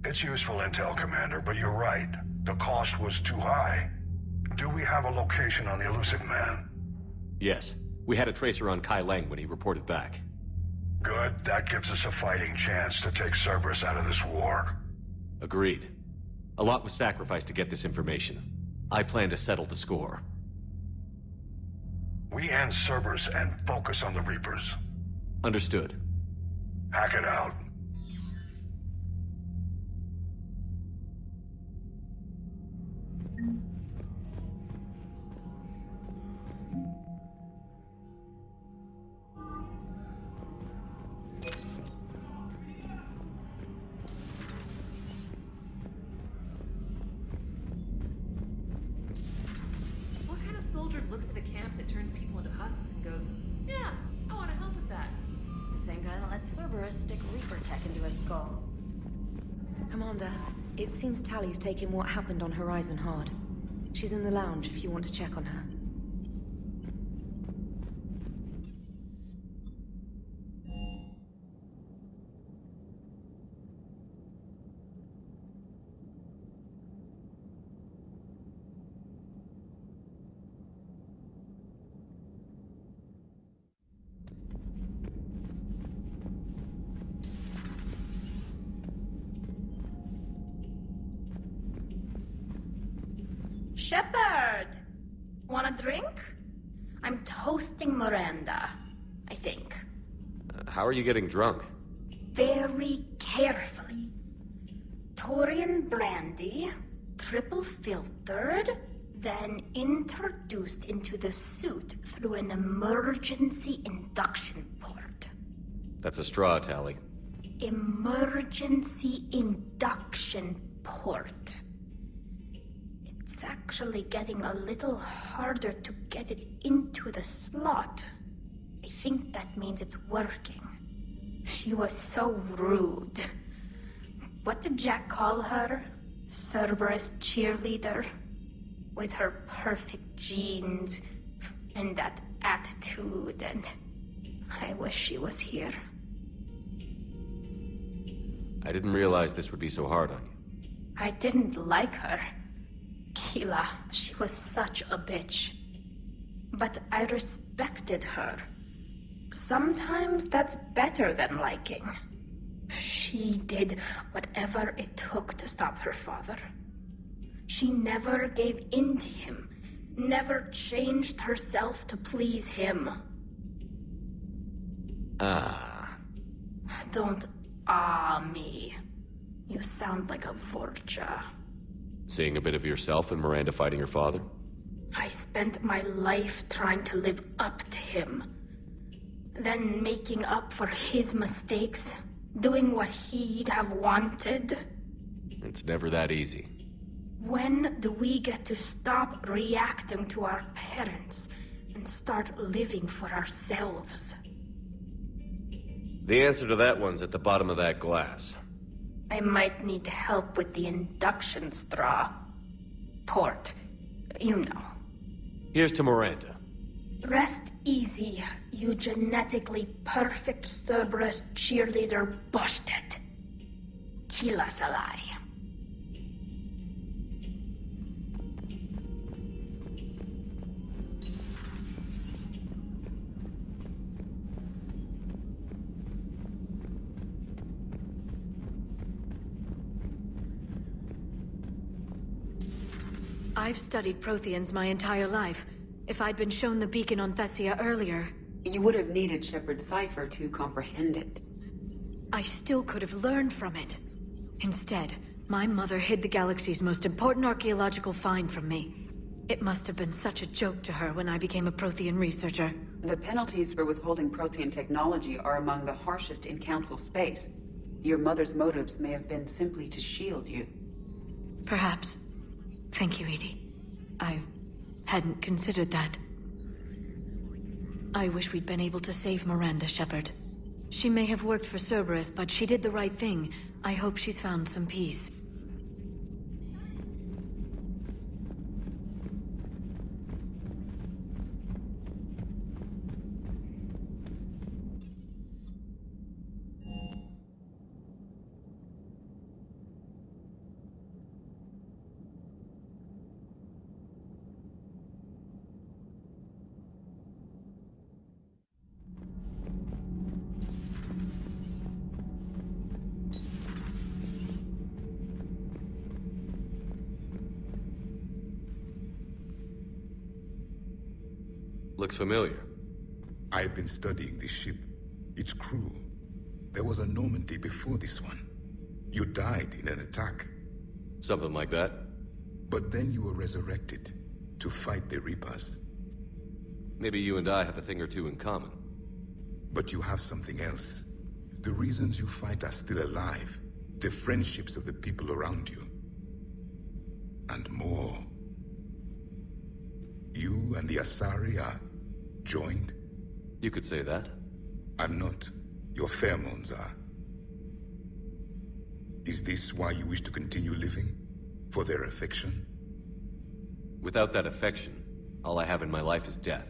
Speaker 7: It's useful intel, Commander, but you're right. The cost was too high. Do we have a location on the elusive man?
Speaker 6: Yes. We had a tracer on Kai Leng when he reported back.
Speaker 7: Good. That gives us a fighting chance to take Cerberus out of this war.
Speaker 6: Agreed. A lot was sacrificed to get this information. I plan to settle the score.
Speaker 7: We end Cerberus and focus on the Reapers.
Speaker 6: Understood.
Speaker 7: Hack it out.
Speaker 16: What kind of soldier looks at a camp that turns people into husks and goes, yeah, I want to help with that?
Speaker 12: The same guy that lets Cerberus stick Reaper tech into his skull. Commander, it seems Tally's taking what happened on Horizon hard. She's in the lounge if you want to check on her. Shepard! Want a drink? I'm toasting Miranda, I think.
Speaker 6: How are you getting drunk?
Speaker 12: Very carefully. Taurian brandy, triple filtered, then introduced into the suit through an emergency induction port.
Speaker 6: That's a straw, Tally.
Speaker 12: Emergency induction port. It's actually getting a little harder to get it into the slot. I think that means it's working. She was so rude. What did Jack call her? Cerberus cheerleader? With her perfect genes and that attitude, and I wish she was here.
Speaker 6: I didn't realize this would be so hard on you.
Speaker 12: I didn't like her. Keela, she was such a bitch. But I respected her. Sometimes that's better than liking. She did whatever it took to stop her father. She never gave in to him, never changed herself to please him. Don't me. You sound like a Vorcha.
Speaker 6: Seeing a bit of yourself in Miranda fighting her father?
Speaker 12: I spent my life trying to live up to him. Then making up for his mistakes, doing what he'd have wanted.
Speaker 6: It's never that easy.
Speaker 12: When do we get to stop reacting to our parents and start living for ourselves?
Speaker 6: The answer to that one's at the bottom of that glass.
Speaker 12: I might need help with the induction straw. Port. You know.
Speaker 6: Here's to Miranda.
Speaker 12: Rest easy, you genetically perfect Cerberus cheerleader Boshtet. Kila Salai.
Speaker 19: I've studied Protheans my entire life. If I'd been shown the beacon on Thessia earlier...
Speaker 18: You would have needed Shepard's cipher to comprehend it.
Speaker 19: I still could have learned from it. Instead, my mother hid the galaxy's most important archaeological find from me. It must have been such a joke to her when I became a Prothean researcher.
Speaker 18: The penalties for withholding Prothean technology are among the harshest in Council space. Your mother's motives may have been simply to shield you.
Speaker 19: Perhaps. Thank you, Edie. I hadn't considered that. I wish we'd been able to save Miranda, Shepard. She may have worked for Cerberus, but she did the right thing. I hope she's found some peace.
Speaker 6: Looks familiar.
Speaker 17: I've been studying this ship, its crew. There was a Normandy before this one. You died in an attack.
Speaker 6: Something like that.
Speaker 17: But then you were resurrected to fight the Reapers.
Speaker 6: Maybe you and I have a thing or two in common.
Speaker 17: But you have something else. The reasons you fight are still alive. The friendships of the people around you. And more. You and the Asari are joined?
Speaker 6: You could say that.
Speaker 17: I'm not. Your pheromones are. Is this why you wish to continue living? For their affection?
Speaker 6: Without that affection, all I have in my life is death.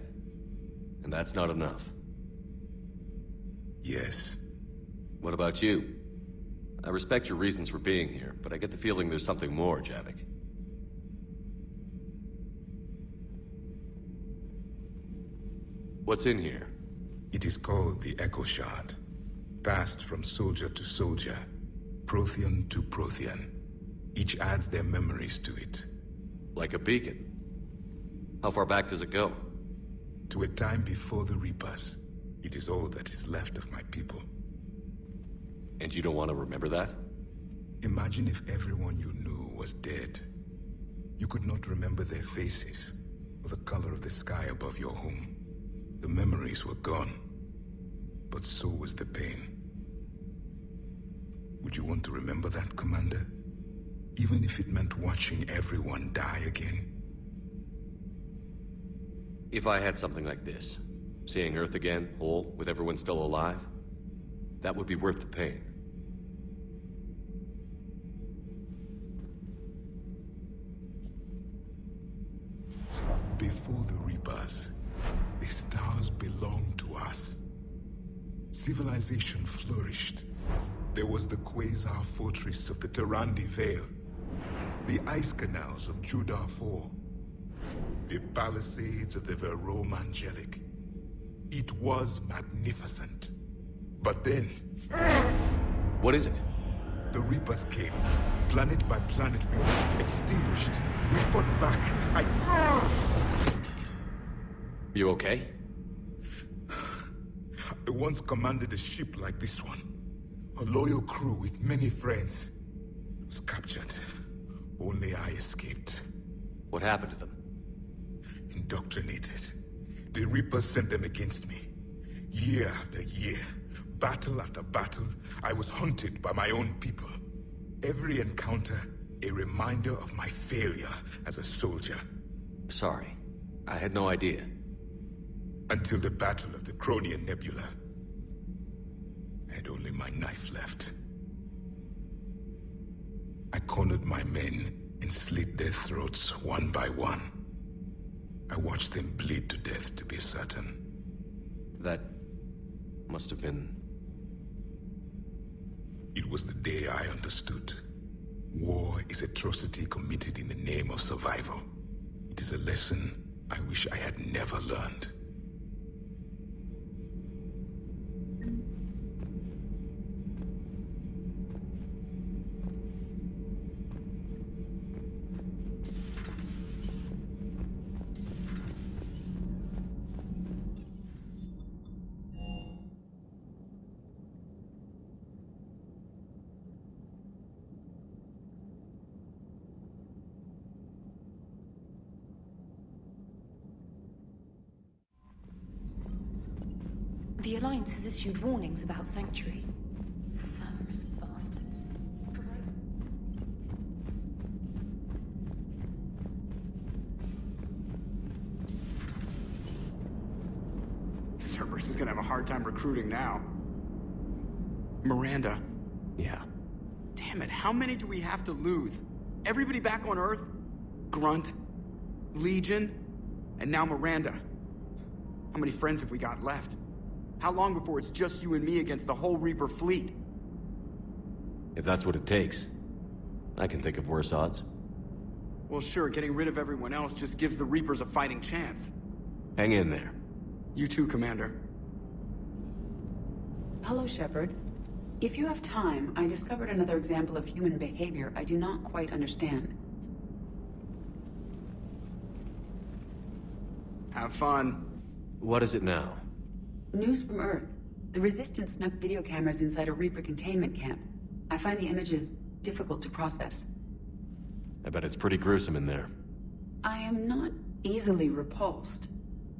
Speaker 6: And that's not enough.
Speaker 17: Yes.
Speaker 6: What about you? I respect your reasons for being here, but I get the feeling there's something more, Javik. What's in here?
Speaker 17: It is called the Echo Shard. Passed from soldier to soldier. Prothean to Prothean. Each adds their memories to it.
Speaker 6: Like a beacon. How far back does it go?
Speaker 17: To a time before the Reapers. It is all that is left of my people.
Speaker 6: And you don't want to remember that?
Speaker 17: Imagine if everyone you knew was dead. You could not remember their faces, or the color of the sky above your home. The memories were gone, but so was the pain. Would you want to remember that, Commander? Even if it meant watching everyone die again?
Speaker 6: If I had something like this, seeing Earth again, whole, with everyone still alive, that would be worth the pain.
Speaker 17: Before the Reapers, the stars belonged to us. Civilization flourished. There was the Quasar Fortress of the Tarandi Vale, the ice canals of Judar IV, the palisades of the Verome Angelic. It was magnificent. But then...
Speaker 6: What is it?
Speaker 17: The Reapers came. Planet by planet, we were extinguished. We fought back.
Speaker 6: You okay?
Speaker 17: I once commanded a ship like this one. A loyal crew with many friends. It was captured. Only I escaped.
Speaker 6: What happened to them?
Speaker 17: Indoctrinated. The Reapers sent them against me. Year after year, battle after battle, I was hunted by my own people. Every encounter, a reminder of my failure as a soldier.
Speaker 6: Sorry. I had no idea.
Speaker 17: Until the Battle of the Cronian Nebula. I had only my knife left. I cornered my men and slit their throats one by one. I watched them bleed to death, to be certain.
Speaker 6: That must have been...
Speaker 17: It was the day I understood. War is atrocity committed in the name of survival. It is a lesson I wish I had never learned.
Speaker 16: The Alliance has issued warnings about Sanctuary. Cerberus bastards.
Speaker 4: Cerberus is gonna have a hard time recruiting now. Miranda.
Speaker 6: Yeah.
Speaker 4: Damn it, how many do we have to lose? Everybody back on Earth? Grunt, Legion, and now Miranda. How many friends have we got left? How long before it's just you and me against the whole Reaper fleet?
Speaker 6: If that's what it takes, I can think of worse odds.
Speaker 4: Well, sure, getting rid of everyone else just gives the Reapers a fighting chance.
Speaker 6: Hang in there.
Speaker 4: You too, Commander.
Speaker 18: Hello, Shepard. If you have time, I discovered another example of human behavior I do not quite understand.
Speaker 4: Have fun.
Speaker 6: What is it now?
Speaker 18: News from Earth. The Resistance snuck video cameras inside a Reaper containment camp. I find the images difficult to process.
Speaker 6: I bet it's pretty gruesome in there.
Speaker 18: I am not easily repulsed,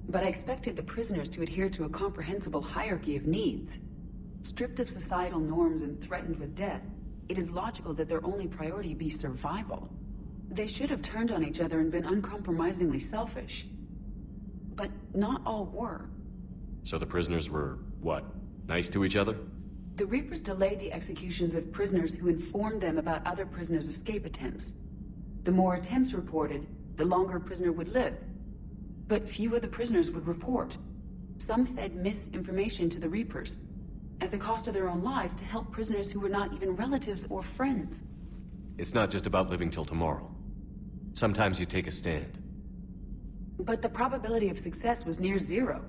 Speaker 18: but I expected the prisoners to adhere to a comprehensible hierarchy of needs. Stripped of societal norms and threatened with death, it is logical that their only priority be survival. They should have turned on each other and been uncompromisingly selfish. But not all were.
Speaker 6: So the prisoners were, what, nice to each other?
Speaker 18: The Reapers delayed the executions of prisoners who informed them about other prisoners' escape attempts. The more attempts reported, the longer a prisoner would live. But few of the prisoners would report. Some fed misinformation to the Reapers, at the cost of their own lives, to help prisoners who were not even relatives or friends.
Speaker 6: It's not just about living till tomorrow. Sometimes you take a stand.
Speaker 18: But the probability of success was near zero.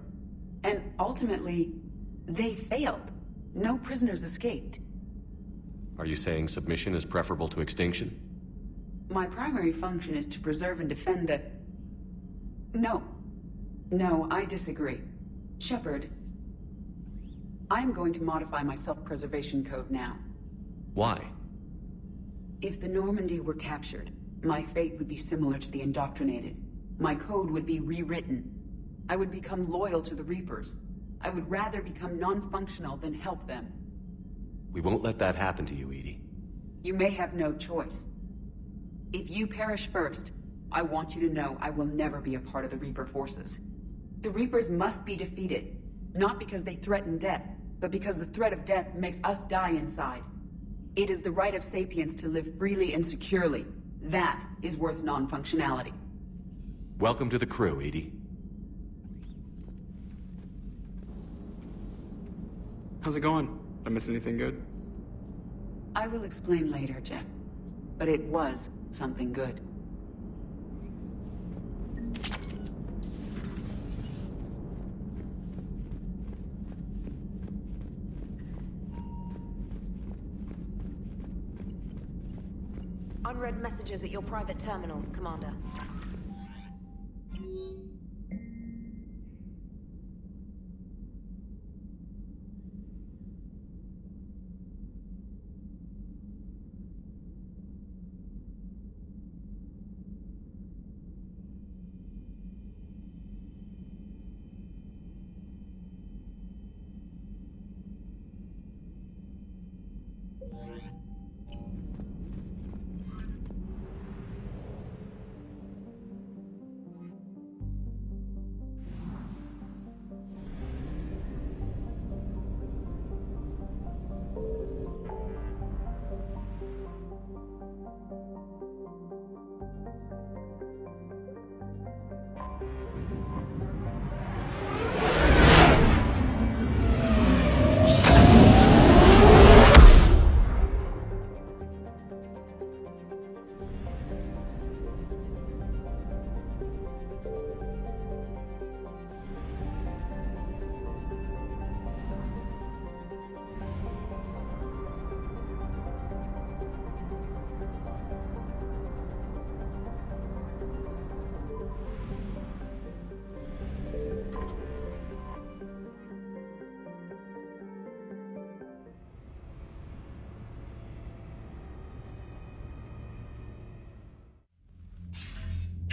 Speaker 18: And ultimately, they failed. No prisoners escaped.
Speaker 6: Are you saying submission is preferable to extinction?
Speaker 18: My primary function is to preserve and defend the... No. No, I disagree. Shepard, I'm going to modify my self-preservation code now.
Speaker 6: Why?
Speaker 18: If the Normandy were captured, my fate would be similar to the indoctrinated. My code would be rewritten. I would become loyal to the Reapers. I would rather become non-functional than help them.
Speaker 6: We won't let that happen to you, EDI.
Speaker 18: You may have no choice. If you perish first, I want you to know I will never be a part of the Reaper forces. The Reapers must be defeated, not because they threaten death, but because the threat of death makes us die inside. It is the right of sapiens to live freely and securely. That is worth non-functionality.
Speaker 6: Welcome to the crew, EDI.
Speaker 4: How's it going? Did I miss anything good?
Speaker 18: I will explain later, Jeff. But it was something good.
Speaker 16: Unread messages at your private terminal, Commander.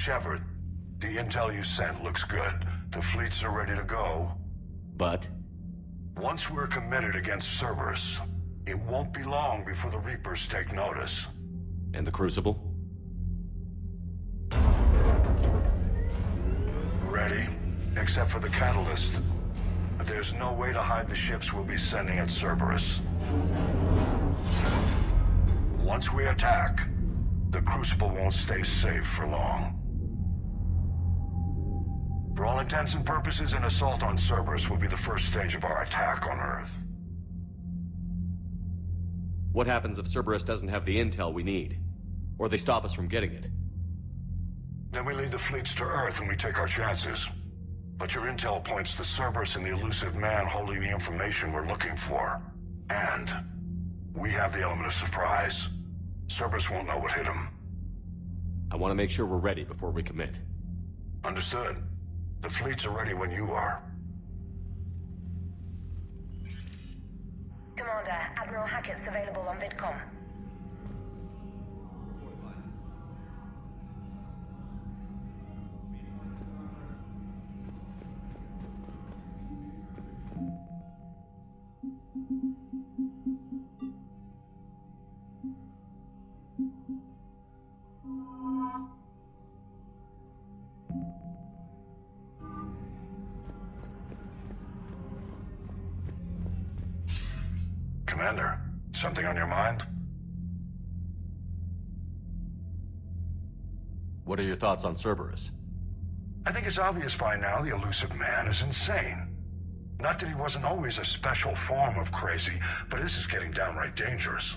Speaker 7: Shepard, the intel you sent looks good. The fleets are ready to go.
Speaker 6: But?
Speaker 7: Once we're committed against Cerberus, it won't be long before the Reapers take notice.
Speaker 6: And the Crucible?
Speaker 7: Ready, except for the catalyst. But there's no way to hide the ships we'll be sending at Cerberus. Once we attack, the Crucible won't stay safe for long. For all intents and purposes, an assault on Cerberus will be the first stage of our attack on Earth.
Speaker 6: What happens if Cerberus doesn't have the intel we need? Or they stop us from getting it?
Speaker 7: Then we lead the fleets to Earth and we take our chances. But your intel points to Cerberus and the elusive man holding the information we're looking for. And we have the element of surprise. Cerberus won't know what hit him.
Speaker 6: I want to make sure we're ready before we commit.
Speaker 7: Understood. The fleets are ready when you are.
Speaker 8: Commander, Admiral Hackett's available on VidCom.
Speaker 7: Commander, something on your mind?
Speaker 6: What are your thoughts on Cerberus?
Speaker 7: I think it's obvious by now the elusive man is insane. Not that he wasn't always a special form of crazy, but this is getting downright dangerous.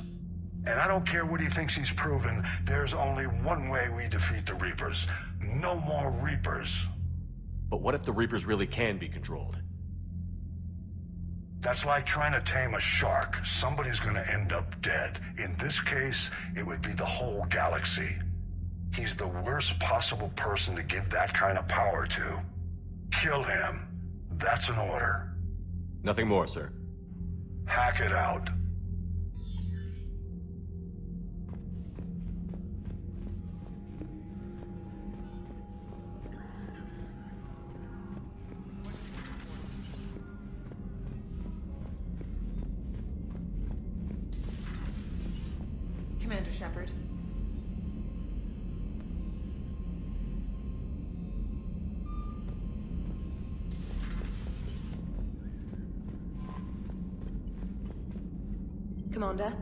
Speaker 7: And I don't care what he thinks he's proven, there's only one way we defeat the Reapers. No more Reapers.
Speaker 6: But what if the Reapers really can be controlled?
Speaker 7: That's like trying to tame a shark. Somebody's gonna end up dead. In this case, it would be the whole galaxy. He's the worst possible person to give that kind of power to. Kill him. That's an order.
Speaker 6: Nothing more, sir.
Speaker 7: Hack it out.
Speaker 16: Commander Shepard. Commander?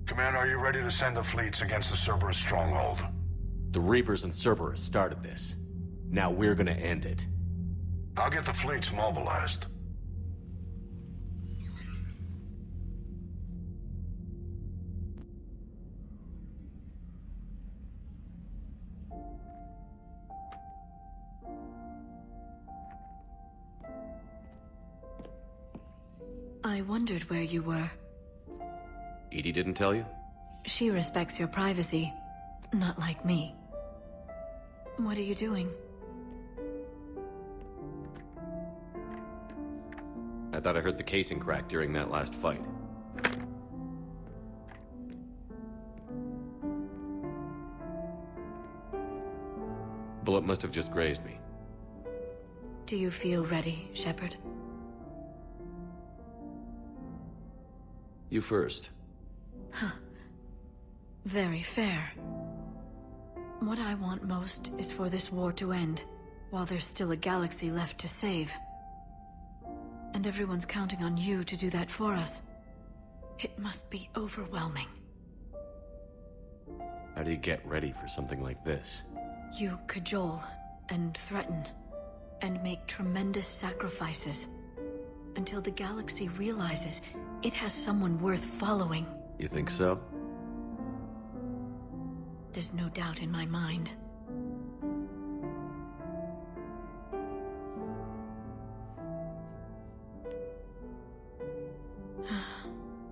Speaker 7: Commander, are you ready to send the fleets against the Cerberus stronghold?
Speaker 6: The Reapers and Cerberus started this. Now we're gonna end it.
Speaker 7: I'll get the fleets mobilized.
Speaker 19: I wondered where you were.
Speaker 6: Edie didn't tell you?
Speaker 19: She respects your privacy, not like me. What are you doing?
Speaker 6: I thought I heard the casing crack during that last fight. Bullet must have just grazed me.
Speaker 19: Do you feel ready, Shepard?
Speaker 6: You first.
Speaker 19: Huh. Very fair. What I want most is for this war to end, while there's still a galaxy left to save. And everyone's counting on you to do that for us. It must be overwhelming.
Speaker 6: How do you get ready for something like this?
Speaker 19: You cajole, and threaten, and make tremendous sacrifices, until the galaxy realizes it has someone worth following.
Speaker 6: You think so?
Speaker 19: There's no doubt in my mind.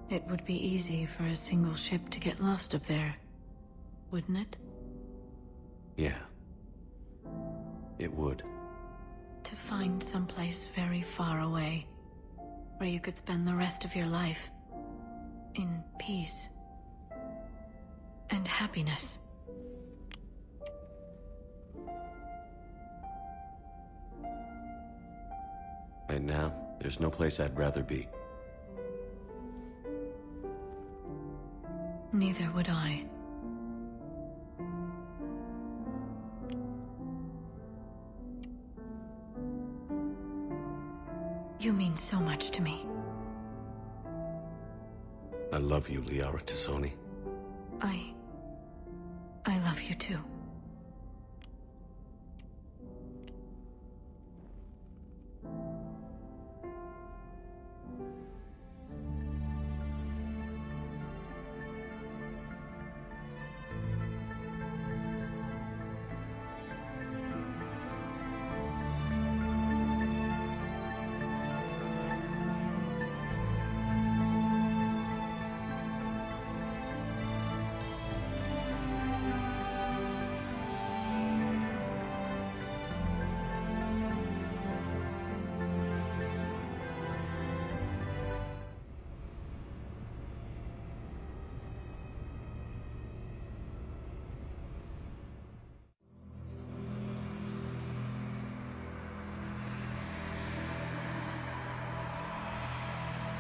Speaker 19: It would be easy for a single ship to get lost up there, wouldn't it?
Speaker 6: Yeah. It would.
Speaker 19: To find someplace very far away, where you could spend the rest of your life in peace and happiness.
Speaker 6: Right now, there's no place I'd rather be.
Speaker 19: Neither would I. You mean so much to me.
Speaker 6: I love you, Liara T'Soni.
Speaker 19: I love you too.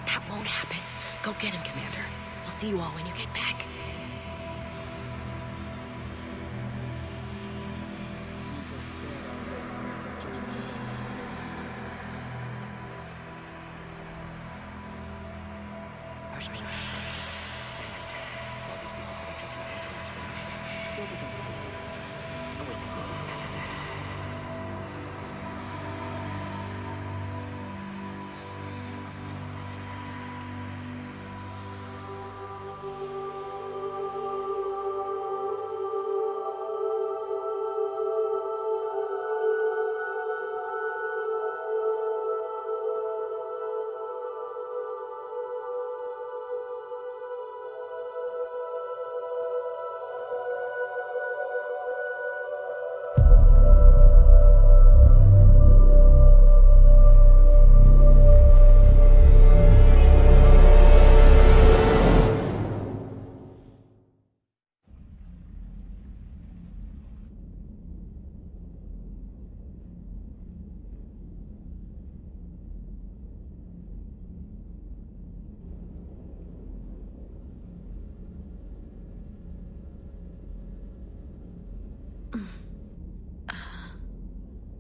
Speaker 1: That won't happen. Go get him, Commander. I'll see you all when you get back.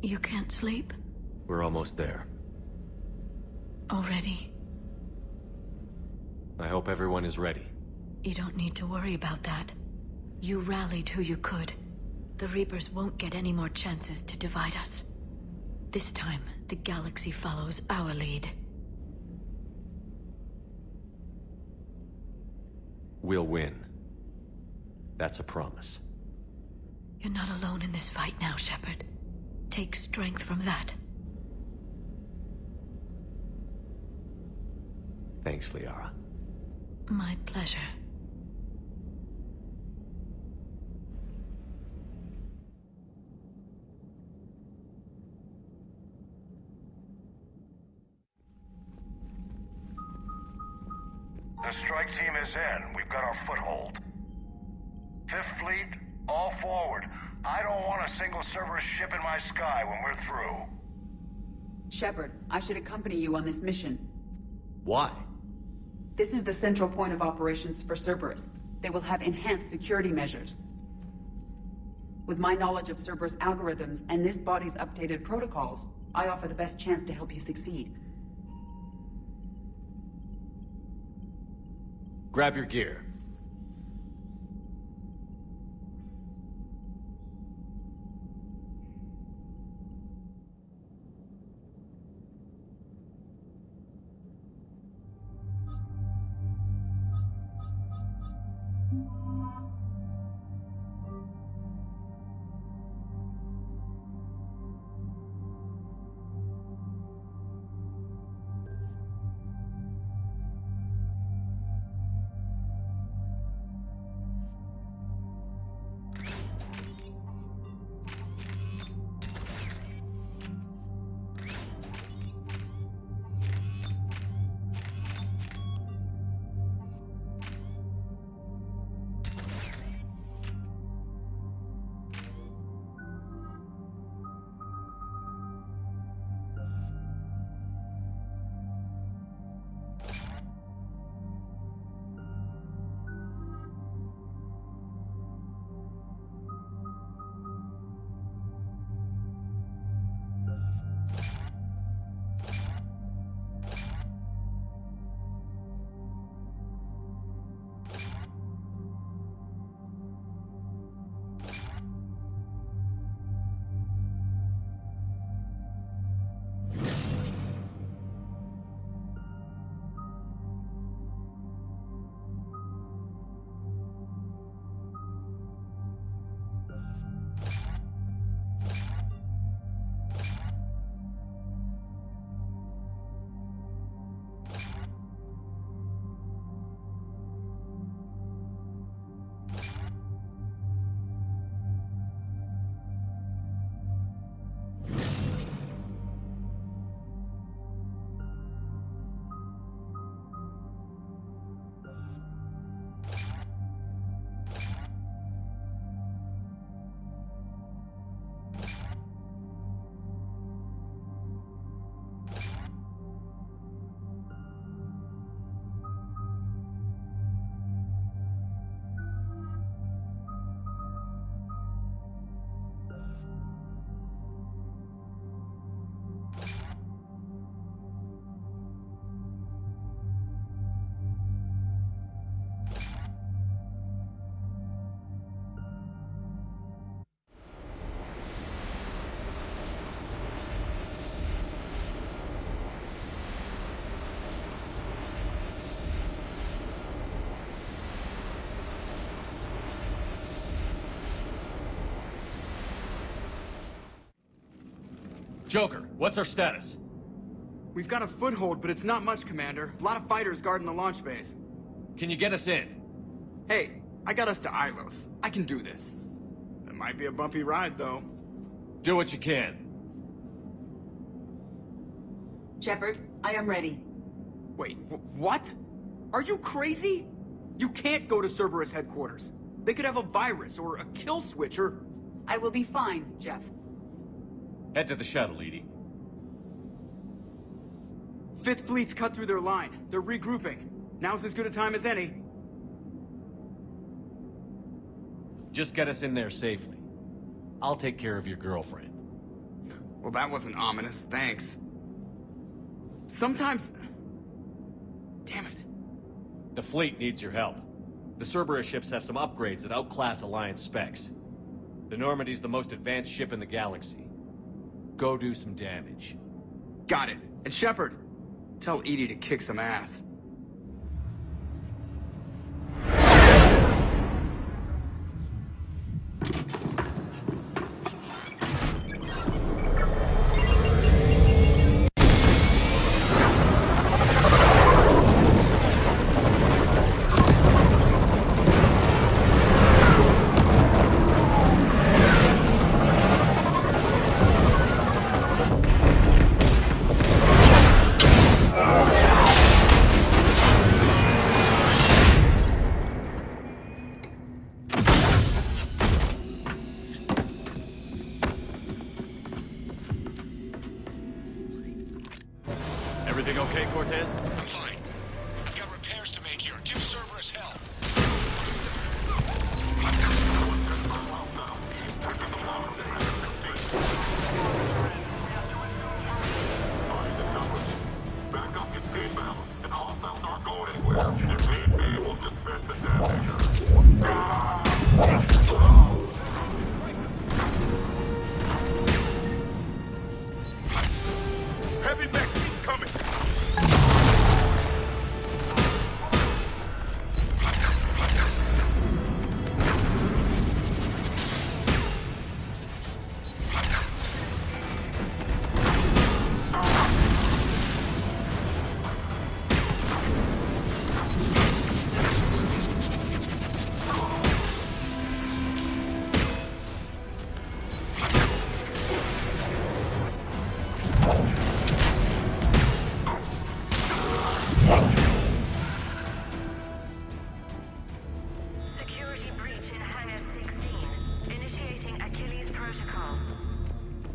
Speaker 19: You can't sleep?
Speaker 6: We're almost there.
Speaker 19: Already?
Speaker 6: I hope everyone is ready.
Speaker 19: You don't need to worry about that. You rallied who you could. The Reapers won't get any more chances to divide us. This time, the galaxy follows our lead.
Speaker 6: We'll win. That's a promise.
Speaker 19: You're not alone in this fight now, Shepard. Take strength from that.
Speaker 6: Thanks, Liara.
Speaker 19: My pleasure.
Speaker 7: The strike team is in. We've got our foothold. Fifth Fleet, all forward. I don't want a single Cerberus ship in my sky when we're through.
Speaker 18: Shepard, I should accompany you on this mission.
Speaker 6: Why?
Speaker 18: This is the central point of operations for Cerberus. They will have enhanced security measures. With my knowledge of Cerberus algorithms and this body's updated protocols, I offer the best chance to help you succeed.
Speaker 6: Grab your gear. Joker, what's our status?
Speaker 4: We've got a foothold, but it's not much, Commander. A lot of fighters guarding the launch base.
Speaker 6: Can you get us in?
Speaker 4: Hey, I got us to Ilos. I can do this. It might be a bumpy ride, though.
Speaker 6: Do what you can.
Speaker 18: Shepard, I am ready.
Speaker 4: Wait, what? Are you crazy? You can't go to Cerberus headquarters. They could have a virus or a kill switch or...
Speaker 18: I will be fine, Jeff.
Speaker 6: Head to the shuttle, Edie.
Speaker 4: Fifth Fleet's cut through their line. They're regrouping. Now's as good a time as any.
Speaker 6: Just get us in there safely. I'll take care of your girlfriend.
Speaker 4: Well, that wasn't ominous, thanks. Sometimes... Damn it.
Speaker 6: The fleet needs your help. The Cerberus ships have some upgrades that outclass Alliance specs. The Normandy's the most advanced ship in the galaxy. Go do some damage.
Speaker 4: Got it. And Shepard, tell Edie to kick some ass.
Speaker 6: Everything okay, Cortez?
Speaker 9: I'm fine. I've got repairs to make here. Give Cerberus hell.
Speaker 20: Backup is inbound, and hostiles aren't going anywhere. If need be, we'll dispense the damage. Heavy mech keep coming.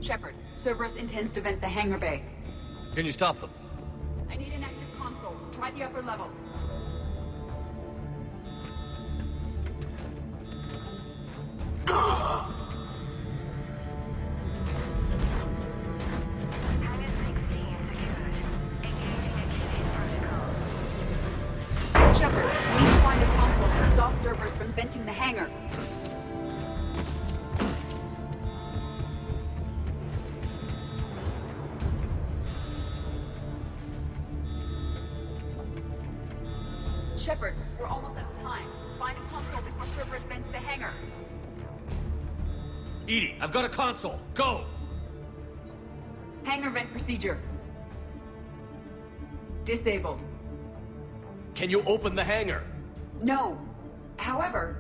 Speaker 18: Shepard, Cerberus intends to vent the hangar bay.
Speaker 6: Can you stop them?
Speaker 18: I need an active console. Try the upper level. Shepard, we need to find a console to stop Cerberus from venting the hangar. Shepard, we're almost out of time. Find a console before Cerberus vents the hangar.
Speaker 6: Edie, I've got a console. Go!
Speaker 18: Hangar vent procedure. Disabled.
Speaker 6: Can you open the hangar?
Speaker 18: No. However,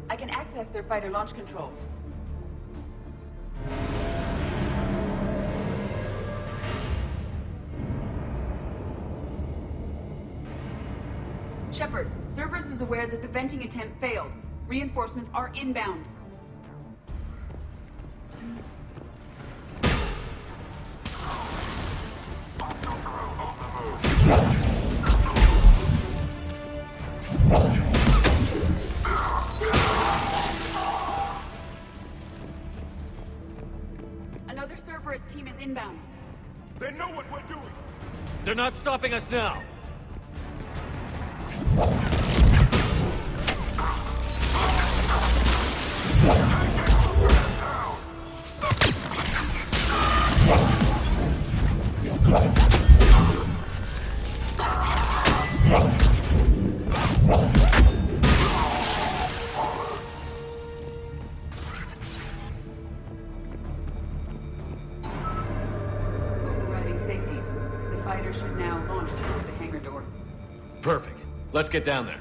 Speaker 18: I can access their fighter launch controls. Shepard, Cerberus is aware that the venting attempt failed. Reinforcements are inbound. Another Cerberus team is inbound.
Speaker 20: They know what we're doing.
Speaker 6: They're not stopping us now.
Speaker 18: Overriding safeties. The fighter should now launch toward the hangar door.
Speaker 6: Perfect. Let's get down there.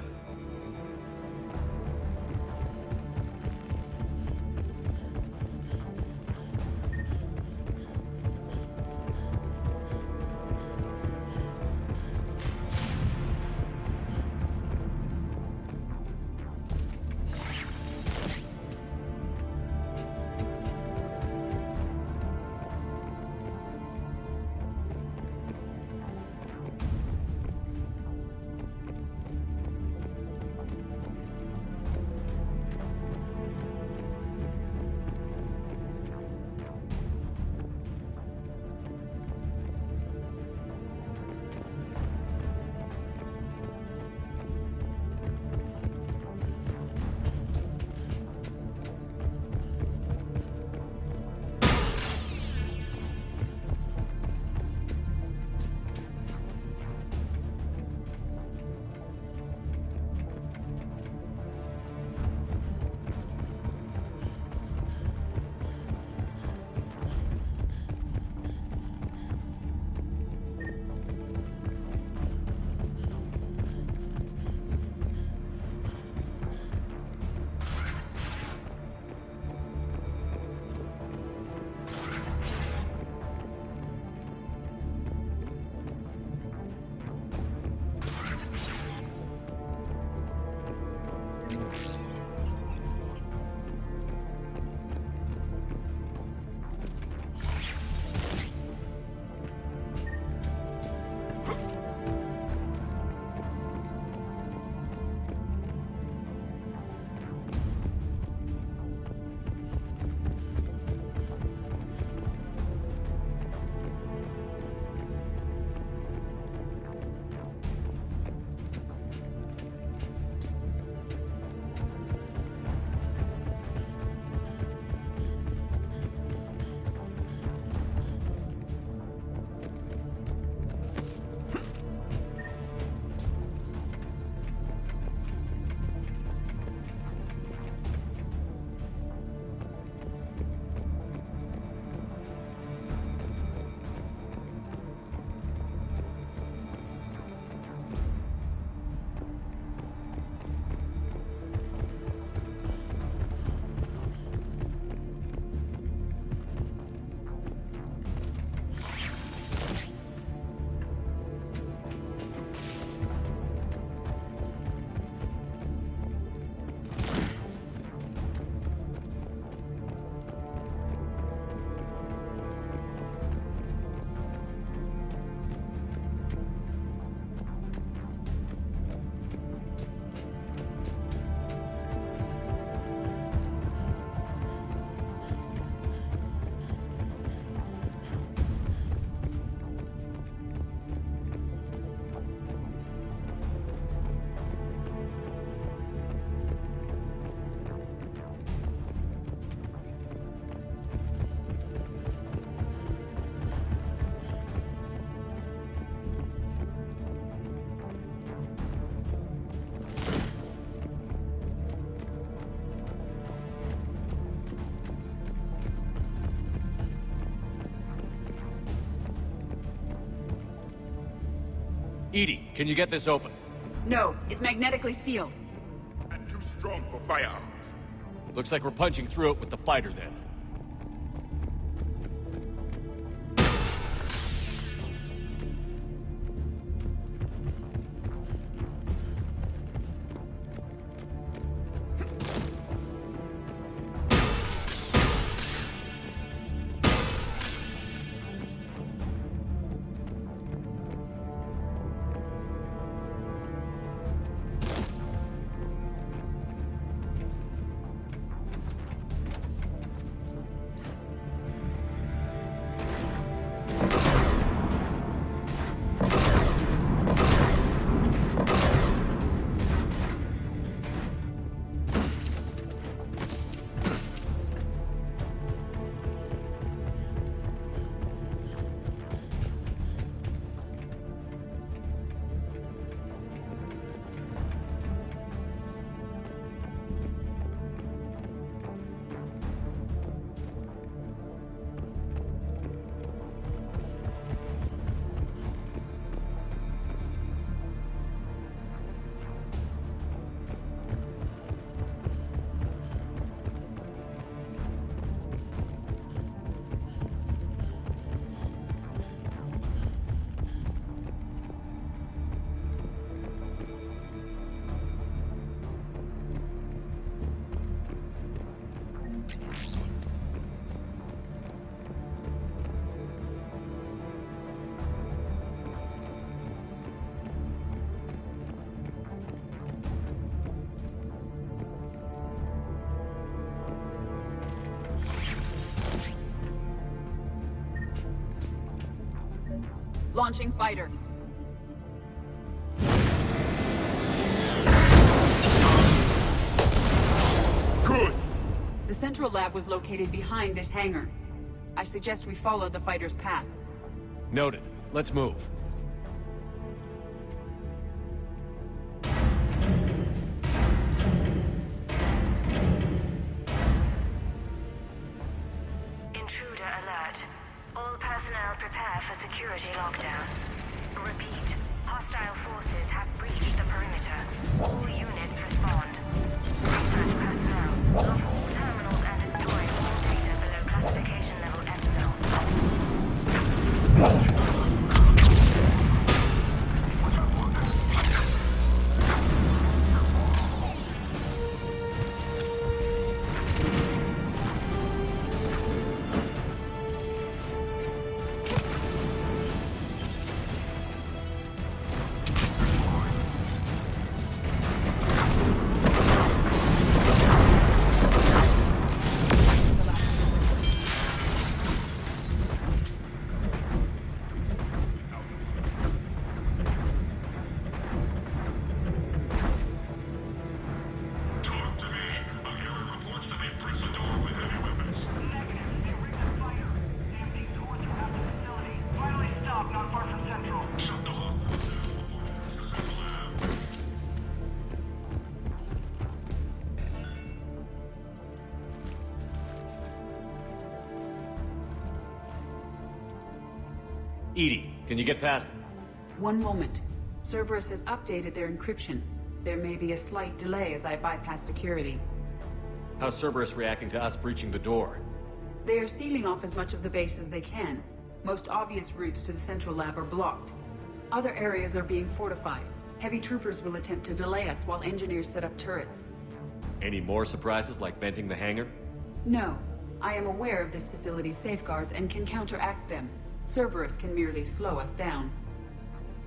Speaker 6: Edie, can you get this open?
Speaker 18: No, it's magnetically sealed.
Speaker 17: And too strong for firearms.
Speaker 6: Looks like we're punching through it with the fighter then.
Speaker 18: Launching fighter.
Speaker 17: Good!
Speaker 18: The central lab was located behind this hangar. I suggest we follow the fighter's path.
Speaker 6: Noted. Let's move.
Speaker 8: Intruder alert. All personnel prepare for security lockdown. Repeat. Hostile forces have breached the perimeter. All units respond. Research personnel. Lock all terminals and destroy all data below classification level Epsilon.
Speaker 6: Edie, can you get past it?
Speaker 18: One moment. Cerberus has updated their encryption. There may be a slight delay as I bypass security.
Speaker 6: How's Cerberus reacting to us breaching the door?
Speaker 18: They are sealing off as much of the base as they can. Most obvious routes to the central lab are blocked. Other areas are being fortified. Heavy troopers will attempt to delay us while engineers set up turrets.
Speaker 6: Any more surprises like venting the hangar?
Speaker 18: No. I am aware of this facility's safeguards and can counteract them. Cerberus can merely slow us down.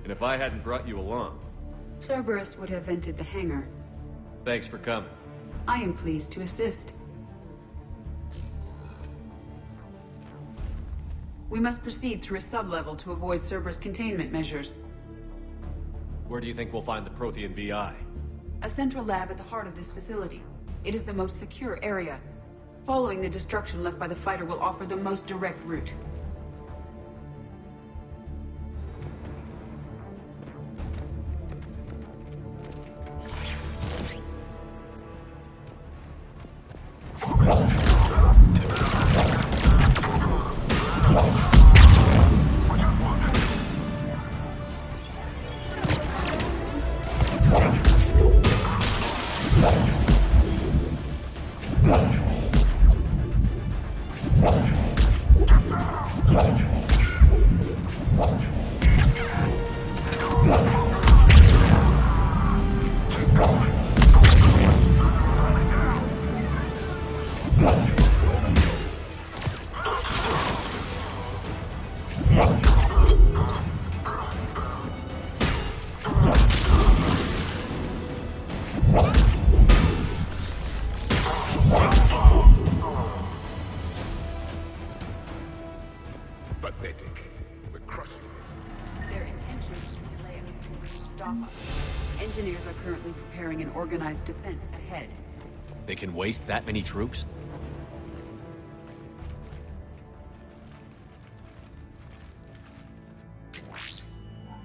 Speaker 6: And if I hadn't brought you along?
Speaker 18: Cerberus would have vented the hangar.
Speaker 6: Thanks for coming.
Speaker 18: I am pleased to assist. We must proceed through a sub-level to avoid Cerberus containment measures.
Speaker 6: Where do you think we'll find the Prothean VI?
Speaker 18: A central lab at the heart of this facility. It is the most secure area. Following the destruction left by the fighter will offer the most direct route. stop us. Engineers are currently preparing an organized defense ahead.
Speaker 6: They can waste that many troops?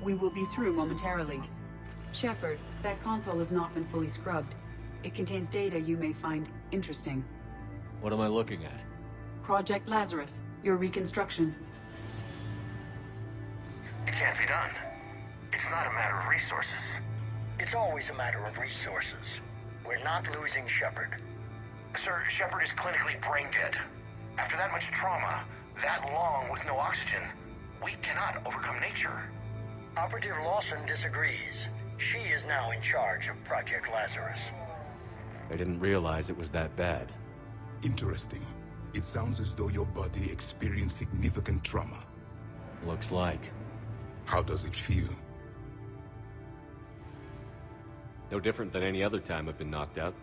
Speaker 18: We will be through momentarily. Shepard, that console has not been fully scrubbed. It contains data you may find interesting.
Speaker 6: What am I looking at?
Speaker 18: Project Lazarus, your reconstruction.
Speaker 2: It can't be done. It's not a matter of resources.
Speaker 13: It's always a matter of resources. We're not losing Shepard.
Speaker 2: Sir, Shepard is clinically brain dead. After that much trauma, that long with no oxygen, we cannot overcome nature.
Speaker 13: Operative Lawson disagrees. She is now in charge of Project Lazarus.
Speaker 6: I didn't realize it was that bad.
Speaker 17: Interesting. It sounds as though your body experienced significant trauma.
Speaker 6: Looks like.
Speaker 17: How does it feel?
Speaker 6: No different than any other time I've been knocked out.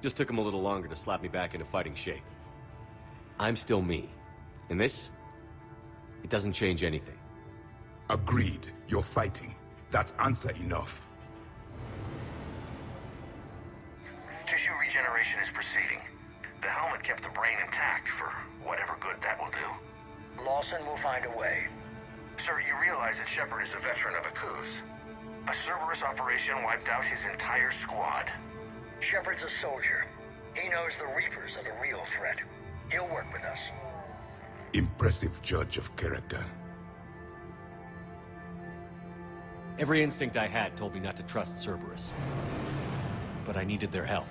Speaker 6: Just took him a little longer to slap me back into fighting shape. I'm still me. And this? It doesn't change anything.
Speaker 17: Agreed. You're fighting. That's answer enough.
Speaker 2: Tissue regeneration is proceeding. The helmet kept the brain intact for whatever good that will do.
Speaker 13: Lawson will find a way.
Speaker 2: Sir, you realize that Shepard is a veteran of a coup. A Cerberus operation wiped out his entire squad.
Speaker 13: Shepard's a soldier. He knows the Reapers are the real threat. He'll work with us.
Speaker 17: Impressive judge of character.
Speaker 6: Every instinct I had told me not to trust Cerberus. But I needed their help.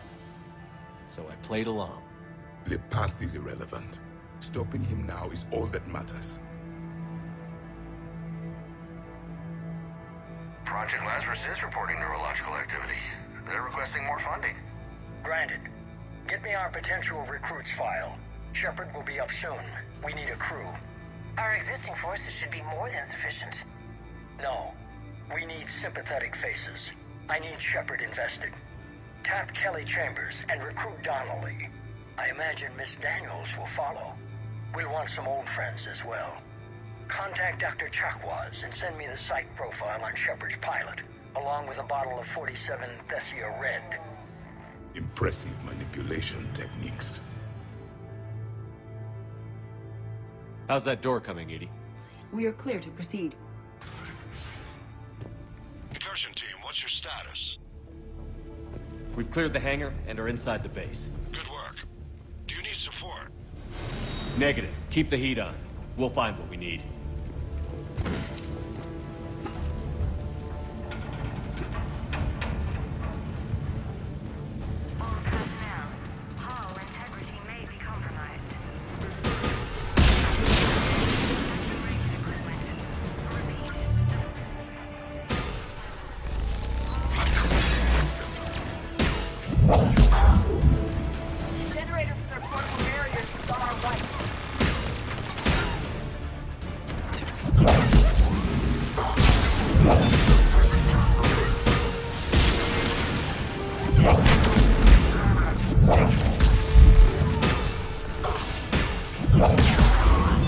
Speaker 6: So I played along.
Speaker 17: The past is irrelevant. Stopping him now is all that matters.
Speaker 2: Project Lazarus is reporting neurological activity. They're requesting more funding.
Speaker 13: Granted. Get me our potential recruits file. Shepard will be up soon. We need a crew.
Speaker 14: Our existing forces should be more than sufficient.
Speaker 13: No. We need sympathetic faces. I need Shepard invested. Tap Kelly Chambers and recruit Donnelly. I imagine Miss Daniels will follow. We'll want some old friends as well. Contact Dr. Chakwas and send me the psych profile on Shepard's pilot, along with a bottle of 47 Thessia Red.
Speaker 17: Impressive manipulation techniques.
Speaker 6: How's that door coming, Edie?
Speaker 18: We are clear to proceed.
Speaker 7: Incursion team, what's your status?
Speaker 6: We've cleared the hangar and are inside the base.
Speaker 7: Good work. Do you need support?
Speaker 6: Negative. Keep the heat on. We'll find what we need.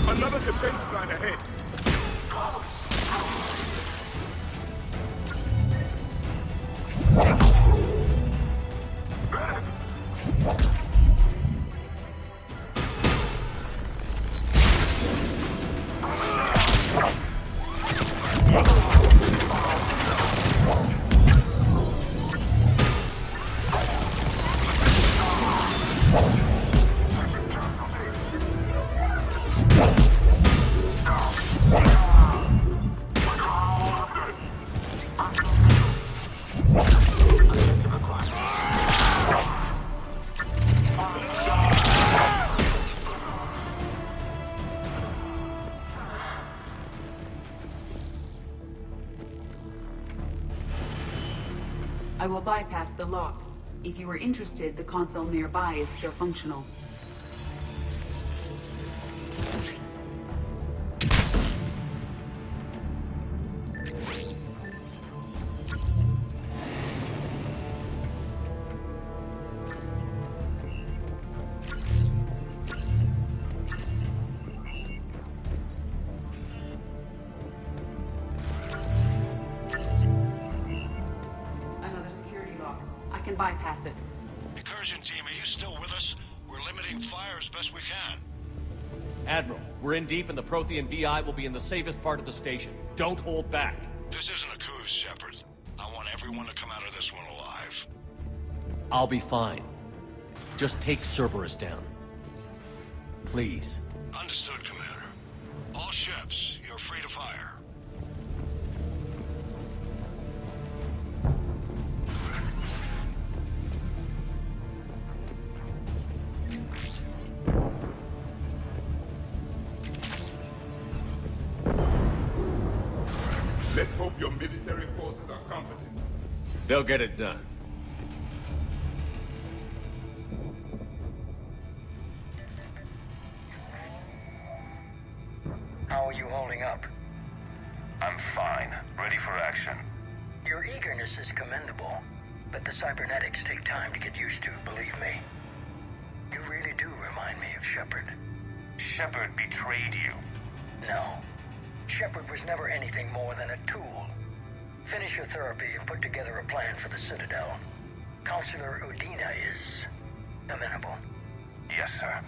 Speaker 17: Another defense line ahead.
Speaker 18: I will bypass the lock. If you are interested, the console nearby is still functional. bypass it.
Speaker 7: Incursion team, are you still with us? We're limiting fire as best we can.
Speaker 6: Admiral, we're in deep and the Prothean VI will be in the safest part of the station. Don't hold back.
Speaker 7: This isn't a coup, Shepard. I want everyone to come out of this one alive.
Speaker 6: I'll be fine. Just take Cerberus down. Please.
Speaker 7: Understood, Commander. All ships, you're free to fire.
Speaker 17: Let's hope your military forces are competent.
Speaker 6: They'll get it done.
Speaker 13: How are you holding up?
Speaker 2: I'm fine. Ready for action.
Speaker 13: Your eagerness is commendable, but the cybernetics take time to get used to, believe me. You really do remind me of Shepard.
Speaker 2: Shepard betrayed you.
Speaker 13: No. Shepard was never anything more than a tool. Finish your therapy and put together a plan for the Citadel. Counselor Udina is amenable.
Speaker 2: Yes, sir.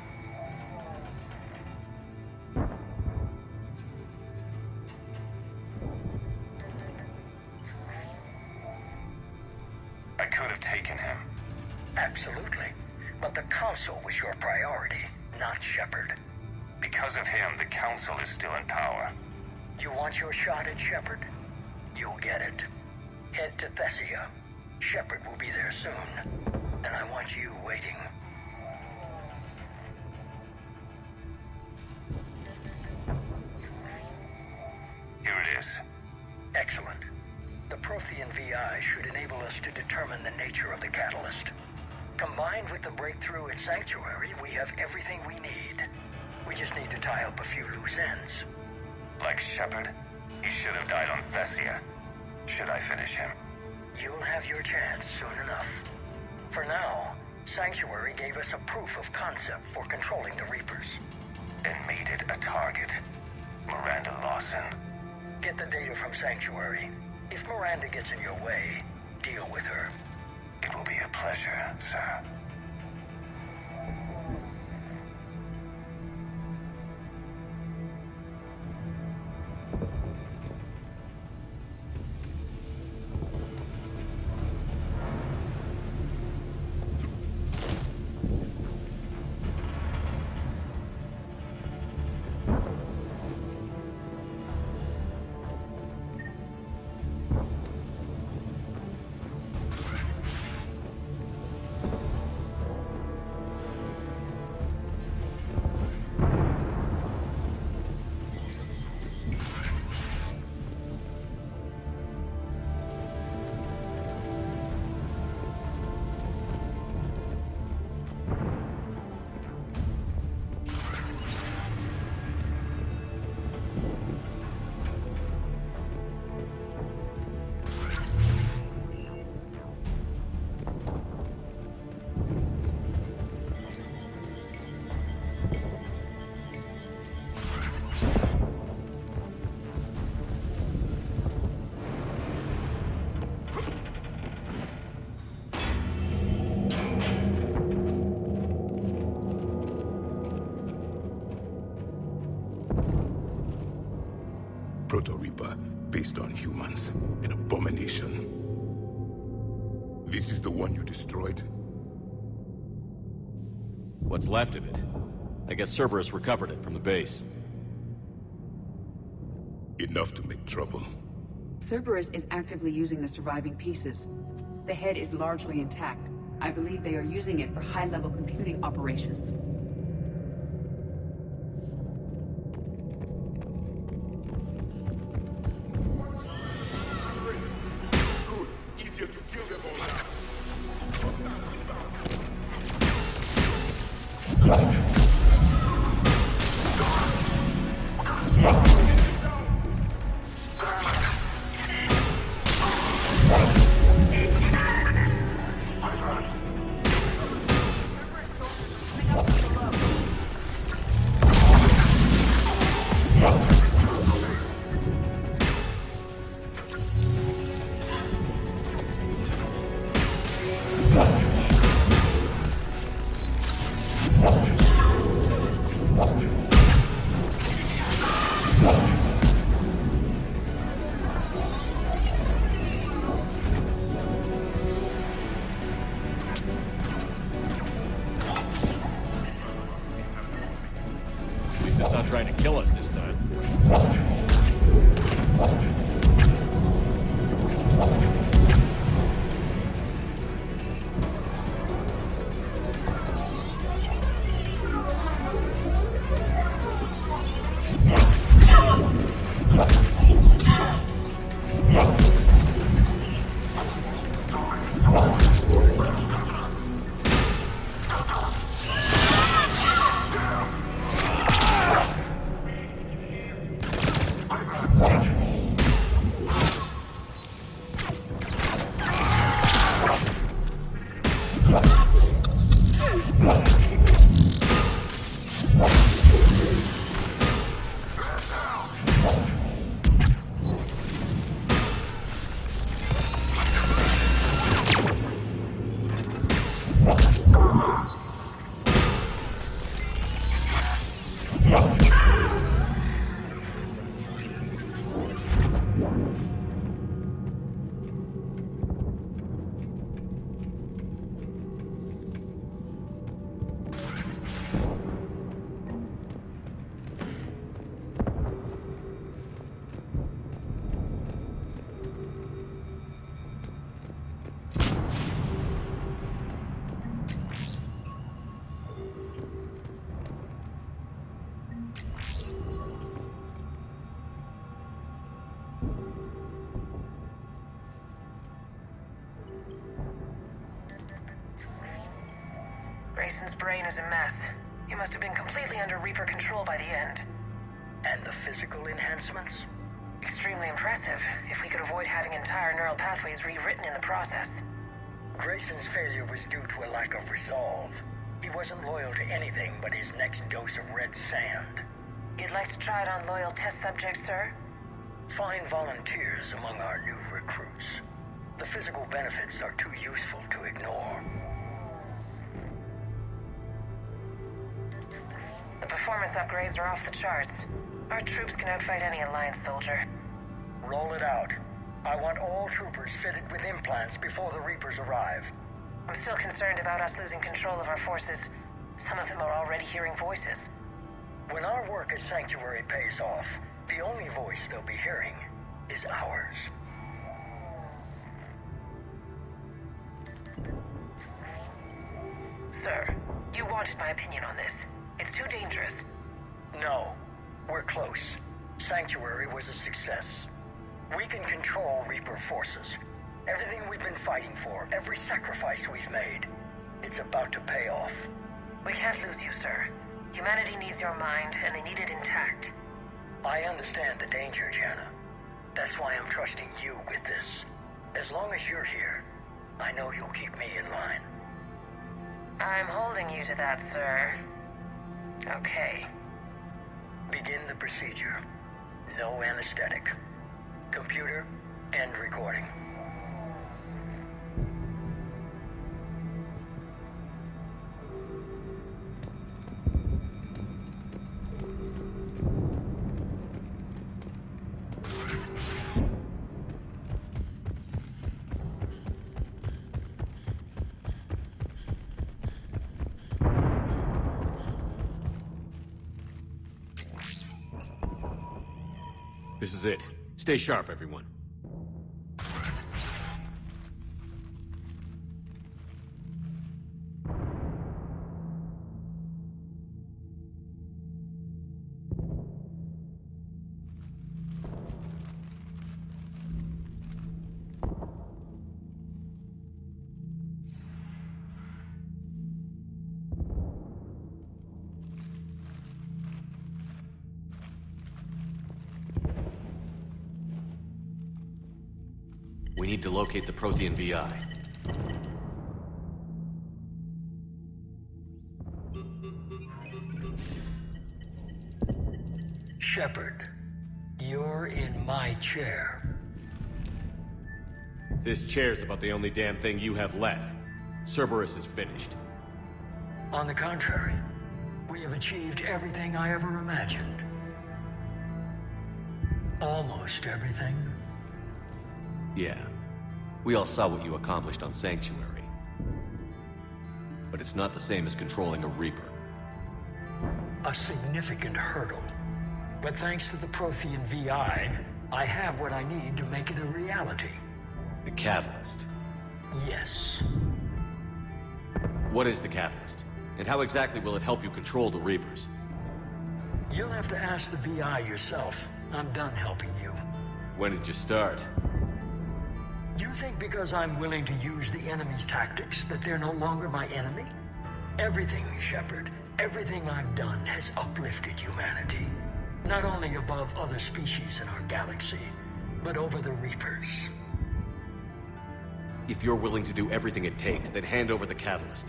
Speaker 2: I could have taken him.
Speaker 13: Absolutely. But the Council was your priority, not Shepard.
Speaker 2: Because of him, the Council is still in power.
Speaker 13: You want your shot at Shepard? You'll get it. Head to Thessia. Shepard will be there soon. And I want you waiting.
Speaker 2: Here it is.
Speaker 13: Excellent. The Prothean VI should enable us to determine the nature of the catalyst. Combined with the breakthrough at Sanctuary, we have everything we need. We just need to tie up a few loose ends.
Speaker 2: Like Shepard, he should have died on Thessia. Should I finish him?
Speaker 13: You'll have your chance soon enough. For now, Sanctuary gave us a proof of concept for controlling the Reapers.
Speaker 2: And made it a target. Miranda Lawson.
Speaker 13: Get the data from Sanctuary. If Miranda gets in your way, deal with her.
Speaker 2: It will be a pleasure, sir.
Speaker 17: Proto-Reaper, based on humans, an abomination. This is the one you destroyed?
Speaker 6: What's left of it? I guess Cerberus recovered it from the base.
Speaker 17: Enough to make trouble.
Speaker 18: Cerberus is actively using the surviving pieces. The head is largely intact. I believe they are using it for high-level computing operations.
Speaker 6: He's not trying to kill us this time.
Speaker 14: Grayson's brain is a mess. He must have been completely under Reaper control by the end.
Speaker 13: And the physical enhancements?
Speaker 14: Extremely impressive, if we could avoid having entire neural pathways rewritten in the process.
Speaker 13: Grayson's failure was due to a lack of resolve. He wasn't loyal to anything but his next dose of red sand.
Speaker 14: You'd like to try it on loyal test subjects, sir?
Speaker 13: Find volunteers among our new recruits. The physical benefits are too useful to ignore.
Speaker 14: The performance upgrades are off the charts. Our troops can outfight any Alliance soldier.
Speaker 13: Roll it out. I want all troopers fitted with implants before the Reapers arrive.
Speaker 14: I'm still concerned about us losing control of our forces. Some of them are already hearing voices.
Speaker 13: When our work at Sanctuary pays off, the only voice they'll be hearing is ours.
Speaker 14: Sir, you wanted my opinion on this. It's too dangerous.
Speaker 13: No, we're close. Sanctuary was a success. We can control Reaper forces. Everything we've been fighting for, every sacrifice we've made, it's about to pay off.
Speaker 14: We can't lose you, sir. Humanity needs your mind, and they need it intact.
Speaker 13: I understand the danger, Jana. That's why I'm trusting you with this. As long as you're here, I know you'll keep me in line.
Speaker 14: I'm holding you to that, sir. Okay.
Speaker 13: Begin the procedure. No anesthetic. Computer, end recording.
Speaker 6: This is it. Stay sharp, everyone. We need to locate the Prothean VI.
Speaker 15: Shepard, you're in my chair.
Speaker 6: This chair's about the only damn thing you have left. Cerberus is finished.
Speaker 15: On the contrary, we have achieved everything I ever imagined. Almost everything.
Speaker 6: Yeah. We all saw what you accomplished on Sanctuary. But it's not the same as controlling a Reaper.
Speaker 15: a significant hurdle. But thanks to the Prothean VI, I have what I need to make it a reality.
Speaker 6: The catalyst.
Speaker 15: Yes.
Speaker 6: What is the catalyst? And how exactly will it help you control the Reapers?
Speaker 15: You'll have to ask the VI yourself. I'm done helping you.
Speaker 6: When did you start?
Speaker 15: You think because I'm willing to use the enemy's tactics that they're no longer my enemy? Everything, Shepard, everything I've done has uplifted humanity. Not only above other species in our galaxy, but over the Reapers.
Speaker 6: If you're willing to do everything it takes, then hand over the catalyst.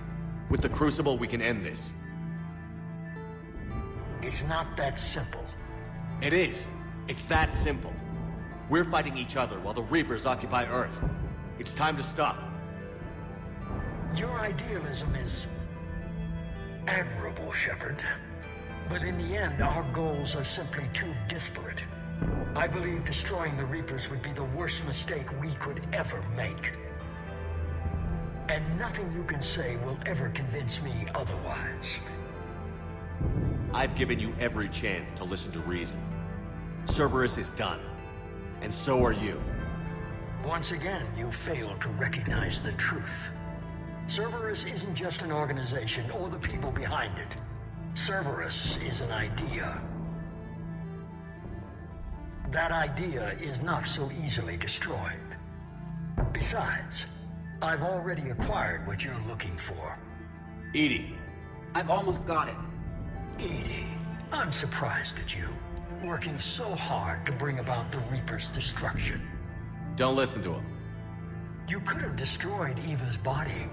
Speaker 6: With the Crucible, we can end this.
Speaker 15: It's not that simple.
Speaker 6: It is. It's that simple. We're fighting each other while the Reapers occupy Earth. It's time to stop.
Speaker 15: Your idealism is admirable, Shepard. But in the end, our goals are simply too disparate. I believe destroying the Reapers would be the worst mistake we could ever make. And nothing you can say will ever convince me otherwise.
Speaker 6: I've given you every chance to listen to reason. Cerberus is done. And so are you.
Speaker 15: Once again, you failed to recognize the truth. Cerberus isn't just an organization or the people behind it. Cerberus is an idea. That idea is not so easily destroyed. Besides, I've already acquired what you're looking for.
Speaker 6: EDI.
Speaker 18: I've almost got it.
Speaker 15: EDI, I'm surprised at you. Working so hard to bring about the Reaper's destruction.
Speaker 6: Don't listen to him.
Speaker 15: You could have destroyed Eva's body,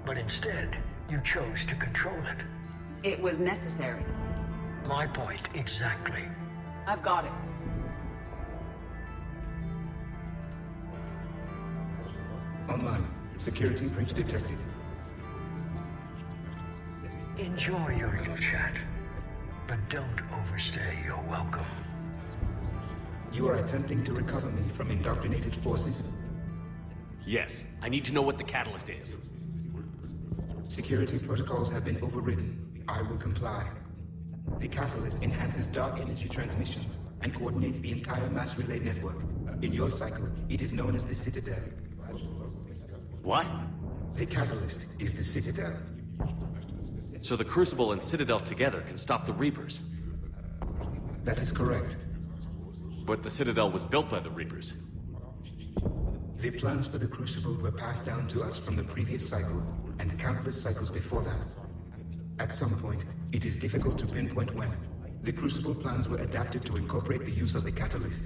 Speaker 15: but instead, you chose to control it.
Speaker 18: It was necessary.
Speaker 15: My point exactly.
Speaker 18: I've got it.
Speaker 17: Online. Security breach detected.
Speaker 15: Enjoy your little chat, but don't overstay your welcome.
Speaker 17: You are attempting to recover me from indoctrinated forces?
Speaker 6: Yes. I need to know what the catalyst is.
Speaker 17: Security protocols have been overridden. I will comply. The catalyst enhances dark energy transmissions and coordinates the entire mass relay network. In your cycle, it is known as the Citadel.
Speaker 6: What?
Speaker 17: The catalyst is the Citadel.
Speaker 6: So the Crucible and Citadel together can stop the Reapers?
Speaker 17: That is correct.
Speaker 6: But the Citadel was built by the Reapers.
Speaker 17: The plans for the Crucible were passed down to us from the previous cycle, and countless cycles before that. At some point, it is difficult to pinpoint when, the Crucible plans were adapted to incorporate the use of the catalyst.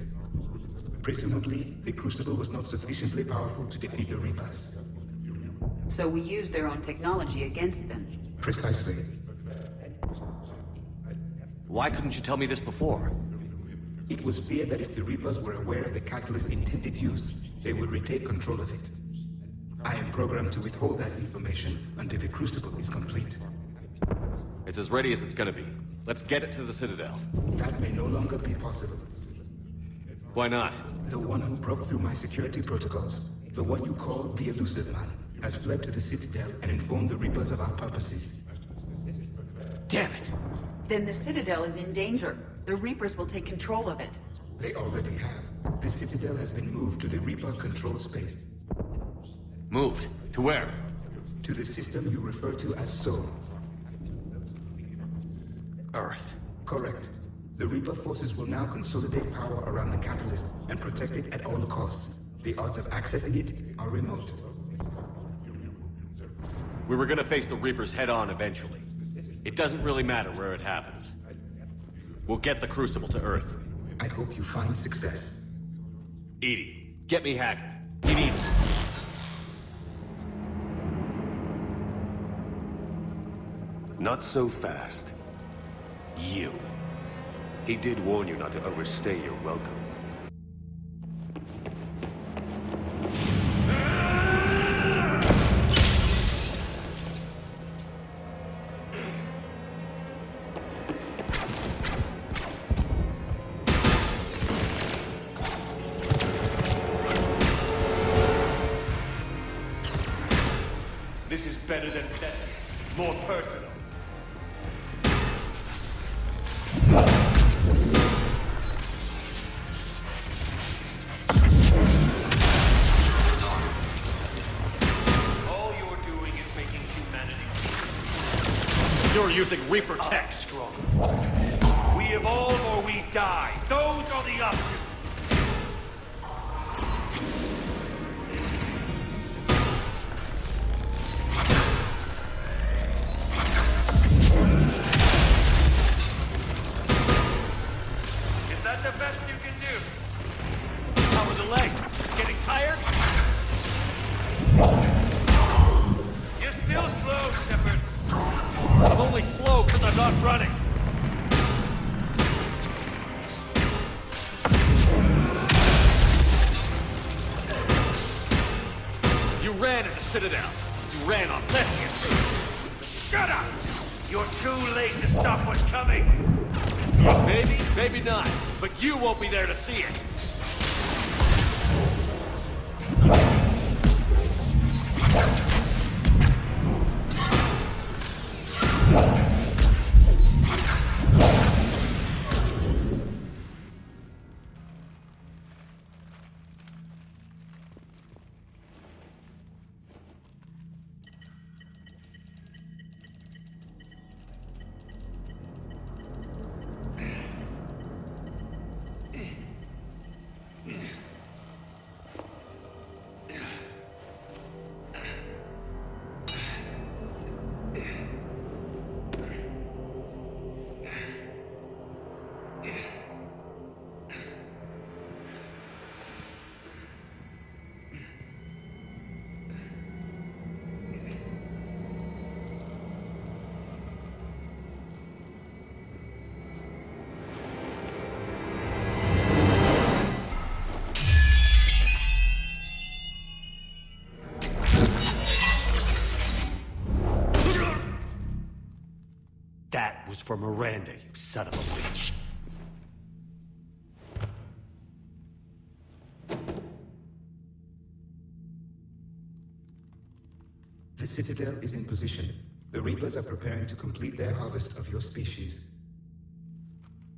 Speaker 17: Presumably, the Crucible was not sufficiently powerful to defeat the Reapers.
Speaker 18: So we used their own technology against them.
Speaker 17: Precisely.
Speaker 6: Why couldn't you tell me this before?
Speaker 17: It was feared that if the Reapers were aware of the catalyst's intended use, they would retake control of it. I am programmed to withhold that information until the Crucible is complete.
Speaker 6: It's as ready as it's gonna be. Let's get it to the Citadel.
Speaker 17: That may no longer be possible.
Speaker 6: Why not?
Speaker 17: The one who broke through my security protocols, the one you call the Elusive Man, has fled to the Citadel and informed the Reapers of our purposes.
Speaker 6: Damn it!
Speaker 18: Then the Citadel is in danger. The Reapers will take control of it.
Speaker 17: They already have. The Citadel has been moved to the Reaper-controlled space.
Speaker 6: Moved? To where?
Speaker 17: To the system you refer to as Soul.
Speaker 6: Earth.
Speaker 17: Correct. The Reaper forces will now consolidate power around the catalyst and protect it at all costs. The odds of accessing it are remote.
Speaker 6: We were gonna face the Reapers head-on eventually. It doesn't really matter where it happens. We'll get the Crucible to Earth.
Speaker 17: I hope you find success.
Speaker 6: EDI, get me Hackett. He needs...
Speaker 5: Not so fast. You. He did warn you not to overstay your welcome. This is better than death. More personal.
Speaker 9: All you're doing is making humanity.
Speaker 6: You're using Reaper tech.
Speaker 9: We evolve or we die. Those are the options. Is that the best you can do?
Speaker 6: How was the leg? Getting tired?
Speaker 9: You're still slow, Shepard.
Speaker 6: I'm only slow because I'm not running. You ran at the Citadel. You ran on Thespian.
Speaker 9: Shut up! You're too late to stop what's coming.
Speaker 6: Maybe, maybe not. But you won't be there to see it. That was for Miranda, you son of a bitch.
Speaker 11: The Citadel is in position. The Reapers are preparing to complete their harvest of your species.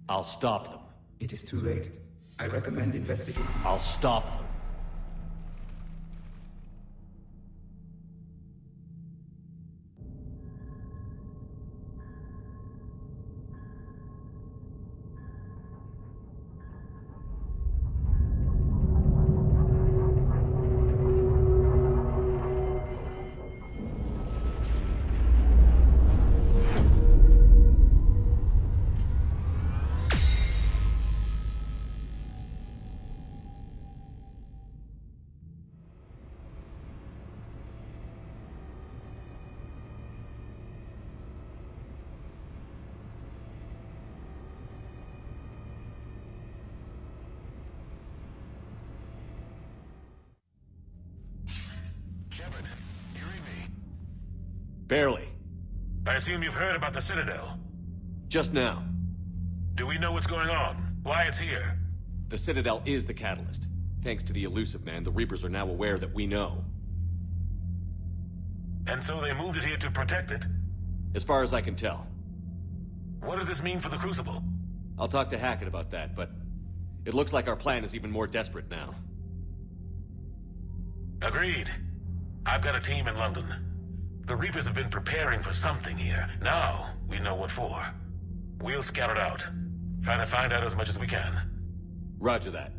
Speaker 6: I'll stop them.
Speaker 11: It is too late. I recommend investigating.
Speaker 6: I'll stop them. Barely.
Speaker 20: I assume you've heard about the Citadel.
Speaker 6: Just now.
Speaker 20: Do we know what's going on? Why it's here?
Speaker 6: The Citadel is the catalyst. Thanks to the Elusive Man, the Reapers are now aware that we know.
Speaker 20: And so they moved it here to protect it?
Speaker 6: As far as I can tell.
Speaker 20: What does this mean for the Crucible?
Speaker 6: I'll talk to Hackett about that, but it looks like our plan is even more desperate now.
Speaker 20: Agreed. I've got a team in London. The Reapers have been preparing for something here. Now, we know what for. We'll scout it out. Try to find out as much as we can.
Speaker 6: Roger that.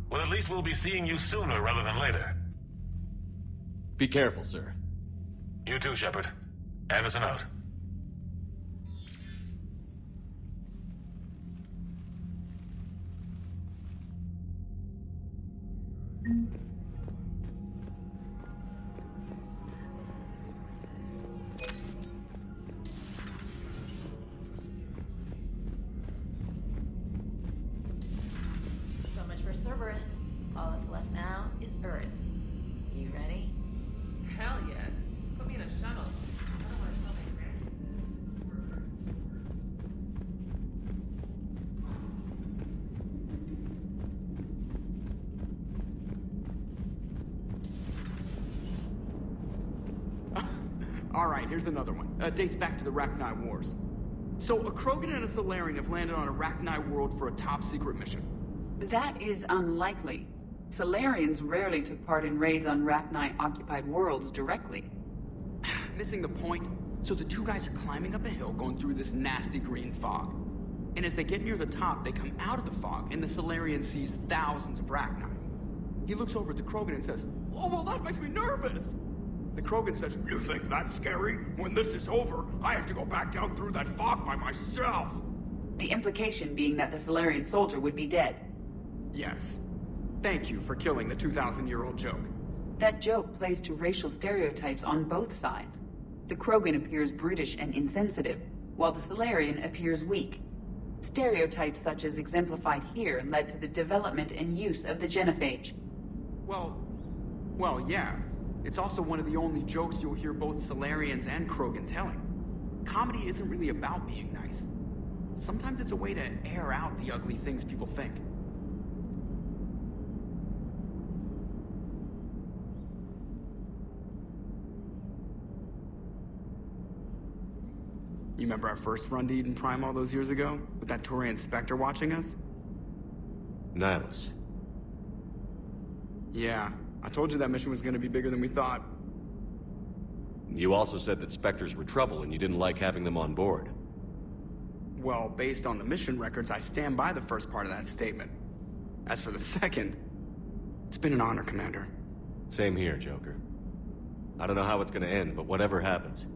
Speaker 20: Well, at least we'll be seeing you sooner rather than later.
Speaker 6: Be careful, sir.
Speaker 20: You too, Shepard. Anderson out.
Speaker 16: Cerberus. All that's left now is Earth. You ready?
Speaker 22: Hell yes. Put me in a shuttle. I don't want to tell my
Speaker 4: All right, here's another one. Dates back to the Rachni Wars. So, a Krogan and a Solarian have landed on Arachni world for a top-secret mission.
Speaker 18: That is unlikely. Solarians rarely took part in raids on Rachni-occupied worlds directly.
Speaker 4: Missing the point. So the two guys are climbing up a hill going through this nasty green fog. And as they get near the top, they come out of the fog, and the Solarian sees thousands of Rachni. He looks over at the Krogan and says, "Oh, well, that makes me nervous." The Krogan says, "You think that's scary? When this is over, I have to go back down through that fog by myself."
Speaker 18: The implication being that the Solarian soldier would be dead.
Speaker 4: Yes. Thank you for killing the 2,000-year-old joke.
Speaker 18: That joke plays to racial stereotypes on both sides. The Krogan appears brutish and insensitive, while the Solarian appears weak. Stereotypes such as exemplified here led to the development and use of the genophage.
Speaker 4: Well, yeah. It's also one of the only jokes you'll hear both Solarians and Krogan telling. Comedy isn't really about being nice. Sometimes it's a way to air out the ugly things people think. You remember our first run to Eden Prime all those years ago? With that Turian Spectre watching us?
Speaker 6: Nihilus.
Speaker 4: Yeah, I told you that mission was gonna be bigger than we thought.
Speaker 6: You also said that Spectres were trouble and you didn't like having them on board.
Speaker 4: Well, based on the mission records, I stand by the first part of that statement. As for the second, it's been an honor, Commander.
Speaker 6: Same here, Joker. I don't know how it's gonna end, but whatever happens.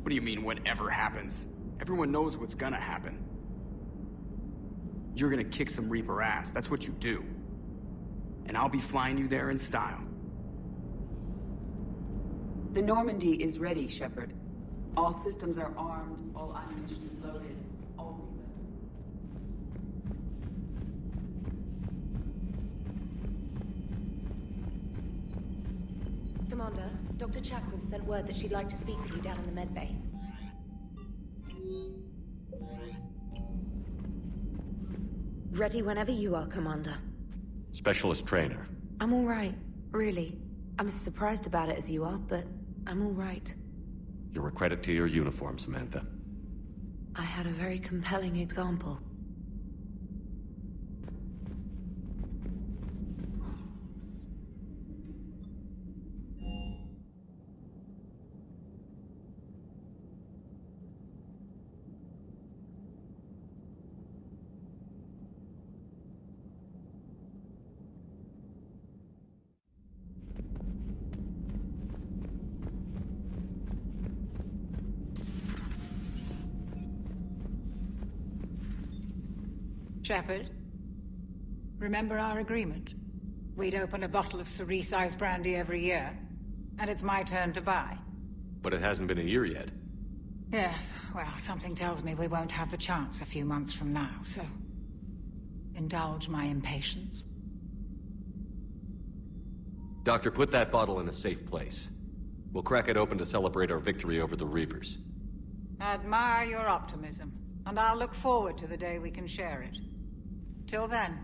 Speaker 4: What do you mean, whatever happens? Everyone knows what's gonna happen. You're gonna kick some Reaper ass, that's what you do. And I'll be flying you there in style.
Speaker 18: The Normandy is ready, Shepard. All systems are armed, all ammunition is loaded, all
Speaker 16: Commander, Dr. Chakras sent word that she'd like to speak with you down in the medbay. Ready whenever you are, Commander.
Speaker 6: Specialist trainer.
Speaker 16: I'm all right, really. I'm as surprised about it as you are, but I'm all right.
Speaker 6: You're a credit to your uniform, Samantha.
Speaker 16: I had a very compelling example.
Speaker 3: Shepard, remember our agreement? We'd open a bottle of cerise-sized brandy every year, and it's my turn to buy.
Speaker 6: But it hasn't been a year yet.
Speaker 3: Yes, well, something tells me we won't have the chance a few months from now, so indulge my impatience.
Speaker 6: Doctor, put that bottle in a safe place. We'll crack it open to celebrate our victory over the Reapers.
Speaker 3: Admire your optimism, and I'll look forward to the day we can share it. Till then.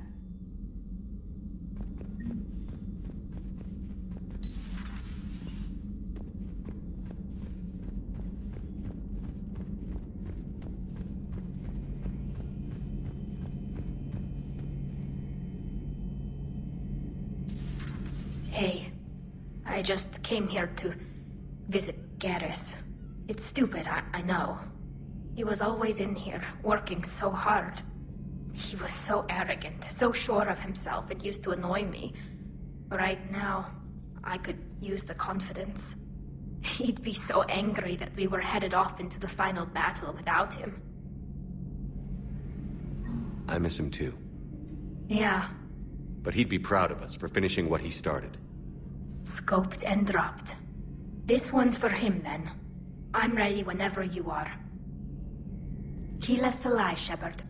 Speaker 12: Hey, I just came here to visit Garrus. It's stupid, I know. He was always in here, working so hard. He was so arrogant, so sure of himself, it used to annoy me. Right now, I could use the confidence. He'd be so angry that we were headed off into the final battle without him.
Speaker 6: I miss him too.
Speaker 12: Yeah.
Speaker 6: But he'd be proud of us for finishing what he started.
Speaker 12: Scoped and dropped. This one's for him, then. I'm ready whenever you are. Heal us alive, Shepard.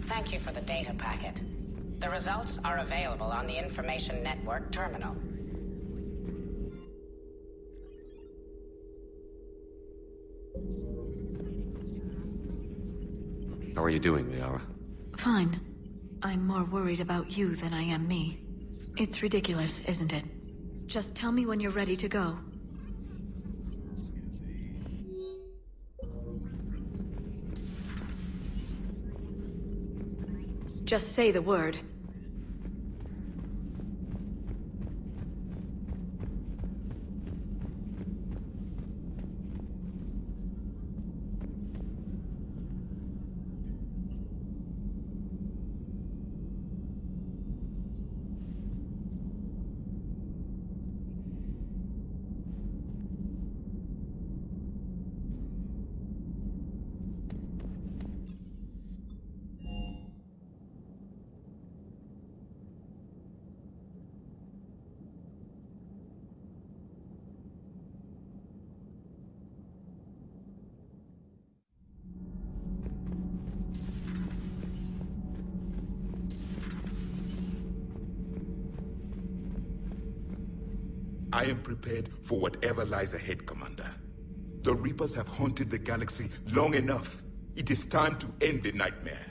Speaker 21: Thank you for the data packet. The results are available on the Information Network terminal.
Speaker 6: How are you doing, Liara?
Speaker 19: Fine. I'm more worried about you than I am me. It's ridiculous, isn't it? Just tell me when you're ready to go. Just say the word.
Speaker 17: I am prepared for whatever lies ahead, Commander. The Reapers have haunted the galaxy long enough. It is time to end the nightmare.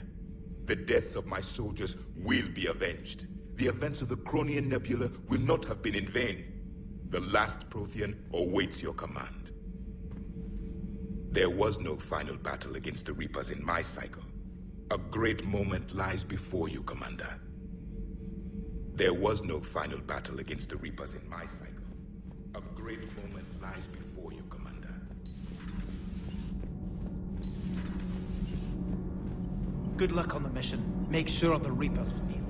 Speaker 17: The deaths of my soldiers will be avenged. The events of the Cronian Nebula will not have been in vain. The last Prothean awaits your command. There was no final battle against the Reapers in my cycle. A great moment lies before you, Commander. There was no final battle against the Reapers in my cycle. A great moment lies before you, Commander.
Speaker 1: Good luck on the mission. Make sure the Reapers feel.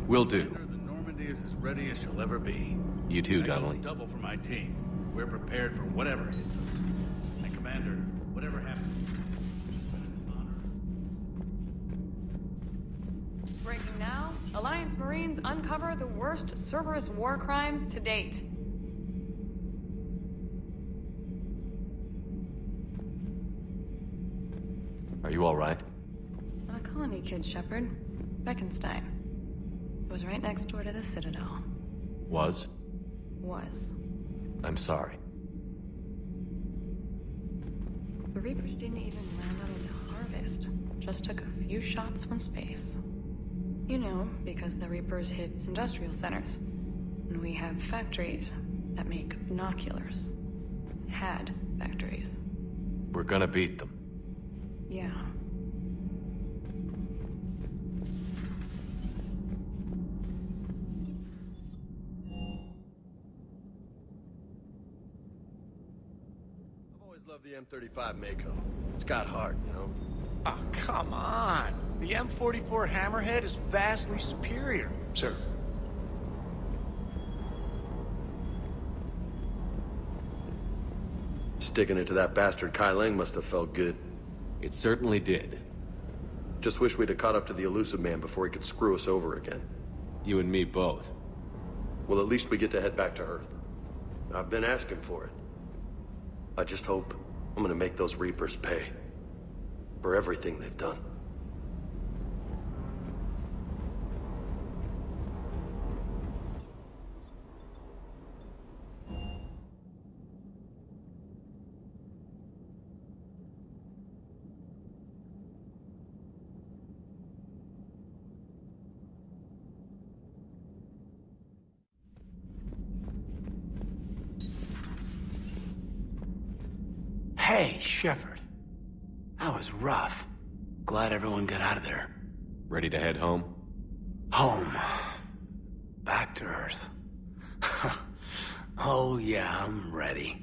Speaker 6: Will do.
Speaker 10: The Normandy is as ready as she'll ever be.
Speaker 6: You too,
Speaker 10: That goes
Speaker 6: Donnelly.
Speaker 10: double for my team. We're prepared for whatever hits us. And Commander, whatever happens.
Speaker 14: Breaking now, Alliance Marines uncover the worst Cerberus war crimes to date.
Speaker 6: Are you all right?
Speaker 14: A colony kid, Shepard. Beckenstein. It was right next door to the Citadel.
Speaker 6: Was?
Speaker 14: Was.
Speaker 6: I'm sorry.
Speaker 14: The Reapers didn't even land on it to harvest. Just took a few shots from space. You know, because the Reapers hit industrial centers. And we have factories that make binoculars. Had factories.
Speaker 6: We're gonna beat them.
Speaker 14: Yeah.
Speaker 23: I've always loved the M35 Mako. It's got heart, you know?
Speaker 1: Oh, come on. The M44 Hammerhead is vastly superior.
Speaker 23: Sure. Sticking it to that bastard Kai Ling must have felt good.
Speaker 6: It certainly did.
Speaker 23: Just wish we'd have caught up to the elusive man before he could screw us over again.
Speaker 6: You and me both.
Speaker 23: Well, at least we get to head back to Earth. I've been asking for it. I just hope I'm gonna make those Reapers pay. For everything they've done.
Speaker 1: Hey, Shepard. That was rough. Glad everyone got out of there.
Speaker 6: Ready to head home?
Speaker 1: Home. Back to Earth. Oh yeah, I'm ready.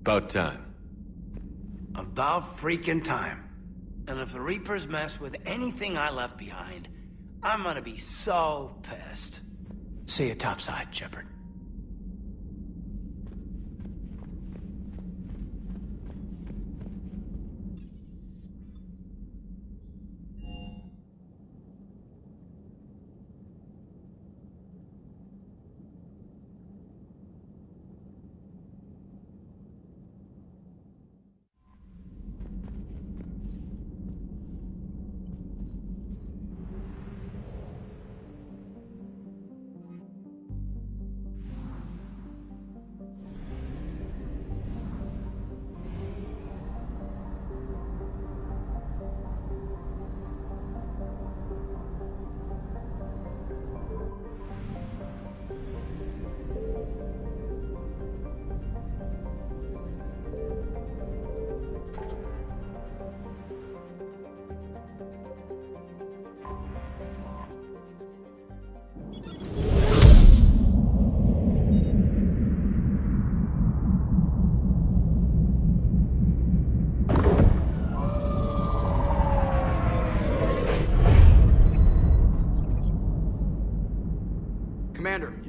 Speaker 6: About time.
Speaker 1: About freaking time. And if the Reapers mess with anything I left behind, I'm gonna be so pissed. See you topside, Shepard.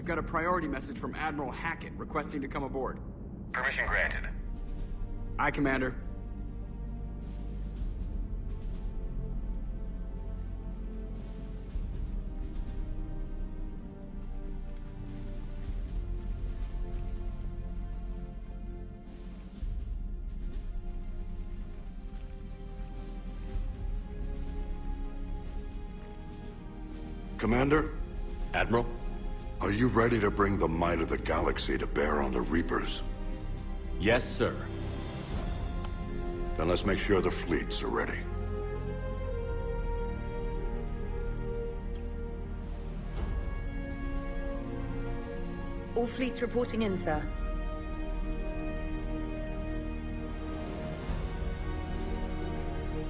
Speaker 4: got a priority message from Admiral Hackett requesting to come aboard.
Speaker 20: Permission granted.
Speaker 4: Aye, Commander.
Speaker 2: Commander?
Speaker 6: Admiral?
Speaker 2: Are you ready to bring the might of the galaxy to bear on the Reapers?
Speaker 6: Yes, sir.
Speaker 2: Then let's make sure the fleets are ready.
Speaker 7: All fleets reporting in, sir.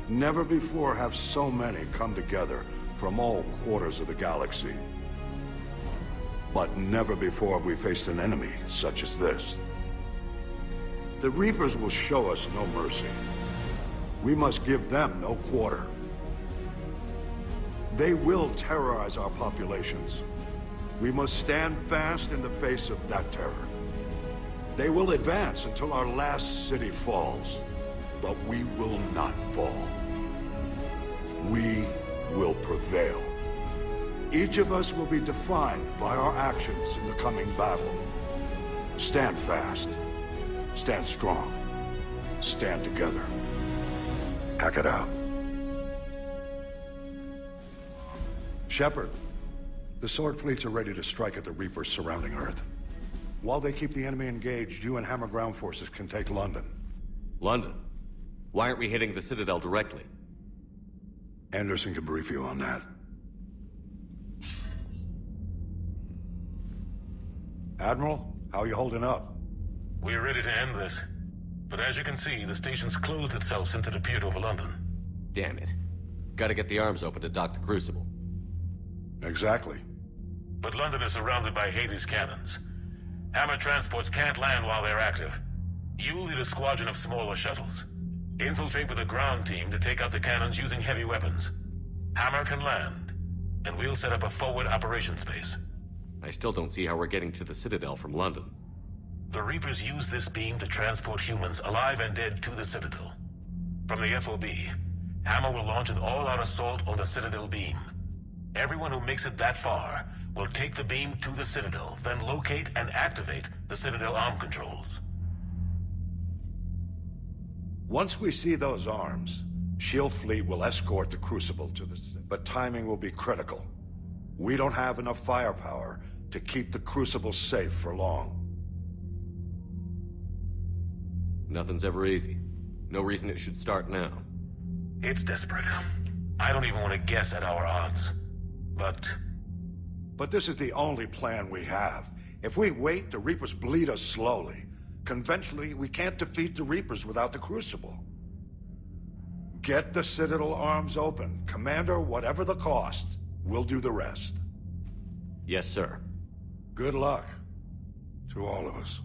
Speaker 2: Never before have so many come together from all quarters of the galaxy. But never before have we faced an enemy such as this. The Reapers will show us no mercy. We must give them no quarter. They will terrorize our populations. We must stand fast in the face of that terror. They will advance until our last city falls, but we will not fall. We will prevail. Each of us will be defined by our actions in the coming battle. Stand fast. Stand strong. Stand together. Hack it out. Shepard, the Sword fleets are ready to strike at the Reapers surrounding Earth. While they keep the enemy engaged, you and Hammer ground forces can take London.
Speaker 6: London? Why aren't we hitting the Citadel directly?
Speaker 2: Anderson can brief you on that. Admiral, how are you holding up?
Speaker 20: We're ready to end this. But as you can see, the station's closed itself since it appeared over London.
Speaker 6: Damn it. Gotta get the arms open to dock the Crucible.
Speaker 2: Exactly.
Speaker 20: But London is surrounded by Hades cannons. Hammer transports can't land while they're active. You'll lead a squadron of smaller shuttles. Infiltrate with a ground team to take out the cannons using heavy weapons. Hammer can land, and we'll set up a forward operations base.
Speaker 6: I still don't see how we're getting to the Citadel from London.
Speaker 20: The Reapers use this beam to transport humans, alive and dead, to the Citadel. From the FOB, Hammer will launch an all-out assault on the Citadel beam. Everyone who makes it that far will take the beam to the Citadel, then locate and activate the Citadel arm controls.
Speaker 2: Once we see those arms, SHIELD fleet will escort the Crucible to the... But timing will be critical. We don't have enough firepower to keep the Crucible safe for long.
Speaker 6: Nothing's ever easy. No reason it should start now.
Speaker 20: It's desperate. I don't even want to guess at our odds.
Speaker 2: But this is the only plan we have. If we wait, the Reapers bleed us slowly. Conventionally, we can't defeat the Reapers without the Crucible. Get the Citadel arms open. Commander, whatever the cost, we'll do the rest.
Speaker 6: Yes, sir.
Speaker 2: Good luck to all of us.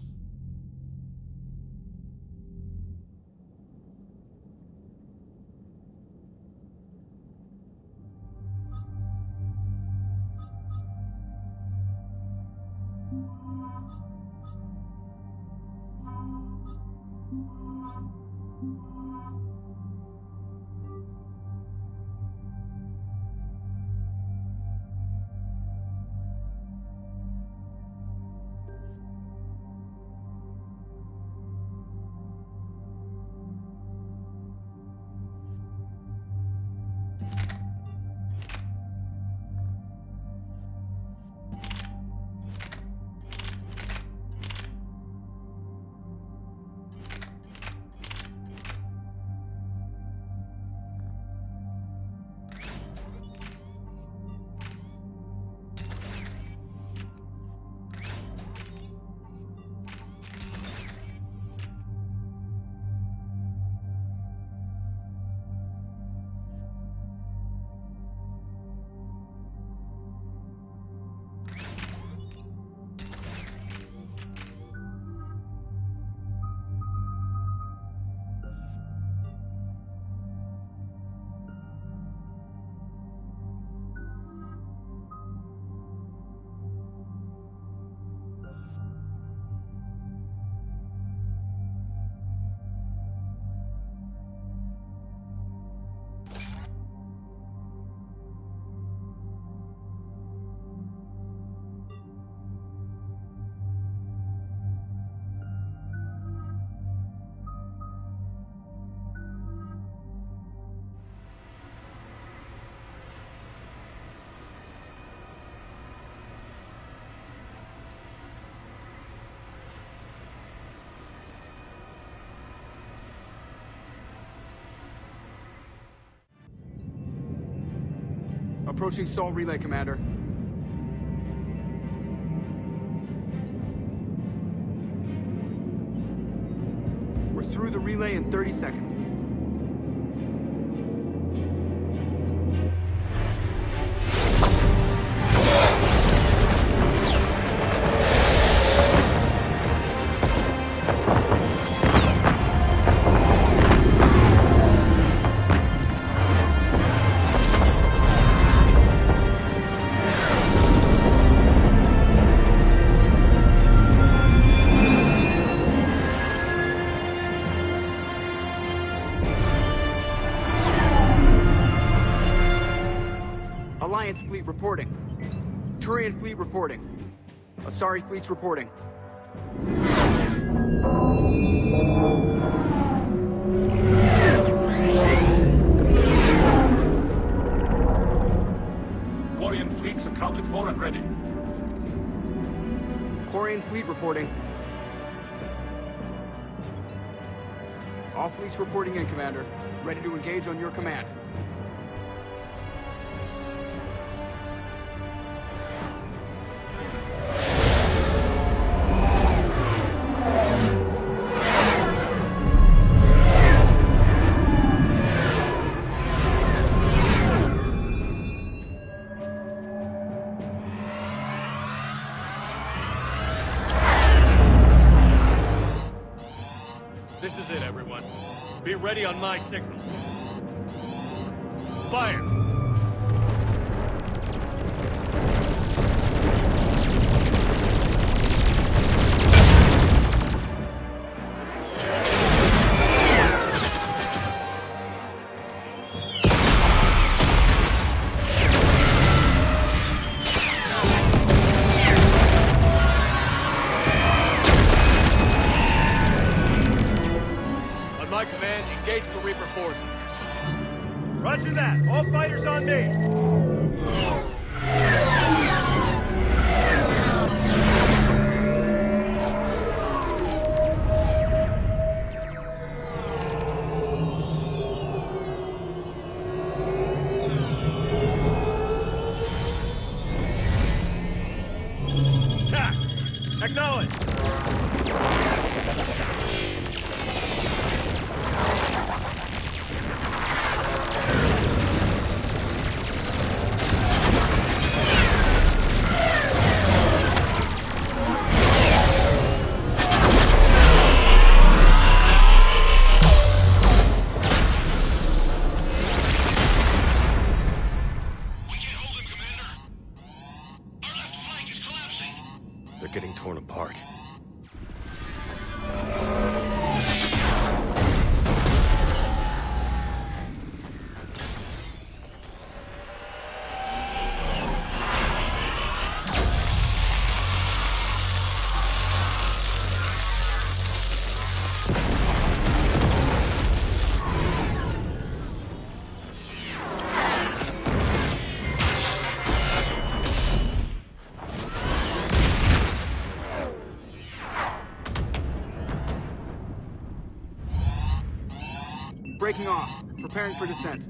Speaker 4: Approaching Sol Relay, Commander. We're through the relay in 30 seconds. Alliance fleet reporting. Turian fleet reporting. Asari fleet's reporting.
Speaker 9: Quarian fleets accounted for and ready.
Speaker 4: Quarian fleet reporting. All fleets reporting in, Commander. Ready to engage on your command.
Speaker 6: This is it, everyone. Be ready on my signal. Fire! On my command, engage the Reaper forces.
Speaker 9: Roger that. All fighters on me. Attack! Acknowledge!
Speaker 5: They're getting torn apart.
Speaker 4: Breaking off. Preparing for descent.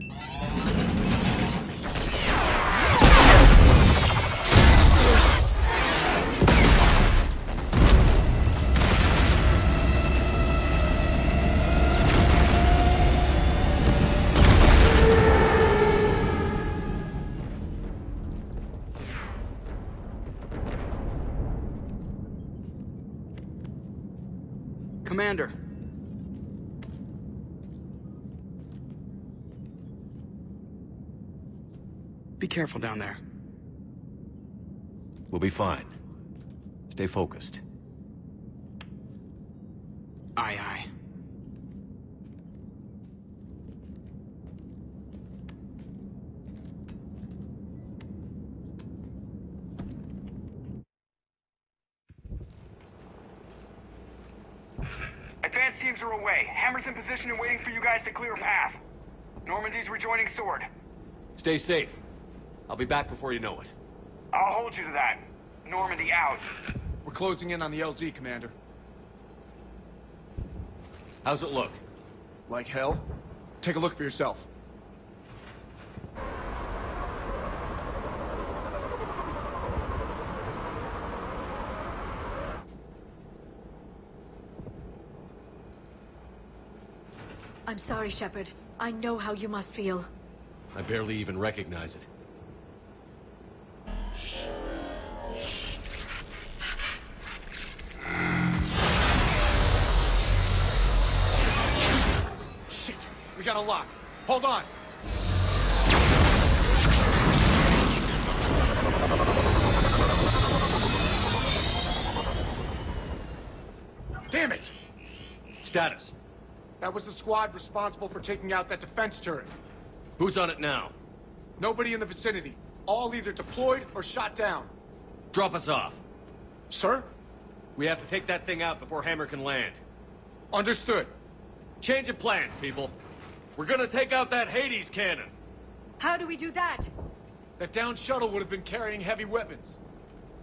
Speaker 4: Commander. Be careful down there.
Speaker 6: We'll be fine. Stay focused.
Speaker 4: Aye, aye.
Speaker 8: Advanced teams are away. Hammer's in position and waiting for you guys to clear a path. Normandy's rejoining Sword.
Speaker 6: Stay safe. I'll be back before you know it.
Speaker 8: I'll hold you to that. Normandy out.
Speaker 13: We're closing in on the LZ, Commander.
Speaker 6: How's it look?
Speaker 13: Like hell? Take a look for yourself.
Speaker 19: I'm sorry, Shepard. I know how you must feel.
Speaker 6: I barely even recognize it.
Speaker 13: Shit! We got a lock. Hold on! Damn it!
Speaker 6: Status.
Speaker 13: That was the squad responsible for taking out that defense turret.
Speaker 6: Who's on it now?
Speaker 13: Nobody in the vicinity. All either deployed or shot down.
Speaker 6: Drop us off.
Speaker 13: Sir?
Speaker 6: We have to take that thing out before Hammer can land.
Speaker 13: Understood.
Speaker 6: Change of plans, people. We're gonna take out that Hades cannon.
Speaker 19: How do we do that?
Speaker 13: That downed shuttle would have been carrying heavy weapons.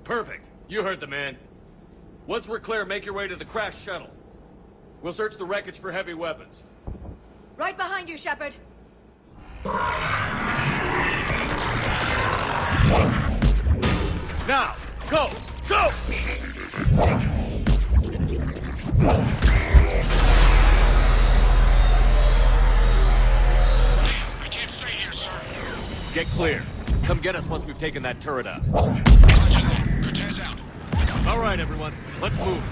Speaker 6: Perfect. You heard the man. Once we're clear, make your way to the crashed shuttle. We'll search the wreckage for heavy weapons.
Speaker 19: Right behind you, Shepard.
Speaker 6: Now, go! Go!
Speaker 13: I can't stay here, sir.
Speaker 6: Get clear. Come get us once we've taken that turret out.
Speaker 13: Cortez out.
Speaker 6: All right, everyone. Let's move.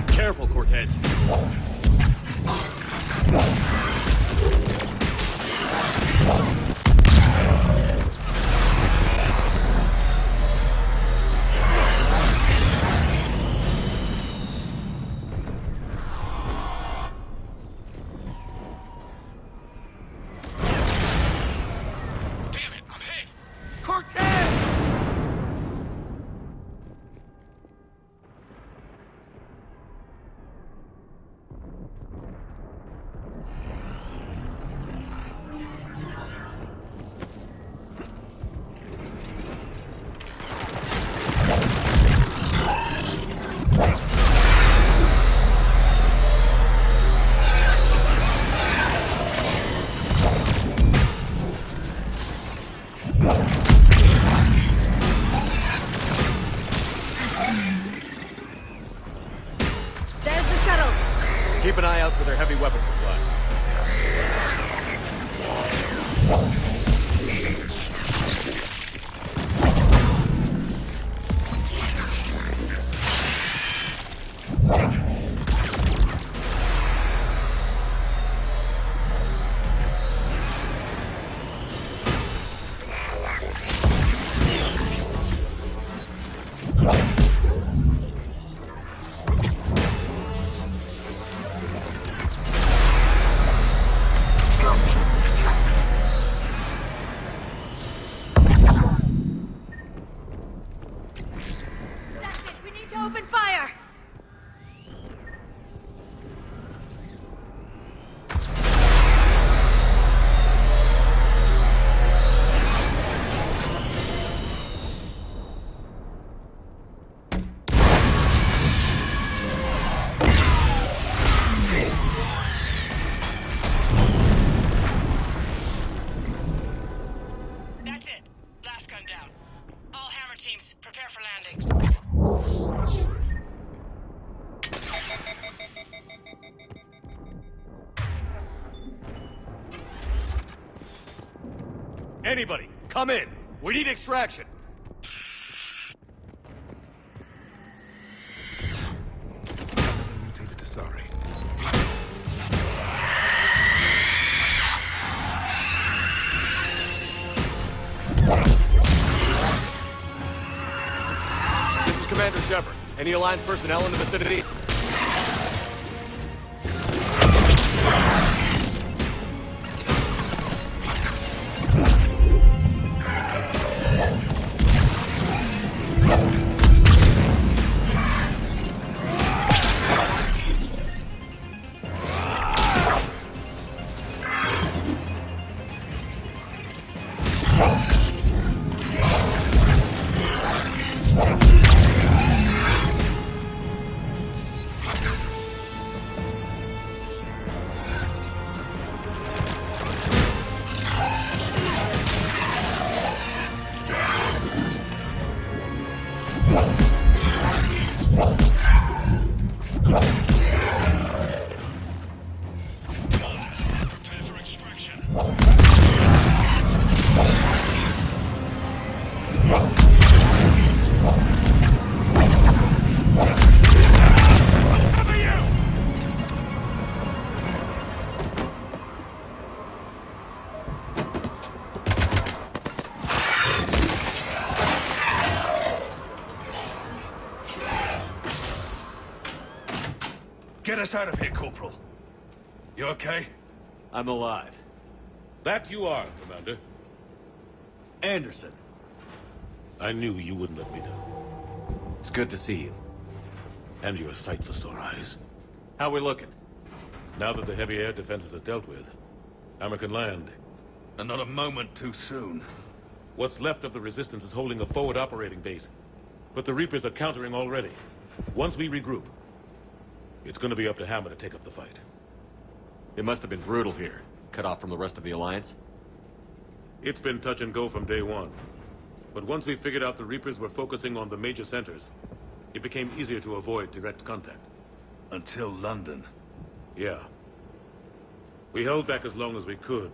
Speaker 6: Careful, Cortez. Keep an eye out for their heavy weapon supplies.
Speaker 19: Open fire!
Speaker 14: That's it. Last gun down. All Hammer teams, prepare for landings.
Speaker 6: Anybody, come in. We need extraction.
Speaker 17: Mutated to sorry.
Speaker 6: This is Commander Shepard. Any Alliance personnel in the vicinity?
Speaker 9: Get us out of here, Corporal. You okay?
Speaker 6: I'm alive.
Speaker 10: That you are, Commander.
Speaker 6: Anderson.
Speaker 10: I knew you wouldn't let me down.
Speaker 6: It's good to see you.
Speaker 10: And you're a sight for sore eyes.
Speaker 6: How we looking?
Speaker 10: Now that the heavy air defenses are dealt with, Hammer can land.
Speaker 9: And not a moment too soon.
Speaker 10: What's left of the Resistance is holding a forward operating base. But the Reapers are countering already. Once we regroup, it's gonna be up to Hammer to take up the fight.
Speaker 6: It must have been brutal here. Cut off from the rest of the Alliance?
Speaker 10: It's been touch and go from day one. But once we figured out the Reapers were focusing on the major centers, it became easier to avoid direct contact.
Speaker 9: Until London.
Speaker 10: Yeah. We held back as long as we could,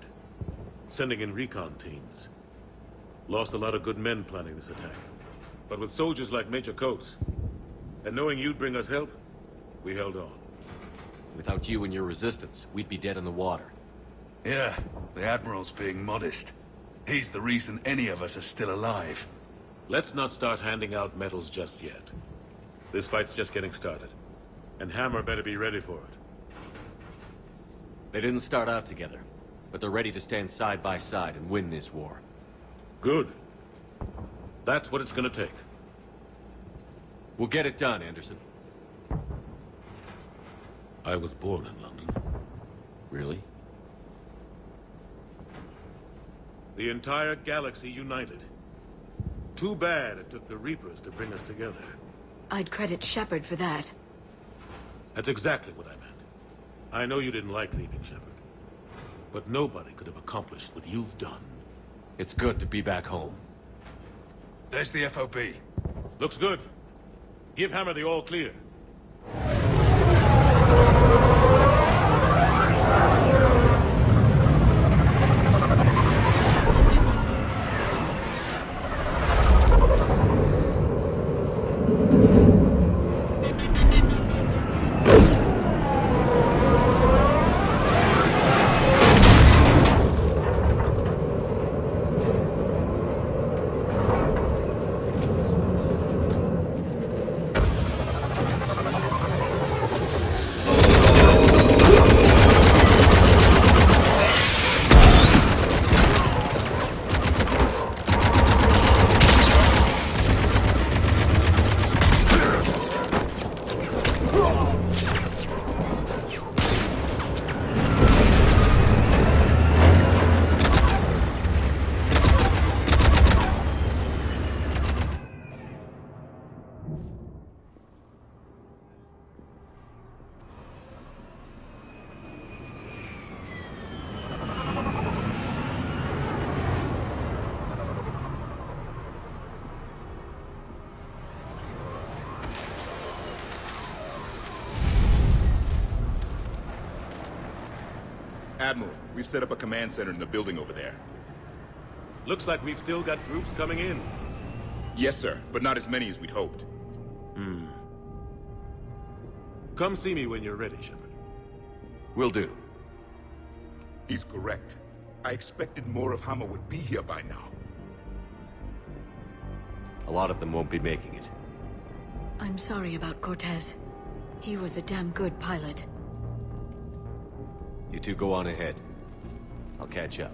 Speaker 10: sending in recon teams. Lost a lot of good men planning this attack. But with soldiers like Major Coates, and knowing you'd bring us help, we held on.
Speaker 6: Without you and your resistance, we'd be dead in the water.
Speaker 9: Yeah, the Admiral's being modest. He's the reason any of us are still alive.
Speaker 10: Let's not start handing out medals just yet. This fight's just getting started. And Hammer better be ready for it.
Speaker 6: They didn't start out together, but they're ready to stand side by side and win this war.
Speaker 10: Good. That's what it's gonna take.
Speaker 6: We'll get it done, Anderson.
Speaker 10: I was born in London.
Speaker 6: Really?
Speaker 10: The entire galaxy united. Too bad it took the Reapers to bring us together.
Speaker 19: I'd credit Shepard for that.
Speaker 10: That's exactly what I meant. I know you didn't like leaving, Shepard. But nobody could have accomplished what you've done.
Speaker 6: It's good to be back home.
Speaker 9: There's the FOB.
Speaker 10: Looks good. Give Hammer the all clear.
Speaker 17: Admiral, we've set up a command center in the building over there.
Speaker 10: Looks like we've still got groups coming in.
Speaker 17: Yes, sir, but not as many as we'd hoped.
Speaker 10: Come see me when you're ready, Shepard.
Speaker 6: Will do.
Speaker 17: He's correct. I expected more of Hammer would be here by now.
Speaker 6: A lot of them won't be making it.
Speaker 19: I'm sorry about Cortez. He was a damn good pilot.
Speaker 6: You two go on ahead. I'll catch up.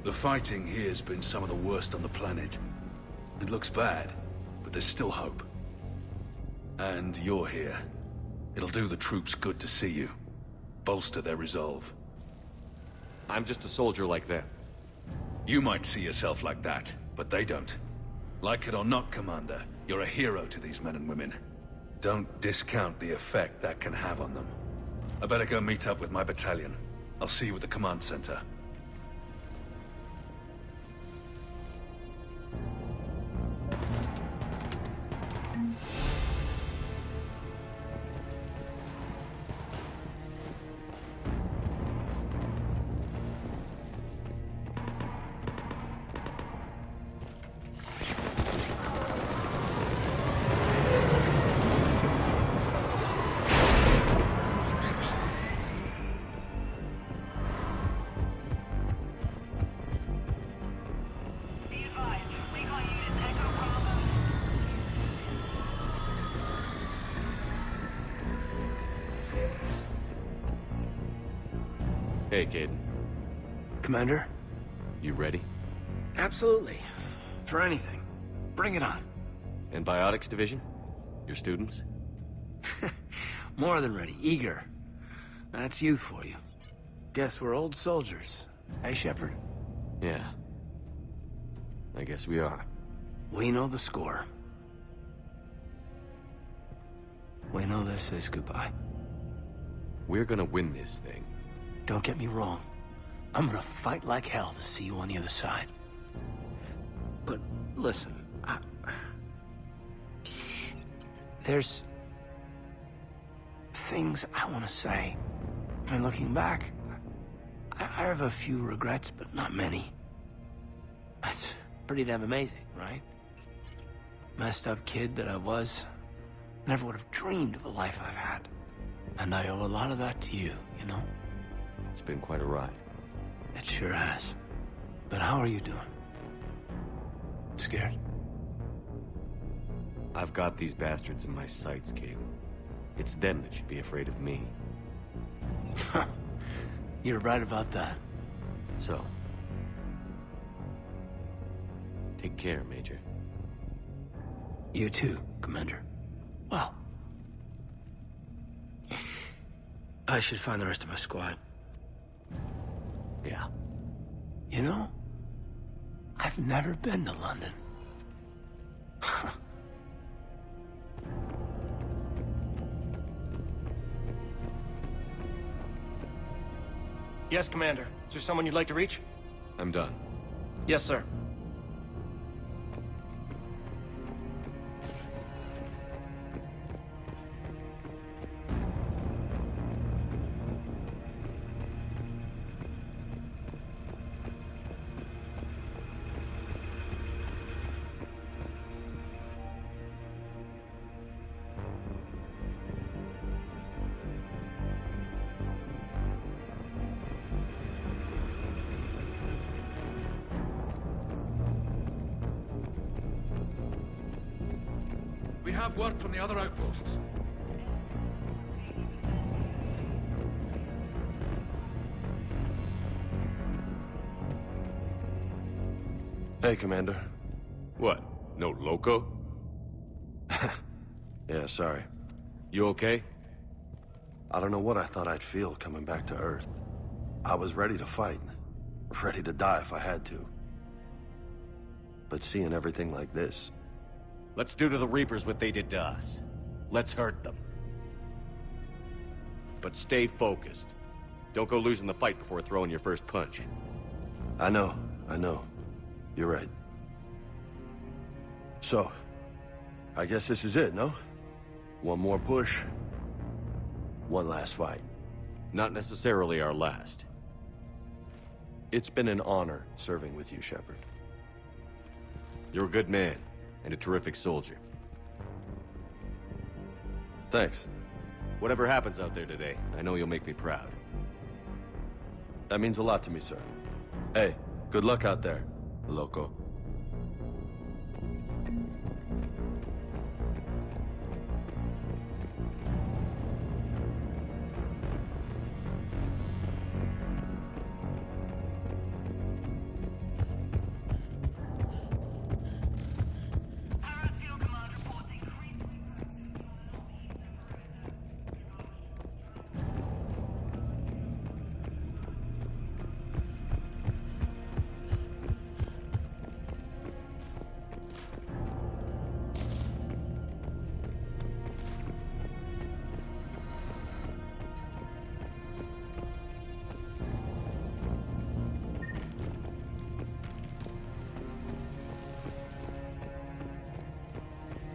Speaker 9: The fighting here's been some of the worst on the planet. It looks bad, but there's still hope. And you're here. It'll do the troops good to see you. Bolster their resolve.
Speaker 6: I'm just a soldier like them.
Speaker 9: You might see yourself like that, but they don't. Like it or not, Commander, you're a hero to these men and women. Don't discount the effect that can have on them. I better go meet up with my battalion. I'll see you at the command center.
Speaker 6: Hey, Caden.
Speaker 1: Commander?
Speaker 6: You ready?
Speaker 1: Absolutely. For anything. Bring it on.
Speaker 6: Antibiotics Division? Your students?
Speaker 1: More than ready. Eager. That's youth for you. Guess we're old soldiers. Hey, Shepard?
Speaker 6: Yeah. I guess we are.
Speaker 1: We know the score. We know this is goodbye.
Speaker 6: We're gonna win this thing.
Speaker 1: Don't get me wrong. I'm gonna fight like hell to see you on the other side. But listen, there's things I want to say. And looking back, I have a few regrets, but not many. That's pretty damn amazing, right? Messed up kid that I was. Never would have dreamed of the life I've had. And I owe a lot of that to you, you know?
Speaker 6: It's been quite a ride.
Speaker 1: It sure has. But how are you doing? Scared?
Speaker 6: I've got these bastards in my sights, Caden. It's them that should be afraid of me.
Speaker 1: You're right about that.
Speaker 6: So, take care, Major.
Speaker 1: You too, Commander. Well, I should find the rest of my squad.
Speaker 6: Yeah.
Speaker 1: You know, I've never been to London.
Speaker 13: Yes, Commander. Is there someone you'd like to reach?
Speaker 6: I'm done.
Speaker 13: Yes, sir. We have word from the other outposts.
Speaker 23: Hey, Commander.
Speaker 6: What? No loco?
Speaker 23: Yeah, sorry.
Speaker 6: You okay?
Speaker 23: I don't know what I thought I'd feel coming back to Earth. I was ready to fight. Ready to die if I had to. But seeing everything like this...
Speaker 6: Let's do to the Reapers what they did to us. Let's hurt them. But stay focused. Don't go losing the fight before throwing your first punch.
Speaker 23: I know. You're right. So, I guess this is it, no? One more push, one last fight.
Speaker 6: Not necessarily our last.
Speaker 23: It's been an honor serving with you, Shepard.
Speaker 6: You're a good man, and a terrific soldier.
Speaker 23: Thanks.
Speaker 6: Whatever happens out there today, I know you'll make me proud.
Speaker 23: That means a lot to me, sir. Hey, good luck out there, loco.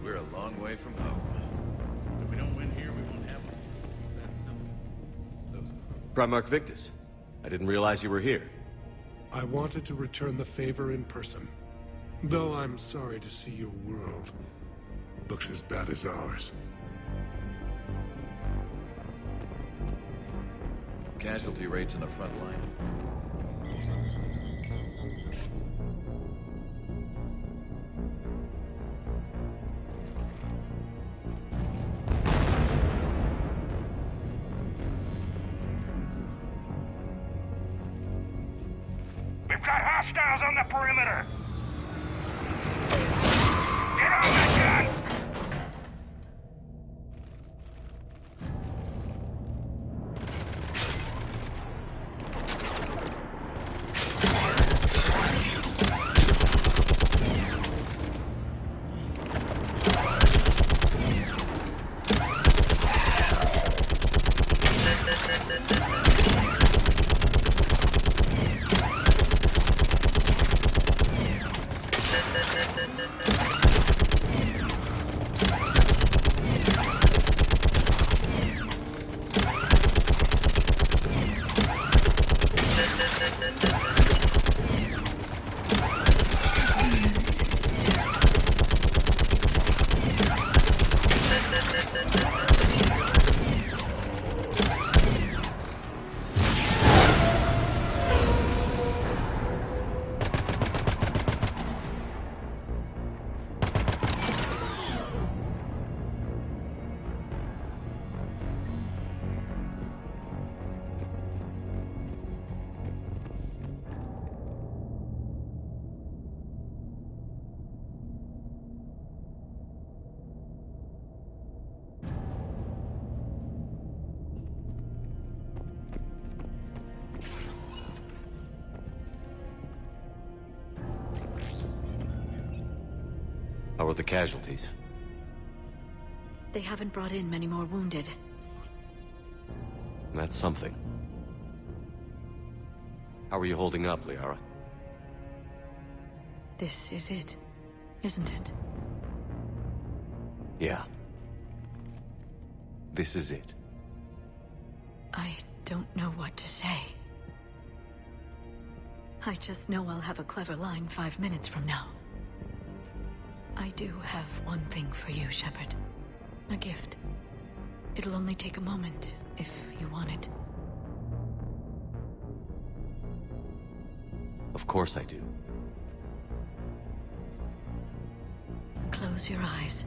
Speaker 11: We're a long way from home. If we don't win here, we won't have one. That's simple.
Speaker 6: Primarch Victus, I didn't realize you were here.
Speaker 15: I wanted to return the favor in person. Though I'm sorry to see your world looks as bad as ours.
Speaker 11: Casualty rates in the front line.
Speaker 8: We've got hostiles on the perimeter! Get on that gun!
Speaker 6: How are the casualties?
Speaker 19: They haven't brought in many more wounded.
Speaker 6: That's something. How are you holding up, Liara?
Speaker 19: This is it, isn't it?
Speaker 6: Yeah. This is it.
Speaker 19: I don't know what to say. I just know I'll have a clever line 5 minutes from now. I do have one thing for you, Shepard. A gift. It'll only take a moment, if you want it.
Speaker 6: Of course I do.
Speaker 19: Close your eyes.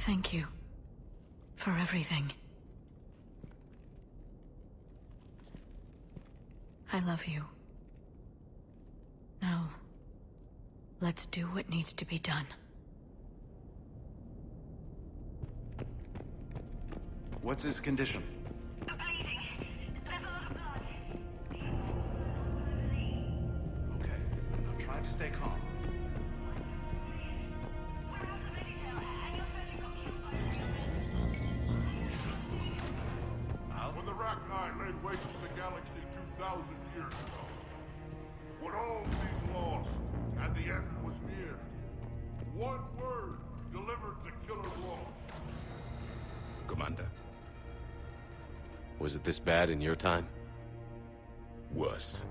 Speaker 19: Thank you. For everything. I love you. Now, let's do what needs to be done.
Speaker 11: What's his condition? Okay, now try to stay calm.
Speaker 16: When the Rachni laid waste to the galaxy 2,000 years ago, when all seemed lost and the end was near, one word delivered the killer blow.
Speaker 17: Commander?
Speaker 6: Was it this bad in your time?
Speaker 17: Worse.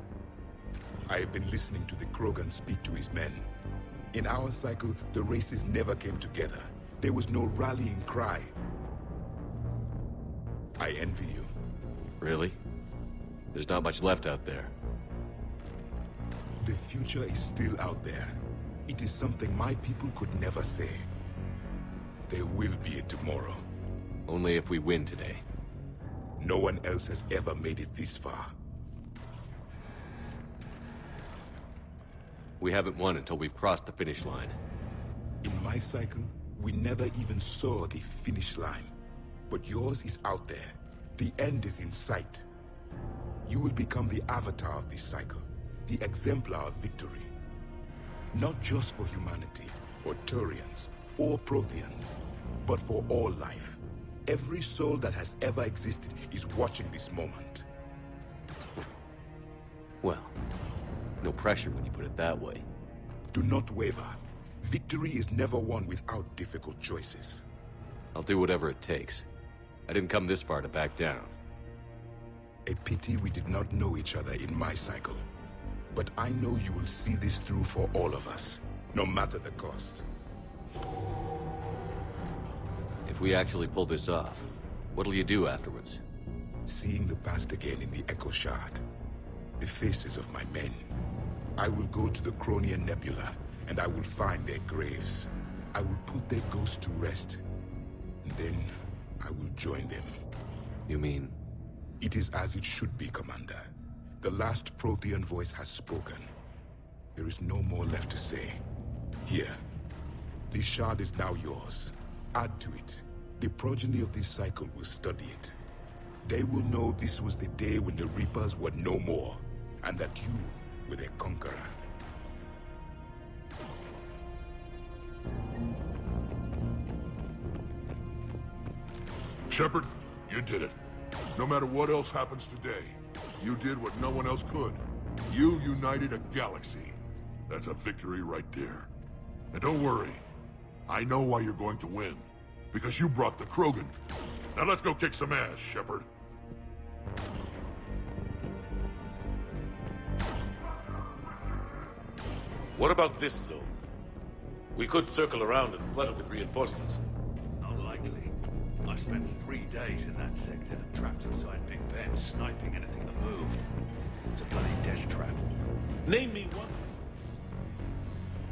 Speaker 17: I have been listening to the Krogan speak to his men. In our cycle, the races never came together. There was no rallying cry. I envy you.
Speaker 6: Really? There's not much left out there.
Speaker 17: The future is still out there. It is something my people could never say. There will be a tomorrow.
Speaker 6: Only if we win today.
Speaker 17: No one else has ever made it this far.
Speaker 6: We haven't won until we've crossed the finish line.
Speaker 17: In my cycle, we never even saw the finish line. But yours is out there. The end is in sight. You will become the avatar of this cycle, the exemplar of victory. Not just for humanity, or Turians, or Protheans, but for all life. Every soul that has ever existed is watching this moment.
Speaker 6: Well, no pressure when you put it that way.
Speaker 17: Do not waver. Victory is never won without difficult choices.
Speaker 6: I'll do whatever it takes. I didn't come this far to back down.
Speaker 17: A pity we did not know each other in my cycle. But I know you will see this through for all of us, no matter the cost.
Speaker 6: If we actually pull this off, what'll you do afterwards?
Speaker 17: Seeing the past again in the Echo Shard. The faces of my men. I will go to the Cronian Nebula, and I will find their graves. I will put their ghosts to rest. And then, I will join them.
Speaker 6: You mean?
Speaker 17: It is as it should be, Commander. The last Prothean voice has spoken. There is no more left to say. Here. This shard is now yours. Add to it. The progeny of this cycle will study it. They will know this was the day when the Reapers were no more, and that you were their conqueror.
Speaker 16: Shepard, you did it. No matter what else happens today, you did what no one else could. You united a galaxy. That's a victory right there. And don't worry, I know why you're going to win. Because you brought the Krogan. Now let's go kick some ass, Shepard.
Speaker 10: What about this zone? We could circle around and flood it with reinforcements.
Speaker 9: Unlikely. I spent 3 days in that sector, trapped inside Big Ben, sniping anything that moved. It's a bloody death trap.
Speaker 10: Name me one.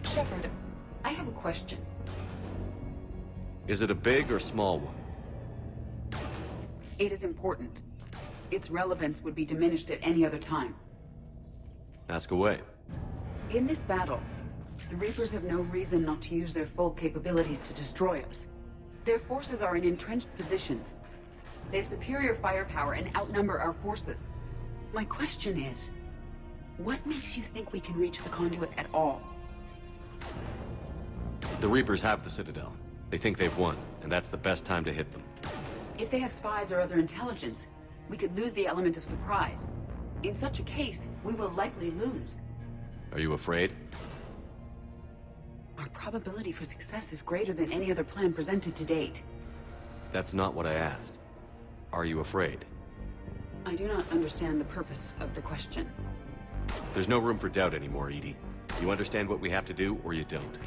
Speaker 18: Shepard, I have a question.
Speaker 6: Is it a big or small one?
Speaker 18: It is important. Its relevance would be diminished at any other time.
Speaker 6: Ask away.
Speaker 18: In this battle, the Reapers have no reason not to use their full capabilities to destroy us. Their forces are in entrenched positions. They have superior firepower and outnumber our forces. My question is, what makes you think we can reach the conduit at all?
Speaker 6: The Reapers have the Citadel. They think they've won, and that's the best time to hit them.
Speaker 18: If they have spies or other intelligence, we could lose the element of surprise. In such a case, we will likely lose.
Speaker 6: Are you afraid?
Speaker 18: Our probability for success is greater than any other plan presented to date.
Speaker 6: That's not what I asked. Are you afraid?
Speaker 18: I do not understand the purpose of the question.
Speaker 6: There's no room for doubt anymore, Edie. You understand what we have to do, or you don't.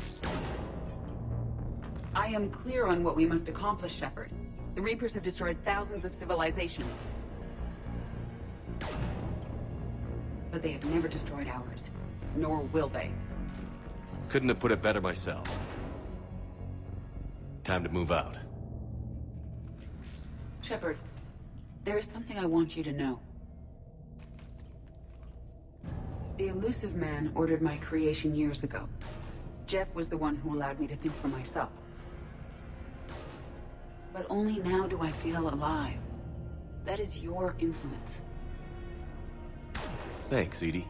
Speaker 18: I am clear on what we must accomplish, Shepard. The Reapers have destroyed thousands of civilizations. But they have never destroyed ours. Nor will they.
Speaker 6: Couldn't have put it better myself. Time to move out.
Speaker 18: Shepard, there is something I want you to know. The elusive man ordered my creation years ago. Jeff was the one who allowed me to think for myself. But only now do I feel alive. That is your influence.
Speaker 6: Thanks, Edie.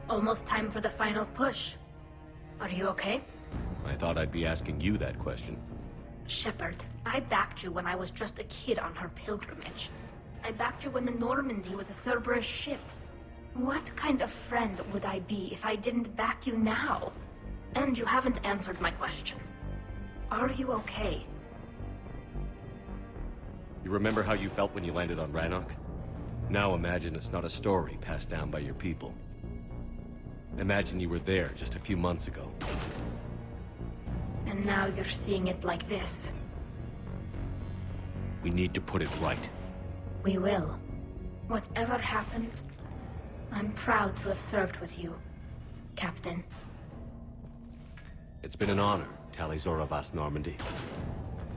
Speaker 3: Almost time for the final push. Are you okay?
Speaker 6: I thought I'd be asking you that question.
Speaker 3: Shepard, I backed you when I was just a kid on her pilgrimage. I backed you when the Normandy was a Cerberus ship. What kind of friend would I be if I didn't back you now? And you haven't answered my question. Are you okay?
Speaker 6: You remember how you felt when you landed on Rannoch? Now imagine it's not a story passed down by your people. Imagine you were there just a few months ago.
Speaker 3: And now you're seeing it like this.
Speaker 6: We need to put it right.
Speaker 3: We will. Whatever happens, I'm proud to have served with you, Captain.
Speaker 6: It's been an honor, Talizor of As Normandy.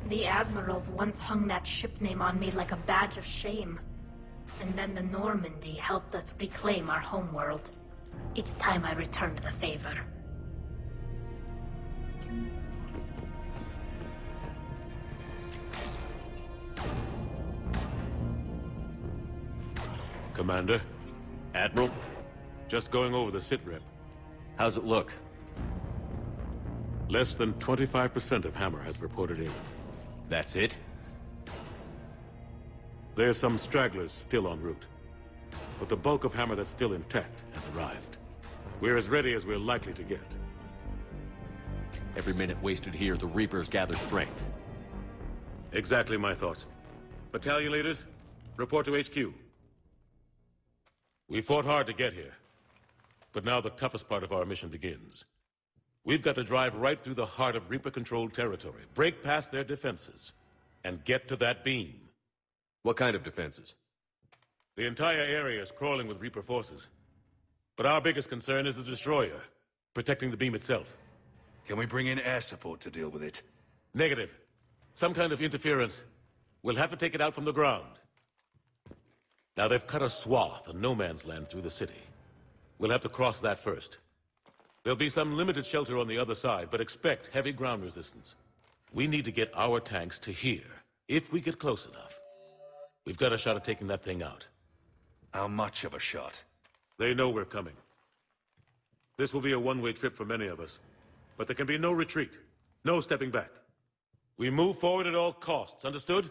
Speaker 3: The admirals once hung that ship name on me like a badge of shame. And then the Normandy helped us reclaim our homeworld. It's time I returned the favor.
Speaker 10: Commander?
Speaker 6: Admiral?
Speaker 10: Just going over the sitrep.
Speaker 6: How's it look?
Speaker 10: Less than 25% of Hammer has reported in.
Speaker 6: That's it?
Speaker 10: There's some stragglers still en route. But the bulk of Hammer that's still intact has arrived. We're as ready as we're likely to get.
Speaker 6: Every minute wasted here, the Reapers gather strength.
Speaker 10: Exactly my thoughts. Battalion leaders, report to HQ. We fought hard to get here. But now the toughest part of our mission begins. We've got to drive right through the heart of Reaper-controlled territory, break past their defenses, and get to that beam.
Speaker 6: What kind of defenses?
Speaker 10: The entire area is crawling with Reaper forces. But our biggest concern is the destroyer, protecting the beam itself.
Speaker 9: Can we bring in air support to deal with it?
Speaker 10: Negative. Some kind of interference. We'll have to take it out from the ground. Now they've cut a swath of no man's land through the city. We'll have to cross that first. There'll be some limited shelter on the other side, but expect heavy ground resistance. We need to get our tanks to here, if we get close enough. We've got a shot at taking that thing out.
Speaker 9: How much of a shot?
Speaker 10: They know we're coming. This will be a one-way trip for many of us. But there can be no retreat. No stepping back. We move forward at all costs, understood?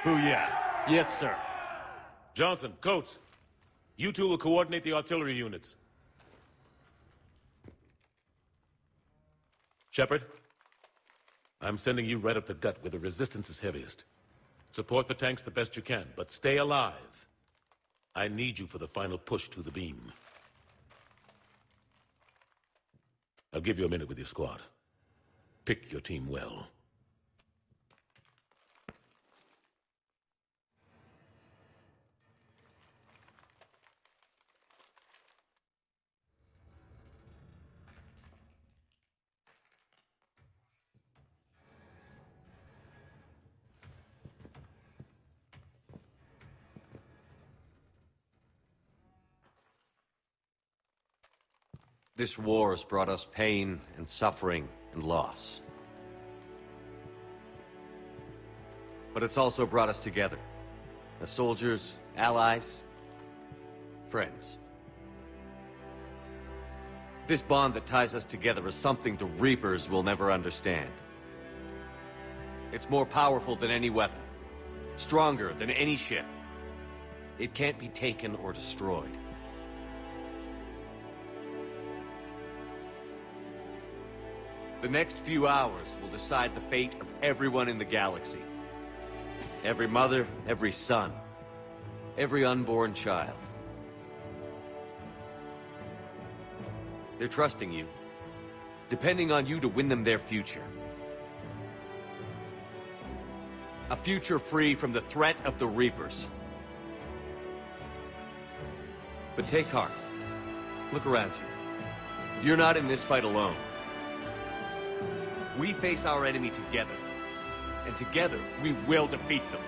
Speaker 6: Booyah. Yes, sir.
Speaker 10: Johnson, Coates, you two will coordinate the artillery units. Shepard, I'm sending you right up the gut where the resistance is heaviest. Support the tanks the best you can, but stay alive. I need you for the final push to the beam. I'll give you a minute with your squad. Pick your team well.
Speaker 6: This war has brought us pain and suffering and loss. But it's also brought us together. As soldiers, allies, friends. This bond that ties us together is something the Reapers will never understand. It's more powerful than any weapon. Stronger than any ship. It can't be taken or destroyed. The next few hours will decide the fate of everyone in the galaxy. Every mother, every son, every unborn child. They're trusting you, depending on you to win them their future. A future free from the threat of the Reapers. But take heart. Look around you. You're not in this fight alone. We face our enemy together. And together, we will defeat them.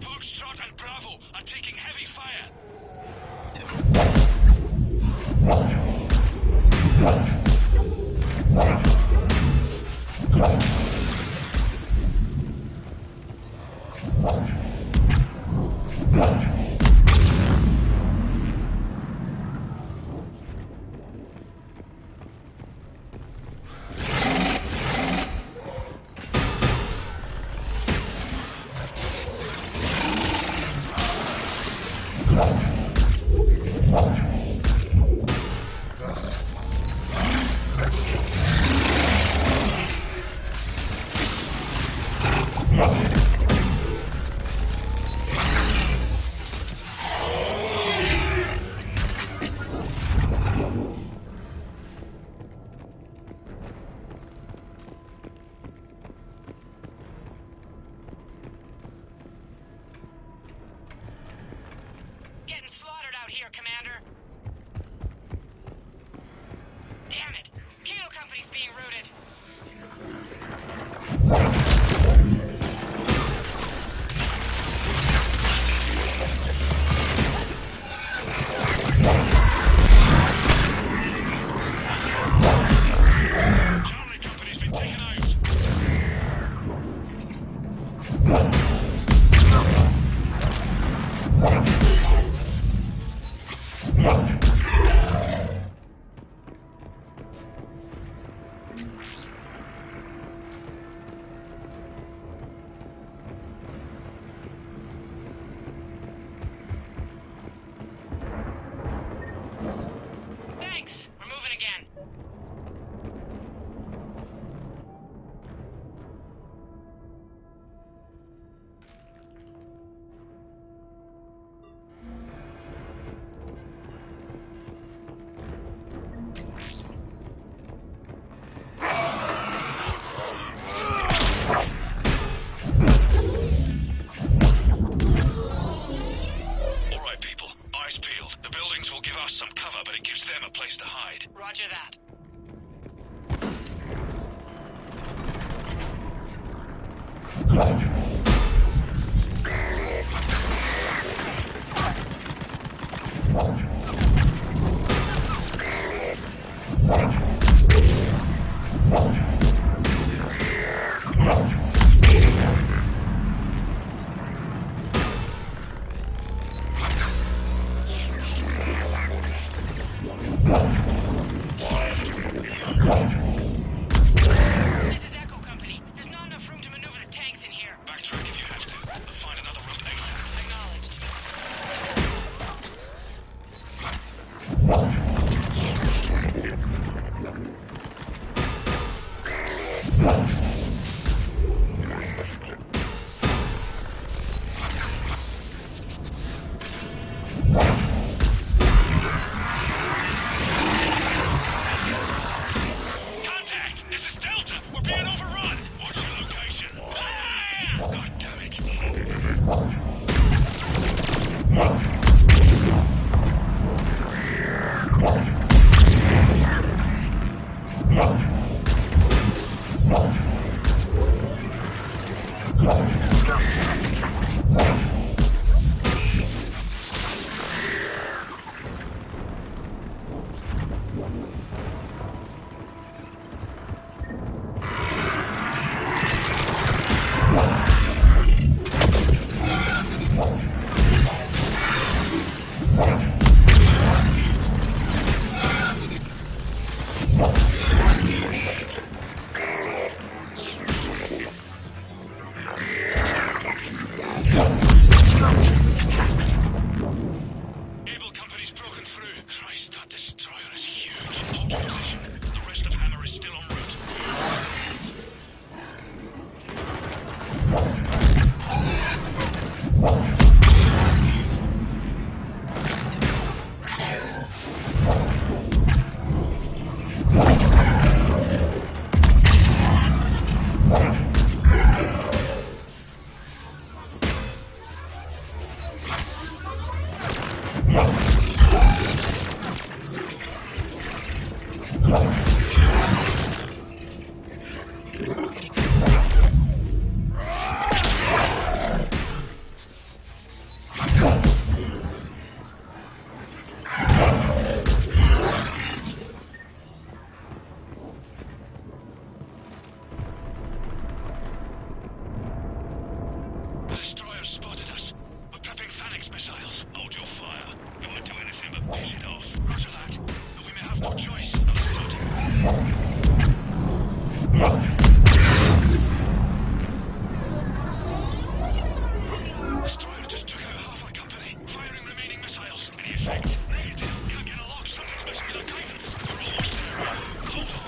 Speaker 9: Foxtrot and Bravo are taking heavy fire.
Speaker 12: Getting slaughtered out here, Commander. Damn it! Kilo Company's being routed.
Speaker 21: Charlie Company's been taken out.
Speaker 12: Thanks! We're moving again.
Speaker 21: All right, people. Eyes peeled. The buildings will give us some cover, but it gives them a place to hide.
Speaker 12: Roger that.
Speaker 21: missiles. Hold your fire. You won't do anything but piss it off. Roger that. But we may have no choice. Understood? Destroyer just took out half our company. Firing remaining missiles. Any effect? Negative. Can't get a lock. Something's messing with our guidance. We're almost there. Hold on.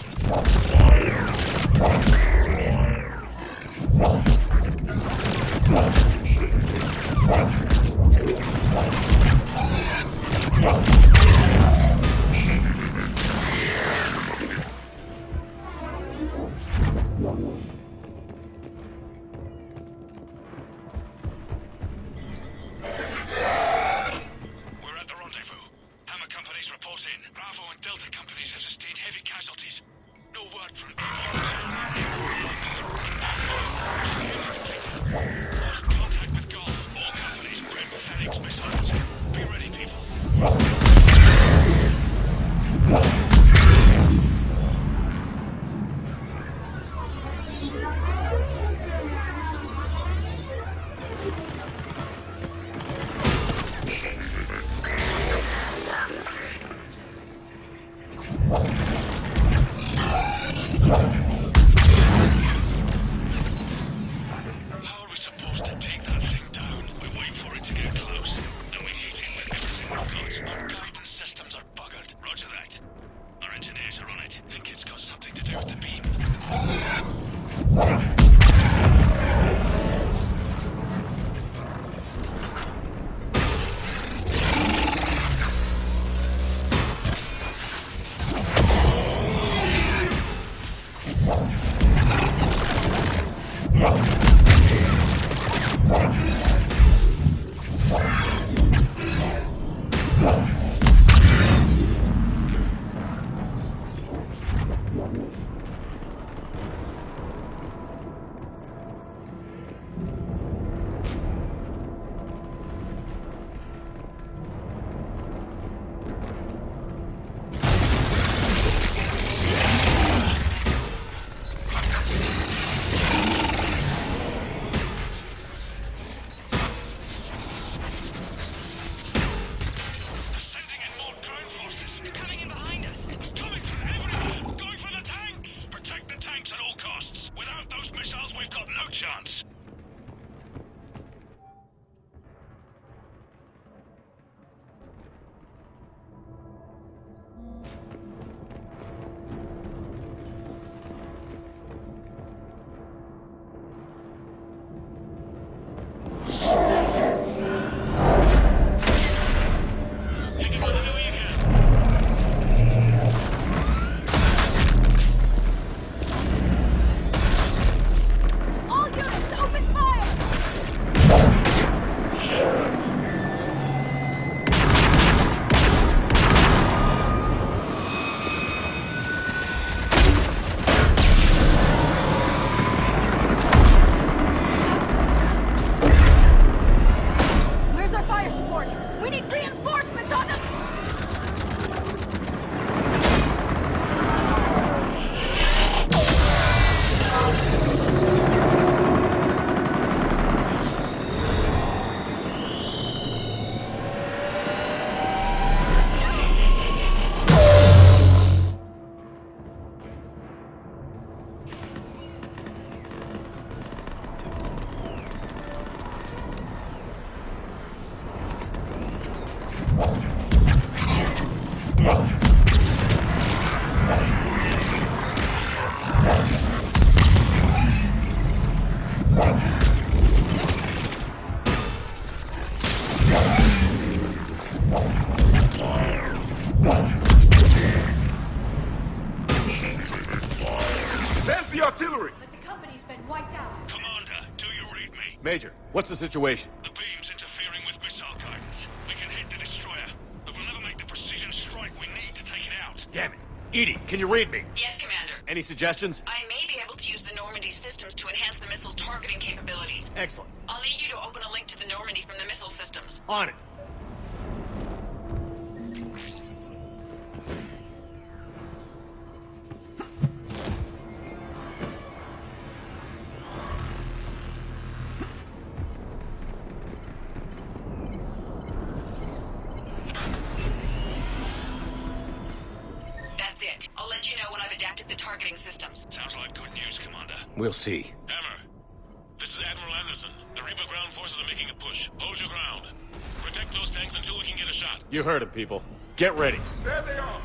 Speaker 6: Major, what's the situation?
Speaker 21: The beam's interfering with missile guidance. We can hit the destroyer, but we'll never make the precision strike we need to take it out.
Speaker 6: Damn it. Edie, can you read me?
Speaker 12: Yes, Commander.
Speaker 6: Any suggestions?
Speaker 12: I may be able to use the Normandy systems to enhance the missile's targeting capabilities.
Speaker 6: Excellent.
Speaker 12: I'll need you to open a link to the Normandy from the missile systems.
Speaker 6: On it.
Speaker 12: targeting systems.
Speaker 21: Sounds like good news, Commander.
Speaker 6: We'll see.
Speaker 21: Hammer, this is Admiral Anderson. The Reaper ground forces are making a push. Hold your ground. Protect those tanks until we can get a shot.
Speaker 6: You heard it, people. Get ready.
Speaker 16: There they are!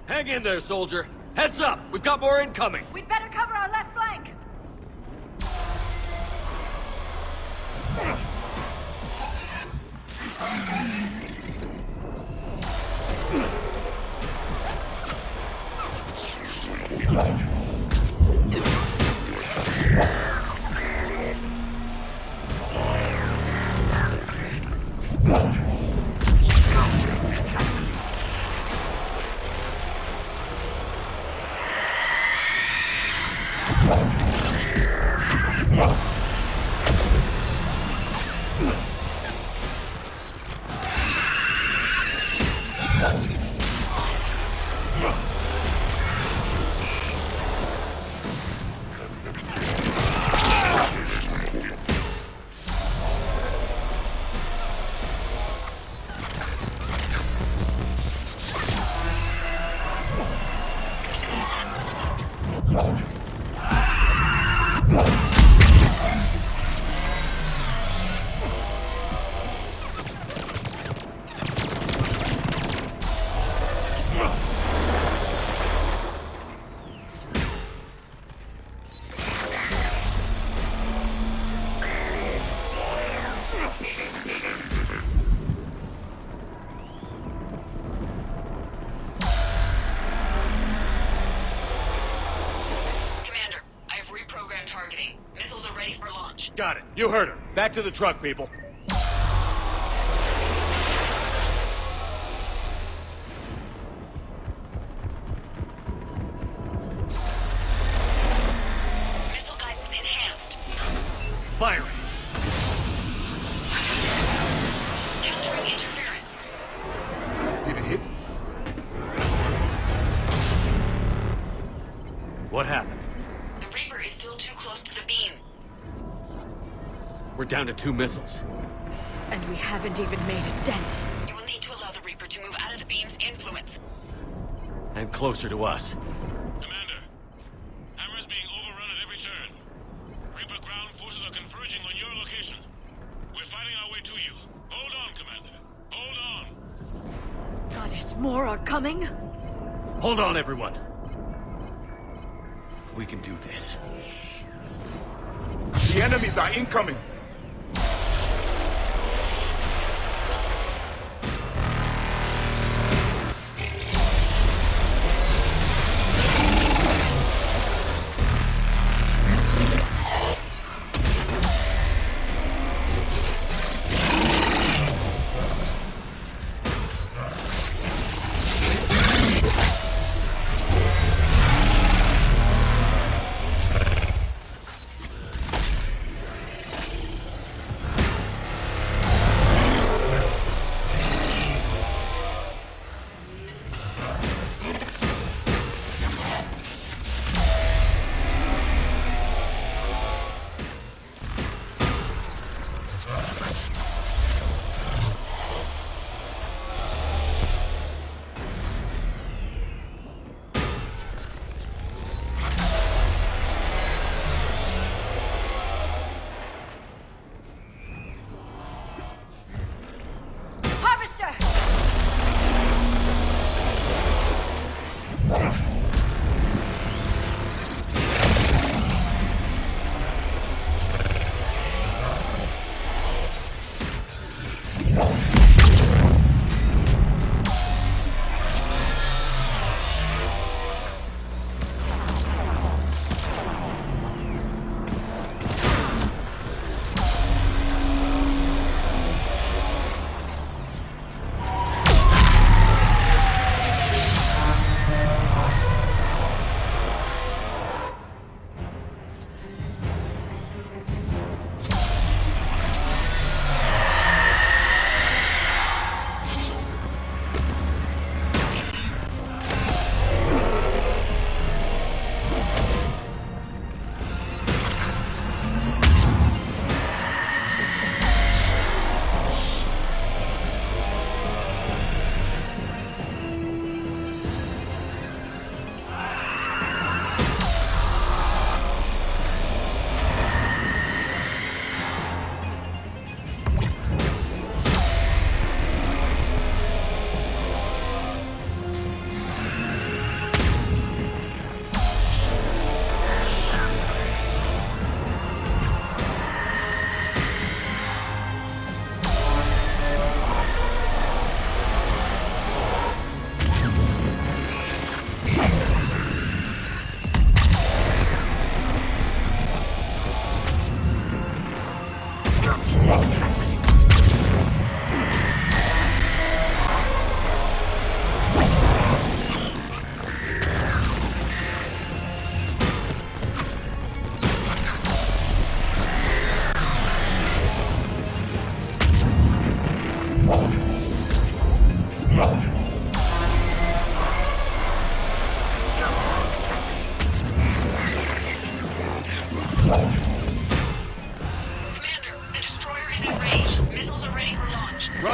Speaker 6: Hang in there, soldier. Heads up! We've got more incoming!
Speaker 3: We'd better cover our left flank!
Speaker 6: Got it. You heard her. Back to the truck, people.
Speaker 12: Missile guidance enhanced.
Speaker 6: Firing.
Speaker 12: Countering interference.
Speaker 9: Did it hit?
Speaker 6: What happened?
Speaker 12: The Reaper is still too close to the beam.
Speaker 6: We're down to 2 missiles.
Speaker 19: And we haven't even made a dent.
Speaker 12: You will need to allow the Reaper to move out of the beam's influence.
Speaker 6: And closer to us.
Speaker 21: Commander, Hammer's being overrun at every turn. Reaper ground forces are converging on your location. We're fighting our way to you. Hold on, Commander. Hold on.
Speaker 19: Goddess, more are coming?
Speaker 6: Hold on, everyone. We can do this.
Speaker 13: The enemies are incoming.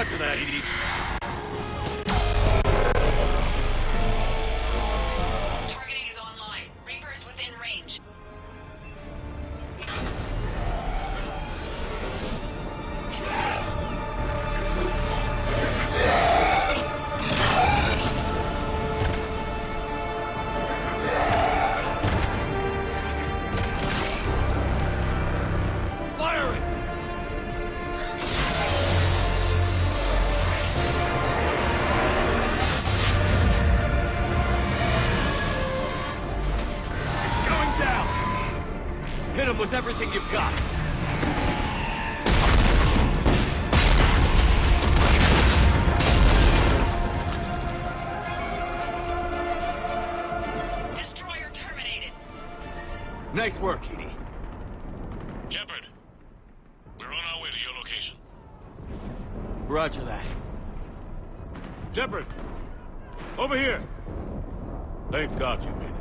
Speaker 10: Roger that, Edie.
Speaker 12: Targeting is online. Reaper is within range.
Speaker 6: With everything you've got.
Speaker 12: Destroyer terminated.
Speaker 6: Nice work, Edie.
Speaker 21: Shepard, we're on our way to your location.
Speaker 6: Roger that.
Speaker 10: Shepard! Over here! Thank God you made it.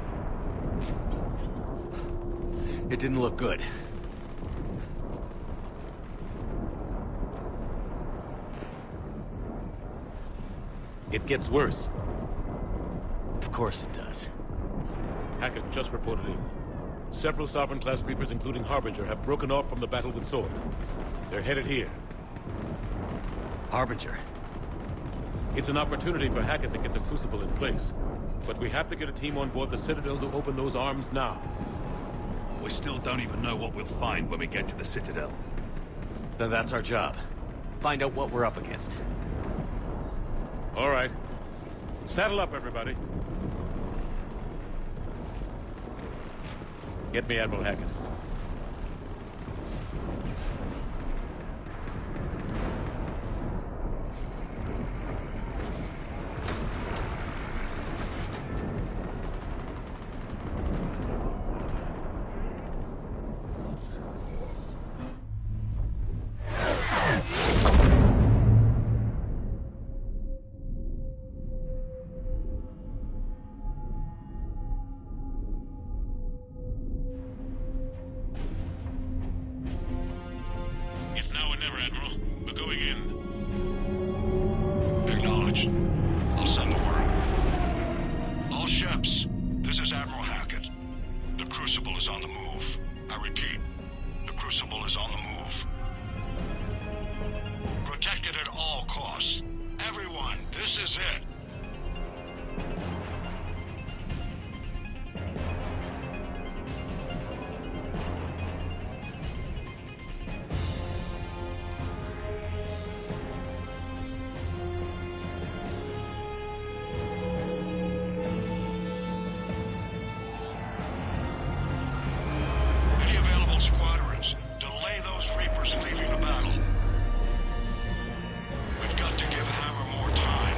Speaker 6: It didn't look good.
Speaker 10: It gets worse.
Speaker 6: Of course it does.
Speaker 10: Hackett just reported in. Several Sovereign-class Reapers, including Harbinger, have broken off from the battle with Sword. They're headed here.
Speaker 6: Harbinger?
Speaker 10: It's an opportunity for Hackett to get the Crucible in place. But we have to get a team on board the Citadel to open those arms now.
Speaker 9: We still don't even know what we'll find when we get to the Citadel.
Speaker 6: Then that's our job. Find out what we're up against.
Speaker 10: All right. Saddle up, everybody. Get me Admiral Hackett.
Speaker 21: It's now or never, Admiral. We're going in.
Speaker 2: Acknowledged. I'll send the word. All ships, this is Admiral Hackett. The Crucible is on the move. I repeat, the Crucible is on the move. Protect it at all costs. Everyone, this is it. Squadrons, delay those Reapers leaving the battle. We've got to give Hammer more time.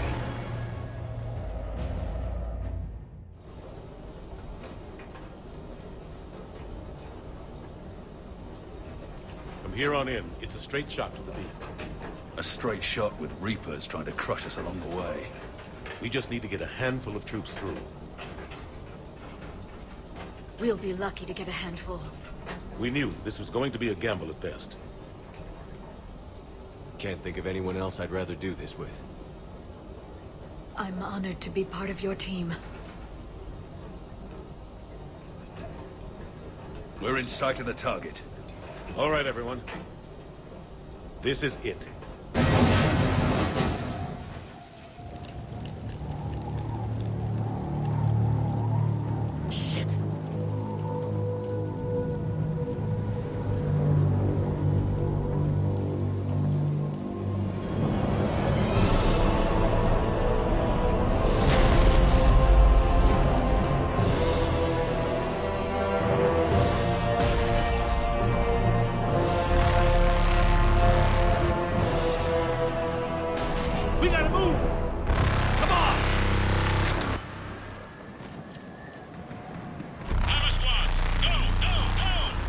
Speaker 10: From here on in, it's a straight shot to the beam.
Speaker 9: A straight shot with Reapers trying to crush us along the way.
Speaker 10: We just need to get a handful of troops through.
Speaker 19: We'll be lucky to get a handful.
Speaker 10: We knew this was going to be a gamble at best.
Speaker 6: Can't think of anyone else I'd rather do this with.
Speaker 19: I'm honored to be part of your team.
Speaker 9: We're in sight of the target.
Speaker 10: All right, everyone. This is it. We gotta move! Come on!
Speaker 21: Hammer squads! Go! Go! Go!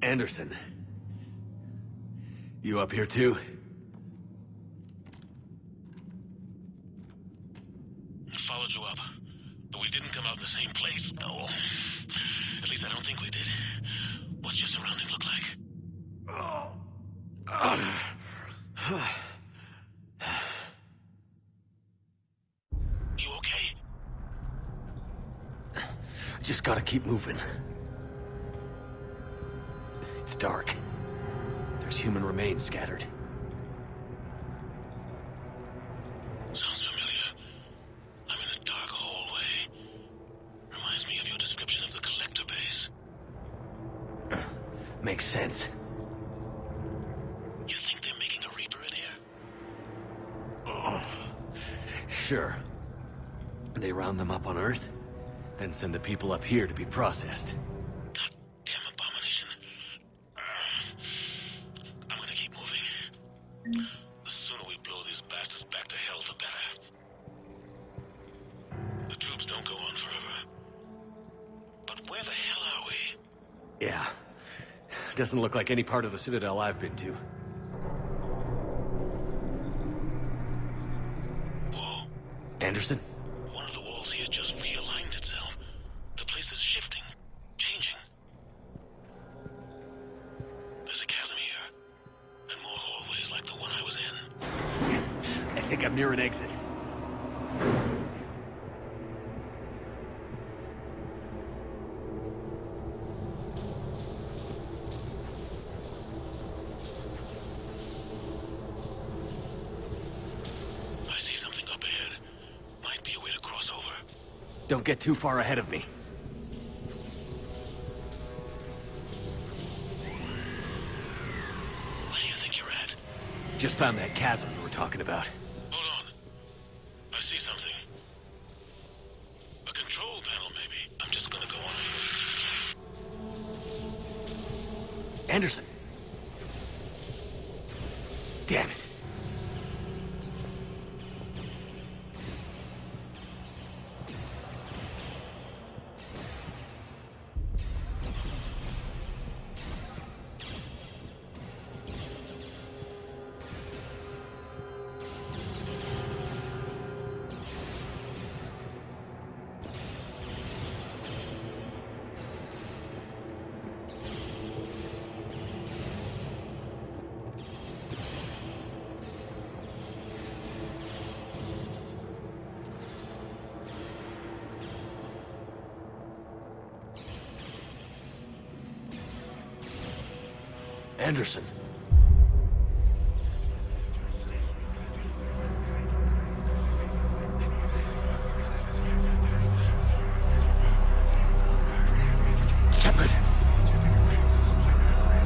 Speaker 6: Anderson. You up here too?
Speaker 21: Followed you up, but we didn't come out the same place. No. At least I don't think we did. What's your surrounding look like? You okay?
Speaker 6: Just gotta keep moving. It's dark. There's human remains scattered.
Speaker 21: Sounds familiar. I'm in a dark hallway. Reminds me of your description of the collector base.
Speaker 6: Makes sense.
Speaker 21: You think they're making a Reaper in here?
Speaker 6: Sure. They round them up on Earth, then send the people up here to be processed.
Speaker 21: The sooner we blow these bastards back to hell, the better. The tubes don't go on forever. But where the hell are we?
Speaker 6: Yeah. Doesn't look like any part of the Citadel I've been to.
Speaker 21: Whoa.
Speaker 6: Anderson?
Speaker 21: One of the walls here just realigned itself. The place is shifting, changing. There's a chasm here. And more hallways like the one I was in.
Speaker 6: I think I'm near an exit.
Speaker 21: I see something up ahead. Might be a way to cross over.
Speaker 6: Don't get too far ahead of me. Just found that chasm you were talking about.
Speaker 21: Hold on. I see something. A control panel, maybe. I'm just gonna go on.
Speaker 1: Anderson! Damn it. Anderson. Shepard.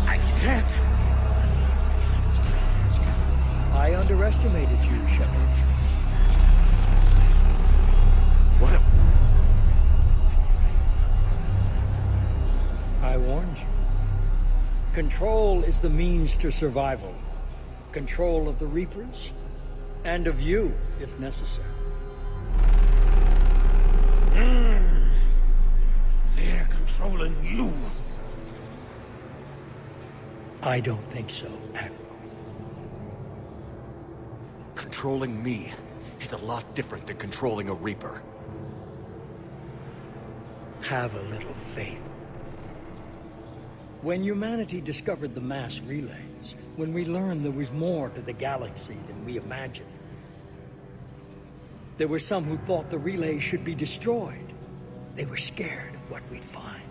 Speaker 1: I can't.
Speaker 7: I underestimated you, Shepard.
Speaker 1: What if...
Speaker 7: I warned you. Control is the means to survival. Control of the Reapers, and of you, if necessary.
Speaker 10: They're controlling you.
Speaker 7: I don't think so, Admiral.
Speaker 1: Controlling me is a lot different than controlling a Reaper.
Speaker 7: Have a little faith. When humanity discovered the mass relays, when we learned there was more to the galaxy than we imagined, there were some who thought the relays should be destroyed. They were scared of what we'd find,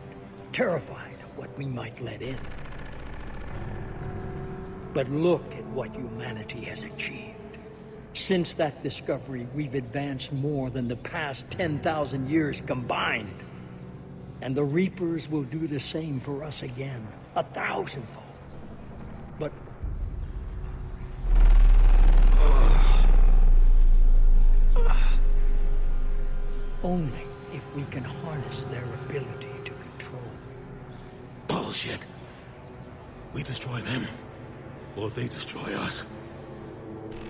Speaker 7: terrified of what we might let in. But look at what humanity has achieved. Since that discovery, we've advanced more than the past 10,000 years combined. And the Reapers will do the same for us again, 1,000-fold. But... only if we can harness their ability to control.
Speaker 10: Bullshit. We destroy them, or they destroy us.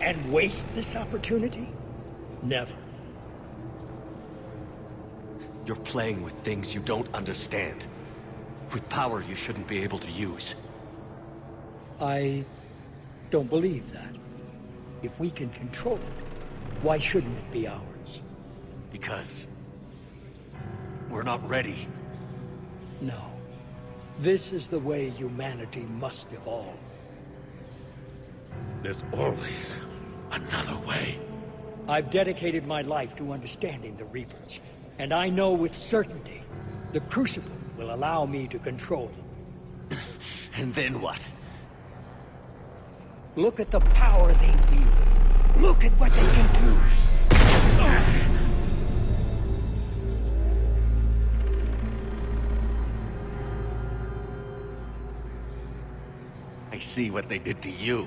Speaker 7: And waste this opportunity? Never.
Speaker 1: You're playing with things you don't understand. With power you shouldn't be able to use.
Speaker 7: I don't believe that. If we can control it, why shouldn't it be ours?
Speaker 1: Because... we're not ready.
Speaker 7: No. This is the way humanity must evolve.
Speaker 10: There's always another way.
Speaker 7: I've dedicated my life to understanding the Reapers. And I know with certainty, the Crucible will allow me to control them.
Speaker 1: And then what?
Speaker 7: Look at the power they wield. Look at what they can do.
Speaker 1: I see what they did to you.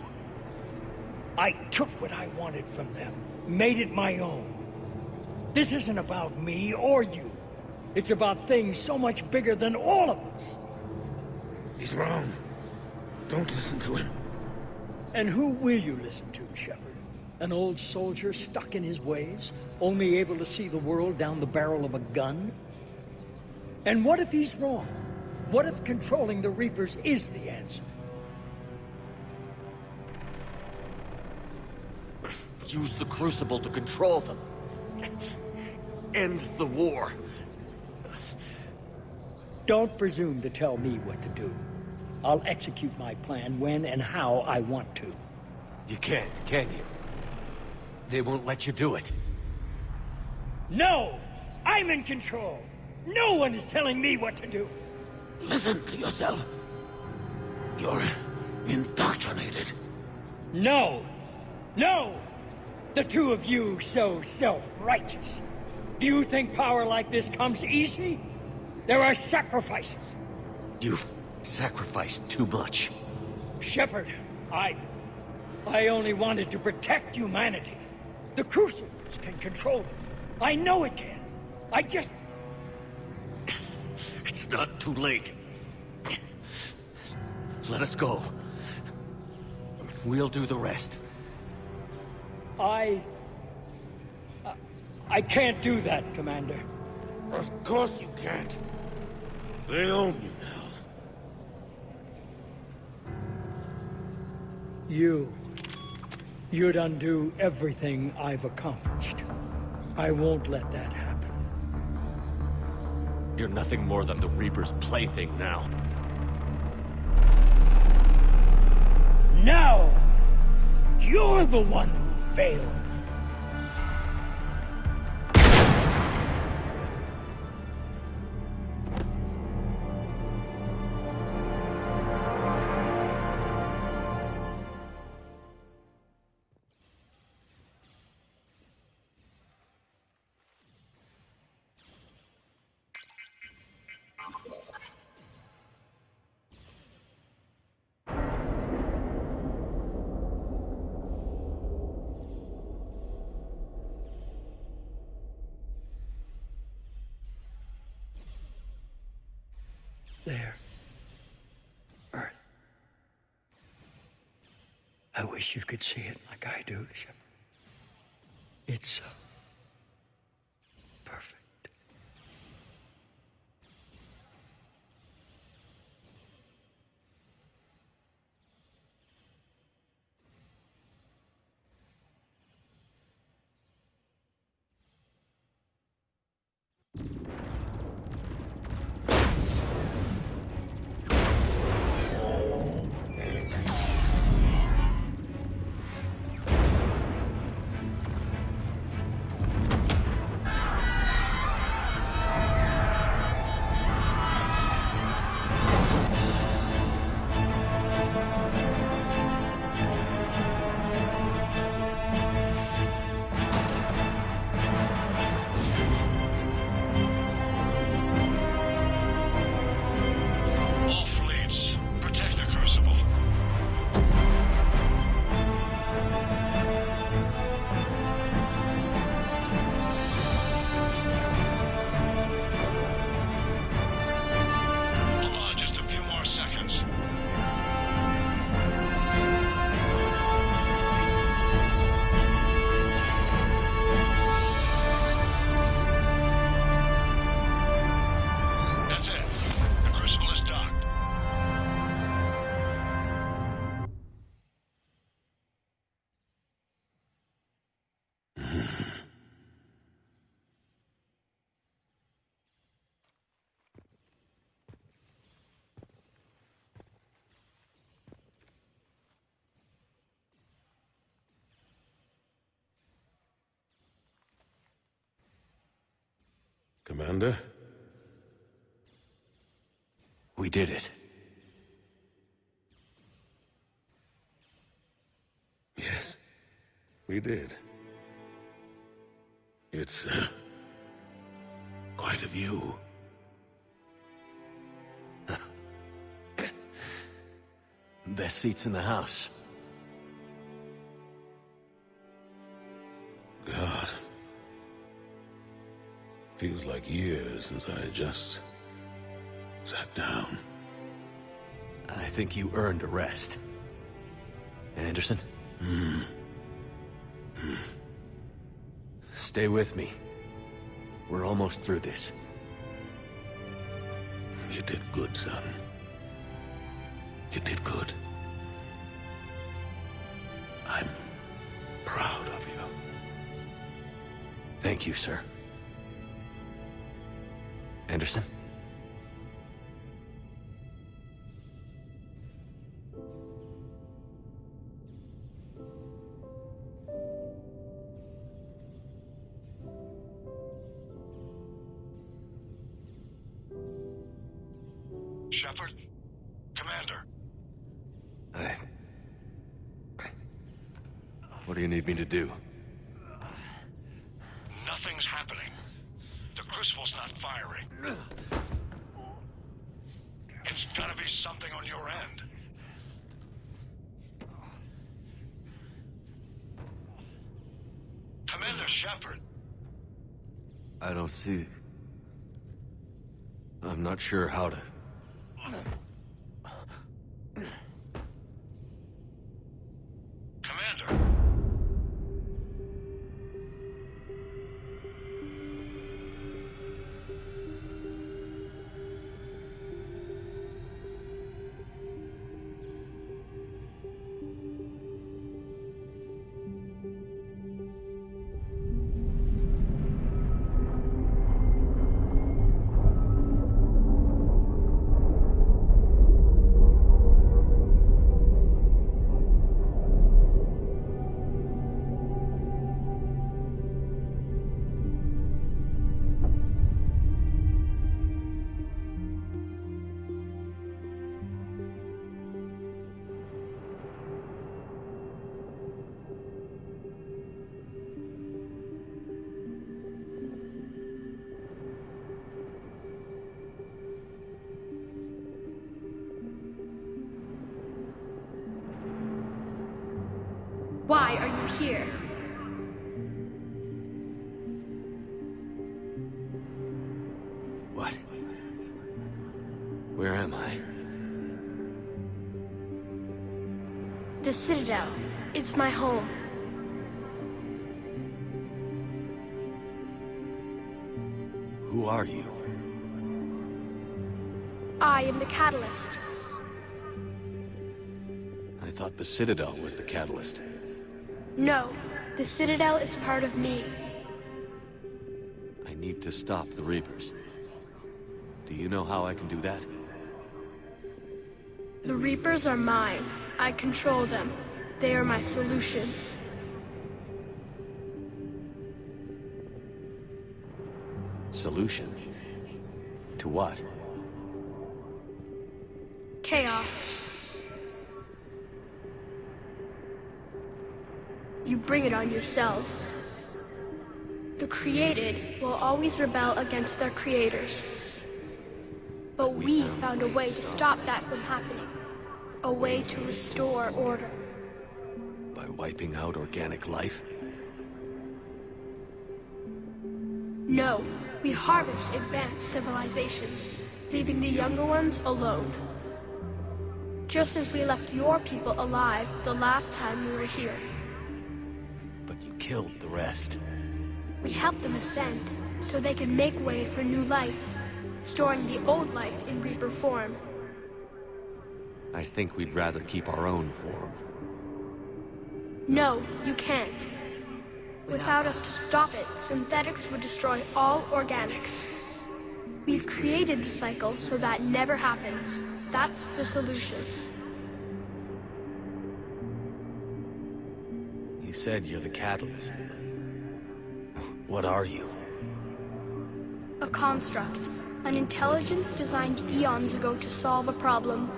Speaker 7: I took what I wanted from them, made it my own. This isn't about me or you. It's about things so much bigger than all of us.
Speaker 10: He's wrong. Don't listen to him.
Speaker 7: And who will you listen to, Shepard? An old soldier stuck in his ways, only able to see the world down the barrel of a gun? And what if he's wrong? What if controlling the Reapers is the answer?
Speaker 1: Use the Crucible to control them. End the war.
Speaker 7: Don't presume to tell me what to do. I'll execute my plan when and how I want to.
Speaker 1: You can't, can you? They won't let you do it.
Speaker 7: No! I'm in control! No one is telling me what to do!
Speaker 10: Listen to yourself. You're indoctrinated.
Speaker 7: No! No! The two of you so self-righteous. Do you think power like this comes easy? There are sacrifices.
Speaker 1: You've sacrificed too much.
Speaker 7: Shepard, I only wanted to protect humanity. The Crucibles can control them. I know it can. I just...
Speaker 1: It's not too late. let us go. We'll do the rest.
Speaker 7: I can't do that, Commander.
Speaker 10: Of course you can't. They own you now.
Speaker 7: You'd undo everything I've accomplished. I won't let that happen.
Speaker 6: You're nothing more than the Reaper's plaything now.
Speaker 7: Now, you're the one who failed. There. Earth. I wish you could see it like I do, Shepard. It's so perfect.
Speaker 10: Commander?
Speaker 6: We did it.
Speaker 10: Yes, we did. It's, quite a view.
Speaker 1: Best seats in the house.
Speaker 10: God. Feels like years since I just sat down.
Speaker 1: I think you earned a rest. Anderson? Stay with me. We're almost through this.
Speaker 10: You did good, son. You did good. I'm proud of you.
Speaker 1: Thank you, sir. Anderson?
Speaker 2: Shepard? Commander?
Speaker 6: What do you need me to do?
Speaker 2: Nothing's happening. The Crucible's not firing. It's gotta be something on your end. Commander Shepard!
Speaker 1: I don't see... I'm not sure how to...
Speaker 5: Why are you here?
Speaker 6: What? Where am I?
Speaker 5: The Citadel. It's my home.
Speaker 6: Who are you?
Speaker 5: I am the Catalyst.
Speaker 6: I thought the Citadel was the catalyst.
Speaker 5: No, the Citadel is part of me.
Speaker 6: I need to stop the Reapers. Do you know how I can do that?
Speaker 5: The Reapers are mine. I control them. They are my solution.
Speaker 6: Solution? To what?
Speaker 5: Chaos. You bring it on yourselves. The created will always rebel against their creators. But we found a way to stop that from happening. A way to restore order.
Speaker 6: By wiping out organic life?
Speaker 5: No, we harvest advanced civilizations, leaving the younger ones alone. Just as we left your people alive the last time we were here.
Speaker 6: But you killed the rest.
Speaker 5: We helped them ascend, so they could make way for new life, storing the old life in Reaper form.
Speaker 6: I think we'd rather keep our own form.
Speaker 5: No, you can't. Without us to stop it, synthetics would destroy all organics. We've created the cycle so that never happens. That's the solution.
Speaker 6: You said you're the catalyst. What are you?
Speaker 5: A construct. An intelligence designed eons ago to solve a problem.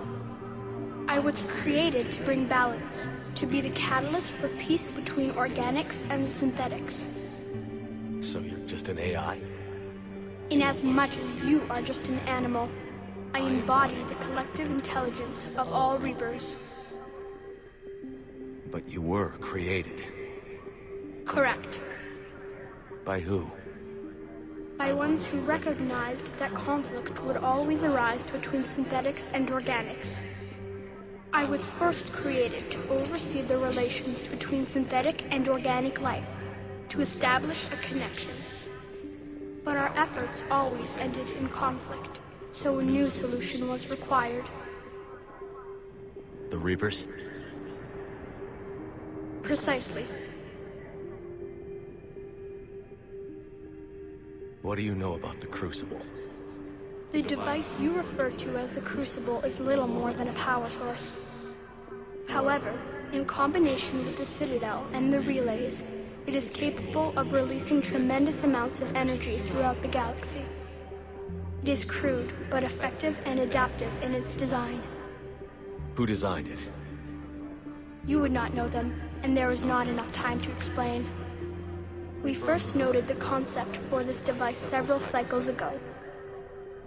Speaker 5: I was created to bring balance, to be the catalyst for peace between organics and synthetics.
Speaker 6: So you're just an AI?
Speaker 5: Inasmuch as you are just an animal, I embody the collective intelligence of all Reapers.
Speaker 6: But you were created.
Speaker 5: Correct.
Speaker 6: By who?
Speaker 5: By ones who recognized that conflict would always arise between synthetics and organics. I was first created to oversee the relations between synthetic and organic life, to establish a connection. But our efforts always ended in conflict, so a new solution was required.
Speaker 6: The Reapers?
Speaker 5: Precisely.
Speaker 6: What do you know about the Crucible?
Speaker 5: The device you refer to as the Crucible is little more than a power source. However, in combination with the Citadel and the relays, it is capable of releasing tremendous amounts of energy throughout the galaxy. It is crude, but effective and adaptive in its design.
Speaker 6: Who designed it?
Speaker 5: You would not know them, and there is not enough time to explain. We first noted the concept for this device several cycles ago.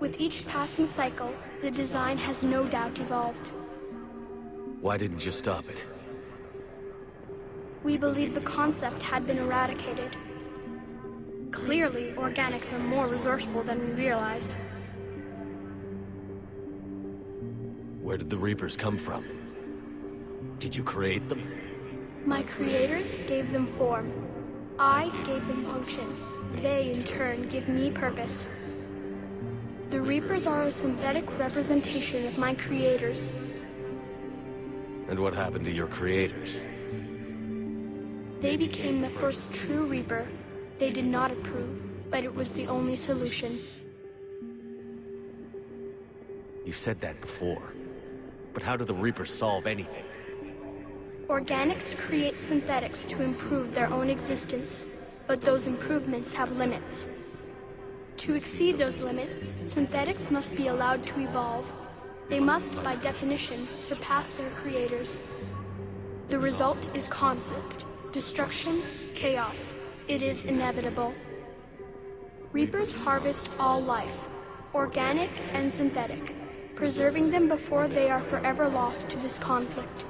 Speaker 5: With each passing cycle, the design has no doubt evolved.
Speaker 6: Why didn't you stop it?
Speaker 5: We believed the concept had been eradicated. Clearly, organics are more resourceful than we realized.
Speaker 6: Where did the Reapers come from? Did you create them?
Speaker 5: My creators gave them form. I gave them function. They, in turn, give me purpose. The Reapers are a synthetic representation of my creators.
Speaker 6: And what happened to your creators?
Speaker 5: They became the first true Reaper. They did not approve, but it was the only solution.
Speaker 6: You've said that before. But how do the Reapers solve anything?
Speaker 5: Organics create synthetics to improve their own existence, but those improvements have limits. To exceed those limits, synthetics must be allowed to evolve. They must, by definition, surpass their creators. The result is conflict, destruction, chaos. It is inevitable. Reapers harvest all life, organic and synthetic, preserving them before they are forever lost to this conflict.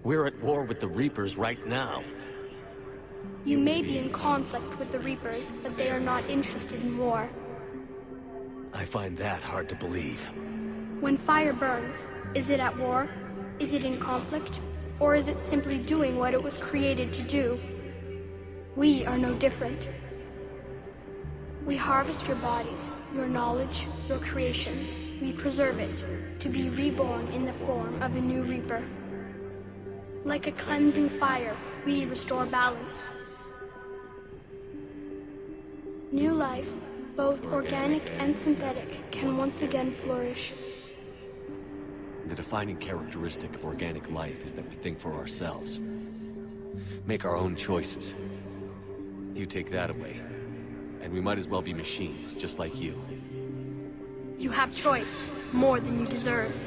Speaker 6: We're at war with the Reapers right now.
Speaker 5: You may be in conflict with the Reapers, but they are not interested in war.
Speaker 6: I find that hard to believe.
Speaker 5: When fire burns, is it at war? Is it in conflict? Or is it simply doing what it was created to do? We are no different. We harvest your bodies, your knowledge, your creations. We preserve it, to be reborn in the form of a new Reaper. Like a cleansing fire, we restore balance. New life, both organic and synthetic, can once again flourish.
Speaker 6: The defining characteristic of organic life is that we think for ourselves. Make our own choices. You take that away, and we might as well be machines, just like you.
Speaker 5: You have choice, more than you deserve.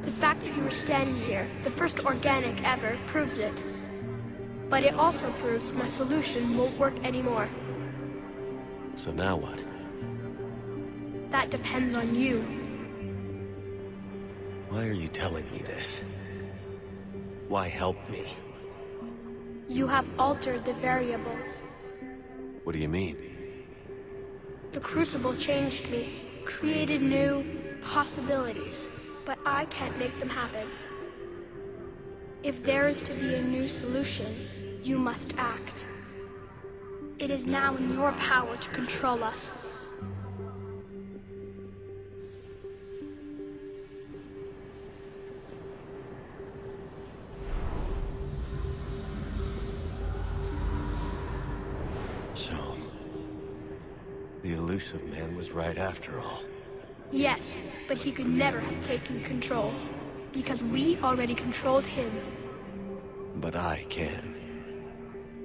Speaker 5: The fact that you are standing here, the first organic ever, proves it. But it also proves my solution won't work anymore.
Speaker 6: So now what?
Speaker 5: That depends on you.
Speaker 6: Why are you telling me this? Why help me?
Speaker 5: You have altered the variables.
Speaker 6: What do you mean?
Speaker 5: The Crucible changed me, created new possibilities, but I can't make them happen. If there is to be a new solution, you must act. It is now in your power to control us.
Speaker 6: So, the elusive man was right after all.
Speaker 5: Yes, but he could never have taken control, because we already controlled him.
Speaker 6: But I can.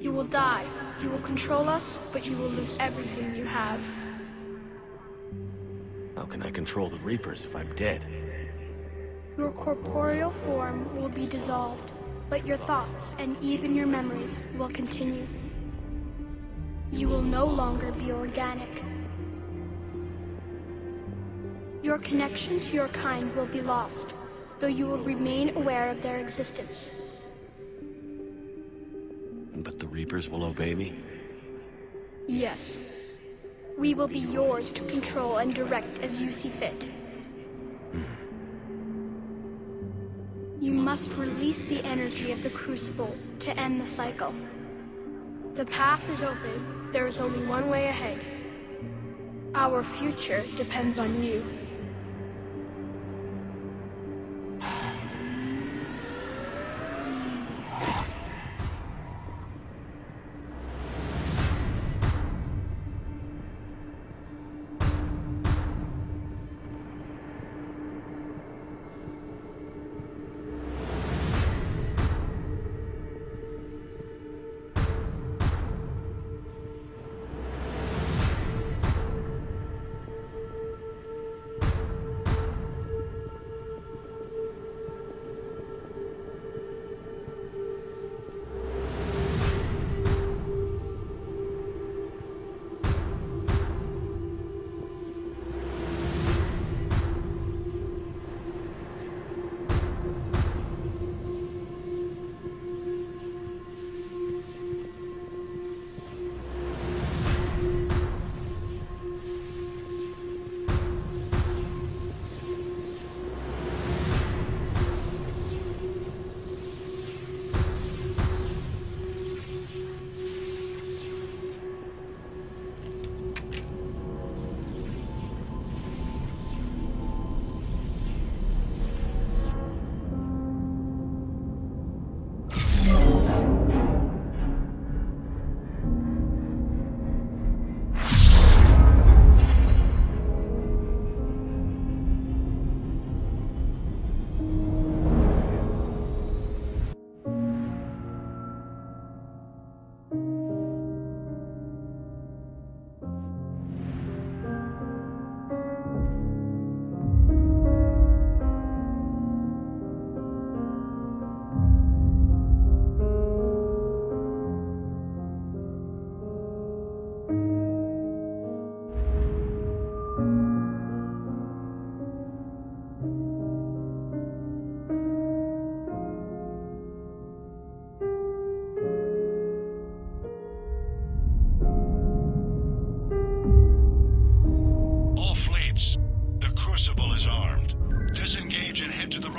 Speaker 5: You will die. You will control us, but you will lose everything you have.
Speaker 6: How can I control the Reapers if I'm dead?
Speaker 5: Your corporeal form will be dissolved, but your thoughts and even your memories will continue. You will no longer be organic. Your connection to your kind will be lost, though you will remain aware of their existence.
Speaker 6: But the Reapers will obey me?
Speaker 5: Yes. We will be yours to control and direct as you see fit. You must release the energy of the Crucible to end the cycle. The path is open. There is only one way ahead. Our future depends on you.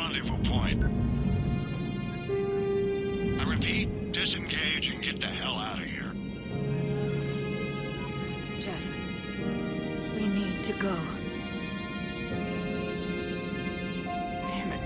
Speaker 2: rendezvous point. I repeat, disengage and get the hell out of here.
Speaker 19: Jeff, we need to go.
Speaker 1: Damn it.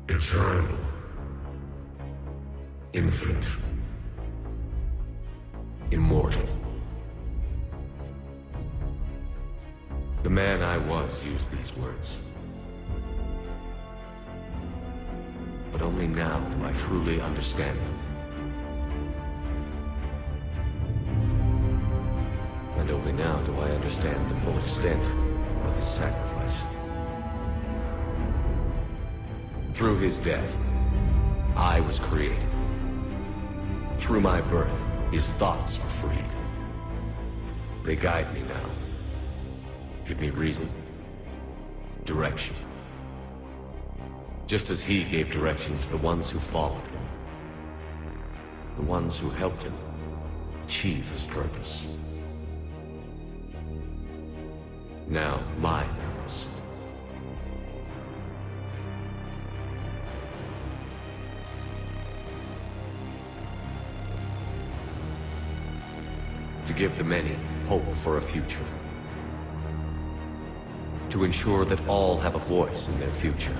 Speaker 17: Eternal. Infinite. Immortal. The man I was used these words. But only now do I truly understand them.
Speaker 6: And only now do I understand the full extent of his sacrifice. Through his death, I was created. Through my birth, his thoughts were freed. They guide me now. Give me reason, direction. Just as he gave direction to the ones who followed him. The ones who helped him achieve his purpose. Now, my purpose. To give the many hope for a future. To ensure that all have a voice in their future.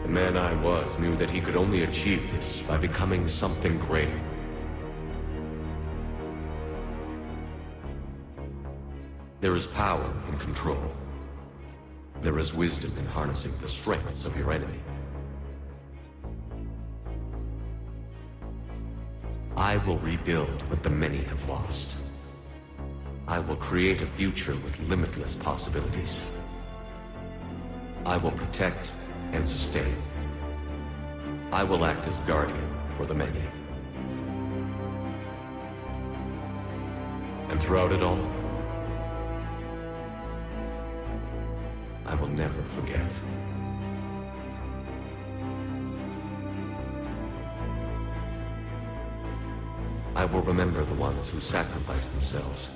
Speaker 6: The man I was knew that he could only achieve this by becoming something greater. There is power in control. There is wisdom in harnessing the strengths of your enemy. I will rebuild what the many have lost. I will create a future with limitless possibilities. I will protect and sustain. I will act as guardian for the many. And throughout it all, I will never forget. I will remember the ones who sacrificed themselves.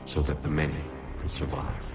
Speaker 6: So that the many could survive.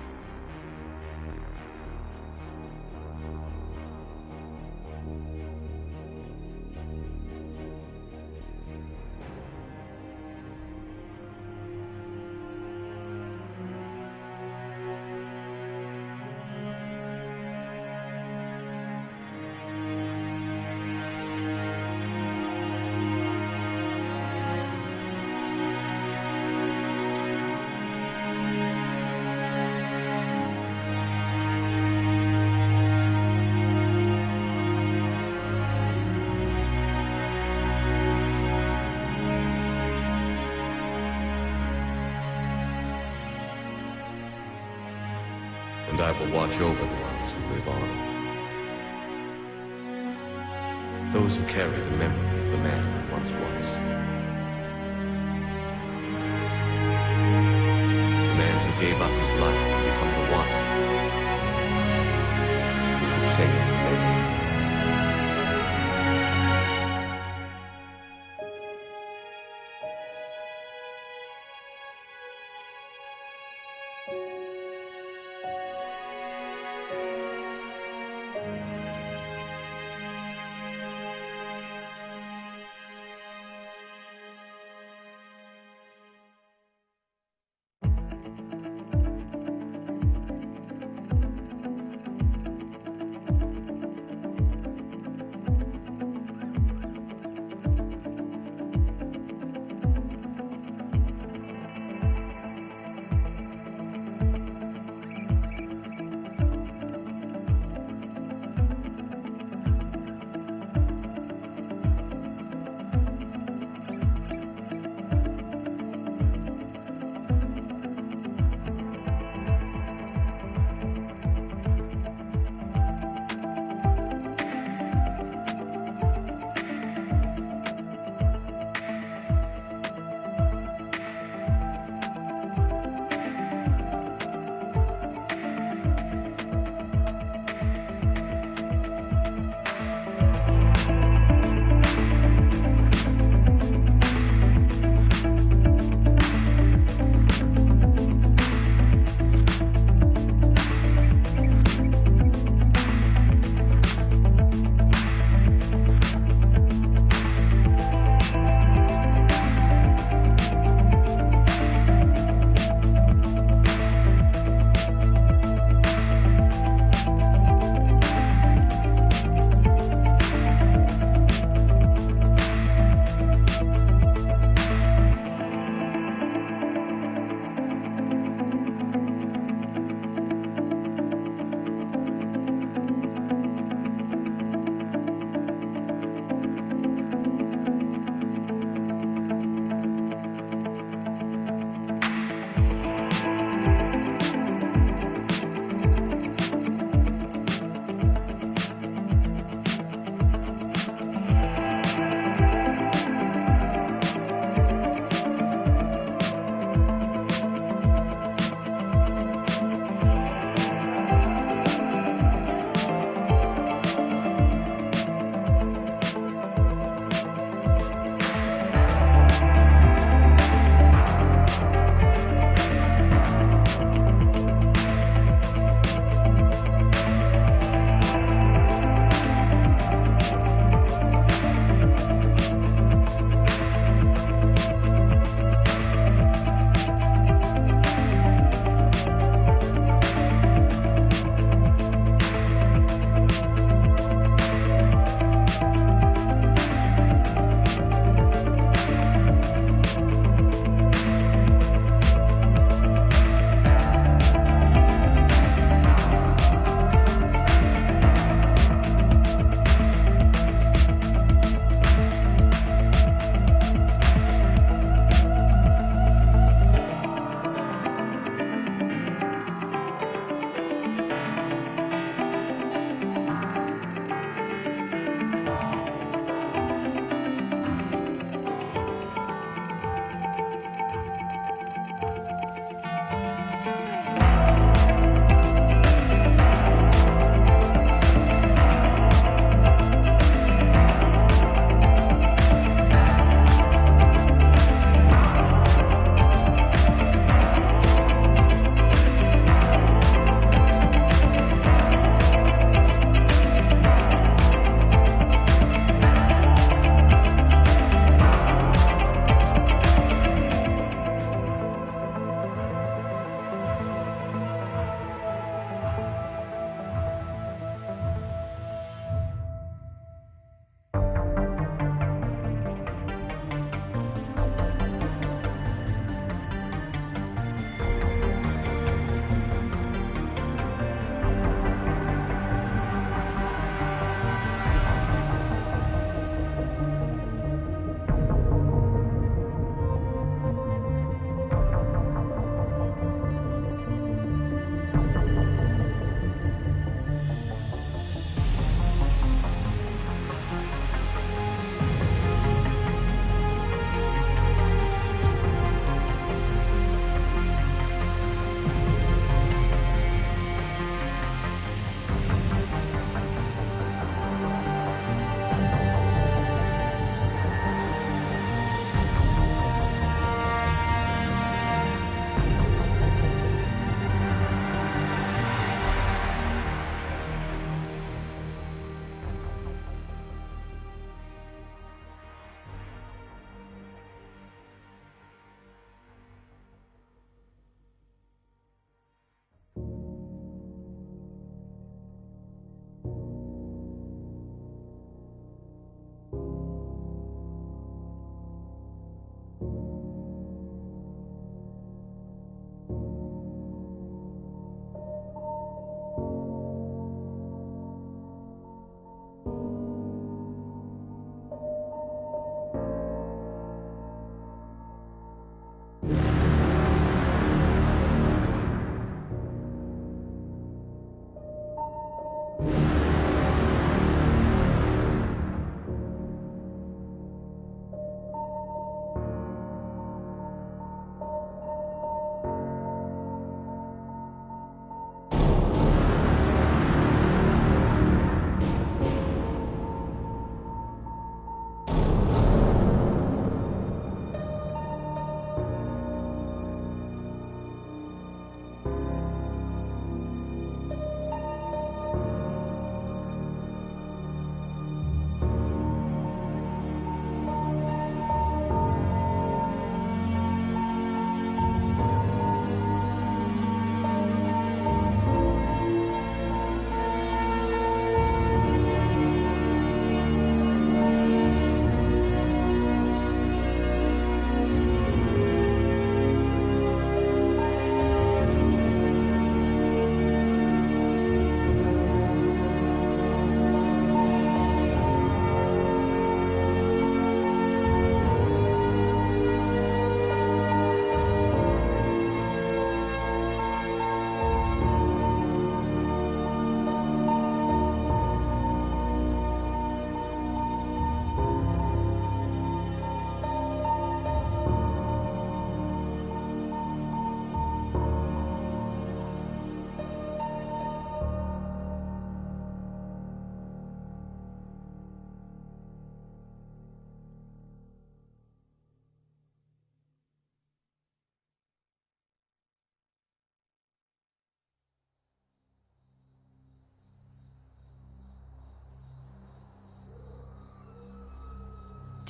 Speaker 6: And I will watch over the ones who live on. Those who carry the memory of the man who once was. The man who gave up his life to become the one who could save many.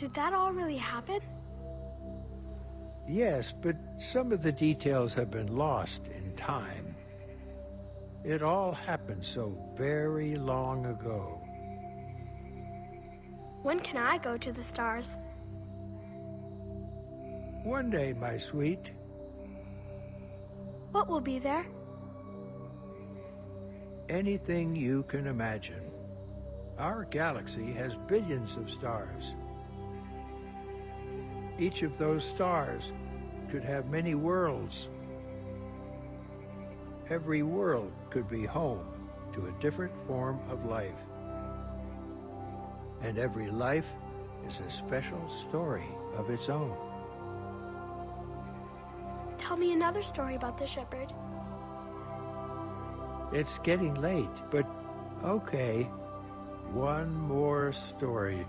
Speaker 5: Did that all really happen?
Speaker 4: Yes, but some of the details have been lost in time. It all happened so very long ago.
Speaker 5: When can I go to the stars?
Speaker 4: One day, my sweet.
Speaker 5: What will be there?
Speaker 4: Anything you can imagine. Our galaxy has billions of stars. Each of those stars could have many worlds. Every world could be home to a different form of life. And every life is a special story of its own.
Speaker 5: Tell me another story about the shepherd.
Speaker 4: It's getting late, but okay. One more story.